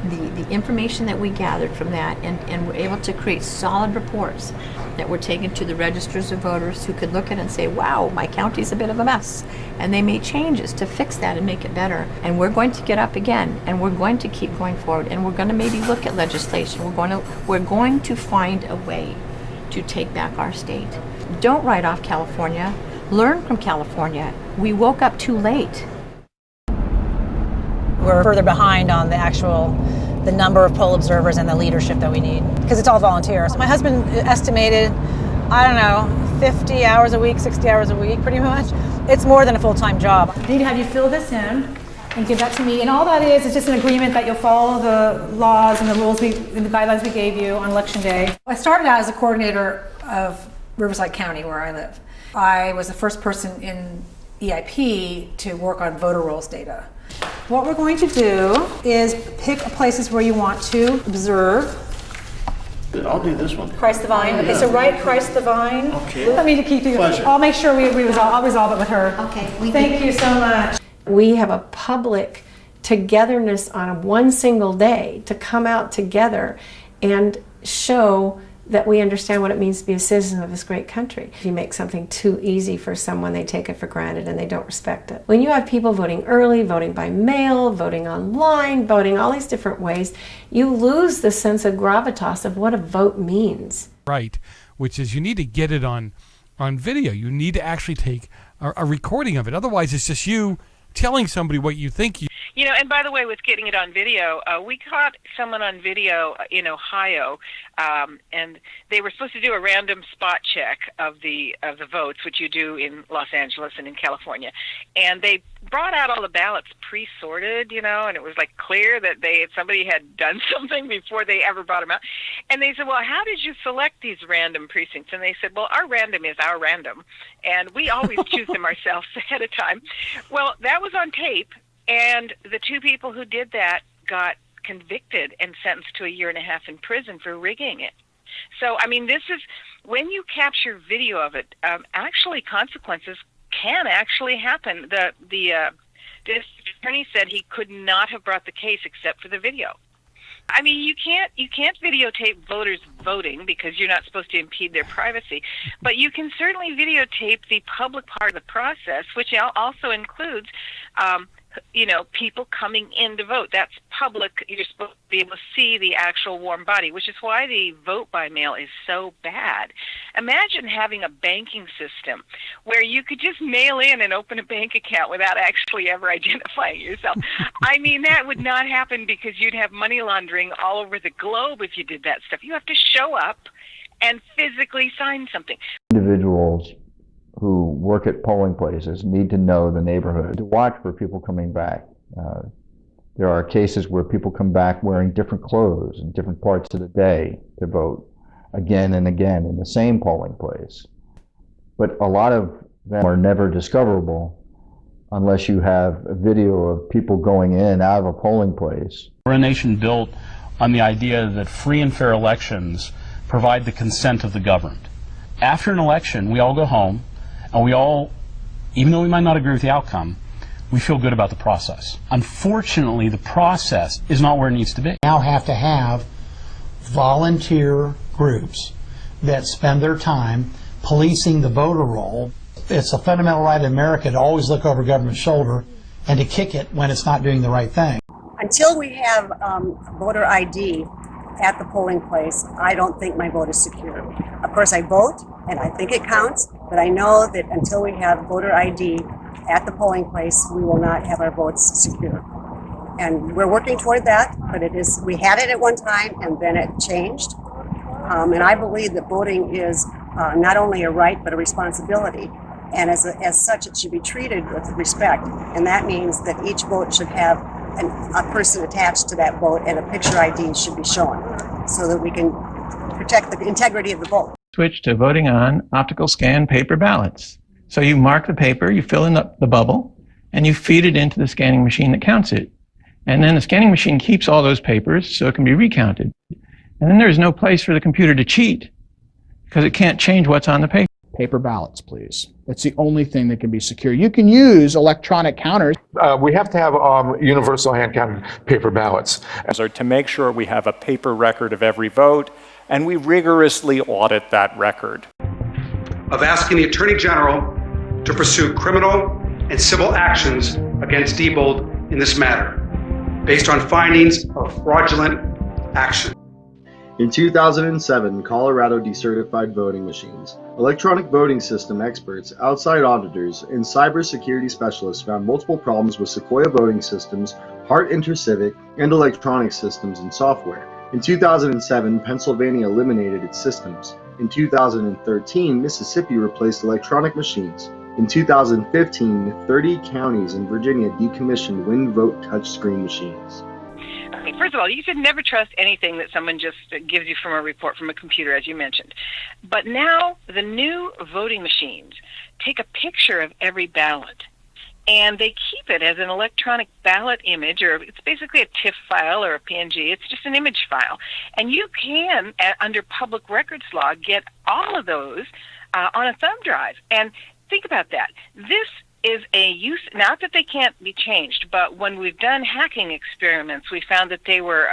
the information that we gathered from that, and were able to create solid reports that were taken to the registers of voters who could look at it and say, wow, my county's a bit of a mess. And they made changes to fix that and make it better. And we're going to get up again, and we're going to keep going forward, and we're going to maybe look at legislation. We're going to find a way to take back our state. Don't write off California. Learn from California. We woke up too late. We're further behind on the number of poll observers and the leadership that we need, because it's all volunteers. My husband estimated, 50 hours a week, 60 hours a week, pretty much. It's more than a full-time job. I need to have you fill this in and give that to me. And all that is just an agreement that you'll follow the laws and the rules and the guidelines we gave you on Election Day. I started out as a coordinator of Riverside County, where I live. I was the first person in EIP to work on voter rolls data. What we're going to do is pick places where you want to observe. I'll do this one. Christ the Vine. Okay, so write Christ the Vine. Okay. Let me keep you. Pleasure. I'll make sure I'll resolve it with her. Okay. Thank you so much. We have a public togetherness on one single day to come out together and show that we understand what it means to be a citizen of this great country. If you make something too easy for someone, they take it for granted and they don't respect it. When you have people voting early, voting by mail, voting online, voting all these different ways, you lose the sense of gravitas of what a vote means. Right, which is you need to get it on video. You need to actually take a recording of it. Otherwise, it's just you telling somebody what you think you... And by the way, with getting it on video, we caught someone on video in Ohio, and they were supposed to do a random spot check of the votes, which you do in Los Angeles and in California. And they brought out all the ballots pre-sorted, and it was like clear that somebody had done something before they ever brought them out. And they said, well, how did you select these random precincts? And they said, well, our random is our random, and we always choose them ourselves ahead of time. Well, that was on tape. And the two people who did that got convicted and sentenced to 1.5 years in prison for rigging it. So, this is, when you capture video of it, actually consequences can actually happen. The district attorney said he could not have brought the case except for the video. You can't videotape voters voting because you're not supposed to impede their privacy, but you can certainly videotape the public part of the process, which also includes people coming in to vote. That's public. You're supposed to be able to see the actual warm body, which is why the vote by mail is so bad. Imagine having a banking system where you could just mail in and open a bank account without actually ever identifying yourself. That would not happen because you'd have money laundering all over the globe if you did that stuff. You have to show up and physically sign something. Individuals who work at polling places need to know the neighborhood to watch for people coming back. There are cases where people come back wearing different clothes in different parts of the day to vote again and again in the same polling place. But a lot of them are never discoverable unless you have a video of people going in and out of a polling place. We're a nation built on the idea that free and fair elections provide the consent of the governed. After an election, we all go home, and we all, even though we might not agree with the outcome, we feel good about the process. Unfortunately, the process is not where it needs to be. Now have to have volunteer groups that spend their time policing the voter roll. It's a fundamental right in America to always look over government's shoulder and to kick it when it's not doing the right thing. Until we have voter ID at the polling place, I don't think my vote is secure. Of course, I vote, and I think it counts, but I know that until we have voter ID at the polling place, we will not have our votes secure. And we're working toward that, but we had it at one time, and then it changed. And I believe that voting is not only a right, but a responsibility. And as such, it should be treated with respect. And that means that each vote should have a person attached to that vote, and a picture ID should be shown so that we can protect the integrity of the vote. Switch to voting on optical scan paper ballots. So you mark the paper, you fill in the bubble, and you feed it into the scanning machine that counts it. And then the scanning machine keeps all those papers so it can be recounted. And then there's no place for the computer to cheat because it can't change what's on the paper. Paper ballots, please. That's the only thing that can be secure. You can use electronic counters. We have to have universal hand-counted paper ballots. To make sure we have a paper record of every vote, and we rigorously audit that record. Of asking the Attorney General to pursue criminal and civil actions against Diebold in this matter, based on findings of fraudulent action. In 2007, Colorado decertified voting machines. Electronic voting system experts, outside auditors, and cybersecurity specialists found multiple problems with Sequoia voting systems, Hart Intercivic, and electronic systems and software. In 2007, Pennsylvania eliminated its systems. In 2013, Mississippi replaced electronic machines. In 2015, 30 counties in Virginia decommissioned WinVote touchscreen machines. First of all, you should never trust anything that someone just gives you from a report from a computer, as you mentioned. But now the new voting machines take a picture of every ballot, and they keep it as an electronic ballot image, or it's basically a TIFF file or a PNG. It's just an image file. And you can, under public records law, get all of those on a thumb drive. And think about that. This is a use, not that they can't be changed, but when we've done hacking experiments, we found that they were,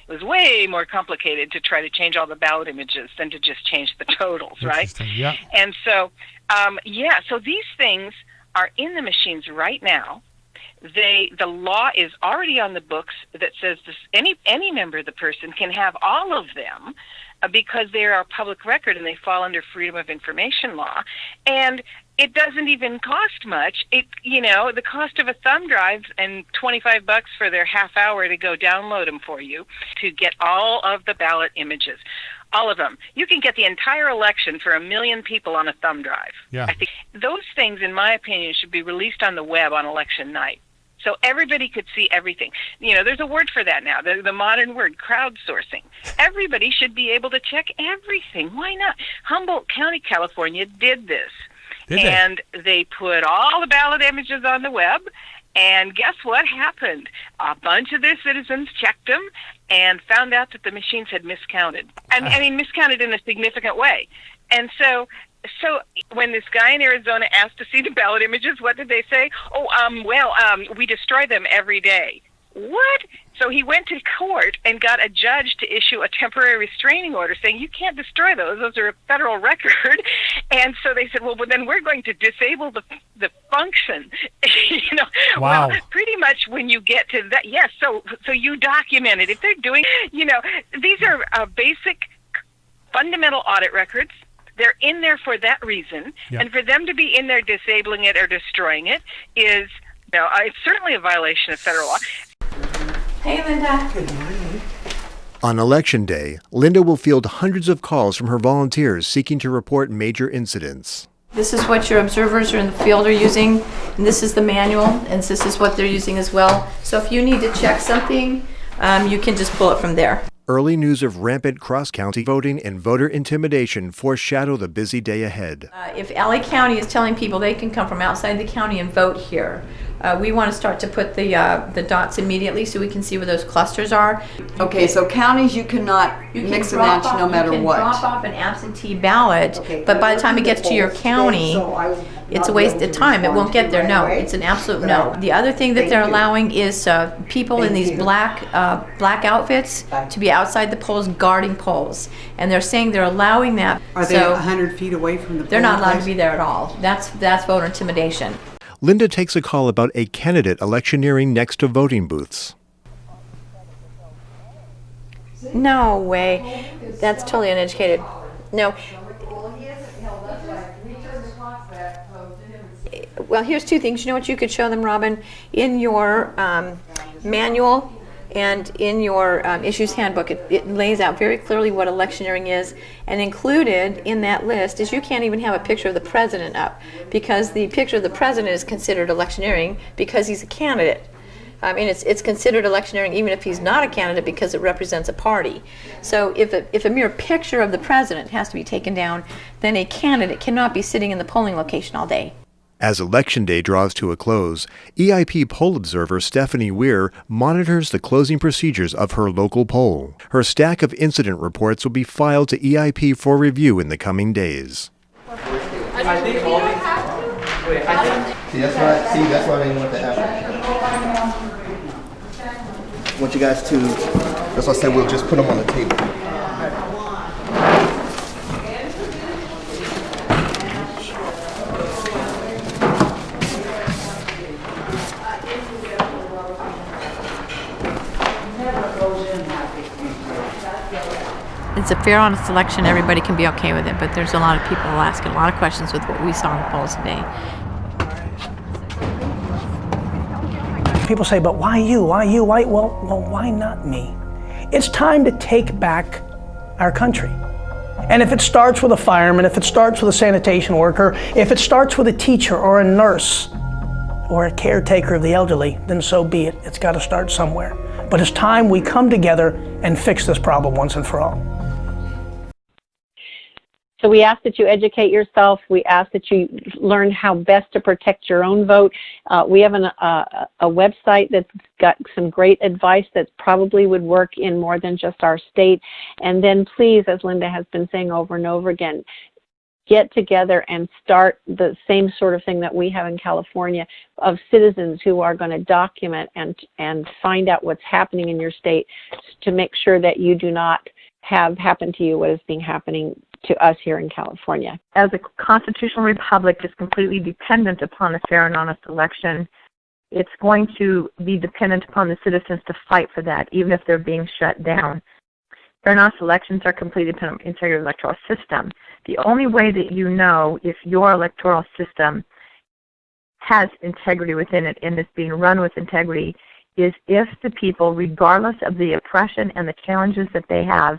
it was way more complicated to try to change all the ballot images than to just change the totals, right? Yeah. And so, so these things are in the machines right now. The law is already on the books that says this, any member of the person can have all of them because they are a public record and they fall under Freedom of Information law. And it doesn't even cost much. The cost of a thumb drive and $25 for their half hour to go download them for you to get all of the ballot images. All of them. You can get the entire election for 1 million people on a thumb drive. Yeah. I think those things, in my opinion, should be released on the web on election night, so everybody could see everything. There's a word for that now, the modern word, crowdsourcing. Everybody should be able to check everything. Why not? Humboldt County, California did this. And they put all the ballot images on the web, and guess what happened? A bunch of their citizens checked them and found out that the machines had miscounted. Miscounted in a significant way. And so when this guy in Arizona asked to see the ballot images, what did they say? We destroy them every day. What? So he went to court and got a judge to issue a temporary restraining order saying, you can't destroy those. Those are a federal record. And so they said, well, then we're going to disable the function. Wow. Well, pretty much when you get to that, yes. So you document it. If they're doing, these are basic fundamental audit records. They're in there for that reason. Yep. And for them to be in there disabling it or destroying it is, it's certainly a violation of federal law. Hey, Linda. Good morning. On Election Day, Linda will field hundreds of calls from her volunteers seeking to report major incidents. This is what your observers are in the field are using, and this is the manual, and this is what they're using as well. So if you need to check something, you can just pull it from there. Early news of rampant cross-county voting and voter intimidation foreshadow the busy day ahead. If LA County is telling people they can come from outside the county and vote here, we want to start to put the dots immediately so we can see where those clusters are. Okay, so counties you cannot mix and match no matter what. You can drop off an absentee ballot, but by the time it gets to your county, it's a waste of time. It won't get there. No, it's an absolute no. The other thing that they're allowing is people in these black outfits to be outside the polls guarding polls, and they're saying they're allowing that. Are they 100 feet away from the polling They're not allowed place? to be there at all. That's voter intimidation. Linda takes a call about a candidate electioneering next to voting booths. No way. That's totally uneducated. No. Well, here's two things. You know what you could show them, Robin? In your manual and in your issues handbook, it lays out very clearly what electioneering is, and included in that list is you can't even have a picture of the president up, because the picture of the president is considered electioneering because he's a candidate. I mean, it's considered electioneering even if he's not a candidate because it represents a party. So if a mere picture of the president has to be taken down, then a candidate cannot be sitting in the polling location all day. As Election Day draws to a close, EIP poll observer Stephanie Weir monitors the closing procedures of her local poll. Her stack of incident reports will be filed to EIP for review in the coming days. I think all these. Wait, I think. That's why I didn't want to happen. I want you guys to. That's why I said we'll just put them on the table. It's a fair, honest election. Everybody can be okay with it, but there's a lot of people asking a lot of questions with what we saw in the polls today. People say, but why you? Why you? Why? Well, why not me? It's time to take back our country. And if it starts with a fireman, if it starts with a sanitation worker, if it starts with a teacher or a nurse or a caretaker of the elderly, then so be it. It's got to start somewhere. But it's time we come together and fix this problem once and for all. So we ask that you educate yourself. We ask that you learn how best to protect your own vote. We have a website that's got some great advice that probably would work in more than just our state. And then please, as Linda has been saying over and over again, get together and start the same sort of thing that we have in California of citizens who are going to document and find out what's happening in your state to make sure that you do not have happen to you what is being happening to us here in California. As a constitutional republic is completely dependent upon a fair and honest election, it's going to be dependent upon the citizens to fight for that, even if they're being shut down. Fair and honest elections are completely dependent on your electoral system. The only way that you know if your electoral system has integrity within it and is being run with integrity is if the people, regardless of the oppression and the challenges that they have,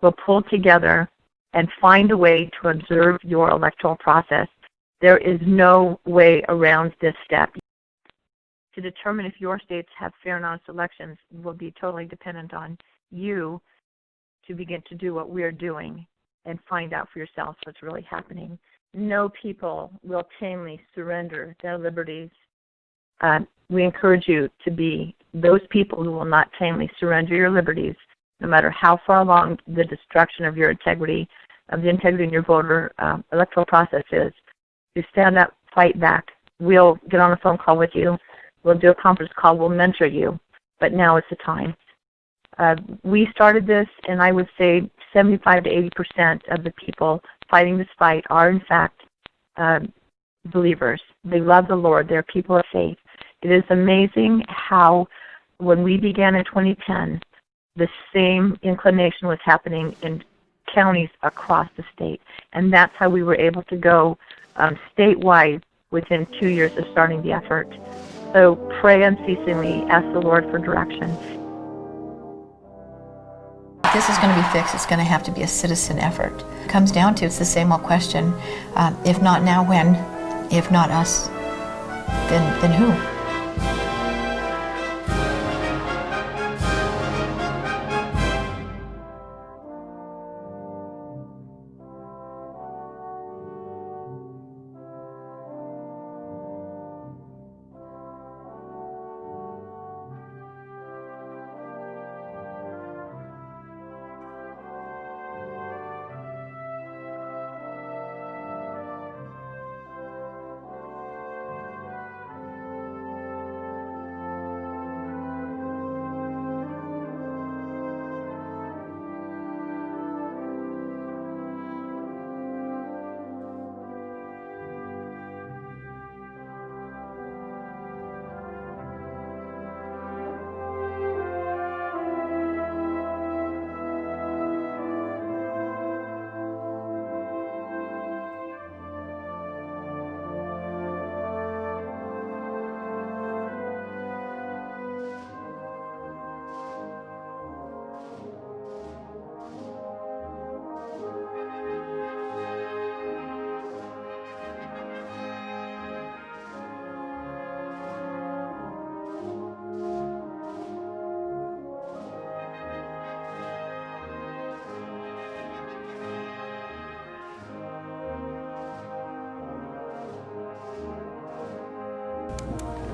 will pull together and find a way to observe your electoral process. There is no way around this step. To determine if your states have fair and honest elections will be totally dependent on you to begin to do what we're doing and find out for yourselves what's really happening. No people will tamely surrender their liberties. We encourage you to be those people who will not tamely surrender your liberties, no matter how far along the destruction of your integrity, of the integrity in your voter electoral process is. You stand up, fight back. We'll get on a phone call with you. We'll do a conference call. We'll mentor you. But now is the time. We started this, and I would say 75 to 80% of the people fighting this fight are, in fact, believers. They love the Lord. They're people of faith. It is amazing how, when we began in 2010, the same inclination was happening in counties across the state. And that's how we were able to go statewide within 2 years of starting the effort. So pray unceasingly, ask the Lord for direction. this is going to be fixed, it's going to have to be a citizen effort. It comes down to, it's the same old question, if not now, when? If not us, then who?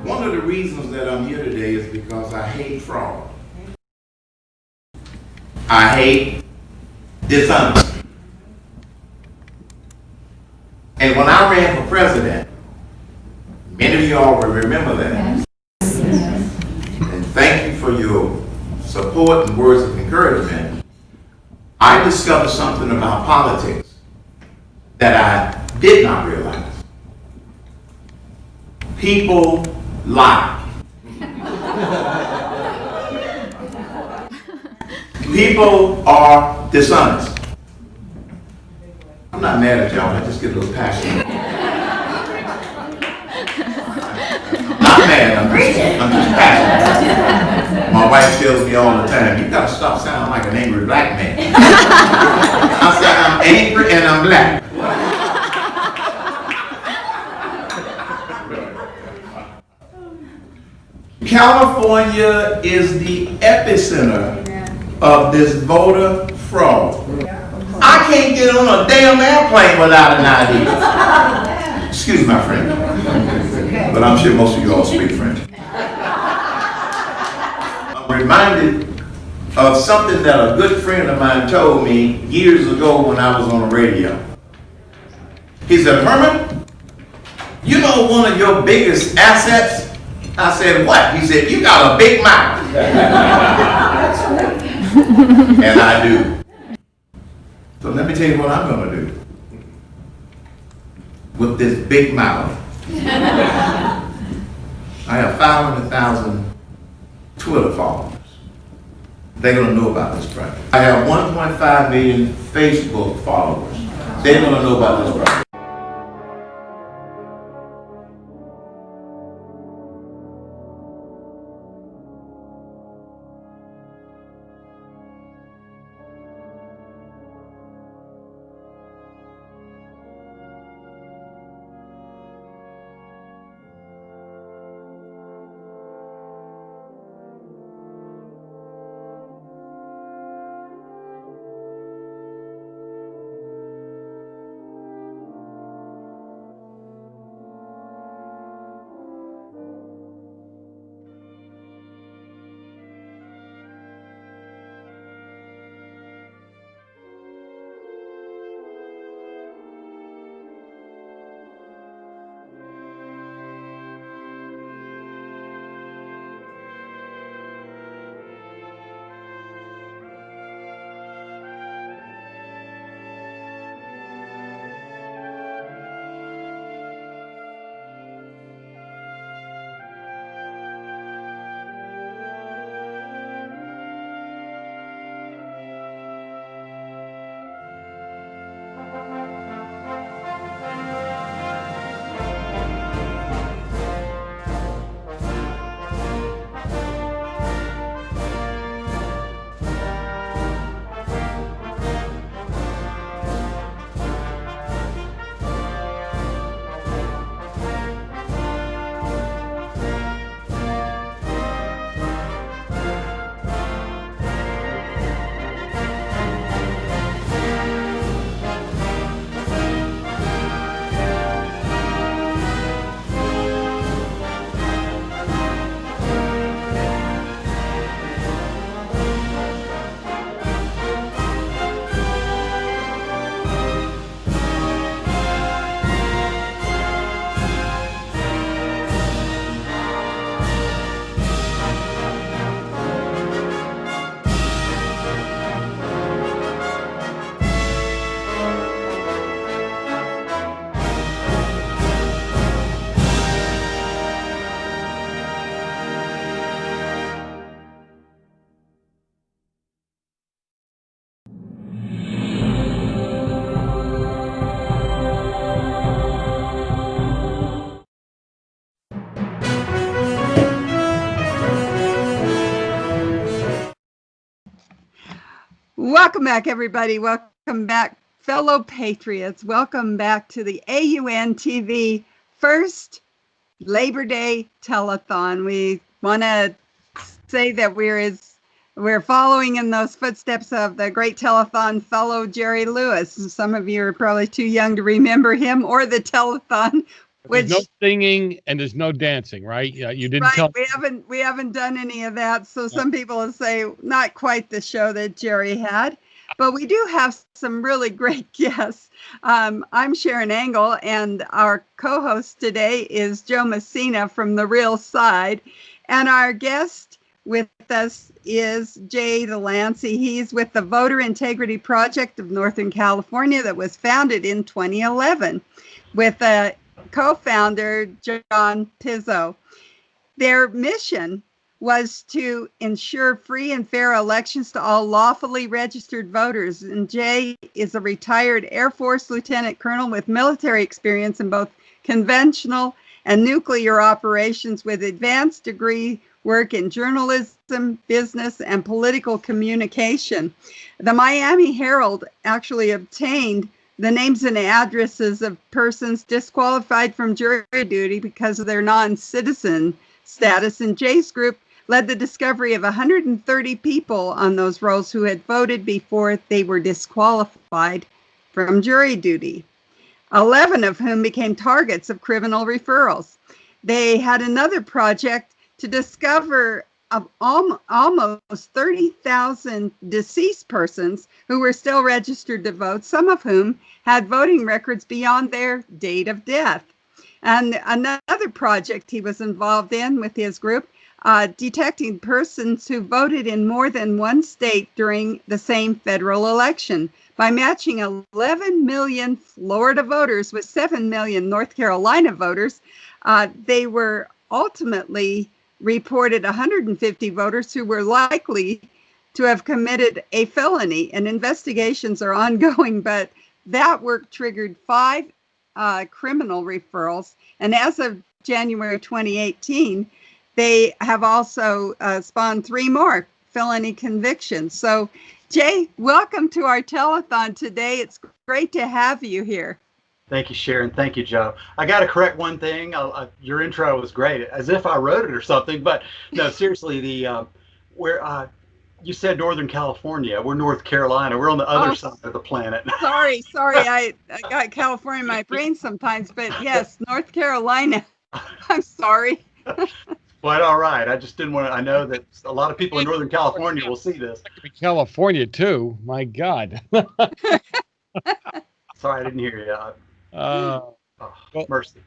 One of the reasons that I'm here today is because I hate fraud. I hate dishonesty. And when I ran for president, many of you all will remember that. And thank you for your support and words of encouragement. I discovered something about politics that I did not realize. People lie. People are dishonest. I'm not mad at y'all, I just get a little passionate. Not mad, I'm just passionate. My wife tells me all the time, you gotta stop sounding like an angry black man. I say, I'm angry and I'm black. California is the epicenter of this voter fraud. I can't get on a damn airplane without an ID. Excuse my French, but I'm sure most of you all speak French. I'm reminded of something that a good friend of mine told me years ago when I was on the radio. He said, Herman, you know one of your biggest assets? I said, what? He said, you got a big mouth. And I do. So let me tell you what I'm going to do with this big mouth. I have 500,000 Twitter followers. They're going to know about this project. I have 1.5 million Facebook followers. They're going to know about this project. Welcome back, everybody. Welcome back, fellow patriots. Welcome back to the AUN TV first Labor Day telethon. We want to say that we're following in those footsteps of the great telethon fellow Jerry Lewis. Some of you are probably too young to remember him or the telethon. There's no singing and there's no dancing, right? Yeah, you didn't tell. We haven't done any of that. So some people will say not quite the show that Jerry had, but we do have some really great guests. I'm Sharon Engel, and our co-host today is Joe Messina from The Real Side, and our guest with us is Jay Delancy. He's with the Voter Integrity Project of Northern California that was founded in 2011 with a co-founder, John Pizzo. Their mission was to ensure free and fair elections to all lawfully registered voters. And Jay is a retired Air Force lieutenant colonel with military experience in both conventional and nuclear operations, with advanced degree work in journalism, business, and political communication. The Miami Herald actually obtained the names and addresses of persons disqualified from jury duty because of their non-citizen status, and Jay's group led the discovery of 130 people on those rolls who had voted before they were disqualified from jury duty, 11 of whom became targets of criminal referrals. They had another project to discover of almost 30,000 deceased persons who were still registered to vote, some of whom had voting records beyond their date of death. And another project he was involved in with his group, detecting persons who voted in more than one state during the same federal election. By matching 11 million Florida voters with 7 million North Carolina voters, they were ultimately reported 150 voters who were likely to have committed a felony, and investigations are ongoing, but that work triggered 5 criminal referrals. And as of January 2018, they have also spawned 3 more felony convictions. So Jay, welcome to our telethon today. It's great to have you here. Thank you, Sharon. Thank you, Joe. I got to correct one thing. Your intro was great, as if I wrote it or something. But no, seriously, you said Northern California. We're North Carolina. We're on the other side of the planet. Sorry. I got California in my brain sometimes, but yes, North Carolina. I'm sorry. Quite all right. I just didn't want to. I know that a lot of people in Northern California will see this. California too. My God. Sorry, I didn't hear you. Mercy.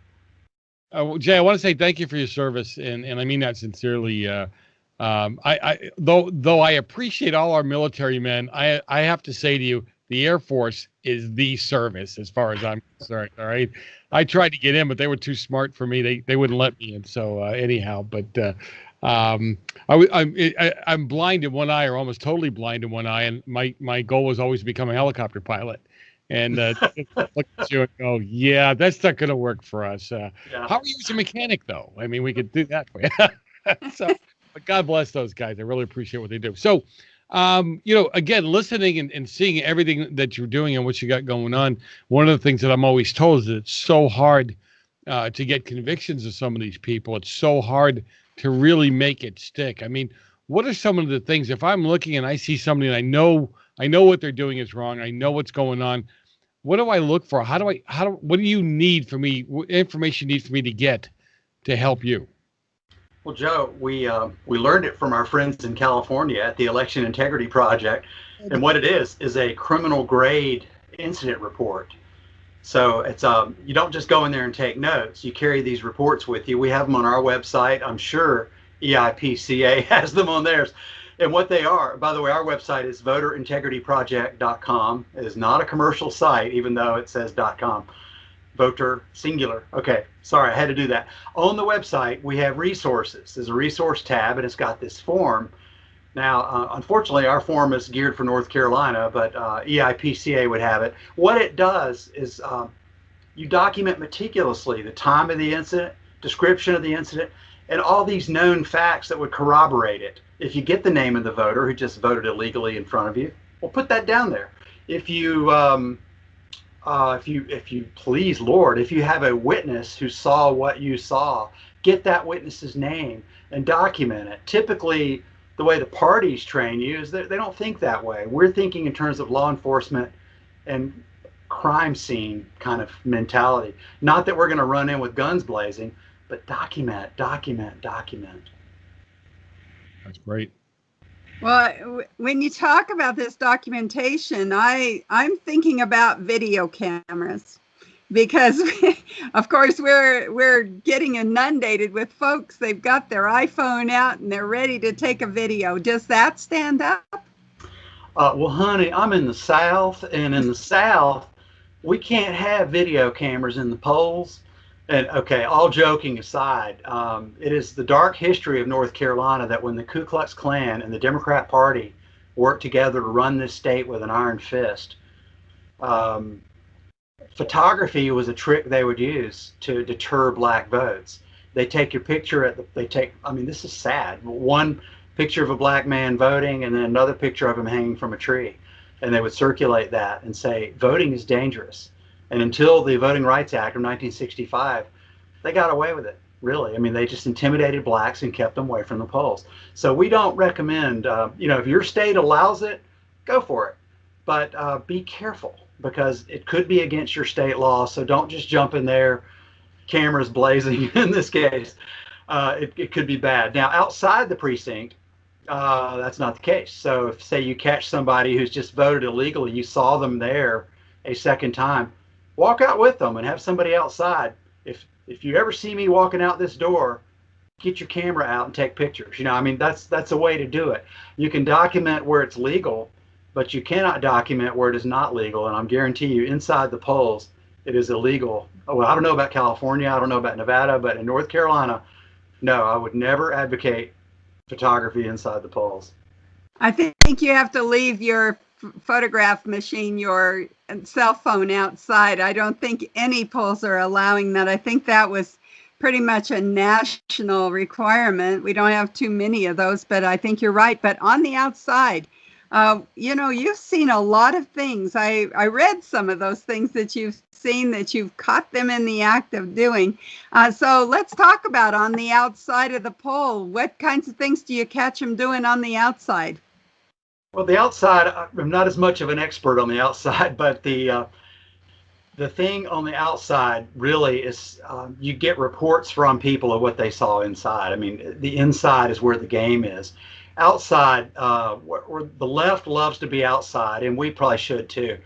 Jay, I want to say thank you for your service, and I mean that sincerely. Though I appreciate all our military men, I have to say to you, the Air Force is the service as far as I'm concerned. All right, I tried to get in, but they were too smart for me. They wouldn't let me in. So anyhow, but I'm blind in one eye, or almost totally blind in one eye, and my goal was always to become a helicopter pilot. And look at you and go, yeah, that's not going to work for us. How are you as a mechanic, though? I mean, we could do that for you. So, but God bless those guys. I really appreciate what they do. So, again, listening and seeing everything that you're doing and what you got going on, one of the things that I'm always told is that it's so hard to get convictions of some of these people. It's so hard to really make it stick. I mean, what are some of the things, if I'm looking and I see somebody and I know what they're doing is wrong, I know what's going on, what do I look for? What do you need for me? What information you need for me to get to help you? Well, Joe, we learned it from our friends in California at the Election Integrity Project. And what it is a criminal grade incident report. So it's you don't just go in there and take notes. You carry these reports with you. We have them on our website. I'm sure EIPCA has them on theirs. And what they are, by the way, our website is voterintegrityproject.com. It is not a commercial site, even though it says .com. Voter singular. Okay, sorry, I had to do that. On the website, we have resources. There's a resource tab, and it's got this form. Now, unfortunately, our form is geared for North Carolina, but EIPCA would have it. What it does is you document meticulously the time of the incident, description of the incident, and all these known facts that would corroborate it. If you get the name of the voter who just voted illegally in front of you, Well, put that down there. If you please, Lord, if you have a witness who saw what you saw, get that witness's name and document it. Typically, the way the parties train you is that they don't think that way. We're thinking in terms of law enforcement and crime scene kind of mentality. Not that we're going to run in with guns blazing, but document. That's great. Well, when you talk about this documentation, I'm thinking about video cameras, because of course we're getting inundated with folks. They've got their iPhone out and they're ready to take a video. Does that stand up? Well, honey, I'm in the South, and in the South, we can't have video cameras in the polls. And okay, all joking aside, it is the dark history of North Carolina that when the Ku Klux Klan and the Democrat Party worked together to run this state with an iron fist, photography was a trick they would use to deter black votes. They take your picture I mean, this is sad. One picture of a black man voting and then another picture of him hanging from a tree. And they would circulate that and say, voting is dangerous. And until the Voting Rights Act of 1965, they got away with it, really. I mean, they just intimidated blacks and kept them away from the polls. So we don't recommend, if your state allows it, go for it. But be careful, because it could be against your state law. So don't just jump in there, cameras blazing in this case. It could be bad. Now, outside the precinct, that's not the case. So if, say, you catch somebody who's just voted illegally, you saw them there a second time, walk out with them and have somebody outside. If you ever see me walking out this door, get your camera out and take pictures. I mean, that's a way to do it. You can document where it's legal, but you cannot document where it is not legal. And I'm guarantee you, inside the polls, it is illegal. Well, I don't know about California, I don't know about Nevada, but in North Carolina, no, I would never advocate photography inside the polls. I think you have to leave your photograph machine, your cell phone outside. I don't think any polls are allowing that. I think that was pretty much a national requirement. We don't have too many of those, but I think you're right. But on the outside, you've seen a lot of things. I read some of those things that you've seen, that you've caught them in the act of doing. So let's talk about on the outside of the poll. What kinds of things do you catch them doing on the outside? Well, the outside, I'm not as much of an expert on the outside, but the thing on the outside really is you get reports from people of what they saw inside. I mean, the inside is where the game is. Outside, where the left loves to be outside, and we probably should too,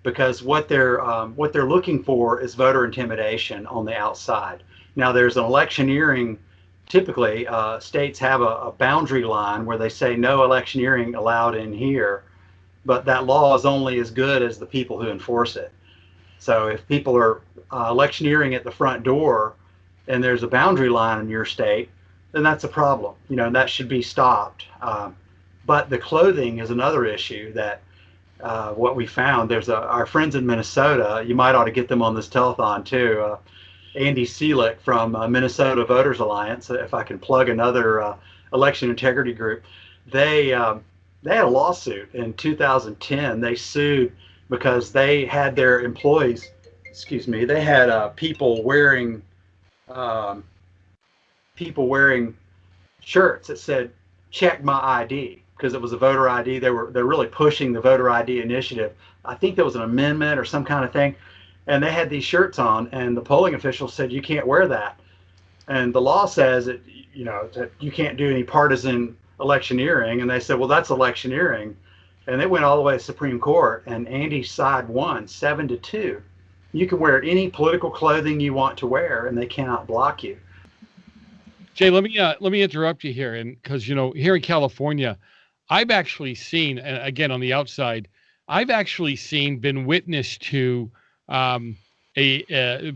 because what they're looking for is voter intimidation on the outside. Now, there's an electioneering. Typically, states have a boundary line where they say no electioneering allowed in here, but that law is only as good as the people who enforce it. So if people are electioneering at the front door and there's a boundary line in your state, then that's a problem, and that should be stopped. But the clothing is another issue that what we found. There's our friends in Minnesota, you might ought to get them on this telethon too. Andy Seelick from Minnesota Voters Alliance, if I can plug another election integrity group, they had a lawsuit in 2010. They sued because they had their employees, they had people wearing shirts that said "check my ID" because it was a voter ID. They're really pushing the voter ID initiative. I think there was an amendment or some kind of thing. And they had these shirts on, and the polling officials said, you can't wear that. And the law says that, that you can't do any partisan electioneering. And they said, well, that's electioneering. And they went all the way to the Supreme Court, and Andy's side won 7-2. You can wear any political clothing you want to wear, and they cannot block you. Jay, let me interrupt you here, and because here in California, I've actually seen, and again on the outside, been witness to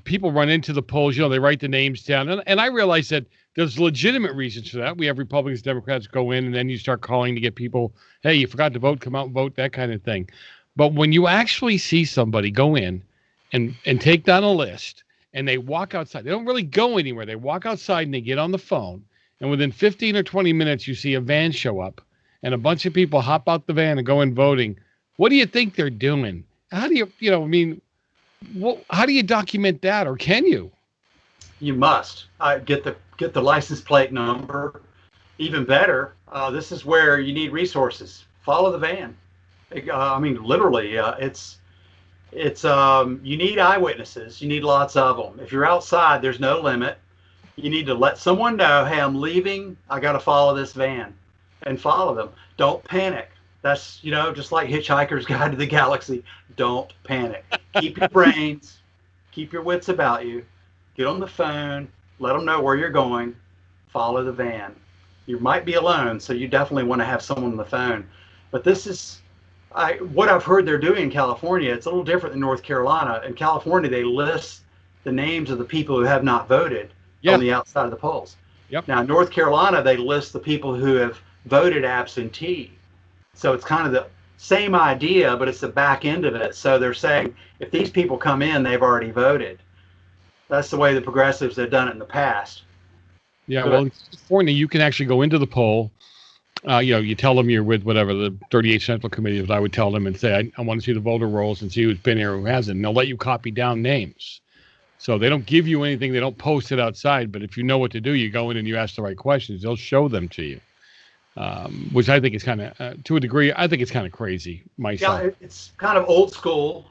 people run into the polls, they write the names down. And I realize that there's legitimate reasons for that. We have Republicans, Democrats go in, and then you start calling to get people, hey, you forgot to vote, come out and vote, that kind of thing. But when you actually see somebody go in and take down a list and they walk outside, they don't really go anywhere. They walk outside and they get on the phone. And within 15 or 20 minutes, you see a van show up and a bunch of people hop out the van and go in voting What do you think they're doing? How do you, I mean, how do you document that, or can you? You must get the license plate number. Even better, this is where you need resources. Follow the van. I mean, literally, it's you need eyewitnesses. You need lots of them. If you're outside, there's no limit. You need to let someone know, hey, I'm leaving. I got to follow this van, and follow them. Don't panic. That's, just like Hitchhiker's Guide to the Galaxy. Don't panic. Keep your brains, keep your wits about you. Get on the phone, let them know where you're going, follow the van. You might be alone, so you definitely want to have someone on the phone. But this is what I've heard they're doing in California. It's a little different than North Carolina. In California, they list the names of the people who have not voted on the outside of the polls. Yep. Now, North Carolina, they list the people who have voted absentee. So it's kind of the same idea, but it's the back end of it. So they're saying if these people come in, they've already voted. That's the way the progressives have done it in the past. Yeah, well, in California, you can actually go into the poll. You tell them you're with whatever the 38 Central Committee, but I would tell them and say, I want to see the voter rolls and see who's been here, who hasn't. And they'll let you copy down names. So they don't give you anything. They don't post it outside. But if you know what to do, you go in and you ask the right questions. They'll show them to you, which I think is kind of, to a degree, I think it's kind of crazy myself. Yeah, it's kind of old school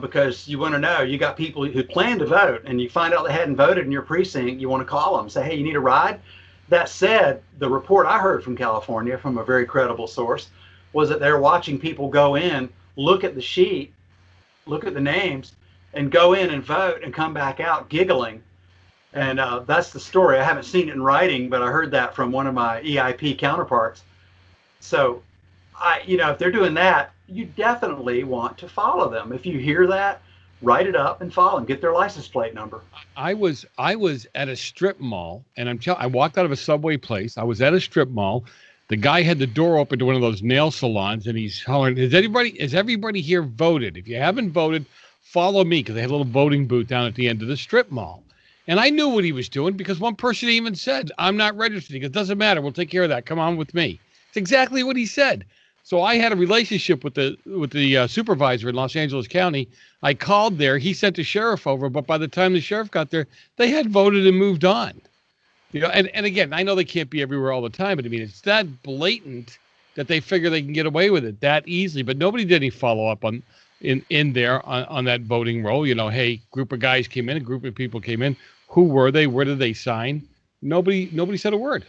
because you want to know. You got people who plan to vote, and you find out they hadn't voted in your precinct. You want to call them, say, hey, you need a ride? That said, the report I heard from California from a very credible source was that they're watching people go in, look at the sheet, look at the names, and go in and vote and come back out giggling. And that's the story. I haven't seen it in writing, but I heard that from one of my EIP counterparts. So, if they're doing that, you definitely want to follow them. If you hear that, write it up and follow them. Get their license plate number. I was at a strip mall, and I walked out of a Subway place. I was at a strip mall. The guy had the door open to one of those nail salons, and he's hollering, "Has everybody here voted? If you haven't voted, follow me," because they had a little voting booth down at the end of the strip mall. And I knew what he was doing because one person even said, "I'm not registered." He goes, "Doesn't matter. We'll take care of that. Come on with me." It's exactly what he said. So I had a relationship with the supervisor in Los Angeles County. I called there. He sent the sheriff over, but by the time the sheriff got there, they had voted and moved on. And again, I know they can't be everywhere all the time, but I mean, it's that blatant that they figure they can get away with it that easily. But nobody did any follow up in there on that voting roll. Hey, group of guys came in, a group of people came in. Who were they? Where did they sign? Nobody said a word.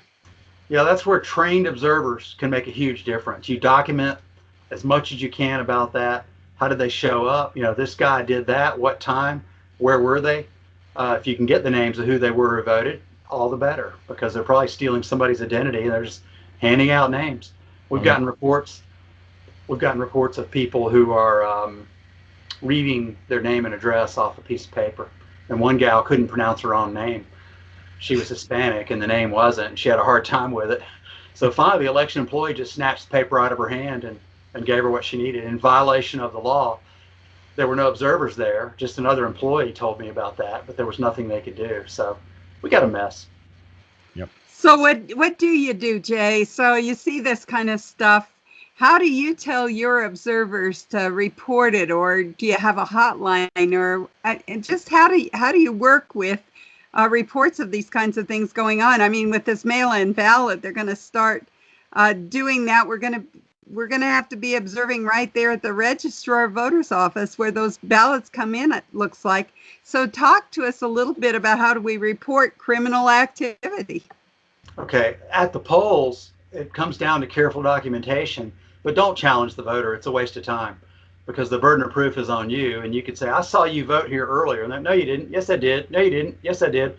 Yeah, that's where trained observers can make a huge difference. You document as much as you can about that. How did they show up? This guy did that. What time? Where were they? If you can get the names of who they were who voted, all the better, because they're probably stealing somebody's identity and they're just handing out names. We've gotten reports of people who are reading their name and address off a piece of paper. And one gal couldn't pronounce her own name. She was Hispanic and the name wasn't, and she had a hard time with it. So finally, the election employee just snatched the paper out of her hand and gave her what she needed in violation of the law. There were no observers there. Just another employee told me about that, but there was nothing they could do. So we got a mess. Yep. So what do you do, Jay? So you see this kind of stuff. How do you tell your observers to report it, or do you have a hotline, or and just how do you work with reports of these kinds of things going on? I mean, with this mail-in ballot, they're going to start doing that. We're going to have to be observing right there at the registrar of voters office where those ballots come in, it looks like. So talk to us a little bit about how do we report criminal activity. Okay, at the polls, it comes down to careful documentation, but don't challenge the voter. It's a waste of time because the burden of proof is on you. And you could say, I saw you vote here earlier. And then, no, you didn't. Yes, I did. No, you didn't. Yes, I did.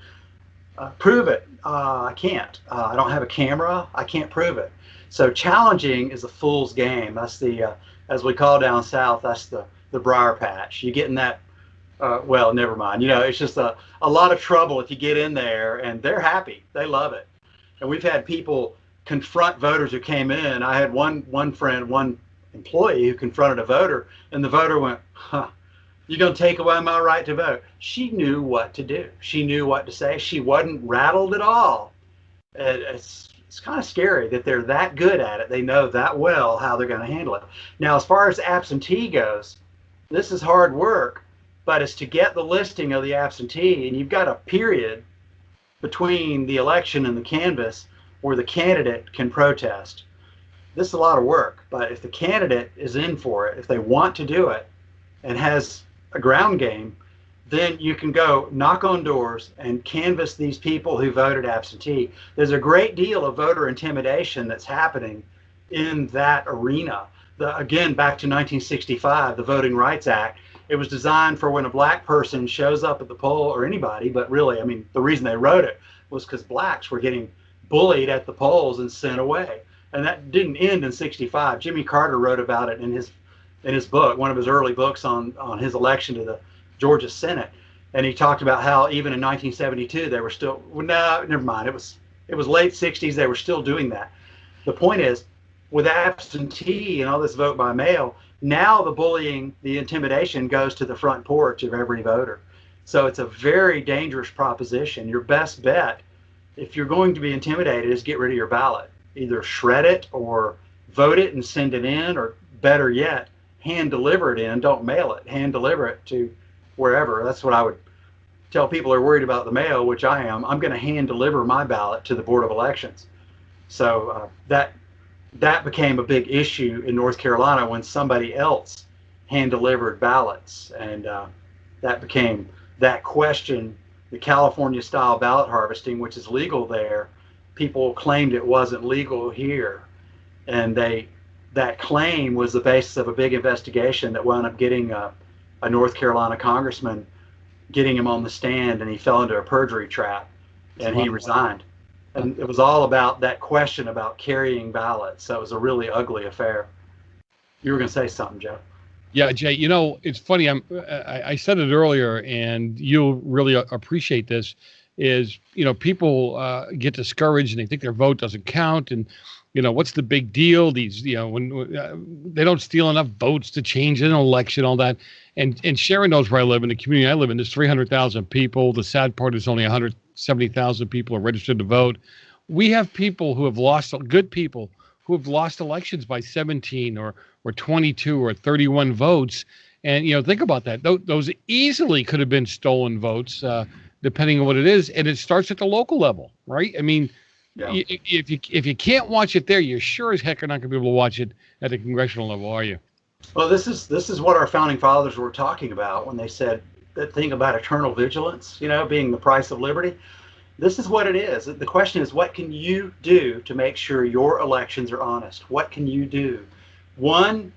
Prove it. I can't. I don't have a camera. I can't prove it. So challenging is a fool's game. That's the, as we call down south, that's the briar patch. You get in that, well, never mind. It's just a lot of trouble if you get in there, and they're happy. They love it. And we've had people confront voters who came in. I had one employee who confronted a voter, and the voter went, "You're going to take away my right to vote." She knew what to do. She knew what to say. She wasn't rattled at all. It's It's kind of scary that they're that good at it. They know that well how they're going to handle it. Now, as far as absentee goes, this is hard work, but it's to get the listing of the absentee, and you've got a period between the election and the canvass where the candidate can protest. This is a lot of work, but if the candidate is in for it, if they want to do it and has a ground game, then you can go knock on doors and canvass these people who voted absentee. There's a great deal of voter intimidation that's happening in that arena. Again, back to 1965, the Voting Rights Act, it was designed for when a black person shows up at the poll, or anybody, but really, I mean, the reason they wrote it was because blacks were getting bullied at the polls and sent away. And that didn't end in 65. Jimmy Carter wrote about it in his book, one of his early books on his election to the Georgia Senate. And he talked about how even in 1972, they were still, well, no, never mind. It was late 60s. They were still doing that. The point is, with absentee and all this vote by mail, now the bullying, the intimidation goes to the front porch of every voter. So it's a very dangerous proposition. Your best bet, if you're going to be intimidated, is get rid of your ballot. Either shred it or vote it and send it in, or better yet, hand deliver it in. Don't mail it. Hand deliver it to wherever. That's what I would tell people who are worried about the mail, which I am. I'm going to hand deliver my ballot to the Board of Elections. So that became a big issue in North Carolina when somebody else hand delivered ballots, and that became that question. The California style ballot harvesting, which is legal there, people claimed it wasn't legal here, and that claim was the basis of a big investigation that wound up getting a North Carolina congressman, getting him on the stand, and he fell into a perjury trap, and he resigned. And it was all about that question about carrying ballots. So it was a really ugly affair. You were going to say something, Joe. Yeah, Jay, you know, it's funny. I said it earlier, and you'll really appreciate this, is, you know, people get discouraged and they think their vote doesn't count. And, you know, what's the big deal? These, you know, when they don't steal enough votes to change an election, all that. And Sharon knows where I live, in the community I live in. There's 300,000 people. The sad part is only 170,000 people are registered to vote. We have people who have lost, good people who have lost elections by 17 or 22 or 31 votes. And, you know, think about that. Those easily could have been stolen votes, depending on what it is. And it starts at the local level, right? I mean, yeah. If you can't watch it there, you sure as heck are not going to be able to watch it at the congressional level, are you? Well, this is what our founding fathers were talking about when they said that thing about eternal vigilance, you know, being the price of liberty. This is what it is. The question is, what can you do to make sure your elections are honest? What can you do? One,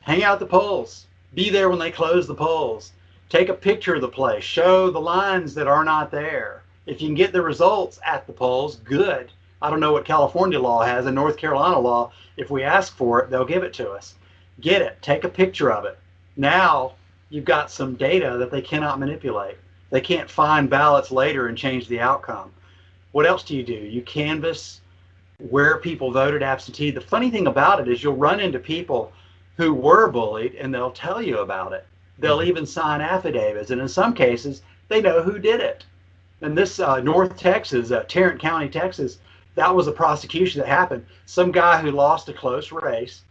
hang out at the polls. Be there when they close the polls. Take a picture of the place. Show the lines that are not there. If you can get the results at the polls, good. I don't know what California law has. In North Carolina law, if we ask for it, they'll give it to us. Get it. Take a picture of it. Now you've got some data that they cannot manipulate. They can't find ballots later and change the outcome. What else do? You canvass where people voted absentee. The funny thing about it is you'll run into people who were bullied and they'll tell you about it. They'll even sign affidavits, and in some cases they know who did it. And this North Texas, Tarrant County, Texas, that was a prosecution that happened. Some guy who lost a close race,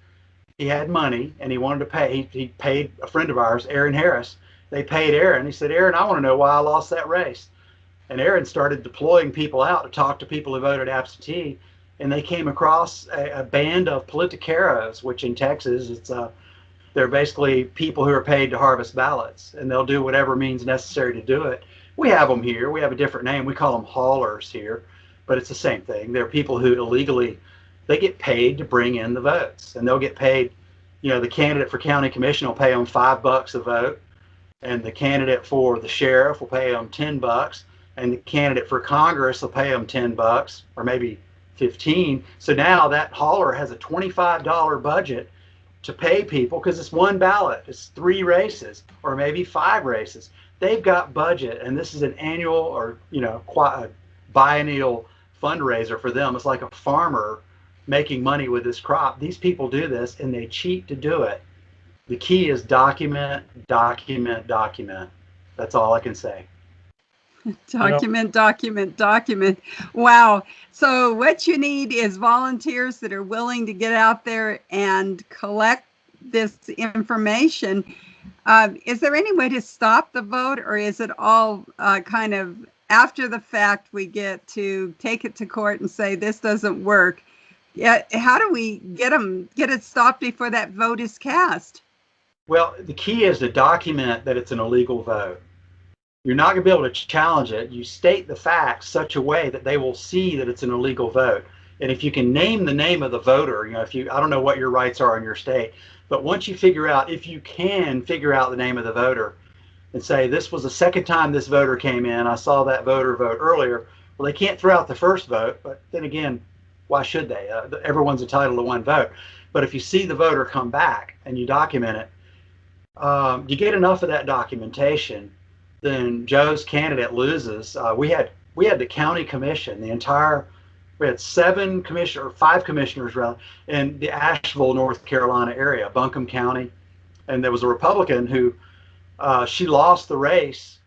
he had money and he wanted to pay. He paid a friend of ours, Aaron Harris. They paid Aaron. He said, Aaron, I want to know why I lost that race. And Aaron started deploying people out to talk to people who voted absentee. And they came across a band of politicaros, which in Texas, they're basically people who are paid to harvest ballots. And they'll do whatever means necessary to do it. We have them here. We have a different name. We call them haulers here. But it's the same thing. They're people who illegally, they get paid to bring in the votes. And they'll get paid, you know, the candidate for county commission will pay them $5 a vote. And the candidate for the sheriff will pay them $10, and the candidate for Congress will pay them $10 or maybe 15. So now that hauler has a $25 budget to pay people because it's one ballot. It's 3 races or maybe 5 races. They've got budget, and this is an annual or, you know, a biennial fundraiser for them. It's like a farmer making money with his crop. These people do this, and they cheat to do it. The key is document, document, document. That's all I can say. Document, document, document. Wow. So what you need is volunteers that are willing to get out there and collect this information. Is there any way to stop the vote, or is it all kind of after the fact we get to take it to court and say this doesn't work? Yeah. How do we get it stopped before that vote is cast? Well, the key is to document that it's an illegal vote. You're not going to be able to challenge it. You state the facts such a way that they will see that it's an illegal vote. And if you can name the name of the voter, I don't know what your rights are in your state, but once you figure out, if you can figure out the name of the voter and say, this was the second time this voter came in, I saw that voter vote earlier. Well, they can't throw out the first vote, but then again, why should they? Everyone's entitled to one vote. But if you see the voter come back and you document it, you get enough of that documentation, then Joe's candidate loses. We had the county commission, we had 5 commissioners rather, in the Asheville, North Carolina area, Buncombe County, and there was a Republican who she lost the race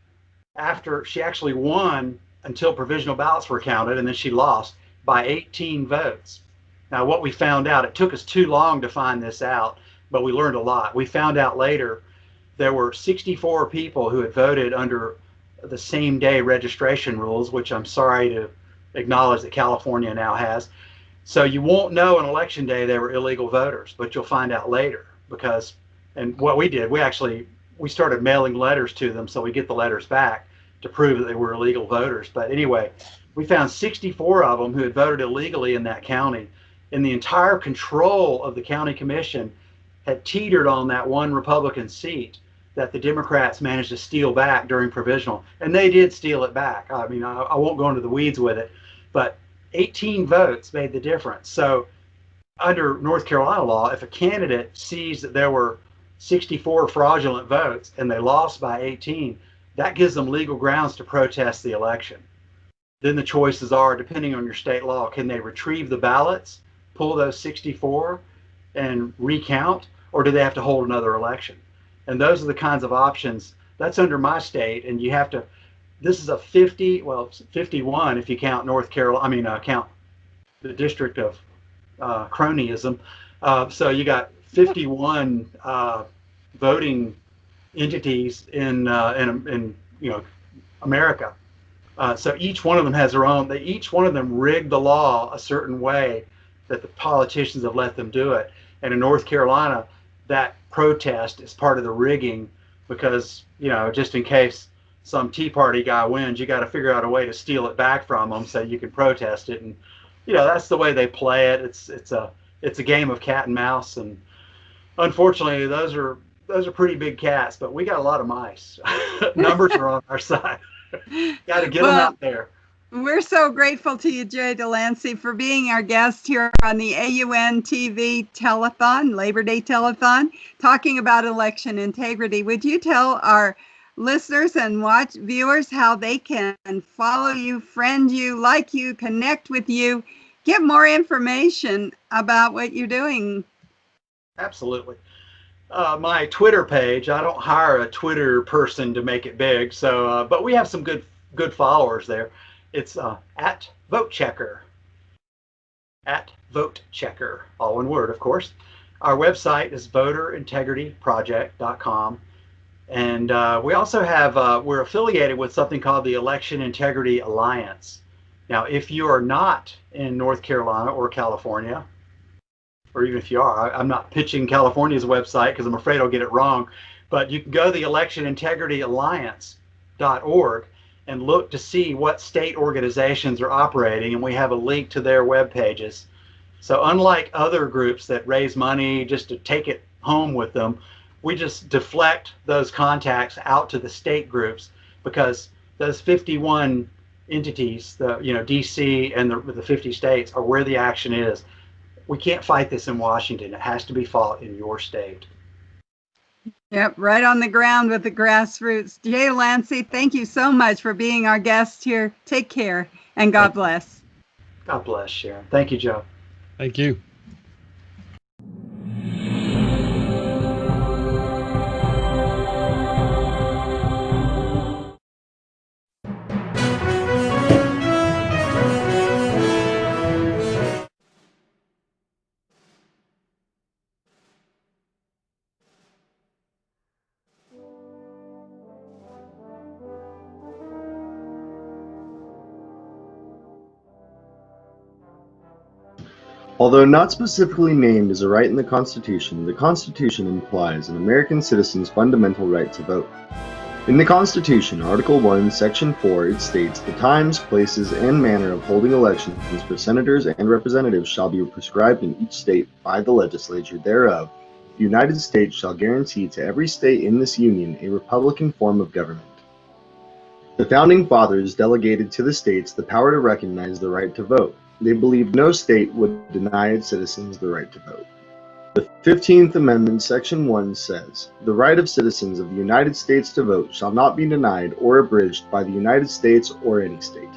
after she actually won until provisional ballots were counted, and then she lost by 18 votes. Now, what we found out, it took us too long to find this out, but we learned a lot. We found out later there were 64 people who had voted under the same day registration rules, which I'm sorry to acknowledge that California now has. So you won't know on election day they were illegal voters, but you'll find out later and what we did, we started mailing letters to them so we get the letters back to prove that they were illegal voters. But anyway, we found 64 of them who had voted illegally in that county, and the entire control of the county commission had teetered on that one Republican seat that the Democrats managed to steal back during provisional. And they did steal it back. I mean, I won't go into the weeds with it, but 18 votes made the difference. So under North Carolina law, if a candidate sees that there were 64 fraudulent votes and they lost by 18, that gives them legal grounds to protest the election. Then the choices are, depending on your state law, can they retrieve the ballots, pull those 64 and recount, or do they have to hold another election? And those are the kinds of options. That's under my state, and you have to, this is a 51 if you count North Carolina, count the district of cronyism. So you got 51 voting entities in America. So each one of them has their own, each one of them rigged the law a certain way that the politicians have let them do it. And in North Carolina, that protest is part of the rigging because, just in case some Tea Party guy wins, you got to figure out a way to steal it back from them so you can protest it. And, that's the way they play it. It's a game of cat and mouse. And unfortunately, those are pretty big cats, but we got a lot of mice. Numbers are on our side. Got to get them out there. We're so grateful to you, Jay Delancey, for being our guest here on the AUN TV telethon, Labor Day telethon, talking about election integrity. Would you tell our listeners and viewers how they can follow you, friend you, like you, connect with you, get more information about what you're doing? Absolutely. My Twitter page, I don't hire a Twitter person to make it big, so but we have some good followers there. It's at VoteChecker, all one word, of course. Our website is voterintegrityproject.com, and we also have we're affiliated with something called the Election Integrity Alliance. Now, if you are not in North Carolina or California, or even if you are, I'm not pitching California's website because I'm afraid I'll get it wrong, but you can go to the electionintegrityalliance.org and look to see what state organizations are operating, and we have a link to their web pages. So unlike other groups that raise money just to take it home with them, we just deflect those contacts out to the state groups, because those 51 entities, the DC and the 50 states are where the action is. We can't fight this in Washington. It has to be fought in your state. Yep, right on the ground with the grassroots. Jay Delancey, thank you so much for being our guest here. Take care, and God bless. God bless, Sharon. Thank you, Joe. Thank you. Although not specifically named as a right in the Constitution implies an American citizen's fundamental right to vote. In the Constitution, Article 1, Section 4, it states, "The times, places, and manner of holding elections for senators and representatives shall be prescribed in each state by the legislature thereof. The United States shall guarantee to every state in this Union a republican form of government." The Founding Fathers delegated to the states the power to recognize the right to vote. They believed no state would deny its citizens the right to vote. The 15th Amendment, Section 1 says, "The right of citizens of the United States to vote shall not be denied or abridged by the United States or any state."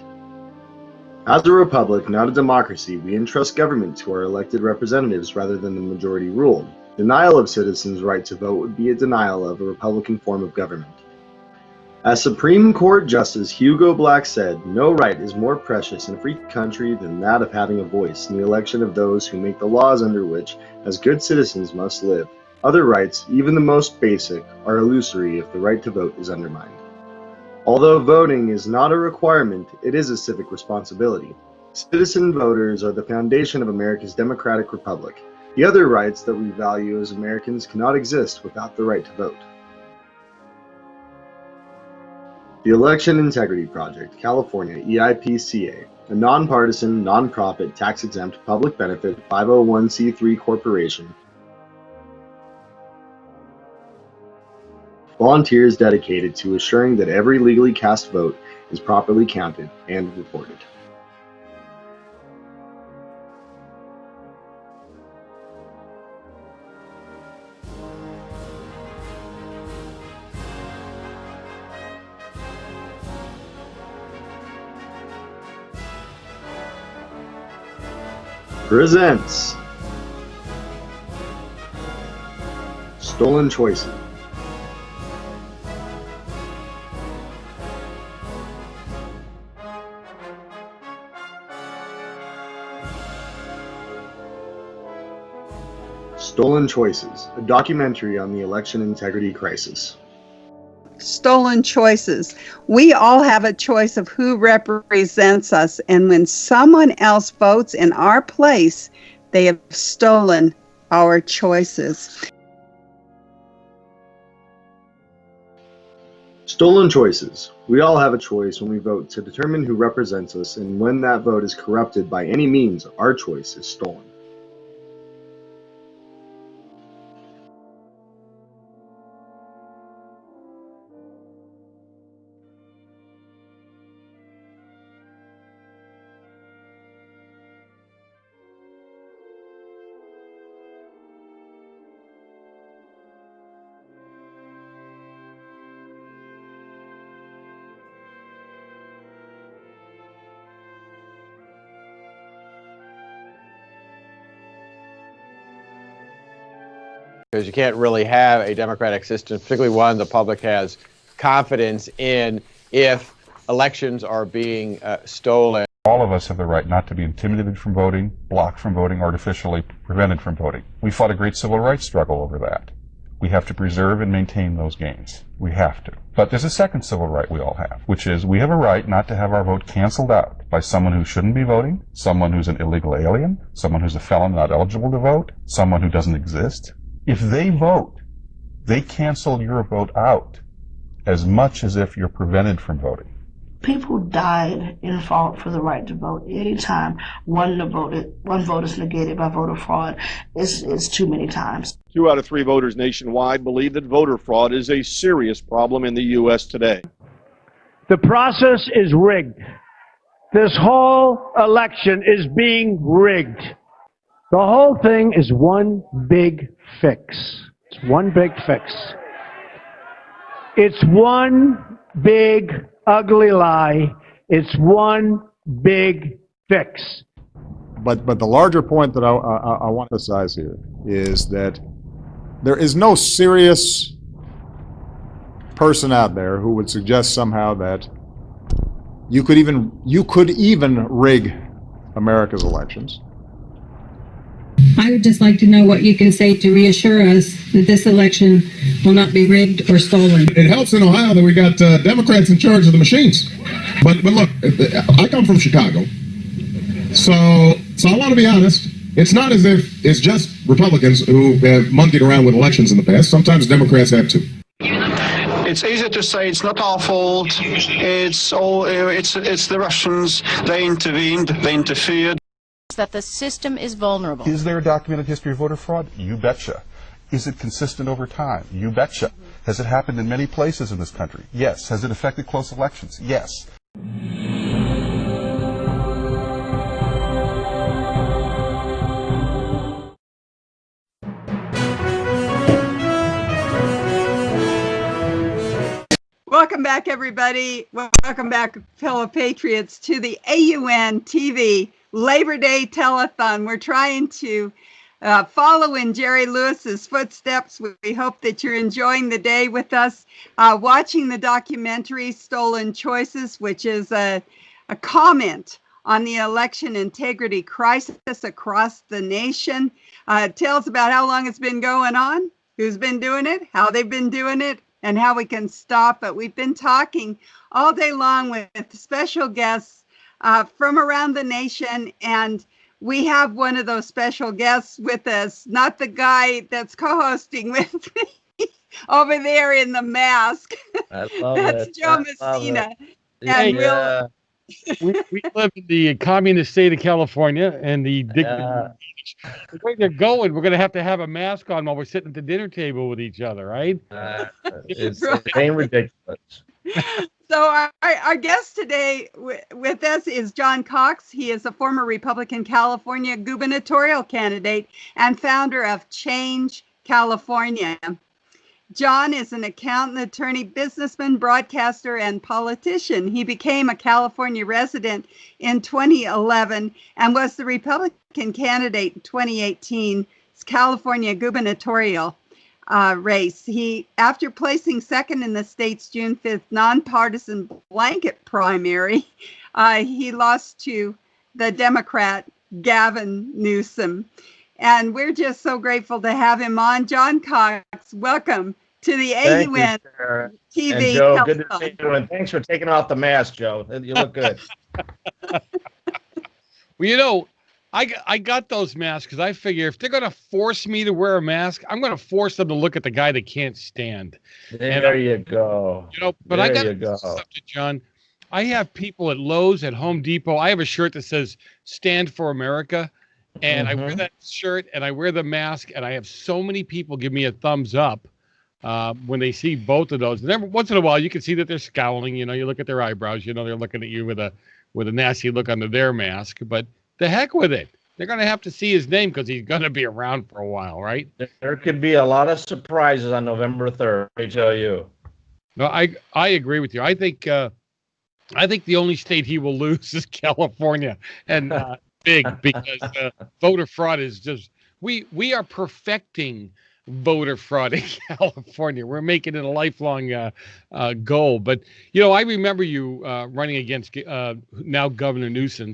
As a republic, not a democracy, we entrust government to our elected representatives rather than the majority rule. Denial of citizens' right to vote would be a denial of a republican form of government. As Supreme Court Justice Hugo Black said, "No right is more precious in a free country than that of having a voice in the election of those who make the laws under which, as good citizens, must live. Other rights, even the most basic, are illusory if the right to vote is undermined." Although voting is not a requirement, it is a civic responsibility. Citizen voters are the foundation of America's democratic republic. The other rights that we value as Americans cannot exist without the right to vote. The Election Integrity Project, California, EIPCA, a nonpartisan, nonprofit, tax-exempt, public benefit 501c3 corporation, volunteers dedicated to assuring that every legally cast vote is properly counted and reported. Presents Stolen Choices. Stolen Choices, a documentary on the election integrity crisis. Stolen choices. We all have a choice of who represents us, and when someone else votes in our place, they have stolen our choices. Stolen choices. We all have a choice when we vote to determine who represents us, and when that vote is corrupted by any means, our choice is stolen. Because you can't really have a democratic system, particularly one the public has confidence in, if elections are being stolen. All of us have the right not to be intimidated from voting, blocked from voting, artificially prevented from voting. We fought a great civil rights struggle over that. We have to preserve and maintain those gains. We have to. But there's a second civil right we all have, which is we have a right not to have our vote canceled out by someone who shouldn't be voting, someone who's an illegal alien, someone who's a felon not eligible to vote, someone who doesn't exist. If they vote, they cancel your vote out as much as if you're prevented from voting. People died in fought for the right to vote. Anytime one vote is negated by voter fraud, it's too many times. 2 out of 3 voters nationwide believe that voter fraud is a serious problem in the U.S. today. The process is rigged. This whole election is being rigged. The whole thing is one big fix. It's one big fix. It's one big ugly lie. It's one big fix. But the larger point that I want to emphasize here is that there is no serious person out there who would suggest somehow that You could even rig America's elections. I would just like to know what you can say to reassure us that this election will not be rigged or stolen. It helps in Ohio that we got Democrats in charge of the machines. But look, I come from Chicago, so I want to be honest. It's not as if it's just Republicans who have monkeyed around with elections in the past. Sometimes Democrats have too. It's easy to say it's not our fault. It's the Russians. They intervened. They interfered. That the system is vulnerable. Is there a documented history of voter fraud? You betcha. Is it consistent over time? You betcha. Has it happened in many places in this country? Yes. Has it affected close elections? Yes. Welcome back, everybody. Welcome back, fellow patriots, to the AUN TV Labor Day Telethon. We're trying to follow in Jerry Lewis's footsteps. We hope that you're enjoying the day with us, watching the documentary Stolen Choices, which is a comment on the election integrity crisis across the nation. It tells about how long it's been going on, who's been doing it, how they've been doing it, and how we can stop it. We've been talking all day long with special guests from around the nation, and we have one of those special guests with us, not the guy that's co-hosting with me over there in the mask. I love That's it. Joe I love Messina. it. And Yeah. we live in the communist state of California, and the way they're going, we're going to have a mask on while we're sitting at the dinner table with each other, right? It ain't ridiculous. So our guest today with us is John Cox. He is a former Republican California gubernatorial candidate and founder of Change California. John is an accountant, attorney, businessman, broadcaster, and politician. He became a California resident in 2011 and was the Republican candidate in 2018's California gubernatorial race. After placing second in the state's June 5th nonpartisan blanket primary, he lost to the Democrat Gavin Newsom. And we're just so grateful to have him on. John Cox, welcome to the AUN TV. And Joe, good to see you, and thanks for taking off the mask, Joe. You look good. Well, you know, I got those masks because I figure if they're going to force me to wear a mask, I'm going to force them to look at the guy they can't stand. There you go. You know, but I got something, John. I have people at Lowe's, at Home Depot. I have a shirt that says "Stand for America," and I wear that shirt and I wear the mask, and I have so many people give me a thumbs up when they see both of those. And every once in a while, you can see that they're scowling. You know, you look at their eyebrows. You know, they're looking at you with a nasty look under their mask. But the heck with it. They're going to have to see his name because he's going to be around for a while, right? There could be a lot of surprises on November 3rd, I tell you. No, I agree with you. I think the only state he will lose is California, and big, because voter fraud is just we are perfecting voter fraud in California. We're making it a lifelong goal. But you know, I remember you running against now Governor Newsom.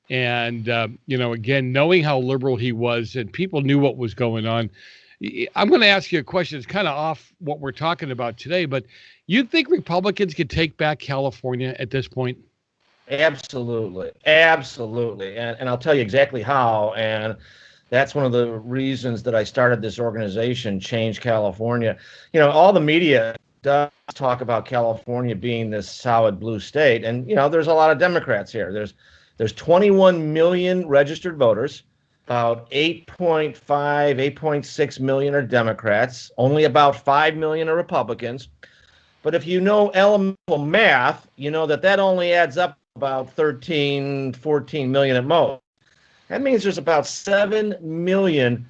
And, you know, again, knowing how liberal he was and people knew what was going on. I'm going to ask you a question. It's kind of off what we're talking about today, but you think Republicans could take back California at this point? Absolutely. Absolutely. And I'll tell you exactly how. And that's one of the reasons that I started this organization, Change California. You know, all the media does talk about California being this solid blue state. And, you know, there's a lot of Democrats here. There's 21 million registered voters. About 8.6 million are Democrats. Only about 5 million are Republicans. But if you know elemental math, you know that only adds up about 13, 14 million at most. That means there's about 7 million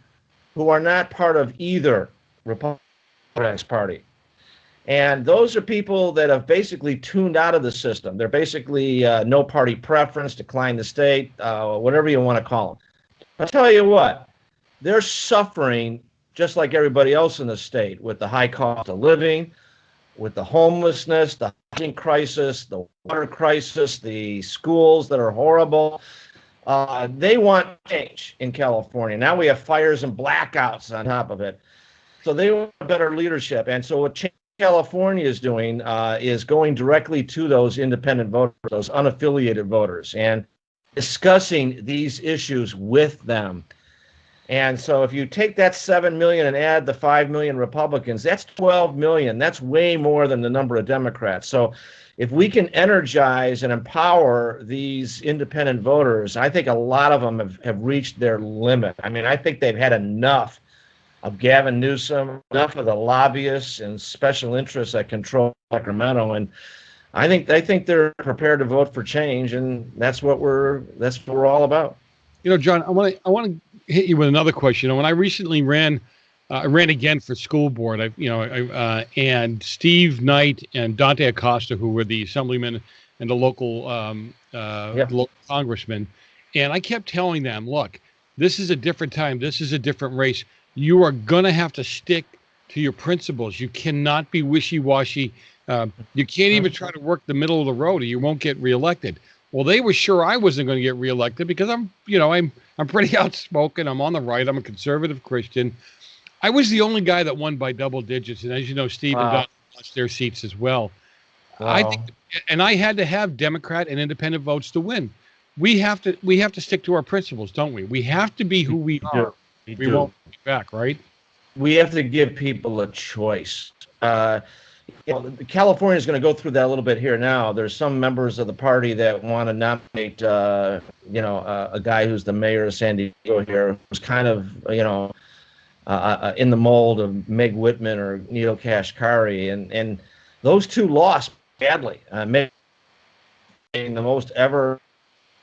who are not part of either Republican Party. And those are people that have basically tuned out of the system. They're basically no party preference, decline the state, whatever you want to call them. I'll tell you what, they're suffering just like everybody else in the state with the high cost of living, with the homelessness, the housing crisis, the water crisis, the schools that are horrible. They want change in California. Now we have fires and blackouts on top of it. So they want better leadership. And so what California is doing is going directly to those independent voters, those unaffiliated voters, and discussing these issues with them. And so if you take that 7 million and add the 5 million Republicans, that's 12 million. That's way more than the number of Democrats. So if we can energize and empower these independent voters, I think a lot of them have reached their limit. I mean, I think they've had enough of Gavin Newsom, enough of the lobbyists and special interests that control Sacramento. And I think they're prepared to vote for change, and that's what we're all about. You know, John, I want to hit you with another question. And when I recently ran again for school board, and Steve Knight and Dante Acosta, who were the assemblymen and the local local congressman, and I kept telling them, look, this is a different time. This is a different race. You are going to have to stick to your principles. You cannot be wishy-washy. You can't even try to work the middle of the road, or you won't get reelected. Well, they were sure I wasn't going to get reelected because I'm pretty outspoken. I'm on the right. I'm a conservative Christian. I was the only guy that won by double digits, and as you know, Steve and Don lost their seats as well. Wow. I think, and I had to have Democrat and independent votes to win. We have to stick to our principles, don't we? We have to be who we are. We won't be back, right? We have to give people a choice. California is going to go through that a little bit here now. There's some members of the party that want to nominate, a guy who's the mayor of San Diego here, who's kind of, in the mold of Meg Whitman or Neel Kashkari, and those two lost badly. Meg being the most ever,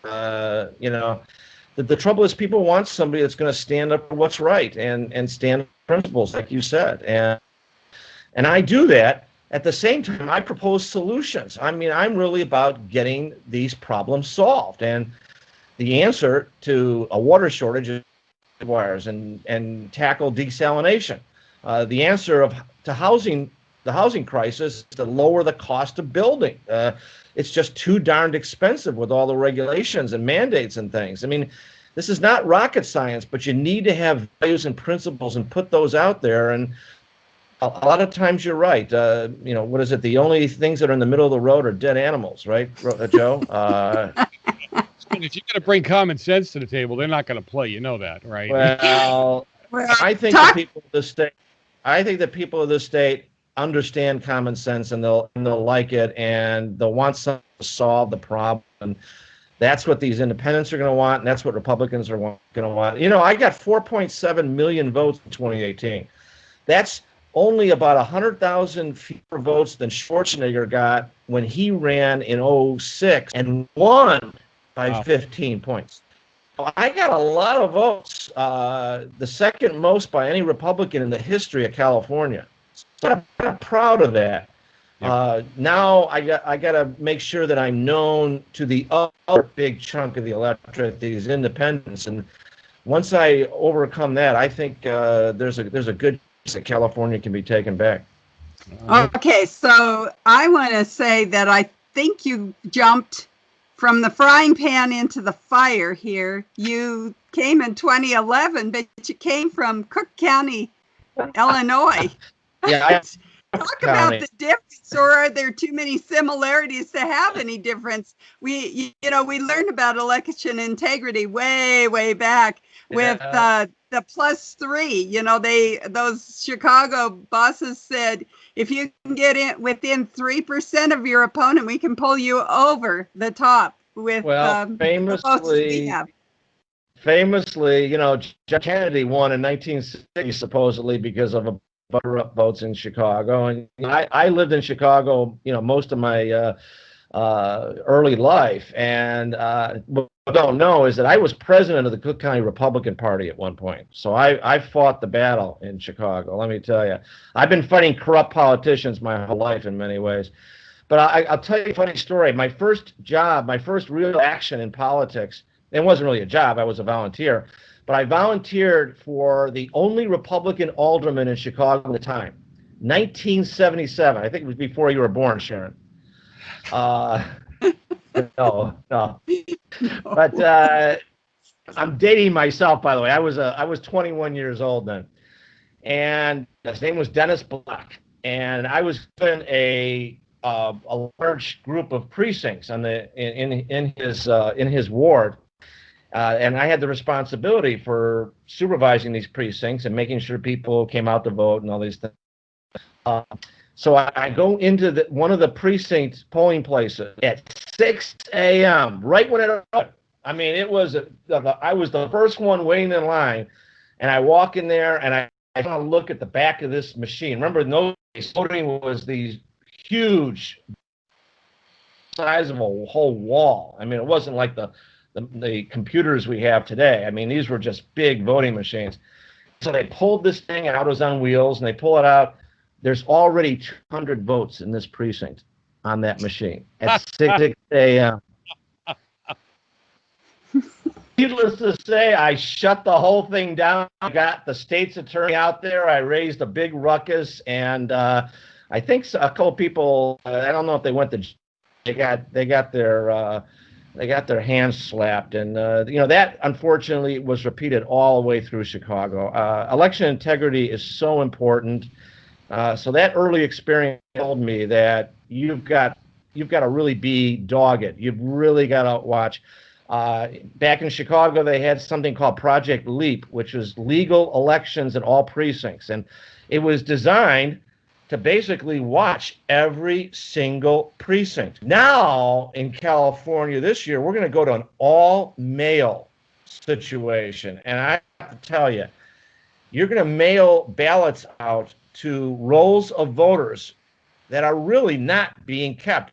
The trouble is people want somebody that's going to stand up for what's right and stand up for principles, like you said. And I do that. At the same time, I propose solutions. I mean, I'm really about getting these problems solved. And the answer to a water shortage is wires and tackle desalination. The answer to the housing crisis is to lower the cost of building. It's just too darned expensive with all the regulations and mandates and things. I mean, this is not rocket science, but you need to have values and principles and put those out there. And a lot of times you're right. What is it? The only things that are in the middle of the road are dead animals, right, Joe? If you're going to bring common sense to the table, they're not going to play. You know that, right? Well, I think the people of the state understand common sense, and they'll like it, and they'll want something to solve the problem. And that's what these independents are going to want, and that's what Republicans are going to want. I got 4.7 million votes in 2018. That's only about 100,000 fewer votes than Schwarzenegger got when he ran in 2006 and won by 15 points. So I got a lot of votes, the second most by any Republican in the history of California. So I'm proud of that. Now I got to make sure that I'm known to the other big chunk of the electorate, these independents, and once I overcome that, I think there's a good chance that California can be taken back. Okay, so I want to say that I think you jumped from the frying pan into the fire here. You came in 2011, but you came from Cook County, Illinois. Yeah. Talk about the difference, or are there too many similarities to have any difference? We learned about election integrity way back with the +3. Those Chicago bosses said, if you can get in within 3% of your opponent, we can pull you over the top with famously, John Kennedy won in 1960 supposedly because of a butter-up votes in Chicago, and I lived in Chicago, most of my early life, and what I don't know is that I was president of the Cook County Republican Party at one point, so I fought the battle in Chicago. Let me tell you, I've been fighting corrupt politicians my whole life in many ways, but I'll tell you a funny story. My first job, my first real action in politics, it wasn't really a job, I was a volunteer. But I volunteered for the only Republican alderman in Chicago at the time, 1977. I think it was before you were born, Sharon. No. But I'm dating myself, by the way. I was 21 years old then, and his name was Dennis Black, and I was given a large group of precincts on in his ward, and I had the responsibility for supervising these precincts and making sure people came out to vote and all these things. So I go into one of the precinct polling places at 6 a.m. right when it opened. I mean, I was the first one waiting in line, and I walk in there and I want to look at the back of this machine. Remember, no voting was these huge size of a whole wall. I mean, it wasn't like the computers we have today. I mean, these were just big voting machines. So they pulled this thing out. It was on wheels, and they pull it out. There's already 200 votes in this precinct on that machine at 6 a.m. Needless to say, I shut the whole thing down. I got the state's attorney out there. I raised a big ruckus, and I think a couple people. I don't know if they went to. They got their hands slapped, and that unfortunately was repeated all the way through Chicago. Election integrity is so important. So that early experience told me that you've got to really be dogged. You've really got to watch. Back in Chicago, they had something called Project LEAP, which was legal elections in all precincts, and it was designed to basically watch every single precinct. Now in California this year, we're going to go to an all-mail situation, and I have to tell you, you're going to mail ballots out to rolls of voters that are really not being kept.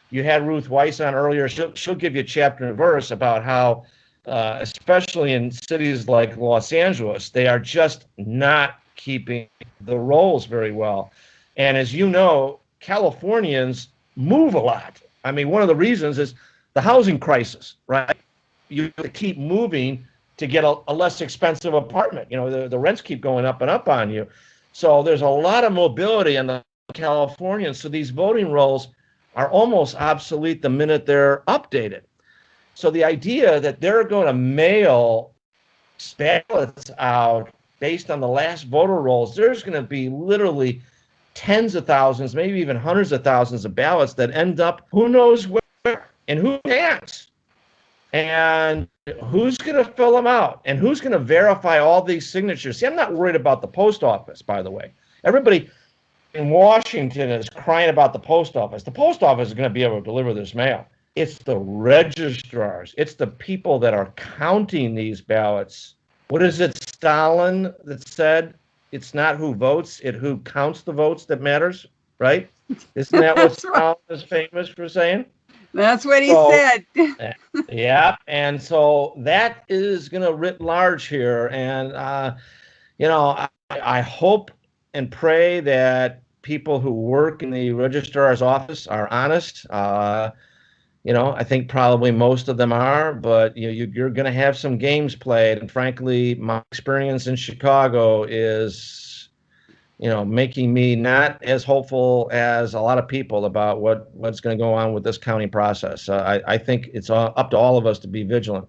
You had Ruth Weiss on earlier. She'll give you chapter and verse about how, especially in cities like Los Angeles, they are just not keeping the rolls very well. And as you know, Californians move a lot. I mean, one of the reasons is the housing crisis, right? You keep moving to get a less expensive apartment. The rents keep going up and up on you. So there's a lot of mobility in the Californians. So these voting rolls are almost obsolete the minute they're updated. So the idea that they're going to mail ballots out based on the last voter rolls, there's going to be literally tens of thousands, maybe even hundreds of thousands of ballots that end up who knows where and whose hands. And who's going to fill them out? And who's going to verify all these signatures? See, I'm not worried about the post office, by the way. Everybody in Washington is crying about the post office. The post office is going to be able to deliver this mail. It's the registrars. It's the people that are counting these ballots. What is it, Stalin, that said, it's not who votes, it's who counts the votes that matters, right? Isn't that what Stalin is famous for saying? That's what he said. Yeah, and so that is going to writ large here. And, I hope and pray that people who work in the registrar's office are honest. I think probably most of them are, but you're going to have some games played. And frankly, my experience in Chicago is, making me not as hopeful as a lot of people about what's going to go on with this county process. I think it's up to all of us to be vigilant.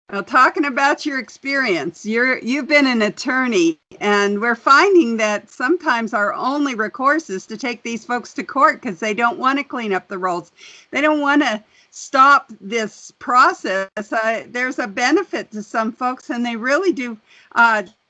Well, talking about your experience, you've been an attorney, and we're finding that sometimes our only recourse is to take these folks to court because they don't want to clean up the rolls. They don't want to stop this process. There's a benefit to some folks, and they really don't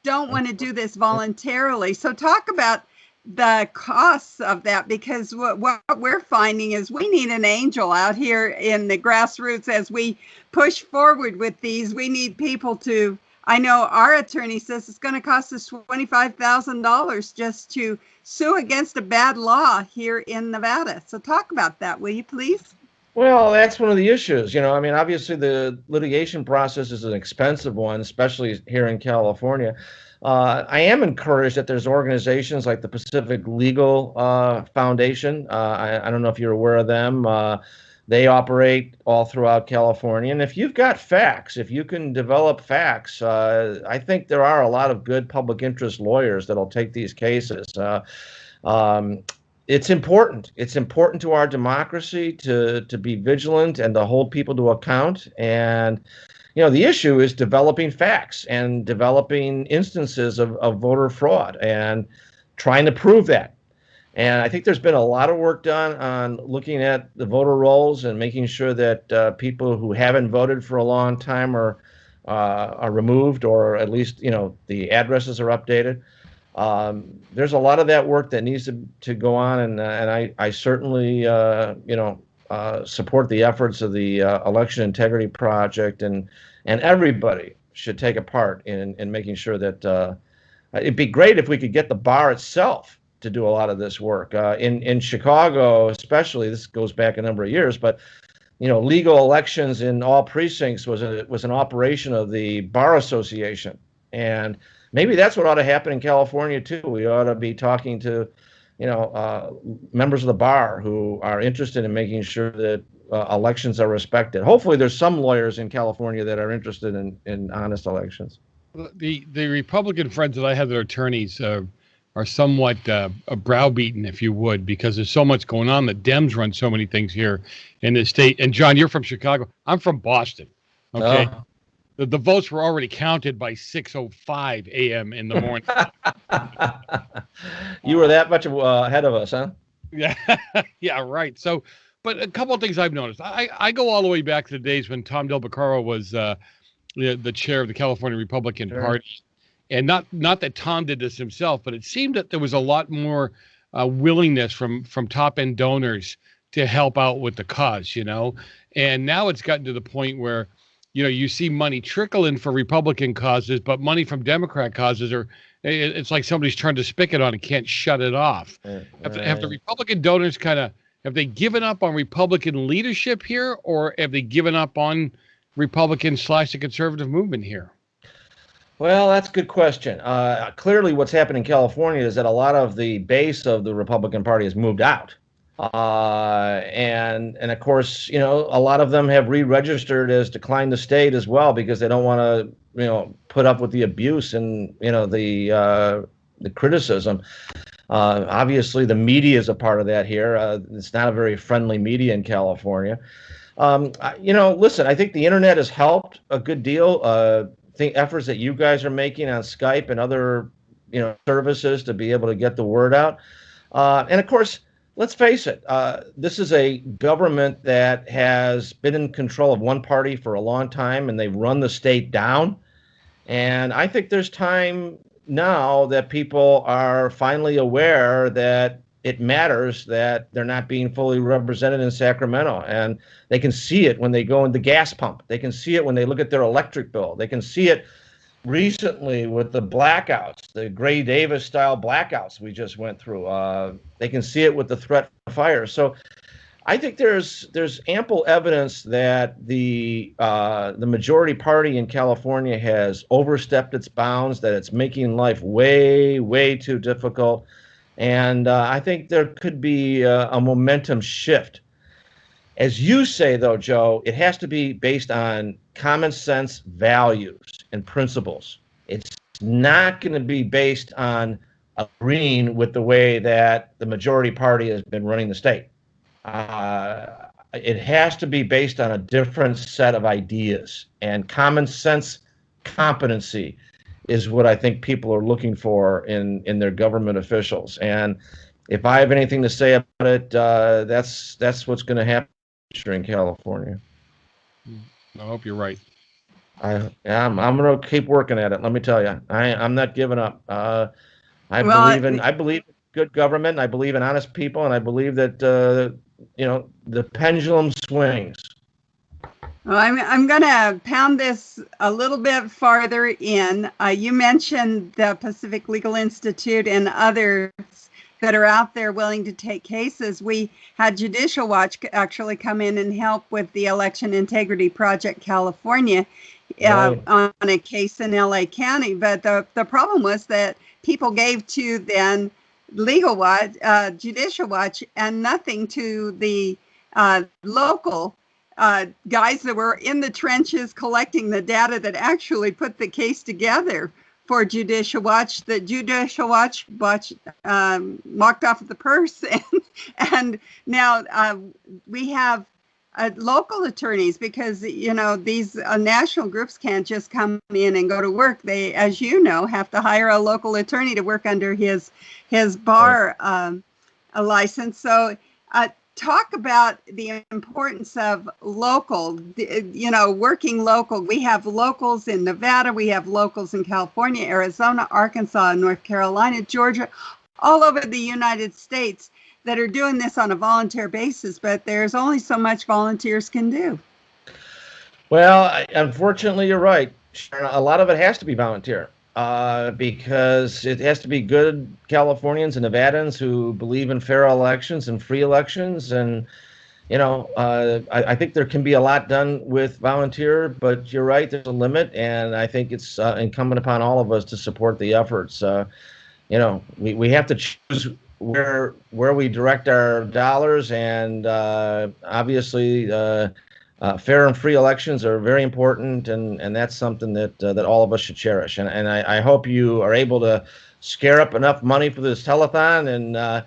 want to do this voluntarily. So talk about the costs of that, because what we're finding is we need an angel out here in the grassroots as we push forward with these. We need people to, I know our attorney says it's going to cost us $25,000 just to sue against a bad law here in Nevada. So talk about that, will you please? Well, that's one of the issues. Obviously the litigation process is an expensive one, especially here in California. I am encouraged that there's organizations like the Pacific Legal Foundation. I don't know if you're aware of them. They operate all throughout California. And if you've got facts, if you can develop facts, I think there are a lot of good public interest lawyers that'll take these cases. it's important. It's important to our democracy to be vigilant and to hold people to account. And the issue is developing facts and developing instances of voter fraud and trying to prove that. And I think there's been a lot of work done on looking at the voter rolls and making sure that people who haven't voted for a long time are removed, or at least the addresses are updated. There's a lot of that work that needs to go on, and I certainly support the efforts of the Election Integrity Project, and everybody should take a part in making sure that it'd be great if we could get the bar itself to do a lot of this work. In Chicago, especially, this goes back a number of years, but legal elections in all precincts was an operation of the Bar Association, and maybe that's what ought to happen in California too. We ought to be talking to members of the bar who are interested in making sure that elections are respected. Hopefully, there's some lawyers in California that are interested in honest elections. The Republican friends that I have that are attorneys are somewhat browbeaten, if you would, because there's so much going on. The Dems run so many things here in the state. And John, you're from Chicago. I'm from Boston. Okay. The votes were already counted by 6:05 a.m. in the morning. You were that much ahead of us, huh? Yeah, yeah, right. So, but a couple of things I've noticed. I go all the way back to the days when Tom Del Beccaro was the chair of the California Republican Party. And not that Tom did this himself, but it seemed that there was a lot more willingness from top-end donors to help out with the cause, And now it's gotten to the point where, you see money trickle in for Republican causes, but money from Democrat causes it's like somebody's turned a spigot on and can't shut it off. Have the Republican donors have they given up on Republican leadership here, or have they given up on Republican / the conservative movement here? Well, that's a good question. Clearly, what's happened in California is that a lot of the base of the Republican Party has moved out. And of course, a lot of them have re-registered as declined the state as well, because they don't want to, put up with the abuse and, the criticism. Obviously, the media is a part of that here. It's not a very friendly media in California. Listen, I think the internet has helped a good deal. Efforts that you guys are making on Skype and other, services to be able to get the word out. And of course, let's face it, this is a government that has been in control of one party for a long time, and they've run the state down. And I think there's time now that people are finally aware that it matters that they're not being fully represented in Sacramento. And they can see it when they go in the gas pump. They can see it when they look at their electric bill. They can see it recently with the blackouts, the Gray Davis style blackouts we just went through. They can see it with the threat of fire. So I think there's ample evidence that the majority party in California has overstepped its bounds, that it's making life way, way too difficult. And I think there could be a momentum shift. As you say, though, Joe, it has to be based on common sense values and principles. It's not going to be based on agreeing with the way that the majority party has been running the state. It has to be based on a different set of ideas, and common sense competency is what I think people are looking for in their government officials. And if I have anything to say about it, that's what's going to happen in California. I hope you're right. I'm going to keep working at it. Let me tell you, I'm not giving up. I believe in good government. I believe in honest people, and I believe that the pendulum swings. Well, I'm going to pound this a little bit farther in. You mentioned the Pacific Legal Institute and others that are out there willing to take cases. We had Judicial Watch actually come in and help with the Election Integrity Project California on a case in LA County. But the problem was that people gave to then Legal Watch, Judicial Watch, and nothing to the local guys that were in the trenches collecting the data that actually put the case together for Judicial Watch. The Judicial Watch walked off the purse, and now we have local attorneys, because these national groups can't just come in and go to work. They, as you know, have to hire a local attorney to work under his bar license. So talk about the importance of local, working local. We have locals in Nevada, we have locals in California, Arizona, Arkansas, North Carolina, Georgia, all over the United States that are doing this on a volunteer basis, but there's only so much volunteers can do. Well, unfortunately, you're right, Sharon. A lot of it has to be volunteer because it has to be good Californians and Nevadans who believe in fair elections and free elections. And, I think there can be a lot done with volunteer, but you're right, there's a limit. And I think it's incumbent upon all of us to support the efforts. We have to choose where we direct our dollars, and obviously fair and free elections are very important, and that's something that all of us should cherish. And I hope you are able to scare up enough money for this telethon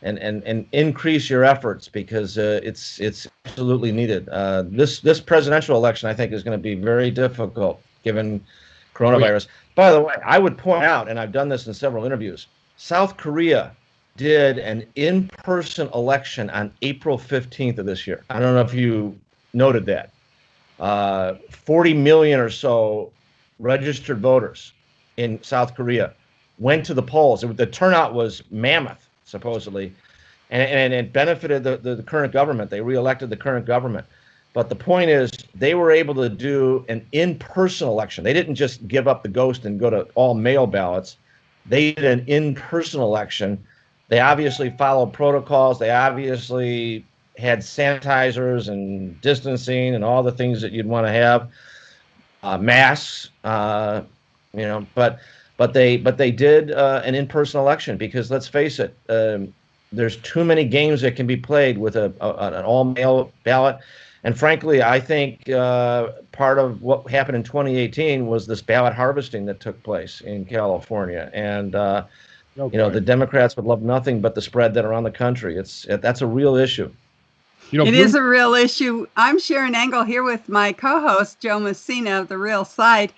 and increase your efforts, because it's absolutely needed. This presidential election, I think, is going to be very difficult given coronavirus. By the way, I would point out, and I've done this in several interviews, South Korea did an in-person election on April 15th of this year. I don't know if you noted that. 40 million or so registered voters in South Korea went to the polls. The turnout was mammoth, supposedly, and it benefited the current government. They reelected the current government. But the point is, they were able to do an in-person election. They didn't just give up the ghost and go to all mail ballots. They did an in-person election. They obviously followed protocols. They obviously had sanitizers and distancing and all the things that you'd want to have, masks, but they did an in-person election, because let's face it, there's too many games that can be played with an all-mail ballot. And frankly, I think part of what happened in 2018 was this ballot harvesting that took place in California. And the Democrats would love nothing but the spread that around the country. That's a real issue. It is a real issue. I'm Sharon Engel here with my co-host, Joe Messina of The Real Side.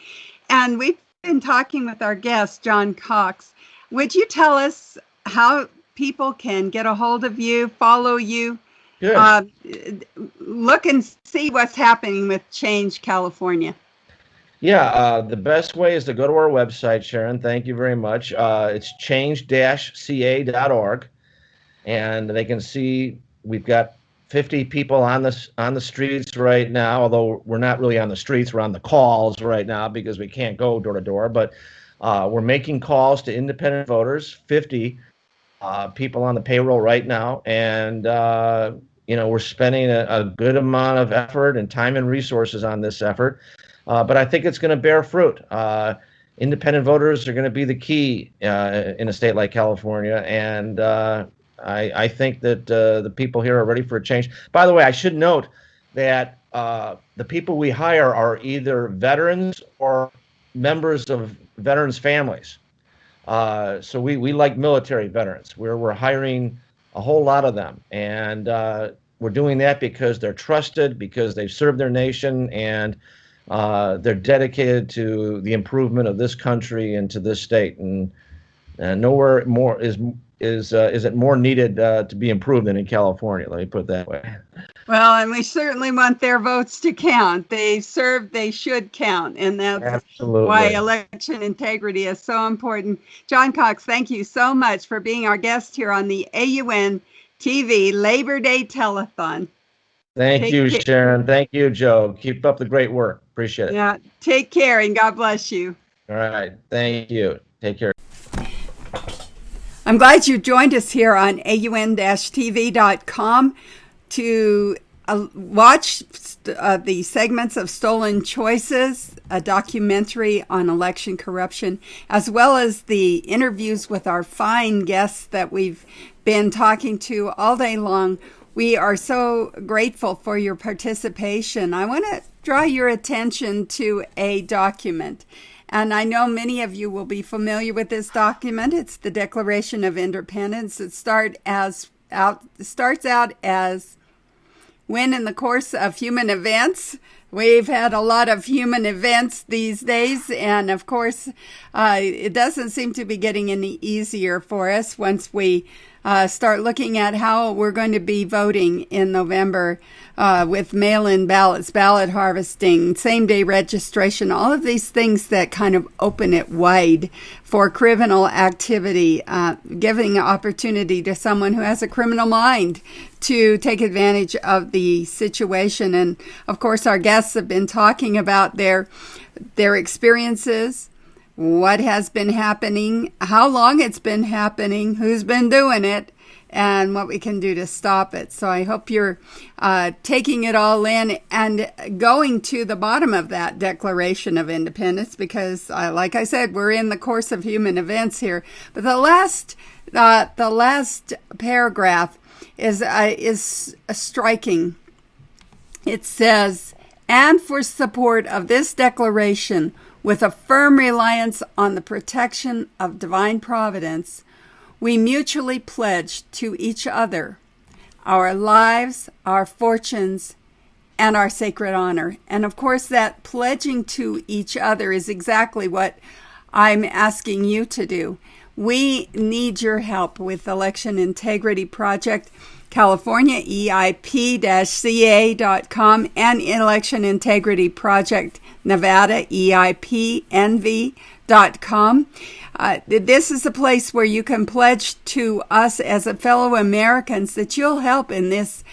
And we've been talking with our guest, John Cox. Would you tell us how people can get a hold of you, follow you, look and see what's happening with Change California? Yeah, the best way is to go to our website, Sharon. Thank you very much. It's change-ca.org, and they can see we've got 50 people on the streets right now, although we're not really on the streets, we're on the calls right now because we can't go door to door, but we're making calls to independent voters, 50 people on the payroll right now, and we're spending a good amount of effort and time and resources on this effort, but I think it's going to bear fruit. Independent voters are going to be the key in a state like California, and I think that the people here are ready for a change. By the way, I should note that the people we hire are either veterans or members of veterans' families. So we like military veterans. We're hiring a whole lot of them, and we're doing that because they're trusted, because they've served their nation, and they're dedicated to the improvement of this country and to this state. And nowhere more is it more needed to be improved than in California. Let me put it that way. Well, and we certainly want their votes to count. They serve, they should count. And that's Absolutely why election integrity is so important. John Cox, thank you so much for being our guest here on the AUN TV Labor Day Telethon. Thank you, Sharon. Thank you, Joe. Keep up the great work. Appreciate it. Yeah, take care and God bless you. All right. Thank you. Take care. I'm glad you joined us here on AUN-TV.com to watch the segments of Stolen Choices, a documentary on election corruption, as well as the interviews with our fine guests that we've been talking to all day long. We are so grateful for your participation. I want to draw your attention to a document And I know many of you will be familiar with this document. It's the Declaration of Independence. It starts out as when in the course of human events. We've had a lot of human events these days, and of course, it doesn't seem to be getting any easier for us once we start looking at how we're going to be voting in November with mail-in ballots, ballot harvesting, same-day registration, all of these things that kind of open it wide for criminal activity, giving opportunity to someone who has a criminal mind to take advantage of the situation. And of course, our guests have been talking about their experiences, what has been happening, how long it's been happening, who's been doing it, and what we can do to stop it. So I hope you're taking it all in and going to the bottom of that Declaration of Independence, because like I said, we're in the course of human events here. But the last paragraph is striking. It says, "And for support of this declaration, with a firm reliance on the protection of divine providence, we mutually pledge to each other our lives, our fortunes, and our sacred honor." And of course, that pledging to each other is exactly what I'm asking you to do. We need your help with Election Integrity Project California, EIP-CA.com, and Election Integrity Project Nevada, EIPNV.com. This is a place where you can pledge to us as a fellow Americans that you'll help in this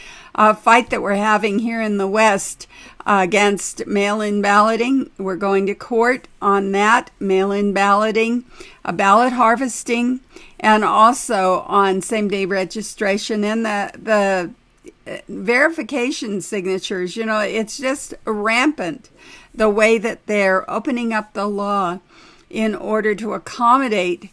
fight that we're having here in the West against mail-in balloting. We're going to court on that, mail-in balloting, ballot harvesting, and also on same-day registration and the verification signatures. You know, it's just rampant the way that they're opening up the law in order to accommodate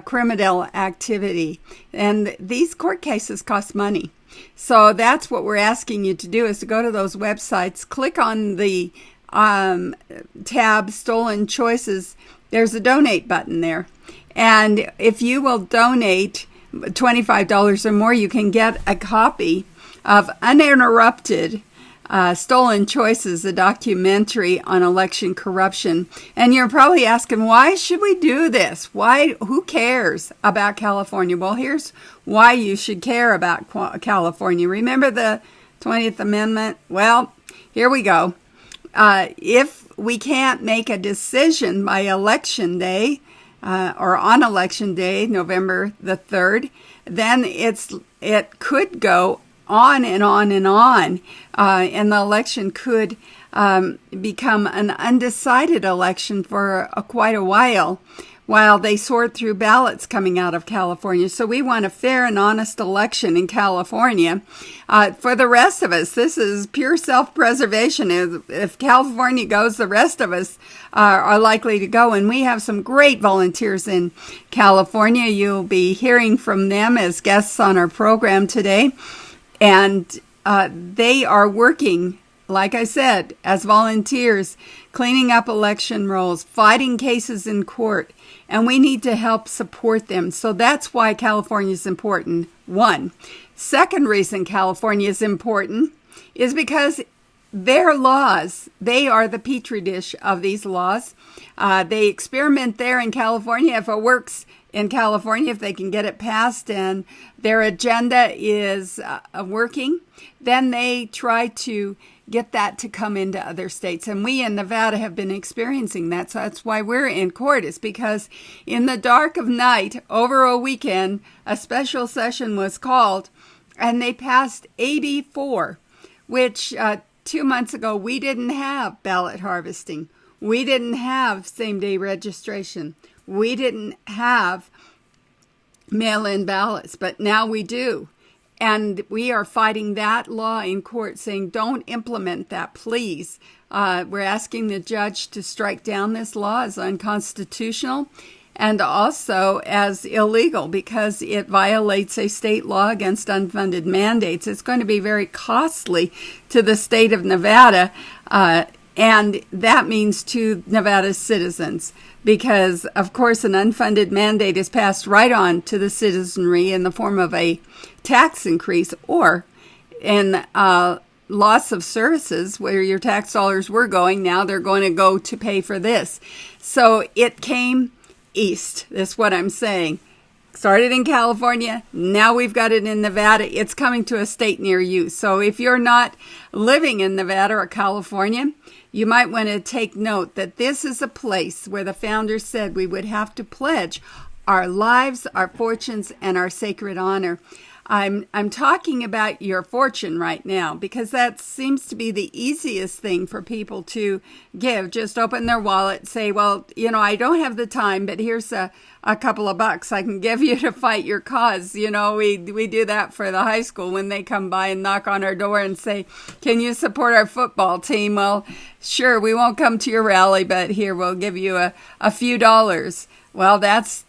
criminal activity. And these court cases cost money. So that's what we're asking you to do, is to go to those websites, click on the tab Stolen Choices. There's a donate button there. And if you will donate $25 or more, you can get a copy of Uninterrupted Stolen Choices, a documentary on election corruption. And you're probably asking, why should we do this? Who cares about California? Well, here's why you should care about California. Remember the 20th Amendment? Well, here we go. If we can't make a decision by Election Day, or on Election Day, November the 3rd, then it could go on and on and on, and the election could become an undecided election for quite a while they sort through ballots coming out of California. So we want a fair and honest election in California. For the rest of us, this is pure self-preservation. If California goes, the rest of us are likely to go. And we have some great volunteers in California. You'll be hearing from them as guests on our program today. And they are working, like I said, as volunteers, cleaning up election rolls, fighting cases in court, and we need to help support them. So that's why California is important, one. Second reason California is important is because their laws, they are the petri dish of these laws. They experiment there in California. If it works in California, if they can get it passed and their agenda is working, then they try to get that to come into other states. And we in Nevada have been experiencing that. So that's why we're in court, is because in the dark of night, over a weekend, a special session was called and they passed AB 4, which 2 months ago, we didn't have ballot harvesting. We didn't have same-day registration. We didn't have mail-in ballots, but now we do. And we are fighting that law in court, saying, don't implement that, please. We're asking the judge to strike down this law as unconstitutional and also as illegal because it violates a state law against unfunded mandates. It's going to be very costly to the state of Nevada And that means to Nevada's citizens, because, of course, an unfunded mandate is passed right on to the citizenry in the form of a tax increase or in loss of services where your tax dollars were going. Now they're going to go to pay for this. So it came east. That's what I'm saying. Started in California. Now we've got it in Nevada. It's coming to a state near you. So if you're not living in Nevada or California, you might want to take note that this is a place where the founders said we would have to pledge our lives, our fortunes, and our sacred honor. I'm talking about your fortune right now because that seems to be the easiest thing for people to give. Just open their wallet, say, well, I don't have the time, but here's a couple of bucks I can give you to fight your cause. We do that for the high school when they come by and knock on our door and say, can you support our football team? Well, sure, we won't come to your rally, but here, we'll give you a few dollars. Well, that's,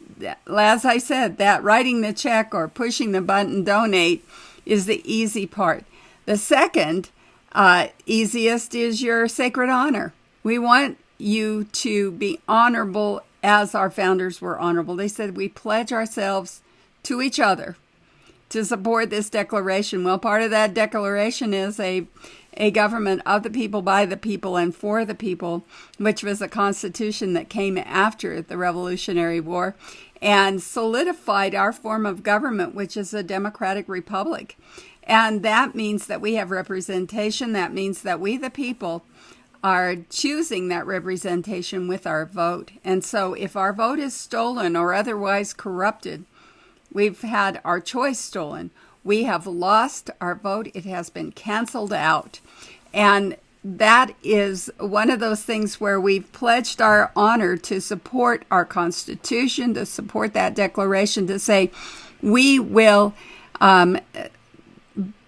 as I said, that writing the check or pushing the button donate is the easy part. The second easiest is your sacred honor. We want you to be honorable as our founders were honorable. They said we pledge ourselves to each other to support this declaration. Well, part of that declaration is a government of the people, by the people, and for the people, which was a constitution that came after the Revolutionary War and solidified our form of government, which is a democratic republic. And that means that we have representation. That means that we, the people, are choosing that representation with our vote. And so if our vote is stolen or otherwise corrupted, we've had our choice stolen. We have lost our vote. It has been canceled out. And that is one of those things where we've pledged our honor to support our Constitution, to support that declaration, to say we will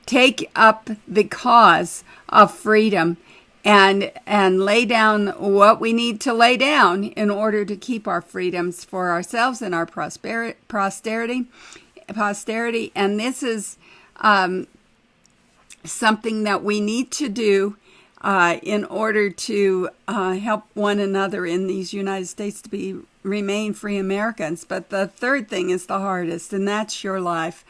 take up the cause of freedom and lay down what we need to lay down in order to keep our freedoms for ourselves and our posterity. And this is something that we need to do in order to help one another in these United States to remain free Americans. But the third thing is the hardest, and that's your life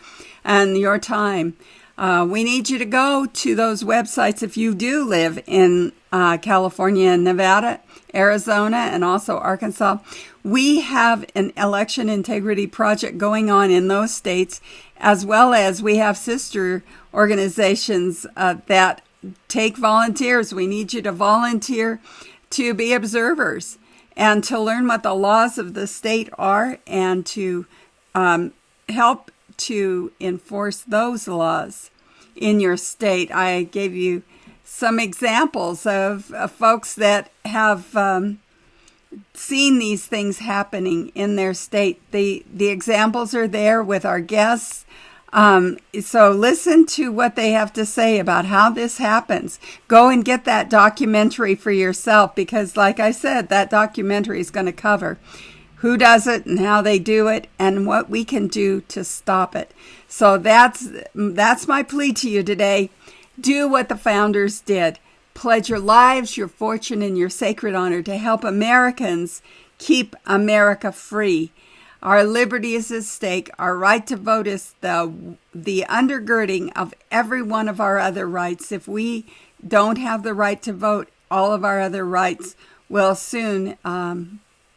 and your time. We need you to go to those websites if you do live in California and Nevada, Arizona, and also Arkansas. We have an election integrity project going on in those states, as well as we have sister organizations that take volunteers. We need you to volunteer to be observers and to learn what the laws of the state are and to help to enforce those laws in your state. I gave you some examples of folks that have seen these things happening in their state. The examples are there with our guests. So listen to what they have to say about how this happens. Go and get that documentary for yourself because, like I said, that documentary is going to cover who does it and how they do it and what we can do to stop it. So that's my plea to you today. Do what the founders did. Pledge your lives, your fortune, and your sacred honor to help Americans keep America free. Our liberty is at stake. Our right to vote is the undergirding of every one of our other rights. If we don't have the right to vote, all of our other rights will soon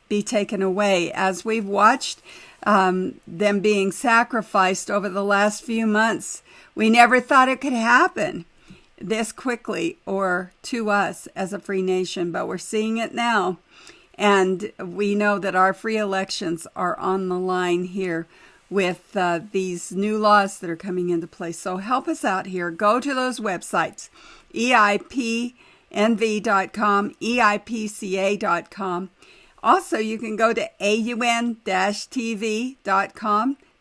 be taken away. As we've watched them being sacrificed over the last few months, we never thought it could happen this quickly or to us as a free nation, but we're seeing it now. And we know that our free elections are on the line here with these new laws that are coming into place. So help us out here. Go to those websites, EIPNV.com, EIPCA.com. Also, you can go to AUN-TV.com.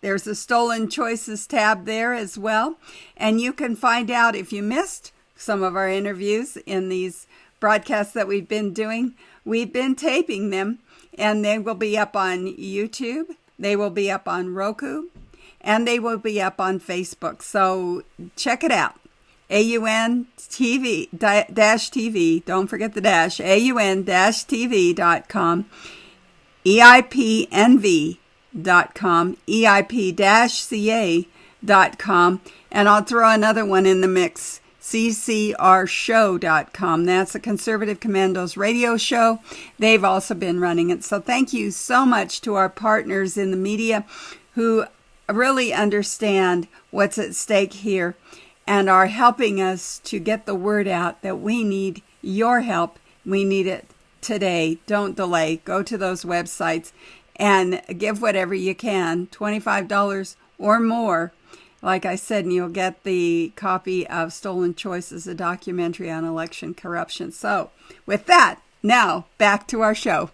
There's a Stolen Choices tab there as well. And you can find out if you missed some of our interviews in these broadcasts that we've been doing. We've been taping them, and they will be up on YouTube. They will be up on Roku, and they will be up on Facebook. So check it out. AUN-TV, don't forget the dash, AUN-TV.com, EIPNV.com, EIP-CA.com, and I'll throw another one in the mix, ccrshow.com. That's the Conservative Commandos radio show. They've also been running it. So thank you so much to our partners in the media who really understand what's at stake here and are helping us to get the word out that we need your help. We need it today. Don't delay. Go to those websites and give whatever you can, $25 or more. Like I said, and you'll get the copy of Stolen Choices, a documentary on election corruption. So with that, now back to our show.